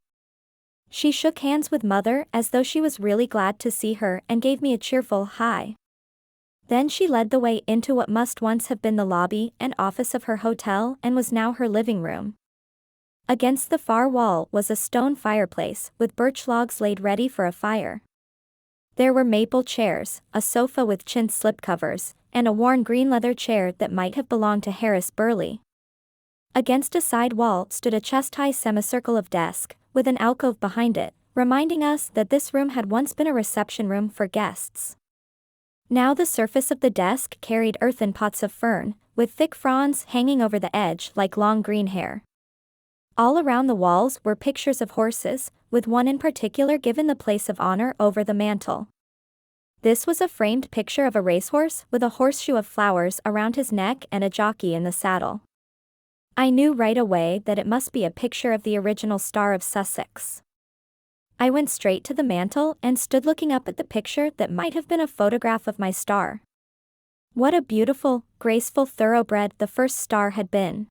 She shook hands with Mother as though she was really glad to see her and gave me a cheerful hi. Then she led the way into what must once have been the lobby and office of her hotel and was now her living room. Against the far wall was a stone fireplace with birch logs laid ready for a fire. There were maple chairs, a sofa with chintz slipcovers, and a worn green leather chair that might have belonged to Harris Burley. Against a side wall stood a chest-high semicircle of desk, with an alcove behind it, reminding us that this room had once been a reception room for guests. Now the surface of the desk carried earthen pots of fern, with thick fronds hanging over the edge like long green hair. All around the walls were pictures of horses, with one in particular given the place of honor over the mantel. This was a framed picture of a racehorse with a horseshoe of flowers around his neck and a jockey in the saddle. I knew right away that it must be a picture of the original Star of Sussex. I went straight to the mantel and stood looking up at the picture that might have been a photograph of my star. What a beautiful, graceful thoroughbred the first star had been.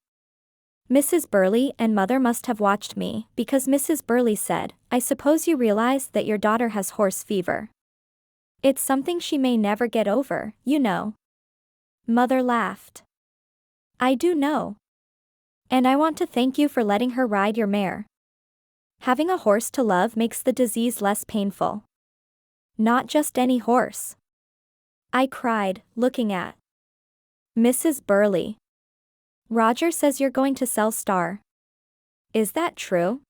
Mrs. Burley and Mother must have watched me, because Mrs. Burley said, "I suppose you realize that your daughter has horse fever. It's something she may never get over, you know." Mother laughed. "I do know. And I want to thank you for letting her ride your mare. Having a horse to love makes the disease less painful. Not just any horse." I cried, looking at Mrs. Burley. "Roger says you're going to sell Star. Is that true?"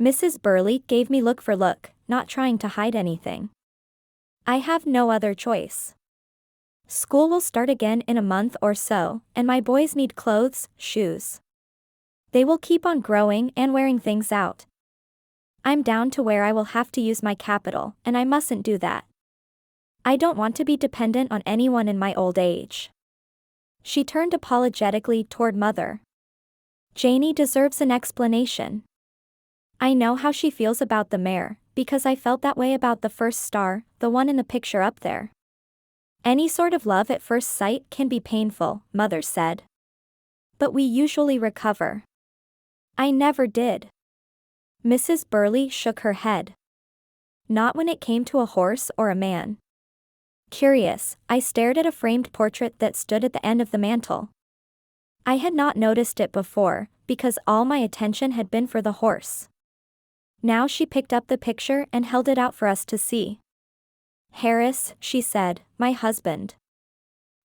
Mrs. Burley gave me look for look, not trying to hide anything. "I have no other choice. School will start again in a month or so, and my boys need clothes, shoes. They will keep on growing and wearing things out. I'm down to where I will have to use my capital, and I mustn't do that. I don't want to be dependent on anyone in my old age. She turned apologetically toward Mother. Janie deserves an explanation. I know how she feels about the mare, because I felt that way about the first star, the one in the picture up there. Any sort of love at first sight can be painful, Mother said. But we usually recover. I never did. Mrs. Burley shook her head. Not when it came to a horse or a man. Curious, I stared at a framed portrait that stood at the end of the mantel. I had not noticed it before, because all my attention had been for the horse. Now she picked up the picture and held it out for us to see. Harris, she said, my husband.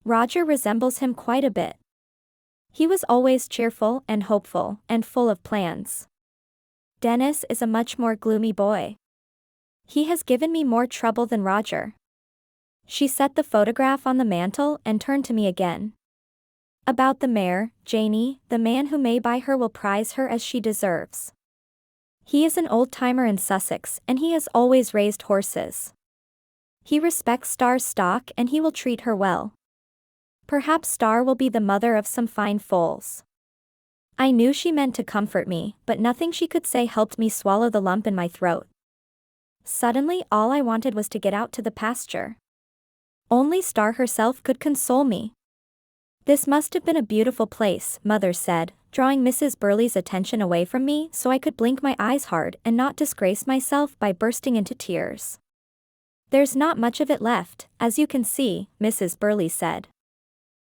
Roger resembles him quite a bit. He was always cheerful and hopeful and full of plans. Dennis is a much more gloomy boy. He has given me more trouble than Roger. She set the photograph on the mantel and turned to me again. About the mare, Janie, the man who may buy her will prize her as she deserves. He is an old-timer in Sussex and he has always raised horses. He respects Star's stock and he will treat her well. Perhaps Star will be the mother of some fine foals. I knew she meant to comfort me, but nothing she could say helped me swallow the lump in my throat. Suddenly all I wanted was to get out to the pasture. Only Star herself could console me. This must have been a beautiful place, Mother said, drawing Mrs. Burley's attention away from me so I could blink my eyes hard and not disgrace myself by bursting into tears. There's not much of it left, as you can see, Mrs. Burley said.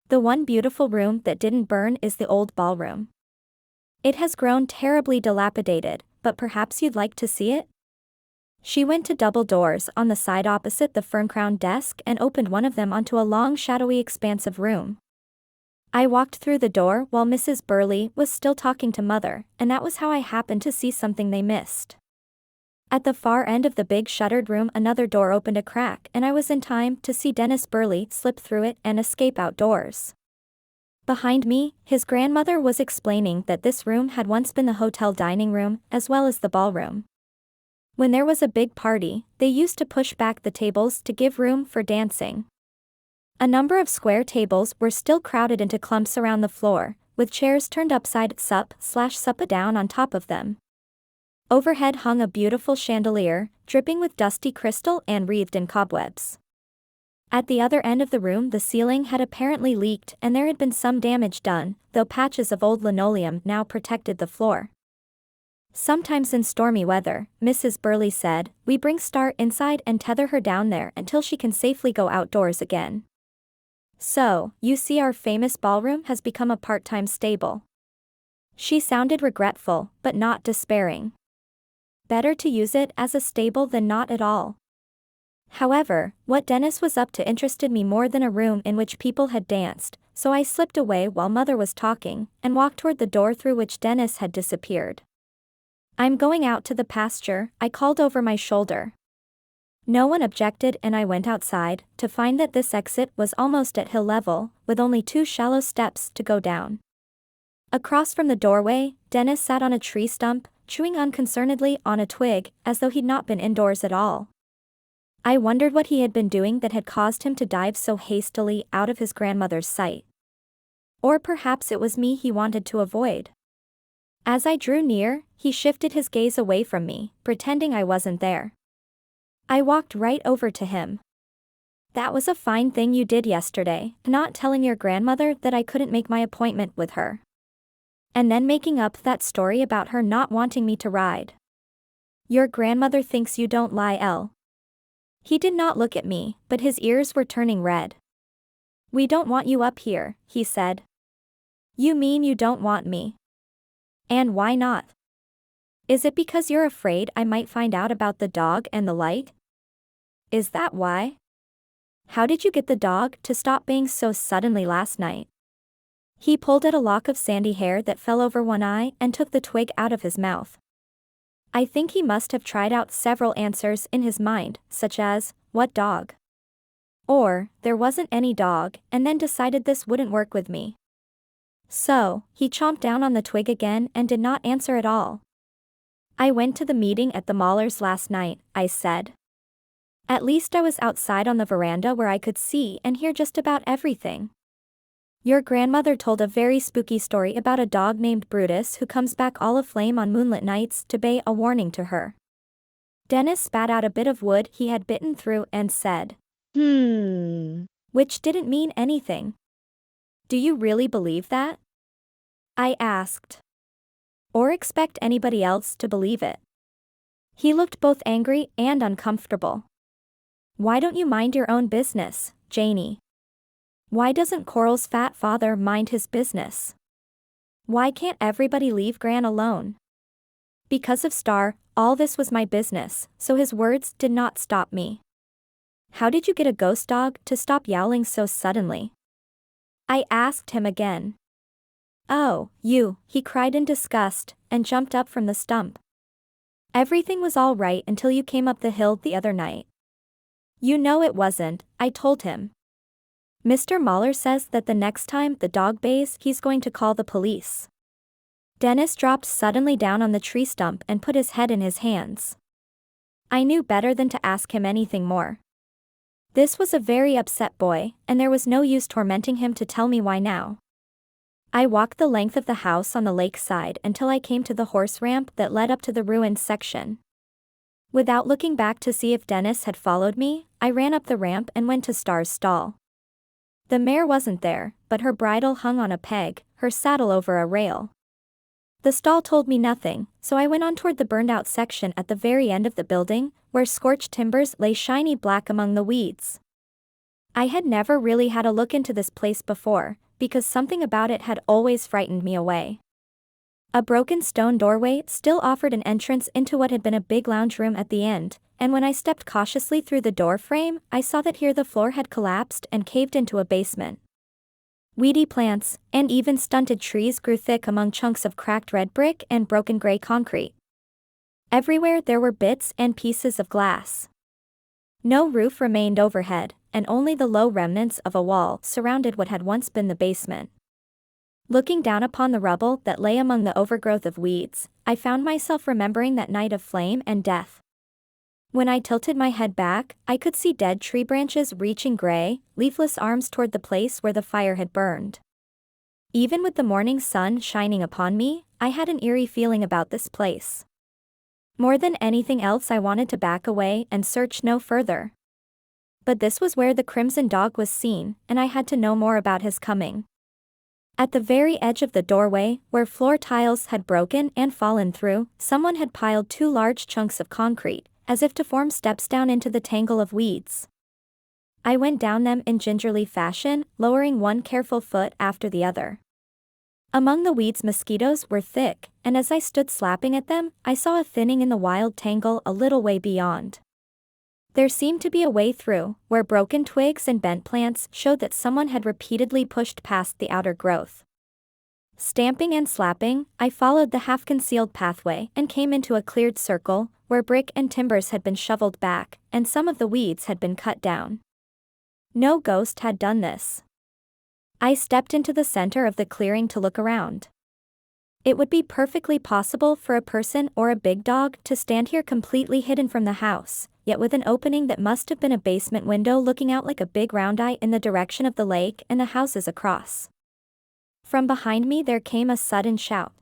The one beautiful room that didn't burn is the old ballroom. It has grown terribly dilapidated, but perhaps you'd like to see it? She went to double doors on the side opposite the fern-crowned desk and opened one of them onto a long shadowy expanse of room. I walked through the door while Mrs. Burley was still talking to Mother, and that was how I happened to see something they missed. At the far end of the big shuttered room another door opened a crack and I was in time to see Dennis Burley slip through it and escape outdoors. Behind me, his grandmother was explaining that this room had once been the hotel dining room as well as the ballroom. When there was a big party, they used to push back the tables to give room for dancing. A number of square tables were still crowded into clumps around the floor, with chairs turned upside up/sup down on top of them. Overhead hung a beautiful chandelier, dripping with dusty crystal and wreathed in cobwebs. At the other end of the room the ceiling had apparently leaked and there had been some damage done, though patches of old linoleum now protected the floor. Sometimes in stormy weather, Mrs. Burley said, we bring Star inside and tether her down there until she can safely go outdoors again. So, you see, our famous ballroom has become a part-time stable. She sounded regretful, but not despairing. Better to use it as a stable than not at all. However, what Dennis was up to interested me more than a room in which people had danced, so I slipped away while Mother was talking, and walked toward the door through which Dennis had disappeared. I'm going out to the pasture, I called over my shoulder. No one objected and I went outside, to find that this exit was almost at hill level, with only 2 shallow steps to go down. Across from the doorway, Dennis sat on a tree stump, chewing unconcernedly on a twig, as though he'd not been indoors at all. I wondered what he had been doing that had caused him to dive so hastily out of his grandmother's sight. Or perhaps it was me he wanted to avoid. As I drew near, he shifted his gaze away from me, pretending I wasn't there. I walked right over to him. That was a fine thing you did yesterday, not telling your grandmother that I couldn't make my appointment with her. And then making up that story about her not wanting me to ride. Your grandmother thinks you don't lie, Elle. He did not look at me, but his ears were turning red. We don't want you up here, he said. You mean you don't want me? And why not? Is it because you're afraid I might find out about the dog and the light? Is that why? How did you get the dog to stop baying so suddenly last night? He pulled at a lock of sandy hair that fell over one eye and took the twig out of his mouth. I think he must have tried out several answers in his mind, such as, what dog? Or, there wasn't any dog, and then decided this wouldn't work with me. So, he chomped down on the twig again and did not answer at all. I went to the meeting at the Maulers last night, I said. At least I was outside on the veranda where I could see and hear just about everything. Your grandmother told a very spooky story about a dog named Brutus who comes back all aflame on moonlit nights to bay a warning to her. Dennis spat out a bit of wood he had bitten through and said, which didn't mean anything. Do you really believe that? I asked. Or expect anybody else to believe it? He looked both angry and uncomfortable. Why don't you mind your own business, Janie? Why doesn't Coral's fat father mind his business? Why can't everybody leave Gran alone? Because of Star, all this was my business, so his words did not stop me. How did you get a ghost dog to stop yowling so suddenly? I asked him again. Oh, you, he cried in disgust, and jumped up from the stump. Everything was all right until you came up the hill the other night. You know it wasn't, I told him. Mr. Mauler says that the next time the dog bays, he's going to call the police. Dennis dropped suddenly down on the tree stump and put his head in his hands. I knew better than to ask him anything more. This was a very upset boy, and there was no use tormenting him to tell me why now. I walked the length of the house on the lakeside until I came to the horse ramp that led up to the ruined section. Without looking back to see if Dennis had followed me, I ran up the ramp and went to Star's stall. The mare wasn't there, but her bridle hung on a peg, her saddle over a rail. The stall told me nothing, so I went on toward the burned-out section at the very end of the building, where scorched timbers lay shiny black among the weeds. I had never really had a look into this place before, because something about it had always frightened me away. A broken stone doorway still offered an entrance into what had been a big lounge room at the end, and when I stepped cautiously through the door frame, I saw that here the floor had collapsed and caved into a basement. Weedy plants, and even stunted trees grew thick among chunks of cracked red brick and broken gray concrete. Everywhere there were bits and pieces of glass. No roof remained overhead, and only the low remnants of a wall surrounded what had once been the basement. Looking down upon the rubble that lay among the overgrowth of weeds, I found myself remembering that night of flame and death. When I tilted my head back, I could see dead tree branches reaching gray, leafless arms toward the place where the fire had burned. Even with the morning sun shining upon me, I had an eerie feeling about this place. More than anything else, I wanted to back away and search no further. But this was where the crimson dog was seen, and I had to know more about his coming. At the very edge of the doorway, where floor tiles had broken and fallen through, someone had piled 2 large chunks of concrete, as if to form steps down into the tangle of weeds. I went down them in gingerly fashion, lowering one careful foot after the other. Among the weeds, mosquitoes were thick, and as I stood slapping at them, I saw a thinning in the wild tangle a little way beyond. There seemed to be a way through, where broken twigs and bent plants showed that someone had repeatedly pushed past the outer growth. Stamping and slapping, I followed the half-concealed pathway and came into a cleared circle, where brick and timbers had been shoveled back, and some of the weeds had been cut down. No ghost had done this. I stepped into the center of the clearing to look around. It would be perfectly possible for a person or a big dog to stand here completely hidden from the house, yet with an opening that must have been a basement window looking out like a big round eye in the direction of the lake and the houses across. From behind me there came a sudden shout.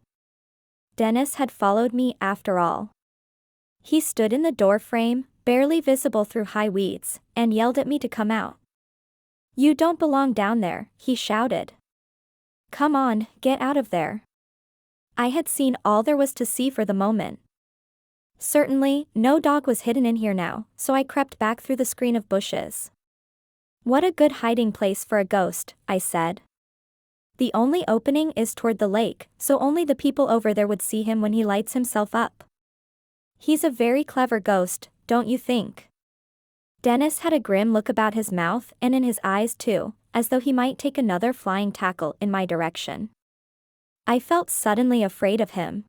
Dennis had followed me after all. He stood in the door frame, barely visible through high weeds, and yelled at me to come out. "You don't belong down there," he shouted. "Come on, get out of there." I had seen all there was to see for the moment. Certainly, no dog was hidden in here now, so I crept back through the screen of bushes. "What a good hiding place for a ghost," I said. "The only opening is toward the lake, so only the people over there would see him when he lights himself up. He's a very clever ghost, don't you think?" Dennis had a grim look about his mouth and in his eyes too, as though he might take another flying tackle in my direction. I felt suddenly afraid of him.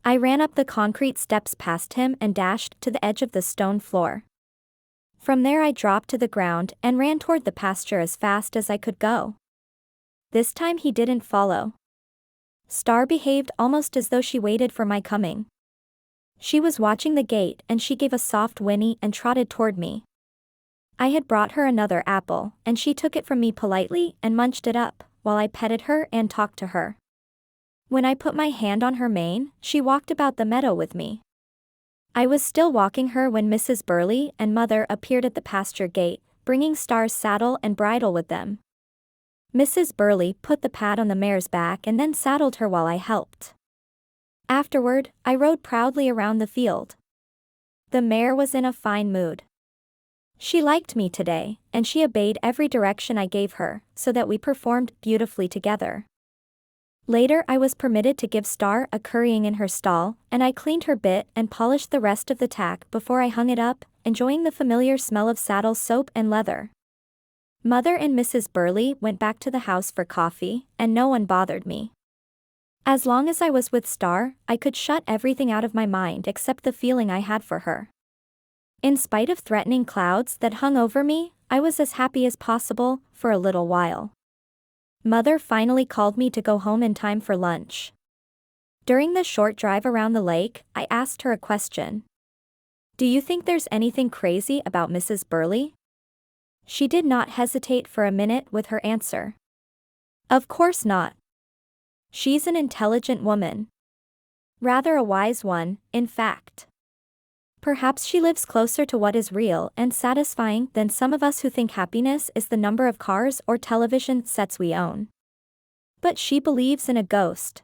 I ran up the concrete steps past him and dashed to the edge of the stone floor. From there I dropped to the ground and ran toward the pasture as fast as I could go. This time he didn't follow. Star behaved almost as though she waited for my coming. She was watching the gate and she gave a soft whinny and trotted toward me. I had brought her another apple, and she took it from me politely and munched it up, while I petted her and talked to her. When I put my hand on her mane, she walked about the meadow with me. I was still walking her when Mrs. Burley and Mother appeared at the pasture gate, bringing Star's saddle and bridle with them. Mrs. Burley put the pad on the mare's back and then saddled her while I helped. Afterward, I rode proudly around the field. The mare was in a fine mood. She liked me today, and she obeyed every direction I gave her, so that we performed beautifully together. Later I was permitted to give Star a currying in her stall, and I cleaned her bit and polished the rest of the tack before I hung it up, enjoying the familiar smell of saddle soap and leather. Mother and Mrs. Burley went back to the house for coffee, and no one bothered me. As long as I was with Star, I could shut everything out of my mind except the feeling I had for her. In spite of threatening clouds that hung over me, I was as happy as possible, for a little while. Mother finally called me to go home in time for lunch. During the short drive around the lake, I asked her a question. "Do you think there's anything crazy about Mrs. Burley?" She did not hesitate for a minute with her answer. "Of course not. She's an intelligent woman. Rather a wise one, in fact. Perhaps she lives closer to what is real and satisfying than some of us who think happiness is the number of cars or television sets we own. But she believes in a ghost.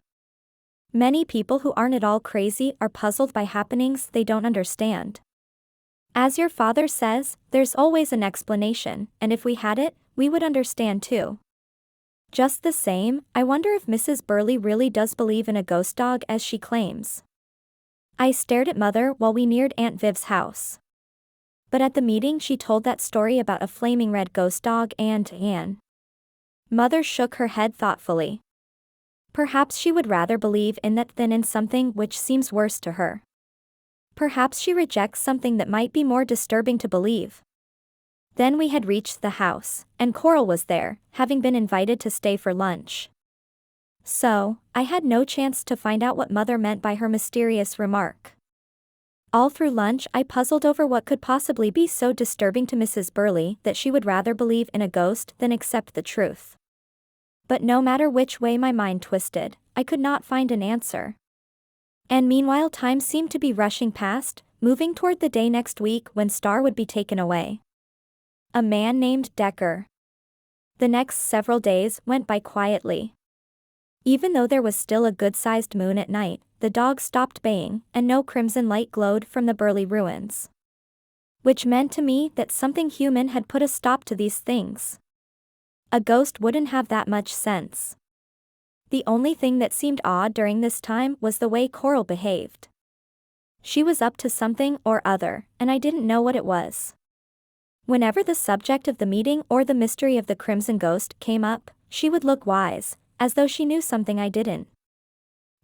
Many people who aren't at all crazy are puzzled by happenings they don't understand. As your father says, there's always an explanation, and if we had it, we would understand too. Just the same, I wonder if Mrs. Burley really does believe in a ghost dog as she claims." I stared at Mother while we neared Aunt Viv's house. But at the meeting she told that story about a flaming red ghost dog and Anne. Mother shook her head thoughtfully. Perhaps she would rather believe in that than in something which seems worse to her. Perhaps she rejects something that might be more disturbing to believe. Then we had reached the house, and Coral was there, having been invited to stay for lunch. So, I had no chance to find out what Mother meant by her mysterious remark. All through lunch I puzzled over what could possibly be so disturbing to Mrs. Burley that she would rather believe in a ghost than accept the truth. But no matter which way my mind twisted, I could not find an answer. And meanwhile time seemed to be rushing past, moving toward the day next week when Star would be taken away. A man named Decker. The next several days went by quietly. Even though there was still a good-sized moon at night, the dog stopped baying, and no crimson light glowed from the Burley ruins. Which meant to me that something human had put a stop to these things. A ghost wouldn't have that much sense. The only thing that seemed odd during this time was the way Coral behaved. She was up to something or other, and I didn't know what it was. Whenever the subject of the meeting or the mystery of the crimson ghost came up, she would look wise, as though she knew something I didn't.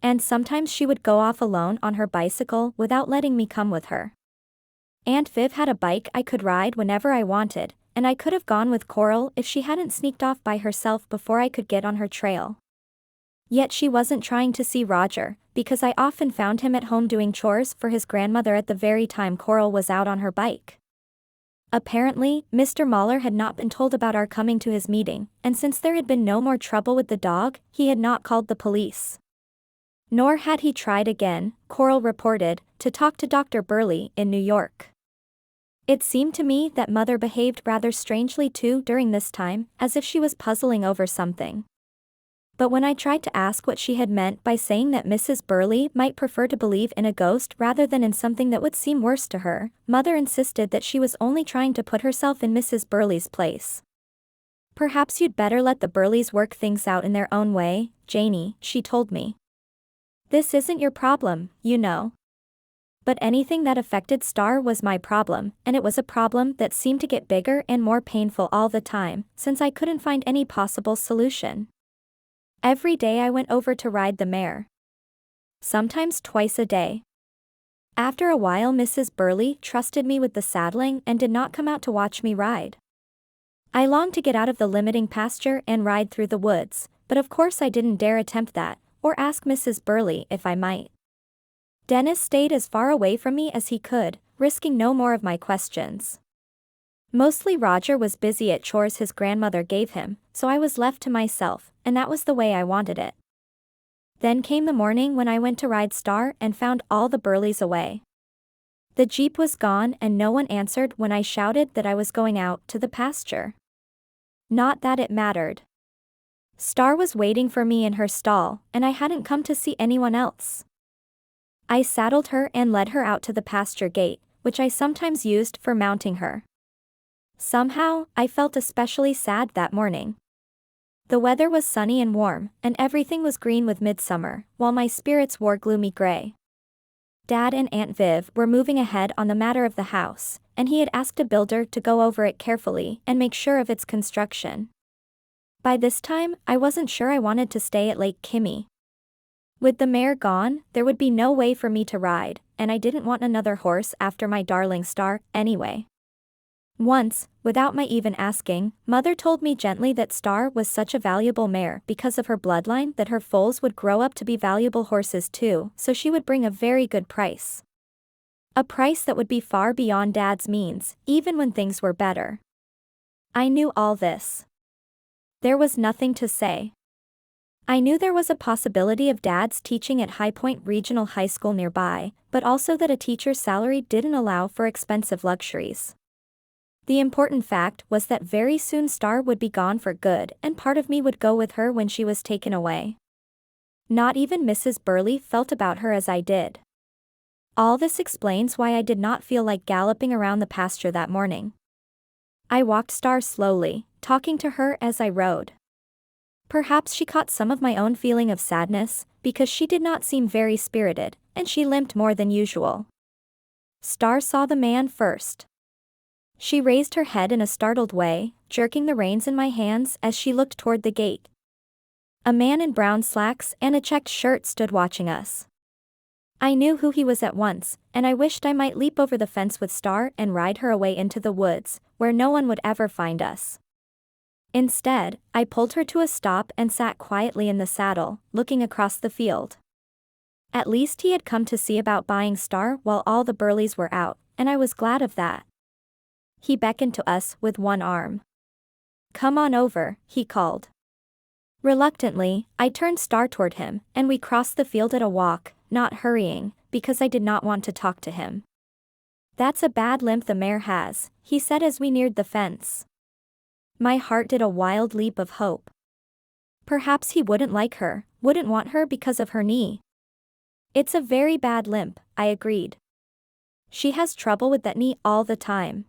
And sometimes she would go off alone on her bicycle without letting me come with her. Aunt Viv had a bike I could ride whenever I wanted, and I could have gone with Coral if she hadn't sneaked off by herself before I could get on her trail. Yet she wasn't trying to see Roger, because I often found him at home doing chores for his grandmother at the very time Coral was out on her bike. Apparently, Mr. Mahler had not been told about our coming to his meeting, and since there had been no more trouble with the dog, he had not called the police. Nor had he tried again, Coral reported, to talk to Dr. Burley in New York. It seemed to me that Mother behaved rather strangely too during this time, as if she was puzzling over something. But when I tried to ask what she had meant by saying that Mrs. Burley might prefer to believe in a ghost rather than in something that would seem worse to her, Mother insisted that she was only trying to put herself in Mrs. Burley's place. "Perhaps you'd better let the Burleys work things out in their own way, Janie," she told me. "This isn't your problem, you know." But anything that affected Star was my problem, and it was a problem that seemed to get bigger and more painful all the time, since I couldn't find any possible solution. Every day I went over to ride the mare. Sometimes twice a day. After a while Mrs. Burley trusted me with the saddling and did not come out to watch me ride. I longed to get out of the limiting pasture and ride through the woods, but of course I didn't dare attempt that, or ask Mrs. Burley if I might. Dennis stayed as far away from me as he could, risking no more of my questions. Mostly Roger was busy at chores his grandmother gave him, so I was left to myself, and that was the way I wanted it. Then came the morning when I went to ride Star and found all the Burleys away. The Jeep was gone and no one answered when I shouted that I was going out to the pasture. Not that it mattered. Star was waiting for me in her stall, and I hadn't come to see anyone else. I saddled her and led her out to the pasture gate, which I sometimes used for mounting her. Somehow, I felt especially sad that morning. The weather was sunny and warm, and everything was green with midsummer, while my spirits wore gloomy gray. Dad and Aunt Viv were moving ahead on the matter of the house, and he had asked a builder to go over it carefully and make sure of its construction. By this time, I wasn't sure I wanted to stay at Lake Kimmy. With the mare gone, there would be no way for me to ride, and I didn't want another horse after my darling Star, anyway. Once, without my even asking, Mother told me gently that Star was such a valuable mare because of her bloodline that her foals would grow up to be valuable horses too, so she would bring a very good price. A price that would be far beyond Dad's means, even when things were better. I knew all this. There was nothing to say. I knew there was a possibility of Dad's teaching at High Point Regional High School nearby, but also that a teacher's salary didn't allow for expensive luxuries. The important fact was that very soon Star would be gone for good and part of me would go with her when she was taken away. Not even Mrs. Burley felt about her as I did. All this explains why I did not feel like galloping around the pasture that morning. I walked Star slowly, talking to her as I rode. Perhaps she caught some of my own feeling of sadness, because she did not seem very spirited, and she limped more than usual. Star saw the man first. She raised her head in a startled way, jerking the reins in my hands as she looked toward the gate. A man in brown slacks and a checked shirt stood watching us. I knew who he was at once, and I wished I might leap over the fence with Star and ride her away into the woods, where no one would ever find us. Instead, I pulled her to a stop and sat quietly in the saddle, looking across the field. At least he had come to see about buying Star while all the Burleys were out, and I was glad of that. He beckoned to us with one arm. "Come on over," he called. Reluctantly, I turned Star toward him, and we crossed the field at a walk, not hurrying, because I did not want to talk to him. "That's a bad limp the mare has," he said as we neared the fence. My heart did a wild leap of hope. Perhaps he wouldn't like her, wouldn't want her because of her knee. "It's a very bad limp," I agreed. "She has trouble with that knee all the time.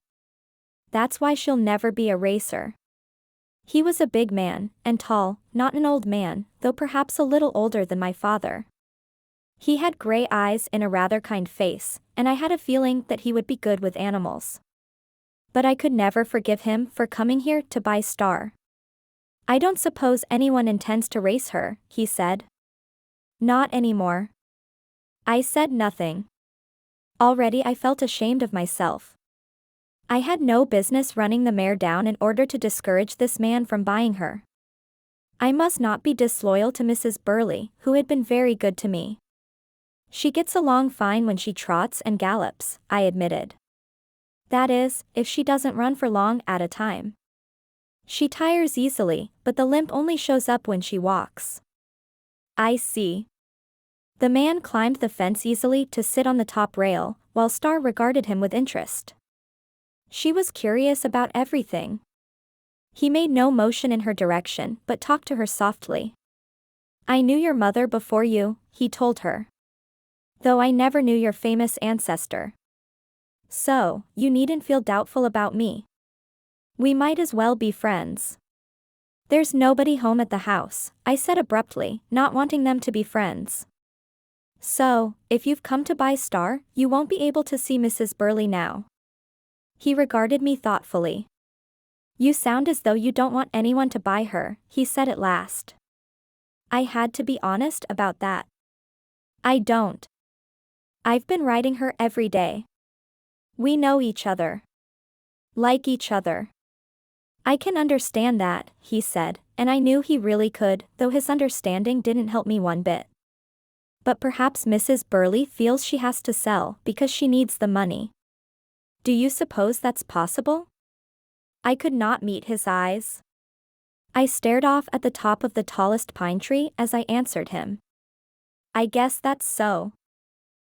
That's why she'll never be a racer." He was a big man, and tall, not an old man, though perhaps a little older than my father. He had gray eyes and a rather kind face, and I had a feeling that he would be good with animals. But I could never forgive him for coming here to buy Star. "I don't suppose anyone intends to race her," he said. "Not anymore." I said nothing. Already I felt ashamed of myself. I had no business running the mare down in order to discourage this man from buying her. I must not be disloyal to Mrs. Burley, who had been very good to me. "She gets along fine when she trots and gallops," I admitted. "That is, if she doesn't run for long at a time. She tires easily, but the limp only shows up when she walks." "I see." The man climbed the fence easily to sit on the top rail, while Star regarded him with interest. She was curious about everything. He made no motion in her direction but talked to her softly. "I knew your mother before you," he told her. "Though I never knew your famous ancestor. So, you needn't feel doubtful about me. We might as well be friends." "There's nobody home at the house," I said abruptly, not wanting them to be friends. "So, if you've come to buy Star, you won't be able to see Mrs. Burley now." He regarded me thoughtfully. "You sound as though you don't want anyone to buy her," he said at last. I had to be honest about that. "I don't. I've been riding her every day. We know each other. Like each other. I can understand that, he said, and I knew he really could, though his understanding didn't help me one bit. But perhaps Mrs. Burley feels she has to sell because she needs the money. Do you suppose that's possible? I could not meet his eyes. I stared off at the top of the tallest pine tree as I answered him. I guess that's so.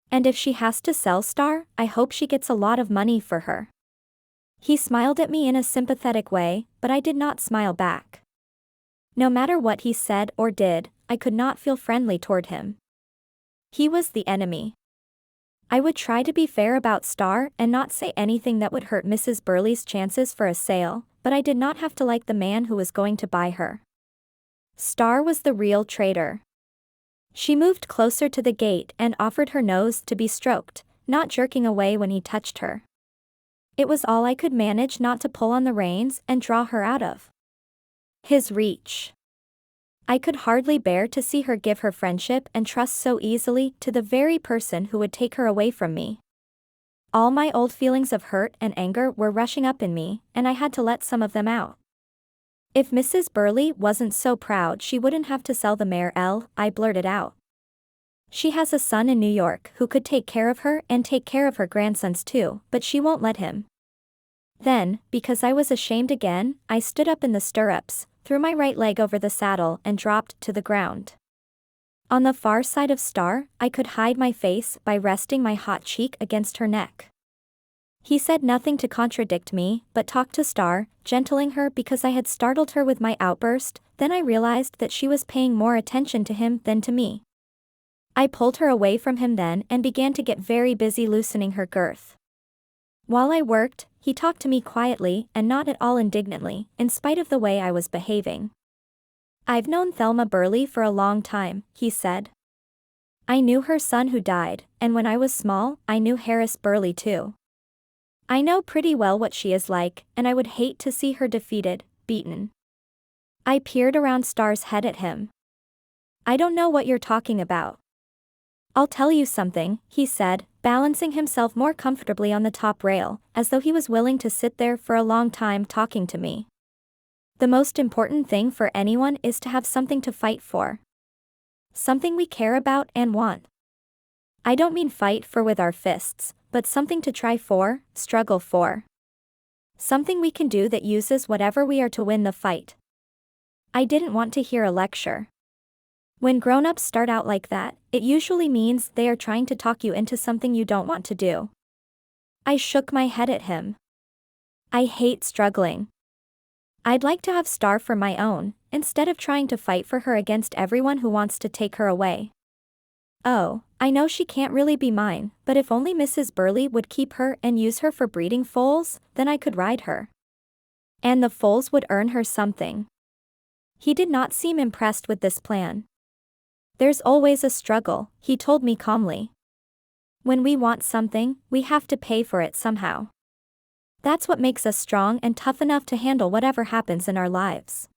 And if she has to sell Star, I hope she gets a lot of money for her. He smiled at me in a sympathetic way, but I did not smile back. No matter what he said or did, I could not feel friendly toward him. He was the enemy. I would try to be fair about Star and not say anything that would hurt Mrs. Burley's chances for a sale, but I did not have to like the man who was going to buy her. Star was the real traitor. She moved closer to the gate and offered her nose to be stroked, not jerking away when he touched her. It was all I could manage not to pull on the reins and draw her out of his reach. I could hardly bear to see her give her friendship and trust so easily to the very person who would take her away from me. All my old feelings of hurt and anger were rushing up in me, and I had to let some of them out. If Mrs. Burley wasn't so proud she wouldn't have to sell the mare I blurted out. She has a son in New York who could take care of her and take care of her grandsons too, but she won't let him. Then, because I was ashamed again, I stood up in the stirrups, threw my right leg over the saddle and dropped to the ground. On the far side of Star, I could hide my face by resting my hot cheek against her neck. He said nothing to contradict me, but talked to Star, gentling her because I had startled her with my outburst. Then I realized that she was paying more attention to him than to me. I pulled her away from him then and began to get very busy loosening her girth. While I worked, he talked to me quietly and not at all indignantly, in spite of the way I was behaving. I've known Thelma Burley for a long time, he said. I knew her son who died, and when I was small, I knew Harris Burley too. I know pretty well what she is like, and I would hate to see her defeated, beaten. I peered around Star's head at him. I don't know what you're talking about. I'll tell you something, he said, balancing himself more comfortably on the top rail, as though he was willing to sit there for a long time talking to me. The most important thing for anyone is to have something to fight for. Something we care about and want. I don't mean fight for with our fists, but something to try for, struggle for. Something we can do that uses whatever we are to win the fight. I didn't want to hear a lecture. When grown-ups start out like that, it usually means they are trying to talk you into something you don't want to do. I shook my head at him. I hate struggling. I'd like to have Star for my own, instead of trying to fight for her against everyone who wants to take her away. Oh, I know she can't really be mine, but if only Mrs. Burley would keep her and use her for breeding foals, then I could ride her. And the foals would earn her something. He did not seem impressed with this plan. There's always a struggle, he told me calmly. When we want something, we have to pay for it somehow. That's what makes us strong and tough enough to handle whatever happens in our lives.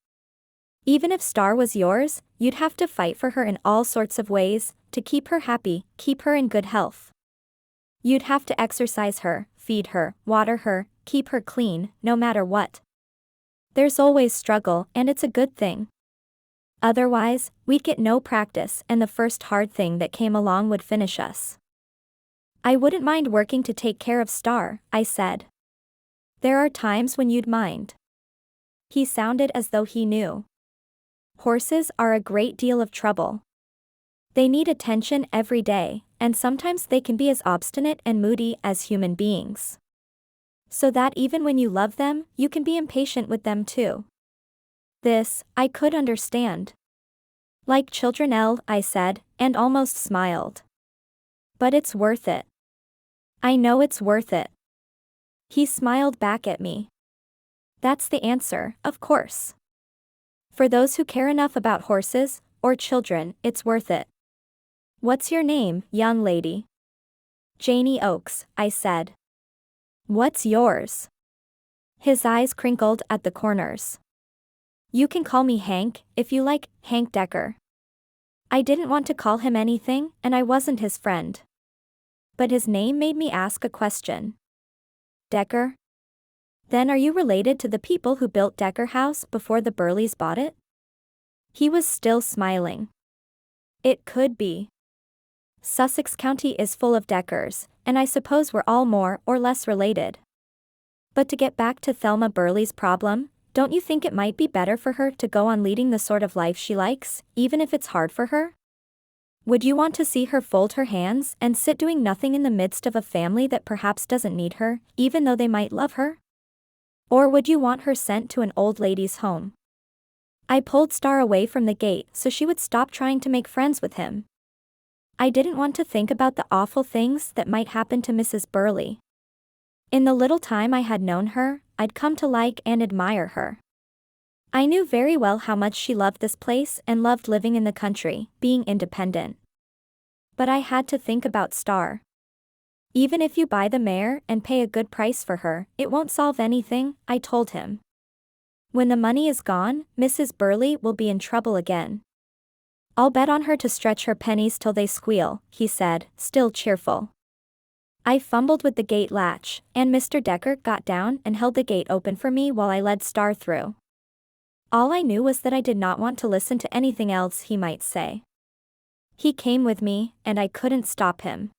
Even if Star was yours, you'd have to fight for her in all sorts of ways, to keep her happy, keep her in good health. You'd have to exercise her, feed her, water her, keep her clean, no matter what. There's always struggle, and it's a good thing. Otherwise, we'd get no practice and the first hard thing that came along would finish us. I wouldn't mind working to take care of Star, I said. There are times when you'd mind. He sounded as though he knew. Horses are a great deal of trouble. They need attention every day, and sometimes they can be as obstinate and moody as human beings. So that even when you love them, you can be impatient with them too. This, I could understand. Like children, I said, and almost smiled. But it's worth it. I know it's worth it. He smiled back at me. That's the answer, of course. For those who care enough about horses, or children, it's worth it. What's your name, young lady? Janie Oakes, I said. What's yours? His eyes crinkled at the corners. You can call me Hank, if you like, Hank Decker. I didn't want to call him anything, and I wasn't his friend. But his name made me ask a question. Decker? Then are you related to the people who built Decker House before the Burleys bought it? He was still smiling. It could be. Sussex County is full of Deckers, and I suppose we're all more or less related. But to get back to Thelma Burley's problem, don't you think it might be better for her to go on leading the sort of life she likes, even if it's hard for her? Would you want to see her fold her hands and sit doing nothing in the midst of a family that perhaps doesn't need her, even though they might love her? Or would you want her sent to an old lady's home? I pulled Star away from the gate so she would stop trying to make friends with him. I didn't want to think about the awful things that might happen to Mrs. Burley. In the little time I had known her, I'd come to like and admire her. I knew very well how much she loved this place and loved living in the country, being independent. But I had to think about Star. Even if you buy the mare and pay a good price for her, it won't solve anything, I told him. When the money is gone, Mrs. Burley will be in trouble again. I'll bet on her to stretch her pennies till they squeal, he said, still cheerful. I fumbled with the gate latch, and Mr. Decker got down and held the gate open for me while I led Star through. All I knew was that I did not want to listen to anything else he might say. He came with me, and I couldn't stop him.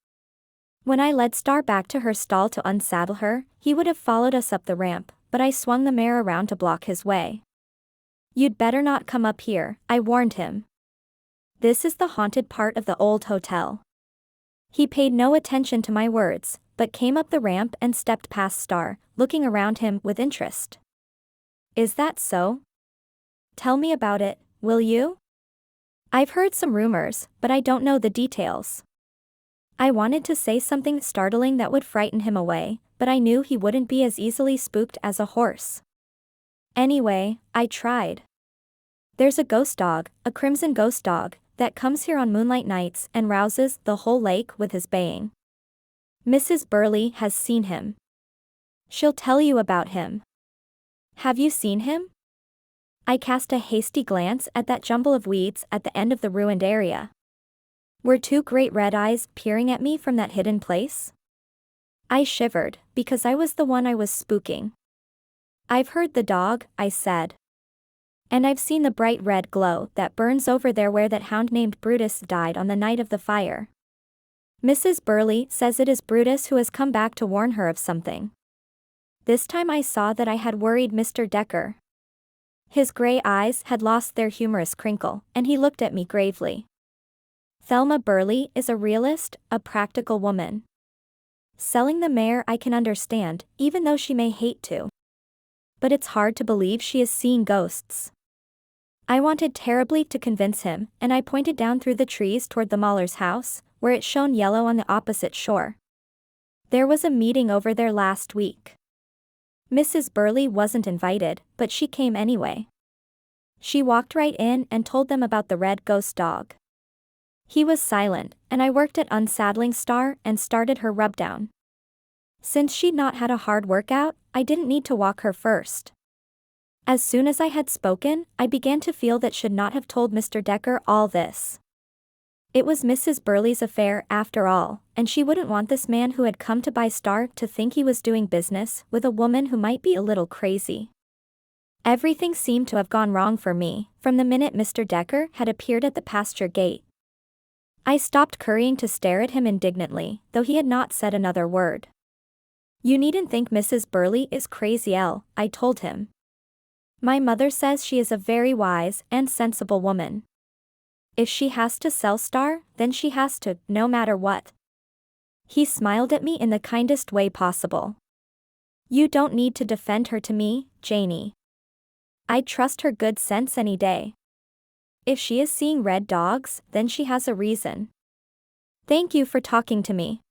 When I led Star back to her stall to unsaddle her, he would have followed us up the ramp, but I swung the mare around to block his way. You'd better not come up here, I warned him. This is the haunted part of the old hotel. He paid no attention to my words, but came up the ramp and stepped past Star, looking around him with interest. Is that so? Tell me about it, will you? I've heard some rumors, but I don't know the details. I wanted to say something startling that would frighten him away, but I knew he wouldn't be as easily spooked as a horse. Anyway, I tried. There's a ghost dog, a crimson ghost dog, that comes here on moonlight nights and rouses the whole lake with his baying. Mrs. Burley has seen him. She'll tell you about him. Have you seen him? I cast a hasty glance at that jumble of weeds at the end of the ruined area. Were two great red eyes peering at me from that hidden place? I shivered, because I was the one I was spooking. I've heard the dog, I said. And I've seen the bright red glow that burns over there where that hound named Brutus died on the night of the fire. Mrs. Burley says it is Brutus who has come back to warn her of something. This time I saw that I had worried Mr. Decker. His gray eyes had lost their humorous crinkle, and he looked at me gravely. Thelma Burley is a realist, a practical woman. Selling the mare I can understand, even though she may hate to. But it's hard to believe she is seeing ghosts. I wanted terribly to convince him, and I pointed down through the trees toward the Mahler's house, where it shone yellow on the opposite shore. There was a meeting over there last week. Mrs. Burley wasn't invited, but she came anyway. She walked right in and told them about the red ghost dog. He was silent, and I worked at unsaddling Star and started her rubdown. Since she'd not had a hard workout, I didn't need to walk her first. As soon as I had spoken, I began to feel that should not have told Mr. Decker all this. It was Mrs. Burley's affair after all, and she wouldn't want this man who had come to buy Star to think he was doing business with a woman who might be a little crazy. Everything seemed to have gone wrong for me, from the minute Mr. Decker had appeared at the pasture gate. I stopped currying to stare at him indignantly, though he had not said another word. You needn't think Mrs. Burley is crazy, I told him. My mother says she is a very wise and sensible woman. If she has to sell Star, then she has to, no matter what. He smiled at me in the kindest way possible. You don't need to defend her to me, Janie. I'd trust her good sense any day. If she is seeing red dogs, then she has a reason. Thank you for talking to me.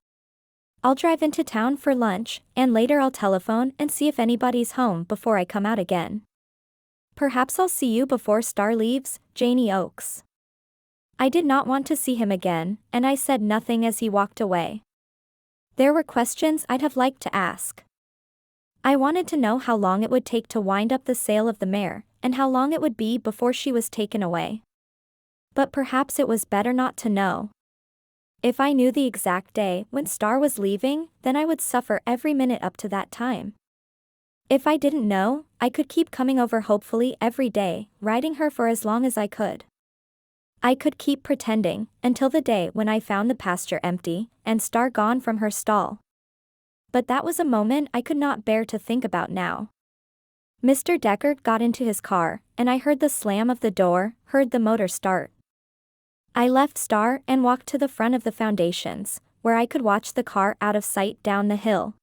I'll drive into town for lunch, and later I'll telephone and see if anybody's home before I come out again. Perhaps I'll see you before Star leaves, Janie Oakes. I did not want to see him again, and I said nothing as he walked away. There were questions I'd have liked to ask. I wanted to know how long it would take to wind up the sale of the mare, and how long it would be before she was taken away. But perhaps it was better not to know. If I knew the exact day when Star was leaving, then I would suffer every minute up to that time. If I didn't know, I could keep coming over hopefully every day, riding her for as long as I could. I could keep pretending, until the day when I found the pasture empty, and Star gone from her stall. But that was a moment I could not bear to think about now. Mr. Deckard got into his car, and I heard the slam of the door, heard the motor start. I left Star and walked to the front of the foundations, where I could watch the car out of sight down the hill.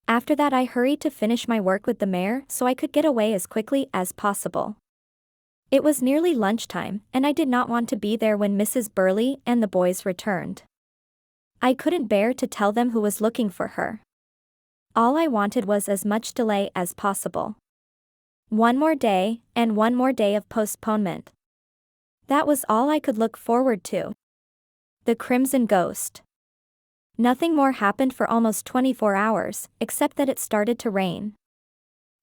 After that I hurried to finish my work with the mare so I could get away as quickly as possible. It was nearly lunchtime, and I did not want to be there when Mrs. Burley and the boys returned. I couldn't bear to tell them who was looking for her. All I wanted was as much delay as possible. One more day, and one more day of postponement. That was all I could look forward to. The Crimson Ghost. Nothing more happened for almost 24 hours, except that it started to rain.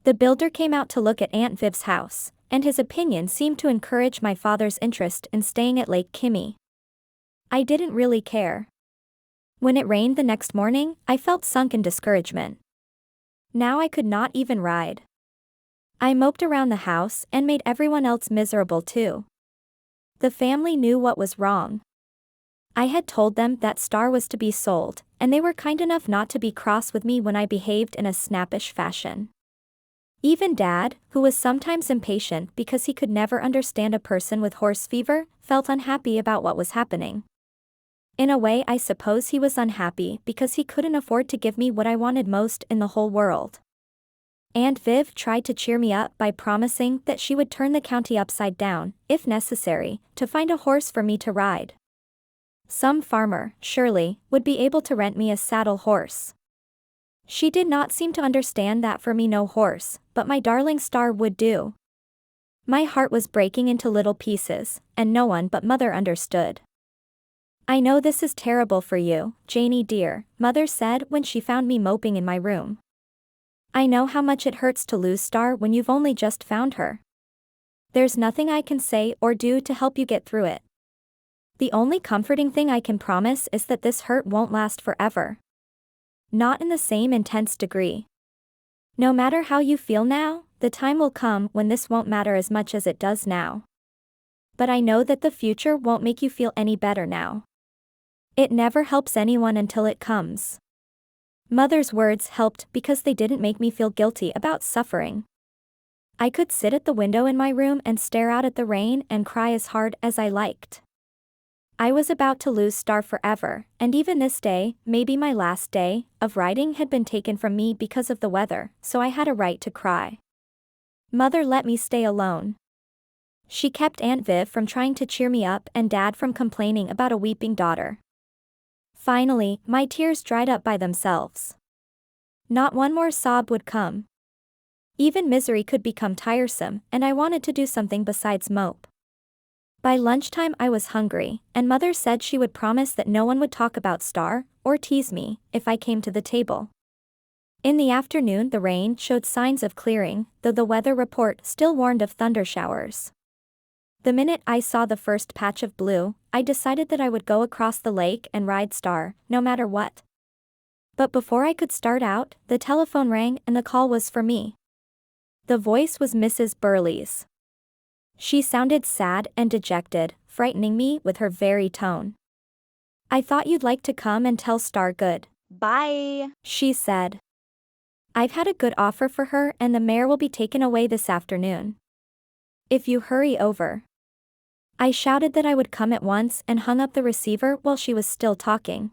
The builder came out to look at Aunt Viv's house, and his opinion seemed to encourage my father's interest in staying at Lake Kimmy. I didn't really care. When it rained the next morning, I felt sunk in discouragement. Now I could not even ride. I moped around the house and made everyone else miserable too. The family knew what was wrong. I had told them that Star was to be sold, and they were kind enough not to be cross with me when I behaved in a snappish fashion. Even Dad, who was sometimes impatient because he could never understand a person with horse fever, felt unhappy about what was happening. In a way, I suppose he was unhappy because he couldn't afford to give me what I wanted most in the whole world. Aunt Viv tried to cheer me up by promising that she would turn the county upside down, if necessary, to find a horse for me to ride. Some farmer, surely, would be able to rent me a saddle horse. She did not seem to understand that for me no horse, but my darling Star would do. My heart was breaking into little pieces, and no one but Mother understood. "I know this is terrible for you, Janie dear," Mother said when she found me moping in my room. "I know how much it hurts to lose Star when you've only just found her. There's nothing I can say or do to help you get through it. The only comforting thing I can promise is that this hurt won't last forever. Not in the same intense degree. No matter how you feel now, the time will come when this won't matter as much as it does now. But I know that the future won't make you feel any better now. It never helps anyone until it comes." Mother's words helped because they didn't make me feel guilty about suffering. I could sit at the window in my room and stare out at the rain and cry as hard as I liked. I was about to lose Star forever, and even this day, maybe my last day, of riding had been taken from me because of the weather, so I had a right to cry. Mother let me stay alone. She kept Aunt Viv from trying to cheer me up and Dad from complaining about a weeping daughter. Finally, my tears dried up by themselves. Not one more sob would come. Even misery could become tiresome, and I wanted to do something besides mope. By lunchtime I was hungry, and Mother said she would promise that no one would talk about Star, or tease me, if I came to the table. In the afternoon the rain showed signs of clearing, though the weather report still warned of thunder showers. The minute I saw the first patch of blue, I decided that I would go across the lake and ride Star, no matter what. But before I could start out, the telephone rang and the call was for me. The voice was Mrs. Burley's. She sounded sad and dejected, frightening me with her very tone. "I thought you'd like to come and tell Star good bye," she said. "I've had a good offer for her and the mare will be taken away this afternoon. If you hurry over." I shouted that I would come at once and hung up the receiver while she was still talking.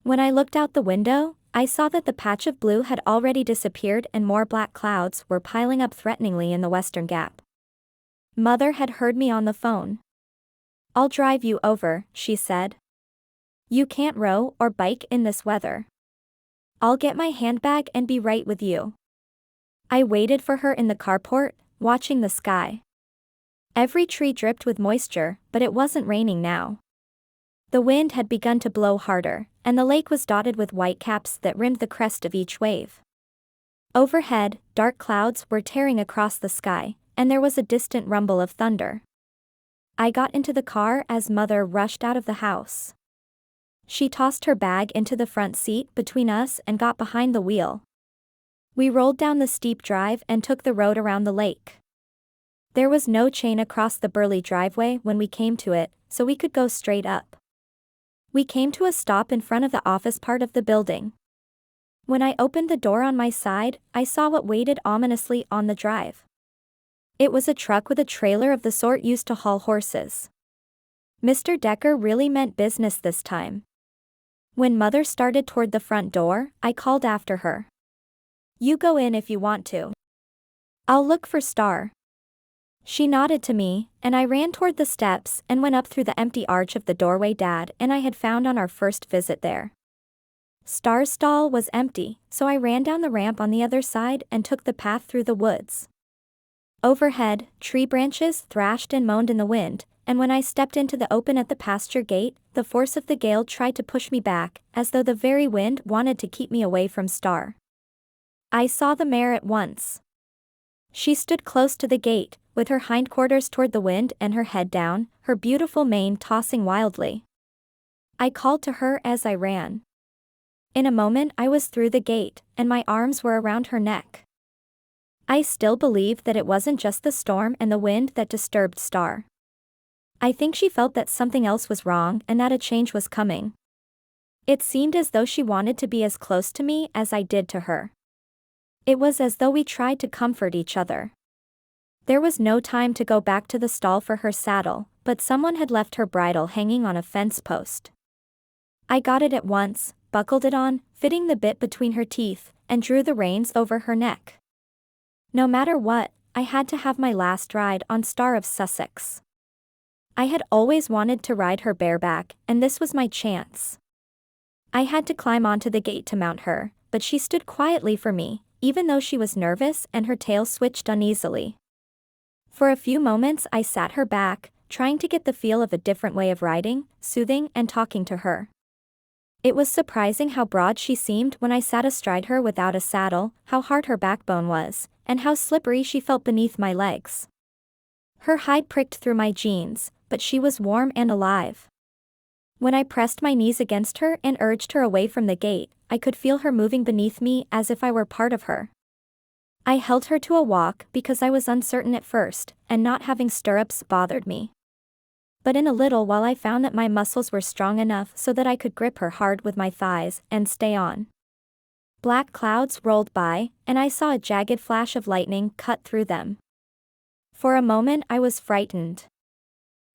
When I looked out the window, I saw that the patch of blue had already disappeared and more black clouds were piling up threateningly in the western gap. Mother had heard me on the phone. "I'll drive you over," she said. "You can't row or bike in this weather. I'll get my handbag and be right with you." I waited for her in the carport, watching the sky. Every tree dripped with moisture, but it wasn't raining now. The wind had begun to blow harder, and the lake was dotted with white caps that rimmed the crest of each wave. Overhead, dark clouds were tearing across the sky, and there was a distant rumble of thunder. I got into the car as Mother rushed out of the house. She tossed her bag into the front seat between us and got behind the wheel. We rolled down the steep drive and took the road around the lake. There was no chain across the burly driveway when we came to it, so we could go straight up. We came to a stop in front of the office part of the building. When I opened the door on my side, I saw what waited ominously on the drive. It was a truck with a trailer of the sort used to haul horses. Mr. Decker really meant business this time. When Mother started toward the front door, I called after her. "You go in if you want to. I'll look for Star." She nodded to me, and I ran toward the steps and went up through the empty arch of the doorway Dad and I had found on our first visit there. Star's stall was empty, so I ran down the ramp on the other side and took the path through the woods. Overhead, tree branches thrashed and moaned in the wind, and when I stepped into the open at the pasture gate, the force of the gale tried to push me back, as though the very wind wanted to keep me away from Star. I saw the mare at once. She stood close to the gate, with her hindquarters toward the wind and her head down, her beautiful mane tossing wildly. I called to her as I ran. In a moment I was through the gate, and my arms were around her neck. I still believe that it wasn't just the storm and the wind that disturbed Star. I think she felt that something else was wrong and that a change was coming. It seemed as though she wanted to be as close to me as I did to her. It was as though we tried to comfort each other. There was no time to go back to the stall for her saddle, but someone had left her bridle hanging on a fence post. I got it at once, buckled it on, fitting the bit between her teeth, and drew the reins over her neck. No matter what, I had to have my last ride on Star of Sussex. I had always wanted to ride her bareback, and this was my chance. I had to climb onto the gate to mount her, but she stood quietly for me, even though she was nervous and her tail switched uneasily. For a few moments I sat her back, trying to get the feel of a different way of riding, soothing and talking to her. It was surprising how broad she seemed when I sat astride her without a saddle, how hard her backbone was, and how slippery she felt beneath my legs. Her hide pricked through my jeans, but she was warm and alive. When I pressed my knees against her and urged her away from the gate, I could feel her moving beneath me as if I were part of her. I held her to a walk because I was uncertain at first, and not having stirrups bothered me. But in a little while I found that my muscles were strong enough so that I could grip her hard with my thighs and stay on. Black clouds rolled by, and I saw a jagged flash of lightning cut through them. For a moment I was frightened.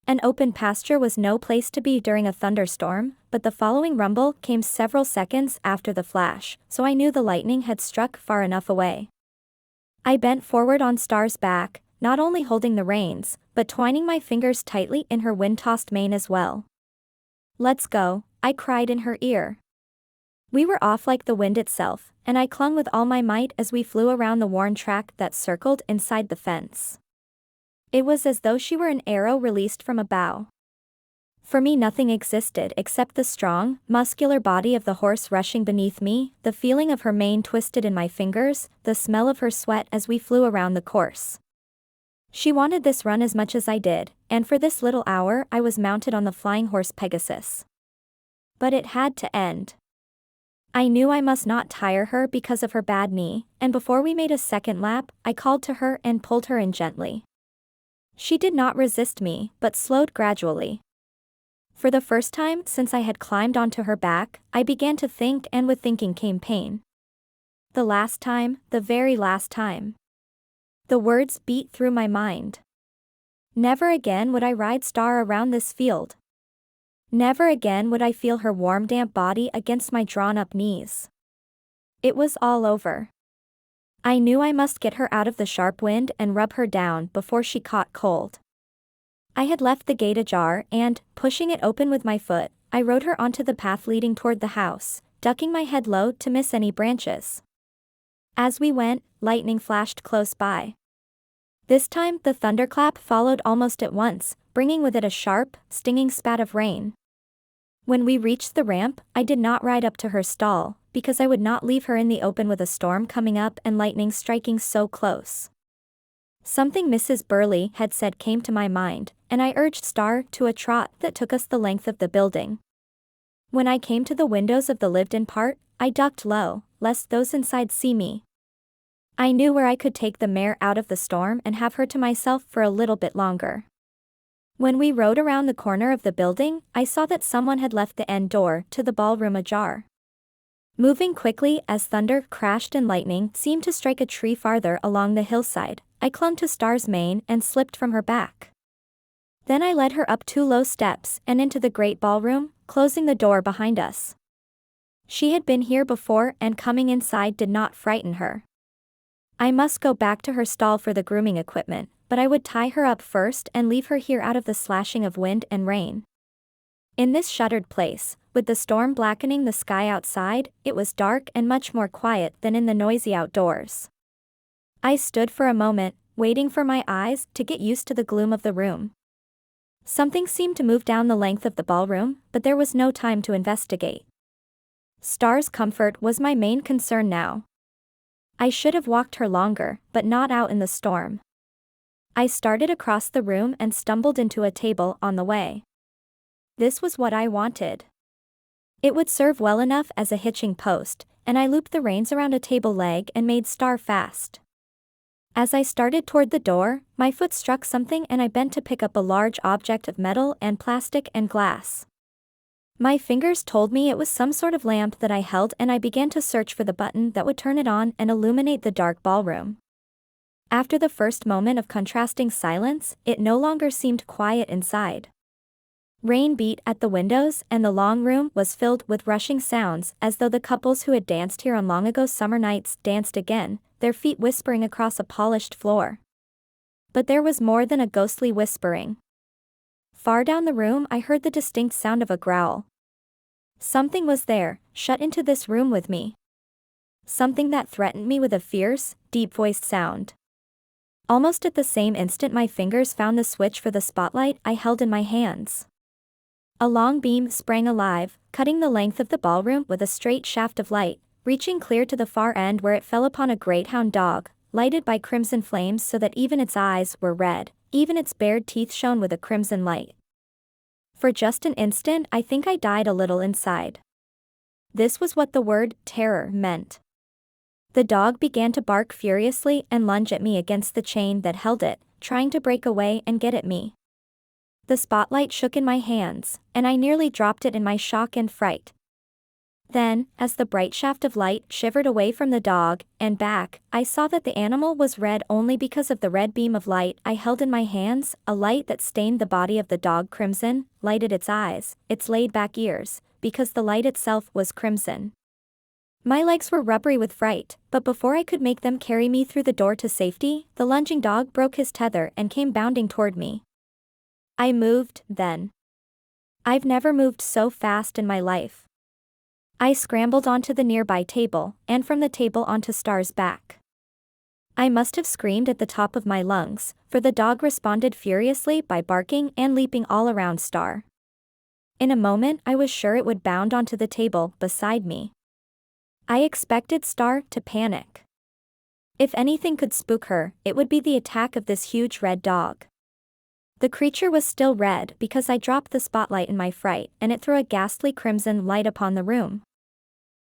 An open pasture was no place to be during a thunderstorm, but the following rumble came several seconds after the flash, so I knew the lightning had struck far enough away. I bent forward on Star's back, not only holding the reins, but twining my fingers tightly in her wind-tossed mane as well. "Let's go," I cried in her ear. We were off like the wind itself, and I clung with all my might as we flew around the worn track that circled inside the fence. It was as though she were an arrow released from a bow. For me nothing existed except the strong, muscular body of the horse rushing beneath me, the feeling of her mane twisted in my fingers, the smell of her sweat as we flew around the course. She wanted this run as much as I did, and for this little hour I was mounted on the flying horse Pegasus. But it had to end. I knew I must not tire her because of her bad knee, and before we made a second lap, I called to her and pulled her in gently. She did not resist me, but slowed gradually. For the first time since I had climbed onto her back, I began to think, and with thinking came pain. The last time, the very last time. The words beat through my mind. Never again would I ride Star around this field. Never again would I feel her warm damp body against my drawn-up knees. It was all over. I knew I must get her out of the sharp wind and rub her down before she caught cold. I had left the gate ajar and, pushing it open with my foot, I rode her onto the path leading toward the house, ducking my head low to miss any branches. As we went, lightning flashed close by. This time the thunderclap followed almost at once, bringing with it a sharp, stinging spat of rain. When we reached the ramp, I did not ride up to her stall, because I would not leave her in the open with a storm coming up and lightning striking so close. Something Mrs. Burley had said came to my mind, and I urged Star to a trot that took us the length of the building. When I came to the windows of the lived-in part, I ducked low, lest those inside see me. I knew where I could take the mare out of the storm and have her to myself for a little bit longer. When we rode around the corner of the building, I saw that someone had left the end door to the ballroom ajar. Moving quickly as thunder crashed and lightning seemed to strike a tree farther along the hillside, I clung to Star's mane and slipped from her back. Then I led her up 2 low steps and into the great ballroom, closing the door behind us. She had been here before and coming inside did not frighten her. I must go back to her stall for the grooming equipment, but I would tie her up first and leave her here out of the slashing of wind and rain. In this shuttered place, with the storm blackening the sky outside, it was dark and much more quiet than in the noisy outdoors. I stood for a moment, waiting for my eyes to get used to the gloom of the room. Something seemed to move down the length of the ballroom, but there was no time to investigate. Star's comfort was my main concern now. I should have walked her longer, but not out in the storm. I started across the room and stumbled into a table on the way. This was what I wanted. It would serve well enough as a hitching post, and I looped the reins around a table leg and made Star fast. As I started toward the door, my foot struck something and I bent to pick up a large object of metal and plastic and glass. My fingers told me it was some sort of lamp that I held and I began to search for the button that would turn it on and illuminate the dark ballroom. After the first moment of contrasting silence, it no longer seemed quiet inside. Rain beat at the windows and the long room was filled with rushing sounds as though the couples who had danced here on long ago summer nights danced again, their feet whispering across a polished floor. But there was more than a ghostly whispering. Far down the room I heard the distinct sound of a growl. Something was there, shut into this room with me. Something that threatened me with a fierce, deep-voiced sound. Almost at the same instant my fingers found the switch for the spotlight I held in my hands. A long beam sprang alive, cutting the length of the ballroom with a straight shaft of light, reaching clear to the far end where it fell upon a great hound dog, lighted by crimson flames so that even its eyes were red, even its bared teeth shone with a crimson light. For just an instant I think I died a little inside. This was what the word terror meant. The dog began to bark furiously and lunge at me against the chain that held it, trying to break away and get at me. The spotlight shook in my hands, and I nearly dropped it in my shock and fright. Then, as the bright shaft of light shivered away from the dog and back, I saw that the animal was red only because of the red beam of light I held in my hands, a light that stained the body of the dog crimson, lighted its eyes, its laid-back ears, because the light itself was crimson. My legs were rubbery with fright, but before I could make them carry me through the door to safety, the lunging dog broke his tether and came bounding toward me. I moved, then. I've never moved so fast in my life. I scrambled onto the nearby table, and from the table onto Star's back. I must have screamed at the top of my lungs, for the dog responded furiously by barking and leaping all around Star. In a moment I was sure it would bound onto the table beside me. I expected Star to panic. If anything could spook her, it would be the attack of this huge red dog. The creature was still red because I dropped the spotlight in my fright and it threw a ghastly crimson light upon the room.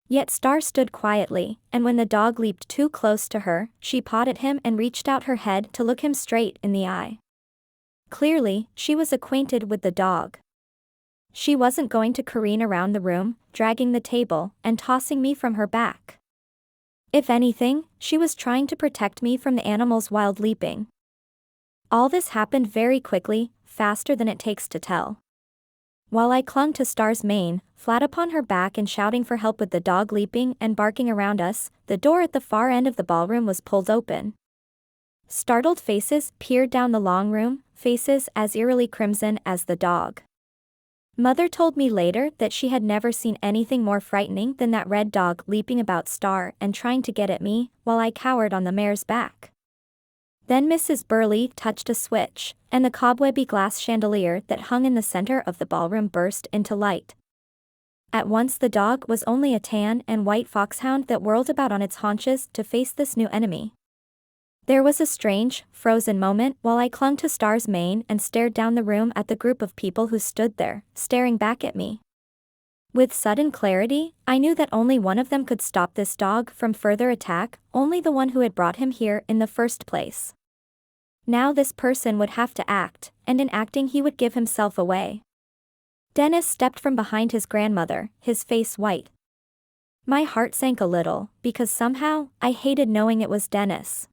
Yet Star stood quietly, and when the dog leaped too close to her, she pawed at him and reached out her head to look him straight in the eye. Clearly, she was acquainted with the dog. She wasn't going to careen around the room, dragging the table, and tossing me from her back. If anything, she was trying to protect me from the animal's wild leaping. All this happened very quickly, faster than it takes to tell. While I clung to Star's mane, flat upon her back and shouting for help with the dog leaping and barking around us, the door at the far end of the ballroom was pulled open. Startled faces peered down the long room, faces as eerily crimson as the dog. Mother told me later that she had never seen anything more frightening than that red dog leaping about Star and trying to get at me, while I cowered on the mare's back. Then Mrs. Burley touched a switch, and the cobwebby glass chandelier that hung in the center of the ballroom burst into light. At once the dog was only a tan and white foxhound that whirled about on its haunches to face this new enemy. There was a strange, frozen moment while I clung to Star's mane and stared down the room at the group of people who stood there, staring back at me. With sudden clarity, I knew that only one of them could stop this dog from further attack, only the one who had brought him here in the first place. Now this person would have to act, and in acting he would give himself away. Dennis stepped from behind his grandmother, his face white. My heart sank a little, because somehow, I hated knowing it was Dennis.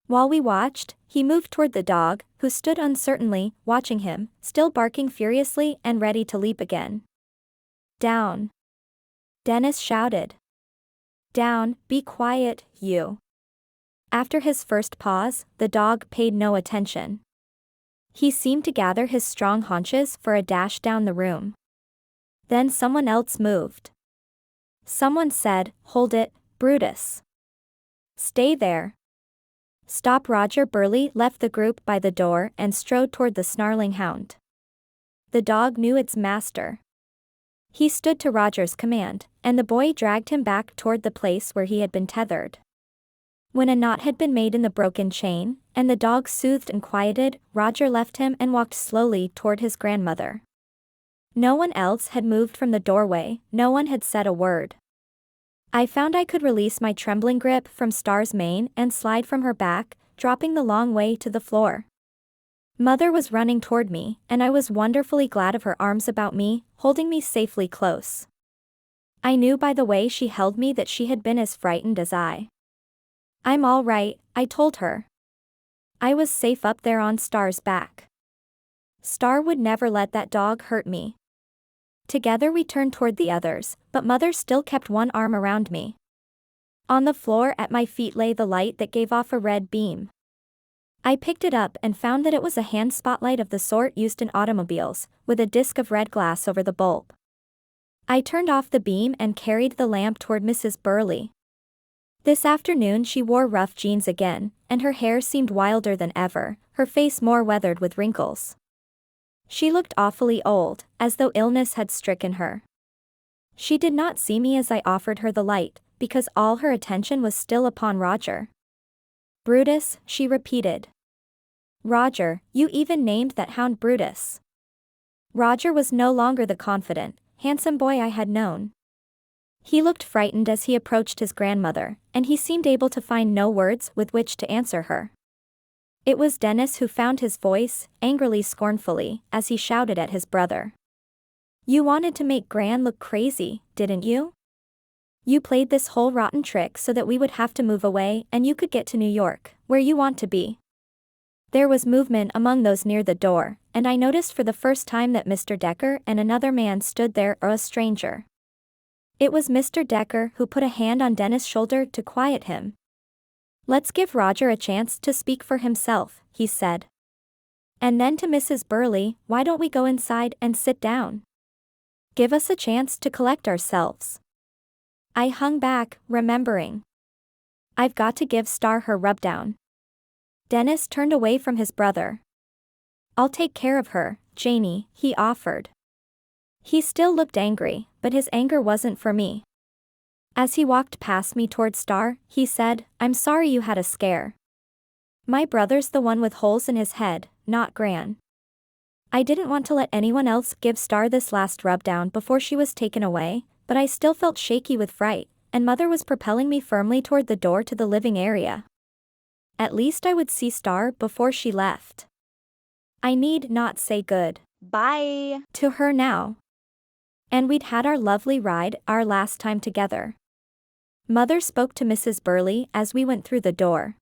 While we watched, he moved toward the dog, who stood uncertainly, watching him, still barking furiously and ready to leap again. Down. Dennis shouted. Down, be quiet, you. After his first pause, the dog paid no attention. He seemed to gather his strong haunches for a dash down the room. Then someone else moved. Someone said, "Hold it, Brutus. Stay there." Stop. Roger Burley left the group by the door and strode toward the snarling hound. The dog knew its master. He stood to Roger's command, and the boy dragged him back toward the place where he had been tethered. When a knot had been made in the broken chain, and the dog soothed and quieted, Roger left him and walked slowly toward his grandmother. No one else had moved from the doorway, no one had said a word. I found I could release my trembling grip from Star's mane and slide from her back, dropping the long way to the floor. Mother was running toward me, and I was wonderfully glad of her arms about me, holding me safely close. I knew by the way she held me that she had been as frightened as I. "I'm all right," I told her. I was safe up there on Star's back. Star would never let that dog hurt me. Together we turned toward the others, but Mother still kept one arm around me. On the floor at my feet lay the light that gave off a red beam. I picked it up and found that it was a hand spotlight of the sort used in automobiles, with a disc of red glass over the bulb. I turned off the beam and carried the lamp toward Mrs. Burley. This afternoon she wore rough jeans again, and her hair seemed wilder than ever, her face more weathered with wrinkles. She looked awfully old, as though illness had stricken her. She did not see me as I offered her the light, because all her attention was still upon Roger. "Brutus," she repeated. "Roger, you even named that hound Brutus." Roger was no longer the confident, handsome boy I had known. He looked frightened as he approached his grandmother, and he seemed able to find no words with which to answer her. It was Dennis who found his voice, angrily scornfully, as he shouted at his brother. "You wanted to make Gran look crazy, didn't you? You played this whole rotten trick so that we would have to move away and you could get to New York, where you want to be." There was movement among those near the door, and I noticed for the first time that Mr. Decker and another man stood there, a stranger. It was Mr. Decker who put a hand on Dennis' shoulder to quiet him. "Let's give Roger a chance to speak for himself," he said. And then to Mrs. Burley, "Why don't we go inside and sit down? Give us a chance to collect ourselves." I hung back, remembering. I've got to give Star her rubdown. Dennis turned away from his brother. "I'll take care of her, Janie," he offered. He still looked angry, but his anger wasn't for me. As he walked past me toward Star, he said, "I'm sorry you had a scare. My brother's the one with holes in his head, not Gran." I didn't want to let anyone else give Star this last rubdown before she was taken away, but I still felt shaky with fright, and Mother was propelling me firmly toward the door to the living area. At least I would see Star before she left. I need not say good bye to her now. And we'd had our lovely ride, our last time together. Mother spoke to Mrs. Burley as we went through the door.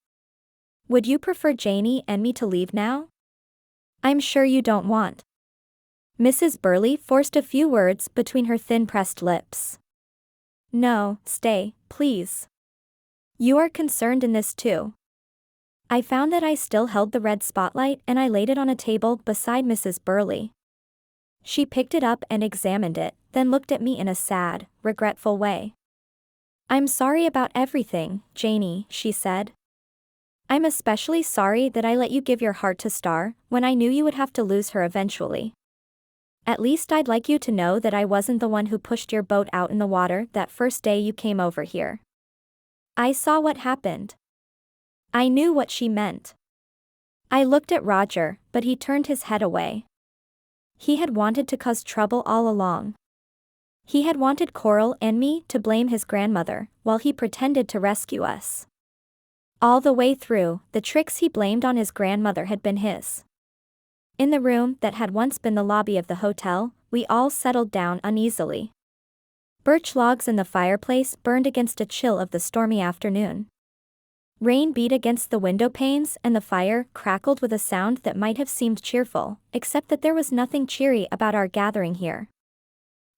"Would you prefer Janie and me to leave now? I'm sure you don't want." Mrs. Burley forced a few words between her thin pressed lips. "No, stay, please. You are concerned in this too." I found that I still held the red spotlight and I laid it on a table beside Mrs. Burley. She picked it up and examined it, then looked at me in a sad, regretful way. "I'm sorry about everything, Janie," she said. "I'm especially sorry that I let you give your heart to Star, when I knew you would have to lose her eventually. At least I'd like you to know that I wasn't the one who pushed your boat out in the water that first day you came over here. I saw what happened. I knew what she meant." I looked at Roger, but he turned his head away. He had wanted to cause trouble all along. He had wanted Coral and me to blame his grandmother, while he pretended to rescue us. All the way through, the tricks he blamed on his grandmother had been his. In the room that had once been the lobby of the hotel, we all settled down uneasily. Birch logs in the fireplace burned against a chill of the stormy afternoon. Rain beat against the window panes and the fire crackled with a sound that might have seemed cheerful, except that there was nothing cheery about our gathering here.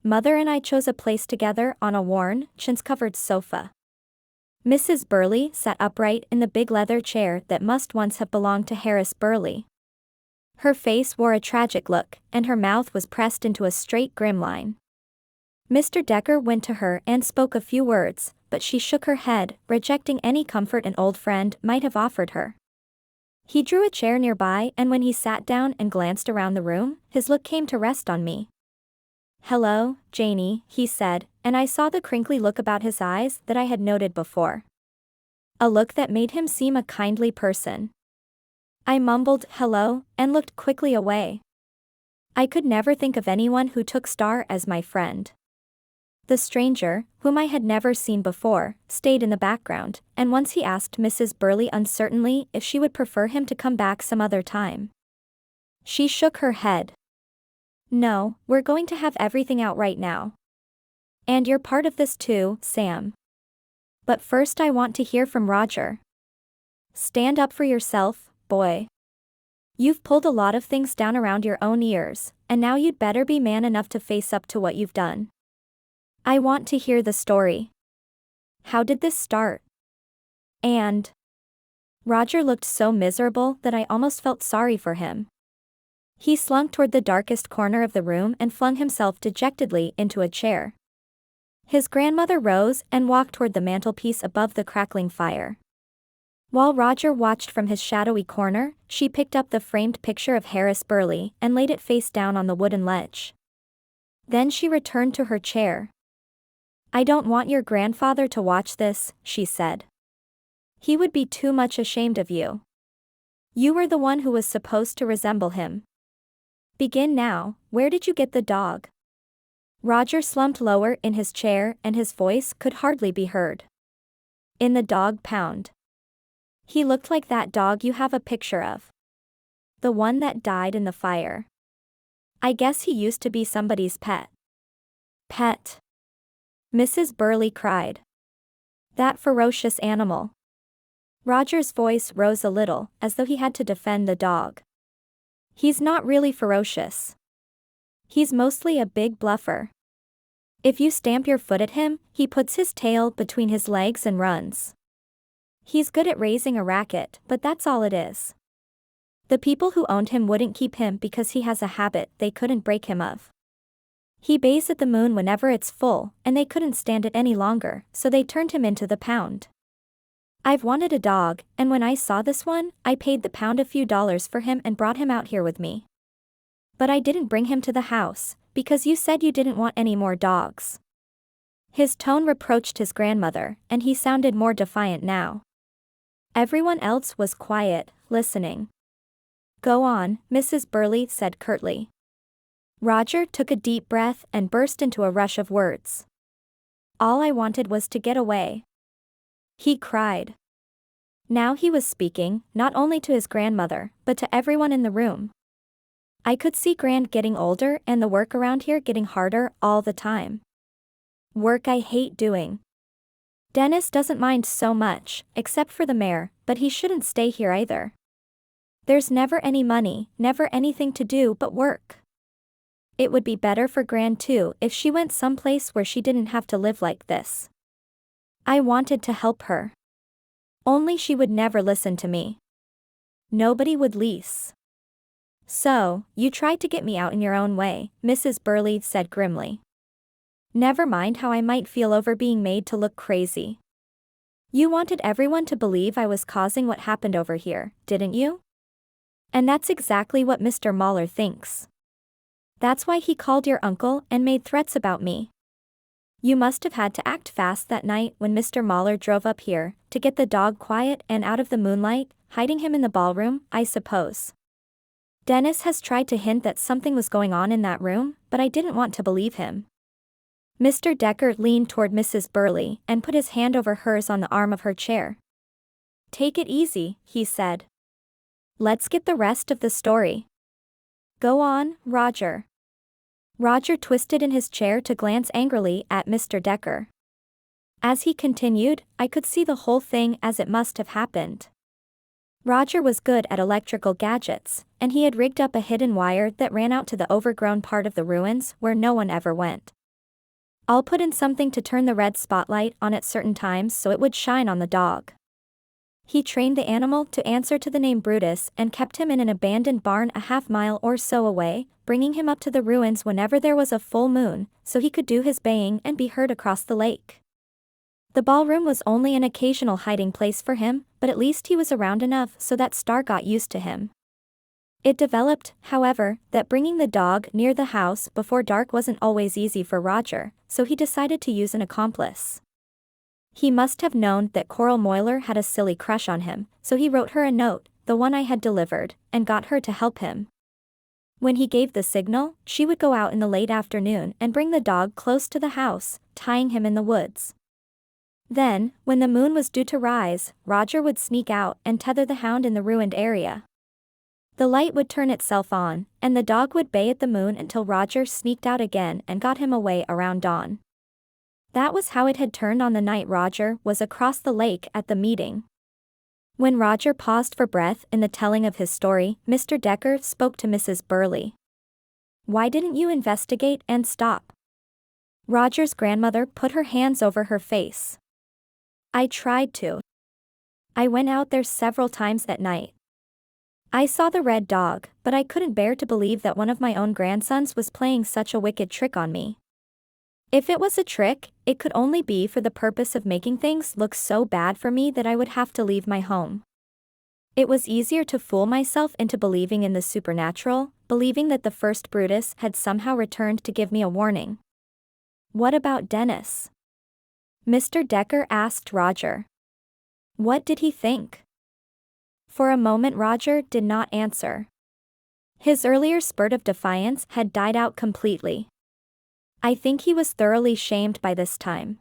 Mother and I chose a place together on a worn, chintz-covered sofa. Mrs. Burley sat upright in the big leather chair that must once have belonged to Harris Burley. Her face wore a tragic look, and her mouth was pressed into a straight grim line. Mr. Decker went to her and spoke a few words, but she shook her head, rejecting any comfort an old friend might have offered her. He drew a chair nearby, and when he sat down and glanced around the room, his look came to rest on me. "Hello, Janie," he said, and I saw the crinkly look about his eyes that I had noted before. A look that made him seem a kindly person. I mumbled hello, and looked quickly away. I could never think of anyone who took Star as my friend. The stranger, whom I had never seen before, stayed in the background, and once he asked Mrs. Burley uncertainly if she would prefer him to come back some other time. She shook her head. "No, we're going to have everything out right now. And you're part of this too, Sam. But first I want to hear from Roger. Stand up for yourself, boy. You've pulled a lot of things down around your own ears, and now you'd better be man enough to face up to what you've done. I want to hear the story. How did this start? And..." Roger looked so miserable that I almost felt sorry for him. He slunk toward the darkest corner of the room and flung himself dejectedly into a chair. His grandmother rose and walked toward the mantelpiece above the crackling fire. While Roger watched from his shadowy corner, she picked up the framed picture of Harris Burley and laid it face down on the wooden ledge. Then she returned to her chair. "I don't want your grandfather to watch this," she said. "He would be too much ashamed of you. You were the one who was supposed to resemble him. Begin now, where did you get the dog?" Roger slumped lower in his chair and his voice could hardly be heard. "In the dog pound. He looked like that dog you have a picture of. The one that died in the fire. I guess he used to be somebody's pet." "Pet?" Mrs. Burley cried. "That ferocious animal." Roger's voice rose a little, as though he had to defend the dog. "He's not really ferocious. He's mostly a big bluffer. If you stamp your foot at him, he puts his tail between his legs and runs. He's good at raising a racket, but that's all it is. The people who owned him wouldn't keep him because he has a habit they couldn't break him of. He bays at the moon whenever it's full, and they couldn't stand it any longer, so they turned him into the pound. I've wanted a dog, and when I saw this one, I paid the pound a few dollars for him and brought him out here with me. But I didn't bring him to the house, because you said you didn't want any more dogs." His tone reproached his grandmother, and he sounded more defiant now. Everyone else was quiet, listening. "Go on," Mrs. Burley said curtly. Roger took a deep breath and burst into a rush of words. "All I wanted was to get away," he cried. Now he was speaking, not only to his grandmother, but to everyone in the room. I could see Grand getting older and the work around here getting harder all the time. Work I hate doing. Dennis doesn't mind so much, except for the mayor, but he shouldn't stay here either. There's never any money, never anything to do but work. It would be better for Gran too if she went someplace where she didn't have to live like this. I wanted to help her. Only she would never listen to me. Nobody would lease. So, you tried to get me out in your own way, Mrs. Burley said grimly. Never mind how I might feel over being made to look crazy. You wanted everyone to believe I was causing what happened over here, didn't you? And that's exactly what Mr. Mahler thinks. That's why he called your uncle and made threats about me. You must have had to act fast that night when Mr. Mahler drove up here, to get the dog quiet and out of the moonlight, hiding him in the ballroom, I suppose. Dennis has tried to hint that something was going on in that room, but I didn't want to believe him. Mr. Decker leaned toward Mrs. Burley and put his hand over hers on the arm of her chair. "Take it easy," he said. "Let's get the rest of the story." "Go on, Roger." Roger twisted in his chair to glance angrily at Mr. Decker. As he continued, I could see the whole thing as it must have happened. Roger was good at electrical gadgets, and he had rigged up a hidden wire that ran out to the overgrown part of the ruins where no one ever went. I'll put in something to turn the red spotlight on at certain times so it would shine on the dog. He trained the animal to answer to the name Brutus and kept him in an abandoned barn a half-mile or so away, bringing him up to the ruins whenever there was a full moon, so he could do his baying and be heard across the lake. The ballroom was only an occasional hiding place for him, but at least he was around enough so that Star got used to him. It developed, however, that bringing the dog near the house before dark wasn't always easy for Roger, so he decided to use an accomplice. He must have known that Coral Moyler had a silly crush on him, so he wrote her a note, the one I had delivered, and got her to help him. When he gave the signal, she would go out in the late afternoon and bring the dog close to the house, tying him in the woods. Then, when the moon was due to rise, Roger would sneak out and tether the hound in the ruined area. The light would turn itself on, and the dog would bay at the moon until Roger sneaked out again and got him away around dawn. That was how it had turned on the night Roger was across the lake at the meeting. When Roger paused for breath in the telling of his story, Mr. Decker spoke to Mrs. Burley. "Why didn't you investigate and stop?" Roger's grandmother put her hands over her face. "I tried to. I went out there several times that night. I saw the red dog, but I couldn't bear to believe that one of my own grandsons was playing such a wicked trick on me. If it was a trick, it could only be for the purpose of making things look so bad for me that I would have to leave my home. It was easier to fool myself into believing in the supernatural, believing that the first Brutus had somehow returned to give me a warning." "What about Dennis?" Mr. Decker asked Roger. "What did he think?" For a moment Roger did not answer. His earlier spurt of defiance had died out completely. I think he was thoroughly shamed by this time.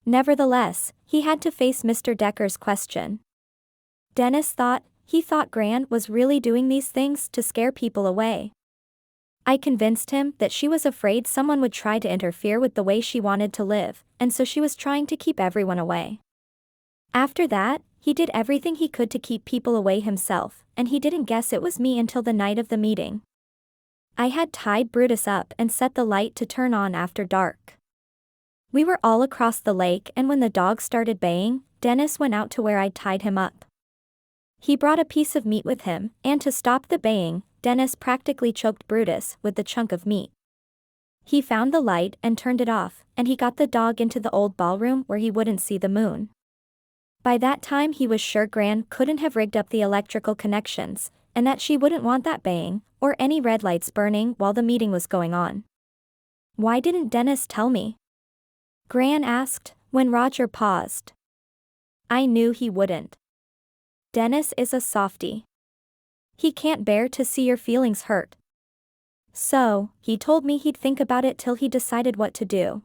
Nevertheless, he had to face Mr. Decker's question. Dennis thought Gran was really doing these things to scare people away. I convinced him that she was afraid someone would try to interfere with the way she wanted to live, and so she was trying to keep everyone away. After that, he did everything he could to keep people away himself, and he didn't guess it was me until the night of the meeting. I had tied Brutus up and set the light to turn on after dark. We were all across the lake, and when the dog started baying, Dennis went out to where I'd tied him up. He brought a piece of meat with him, and to stop the baying, Dennis practically choked Brutus with the chunk of meat. He found the light and turned it off, and he got the dog into the old ballroom where he wouldn't see the moon. By that time he was sure Gran couldn't have rigged up the electrical connections, and that she wouldn't want that baying, or any red lights burning while the meeting was going on. "Why didn't Dennis tell me?" Gran asked, when Roger paused. "I knew he wouldn't. Dennis is a softie. He can't bear to see your feelings hurt. So, he told me he'd think about it till he decided what to do.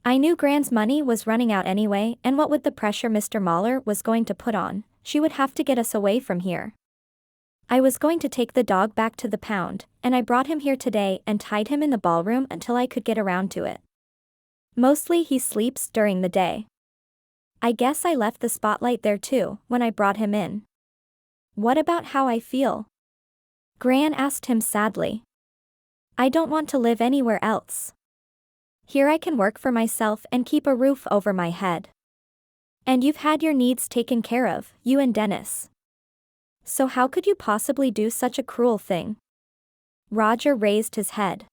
I knew Gran's money was running out anyway, and what with the pressure Mr. Mahler was going to put on, she would have to get us away from here. I was going to take the dog back to the pound, and I brought him here today and tied him in the ballroom until I could get around to it. Mostly he sleeps during the day. I guess I left the spotlight there too, when I brought him in." "What about how I feel?" Gran asked him sadly. "I don't want to live anywhere else. Here I can work for myself and keep a roof over my head. And you've had your needs taken care of, you and Dennis. So how could you possibly do such a cruel thing?" Roger raised his head.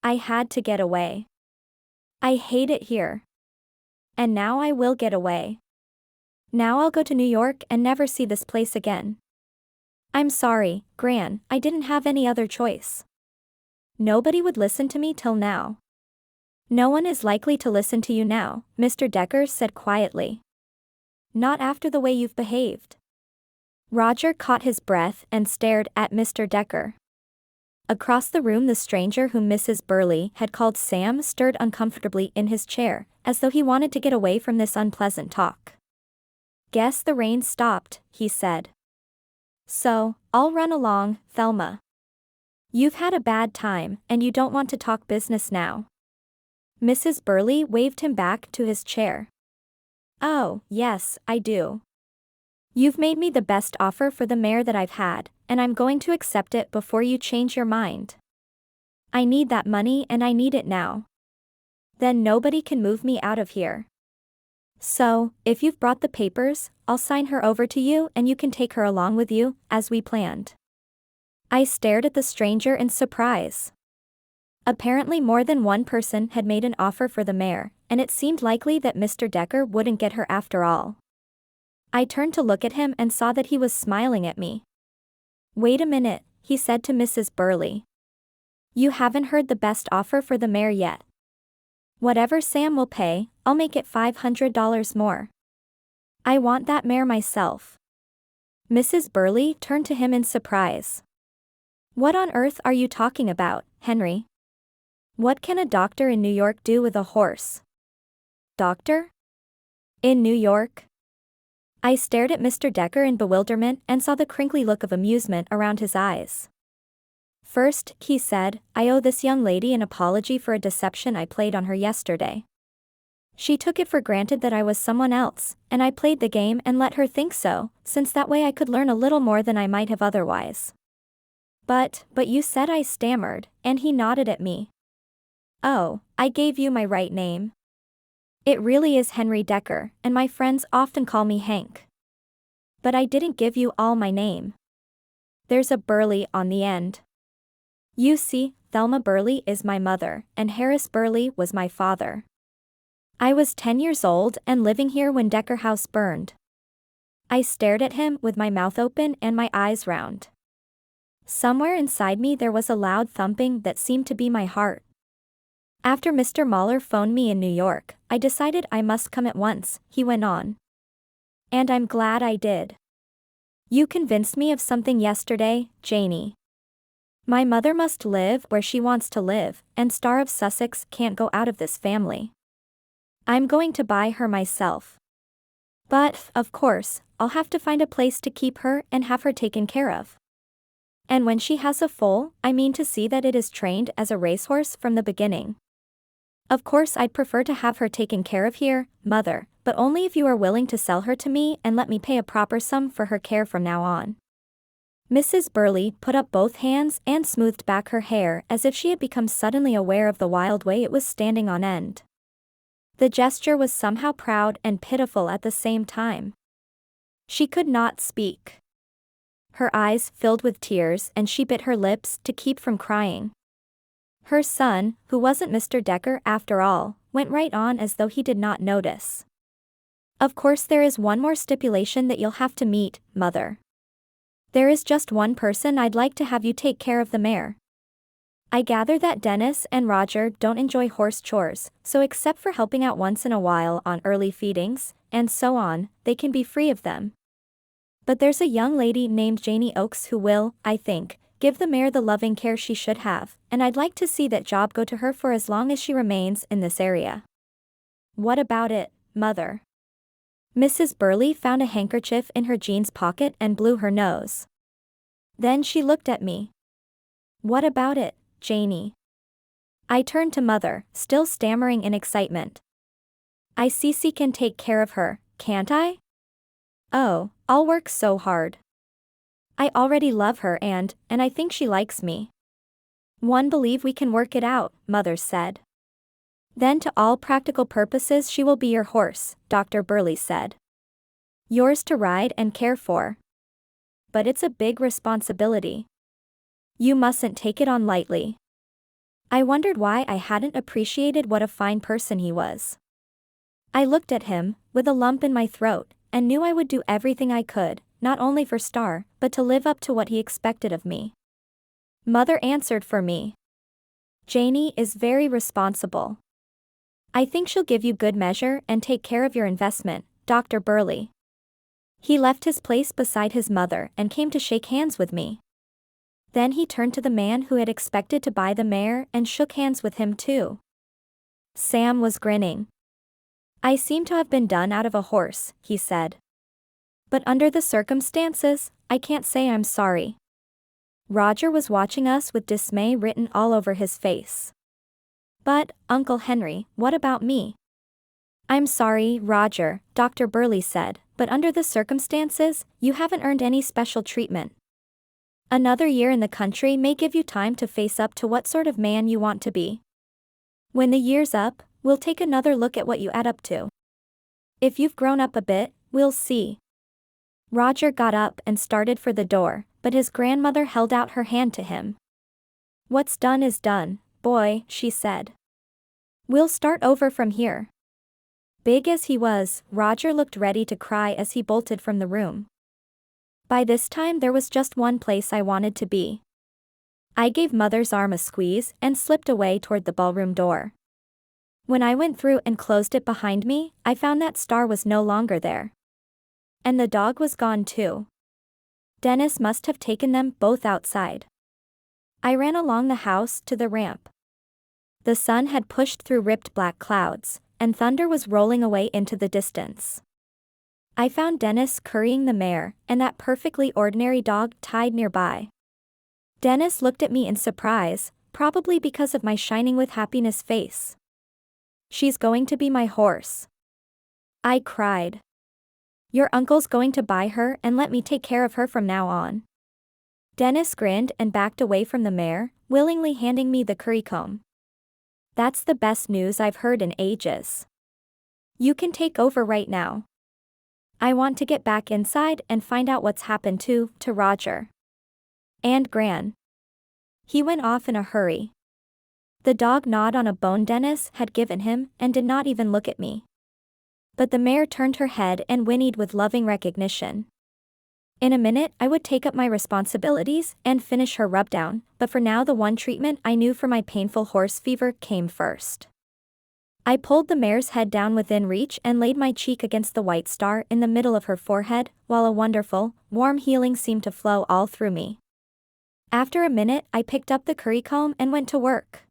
"I had to get away. I hate it here. And now I will get away. Now I'll go to New York and never see this place again. I'm sorry, Gran, I didn't have any other choice. Nobody would listen to me till now." "No one is likely to listen to you now," Mr. Decker said quietly. "Not after the way you've behaved." Roger caught his breath and stared at Mr. Decker. Across the room, the stranger whom Mrs. Burley had called Sam stirred uncomfortably in his chair, as though he wanted to get away from this unpleasant talk. "Guess the rain stopped," he said. "So, I'll run along, Thelma. You've had a bad time, and you don't want to talk business now." Mrs. Burley waved him back to his chair. "Oh, yes, I do. You've made me the best offer for the mare that I've had, and I'm going to accept it before you change your mind. I need that money and I need it now. Then nobody can move me out of here. So, if you've brought the papers, I'll sign her over to you and you can take her along with you, as we planned." I stared at the stranger in surprise. Apparently more than one person had made an offer for the mare, and it seemed likely that Mr. Decker wouldn't get her after all. I turned to look at him and saw that he was smiling at me. "Wait a minute," he said to Mrs. Burley. "You haven't heard the best offer for the mare yet. Whatever Sam will pay, I'll make it $500 more. I want that mare myself." Mrs. Burley turned to him in surprise. "What on earth are you talking about, Henry? What can a doctor in New York do with a horse?" "Doctor? In New York?" I stared at Mr. Decker in bewilderment and saw the crinkly look of amusement around his eyes. "First," he said, "I owe this young lady an apology for a deception I played on her yesterday. She took it for granted that I was someone else, and I played the game and let her think so, since that way I could learn a little more than I might have otherwise." But you said," I stammered, and he nodded at me. "Oh, I gave you my right name. It really is Henry Decker, and my friends often call me Hank. But I didn't give you all my name. There's a Burley on the end. You see, Thelma Burley is my mother, and Harris Burley was my father. I was 10 years old and living here when Decker House burned." I stared at him with my mouth open and my eyes round. Somewhere inside me there was a loud thumping that seemed to be my heart. "After Mr. Mahler phoned me in New York, I decided I must come at once," he went on. "And I'm glad I did. You convinced me of something yesterday, Janie. My mother must live where she wants to live, and Star of Sussex can't go out of this family. I'm going to buy her myself. But, of course, I'll have to find a place to keep her and have her taken care of. And when she has a foal, I mean to see that it is trained as a racehorse from the beginning. Of course I'd prefer to have her taken care of here, Mother, but only if you are willing to sell her to me and let me pay a proper sum for her care from now on." Mrs. Burley put up both hands and smoothed back her hair as if she had become suddenly aware of the wild way it was standing on end. The gesture was somehow proud and pitiful at the same time. She could not speak. Her eyes filled with tears and she bit her lips to keep from crying. Her son, who wasn't Mr. Decker after all, went right on as though he did not notice. "Of course there is one more stipulation that you'll have to meet, Mother. There is just one person I'd like to have you take care of the mare. I gather that Dennis and Roger don't enjoy horse chores, so except for helping out once in a while on early feedings, and so on, they can be free of them. But there's a young lady named Janie Oakes who will, I think, give the mare the loving care she should have, and I'd like to see that job go to her for as long as she remains in this area." "What about it, Mother?" Mrs. Burley found a handkerchief in her jeans pocket and blew her nose. Then she looked at me. "What about it, Janie?" I turned to Mother, still stammering in excitement. "I Cece can take care of her, can't I? Oh, I'll work so hard. I already love her and I think she likes me." "One believe we can work it out," Mother said. "Then to all practical purposes she will be your horse," Dr. Burley said. "Yours to ride and care for. But it's a big responsibility. You mustn't take it on lightly." I wondered why I hadn't appreciated what a fine person he was. I looked at him, with a lump in my throat, and knew I would do everything I could, not only for Star, but to live up to what he expected of me. Mother answered for me. "Janie is very responsible. I think she'll give you good measure and take care of your investment, Dr. Burley." He left his place beside his mother and came to shake hands with me. Then he turned to the man who had expected to buy the mare and shook hands with him too. Sam was grinning. "I seem to have been done out of a horse," he said. "But under the circumstances, I can't say I'm sorry." Roger was watching us with dismay written all over his face. "But, Uncle Henry, what about me?" "I'm sorry, Roger," Dr. Burley said, "but under the circumstances, you haven't earned any special treatment. Another year in the country may give you time to face up to what sort of man you want to be. When the year's up, we'll take another look at what you add up to. If you've grown up a bit, we'll see." Roger got up and started for the door, but his grandmother held out her hand to him. "What's done is done, boy," she said. "We'll start over from here." Big as he was, Roger looked ready to cry as he bolted from the room. By this time there was just one place I wanted to be. I gave Mother's arm a squeeze and slipped away toward the ballroom door. When I went through and closed it behind me, I found that Star was no longer there. And the dog was gone too. Dennis must have taken them both outside. I ran along the house to the ramp. The sun had pushed through ripped black clouds, and thunder was rolling away into the distance. I found Dennis currying the mare, and that perfectly ordinary dog tied nearby. Dennis looked at me in surprise, probably because of my shining with happiness face. "She's going to be my horse," I cried. "Your uncle's going to buy her and let me take care of her from now on." Dennis grinned and backed away from the mare, willingly handing me the currycomb. "That's the best news I've heard in ages. You can take over right now. I want to get back inside and find out what's happened to Roger. And Gran." He went off in a hurry. The dog gnawed on a bone Dennis had given him and did not even look at me. But the mare turned her head and whinnied with loving recognition. In a minute I would take up my responsibilities and finish her rubdown, but for now the one treatment I knew for my painful horse fever came first. I pulled the mare's head down within reach and laid my cheek against the white star in the middle of her forehead, while a wonderful, warm healing seemed to flow all through me. After a minute I picked up the currycomb and went to work.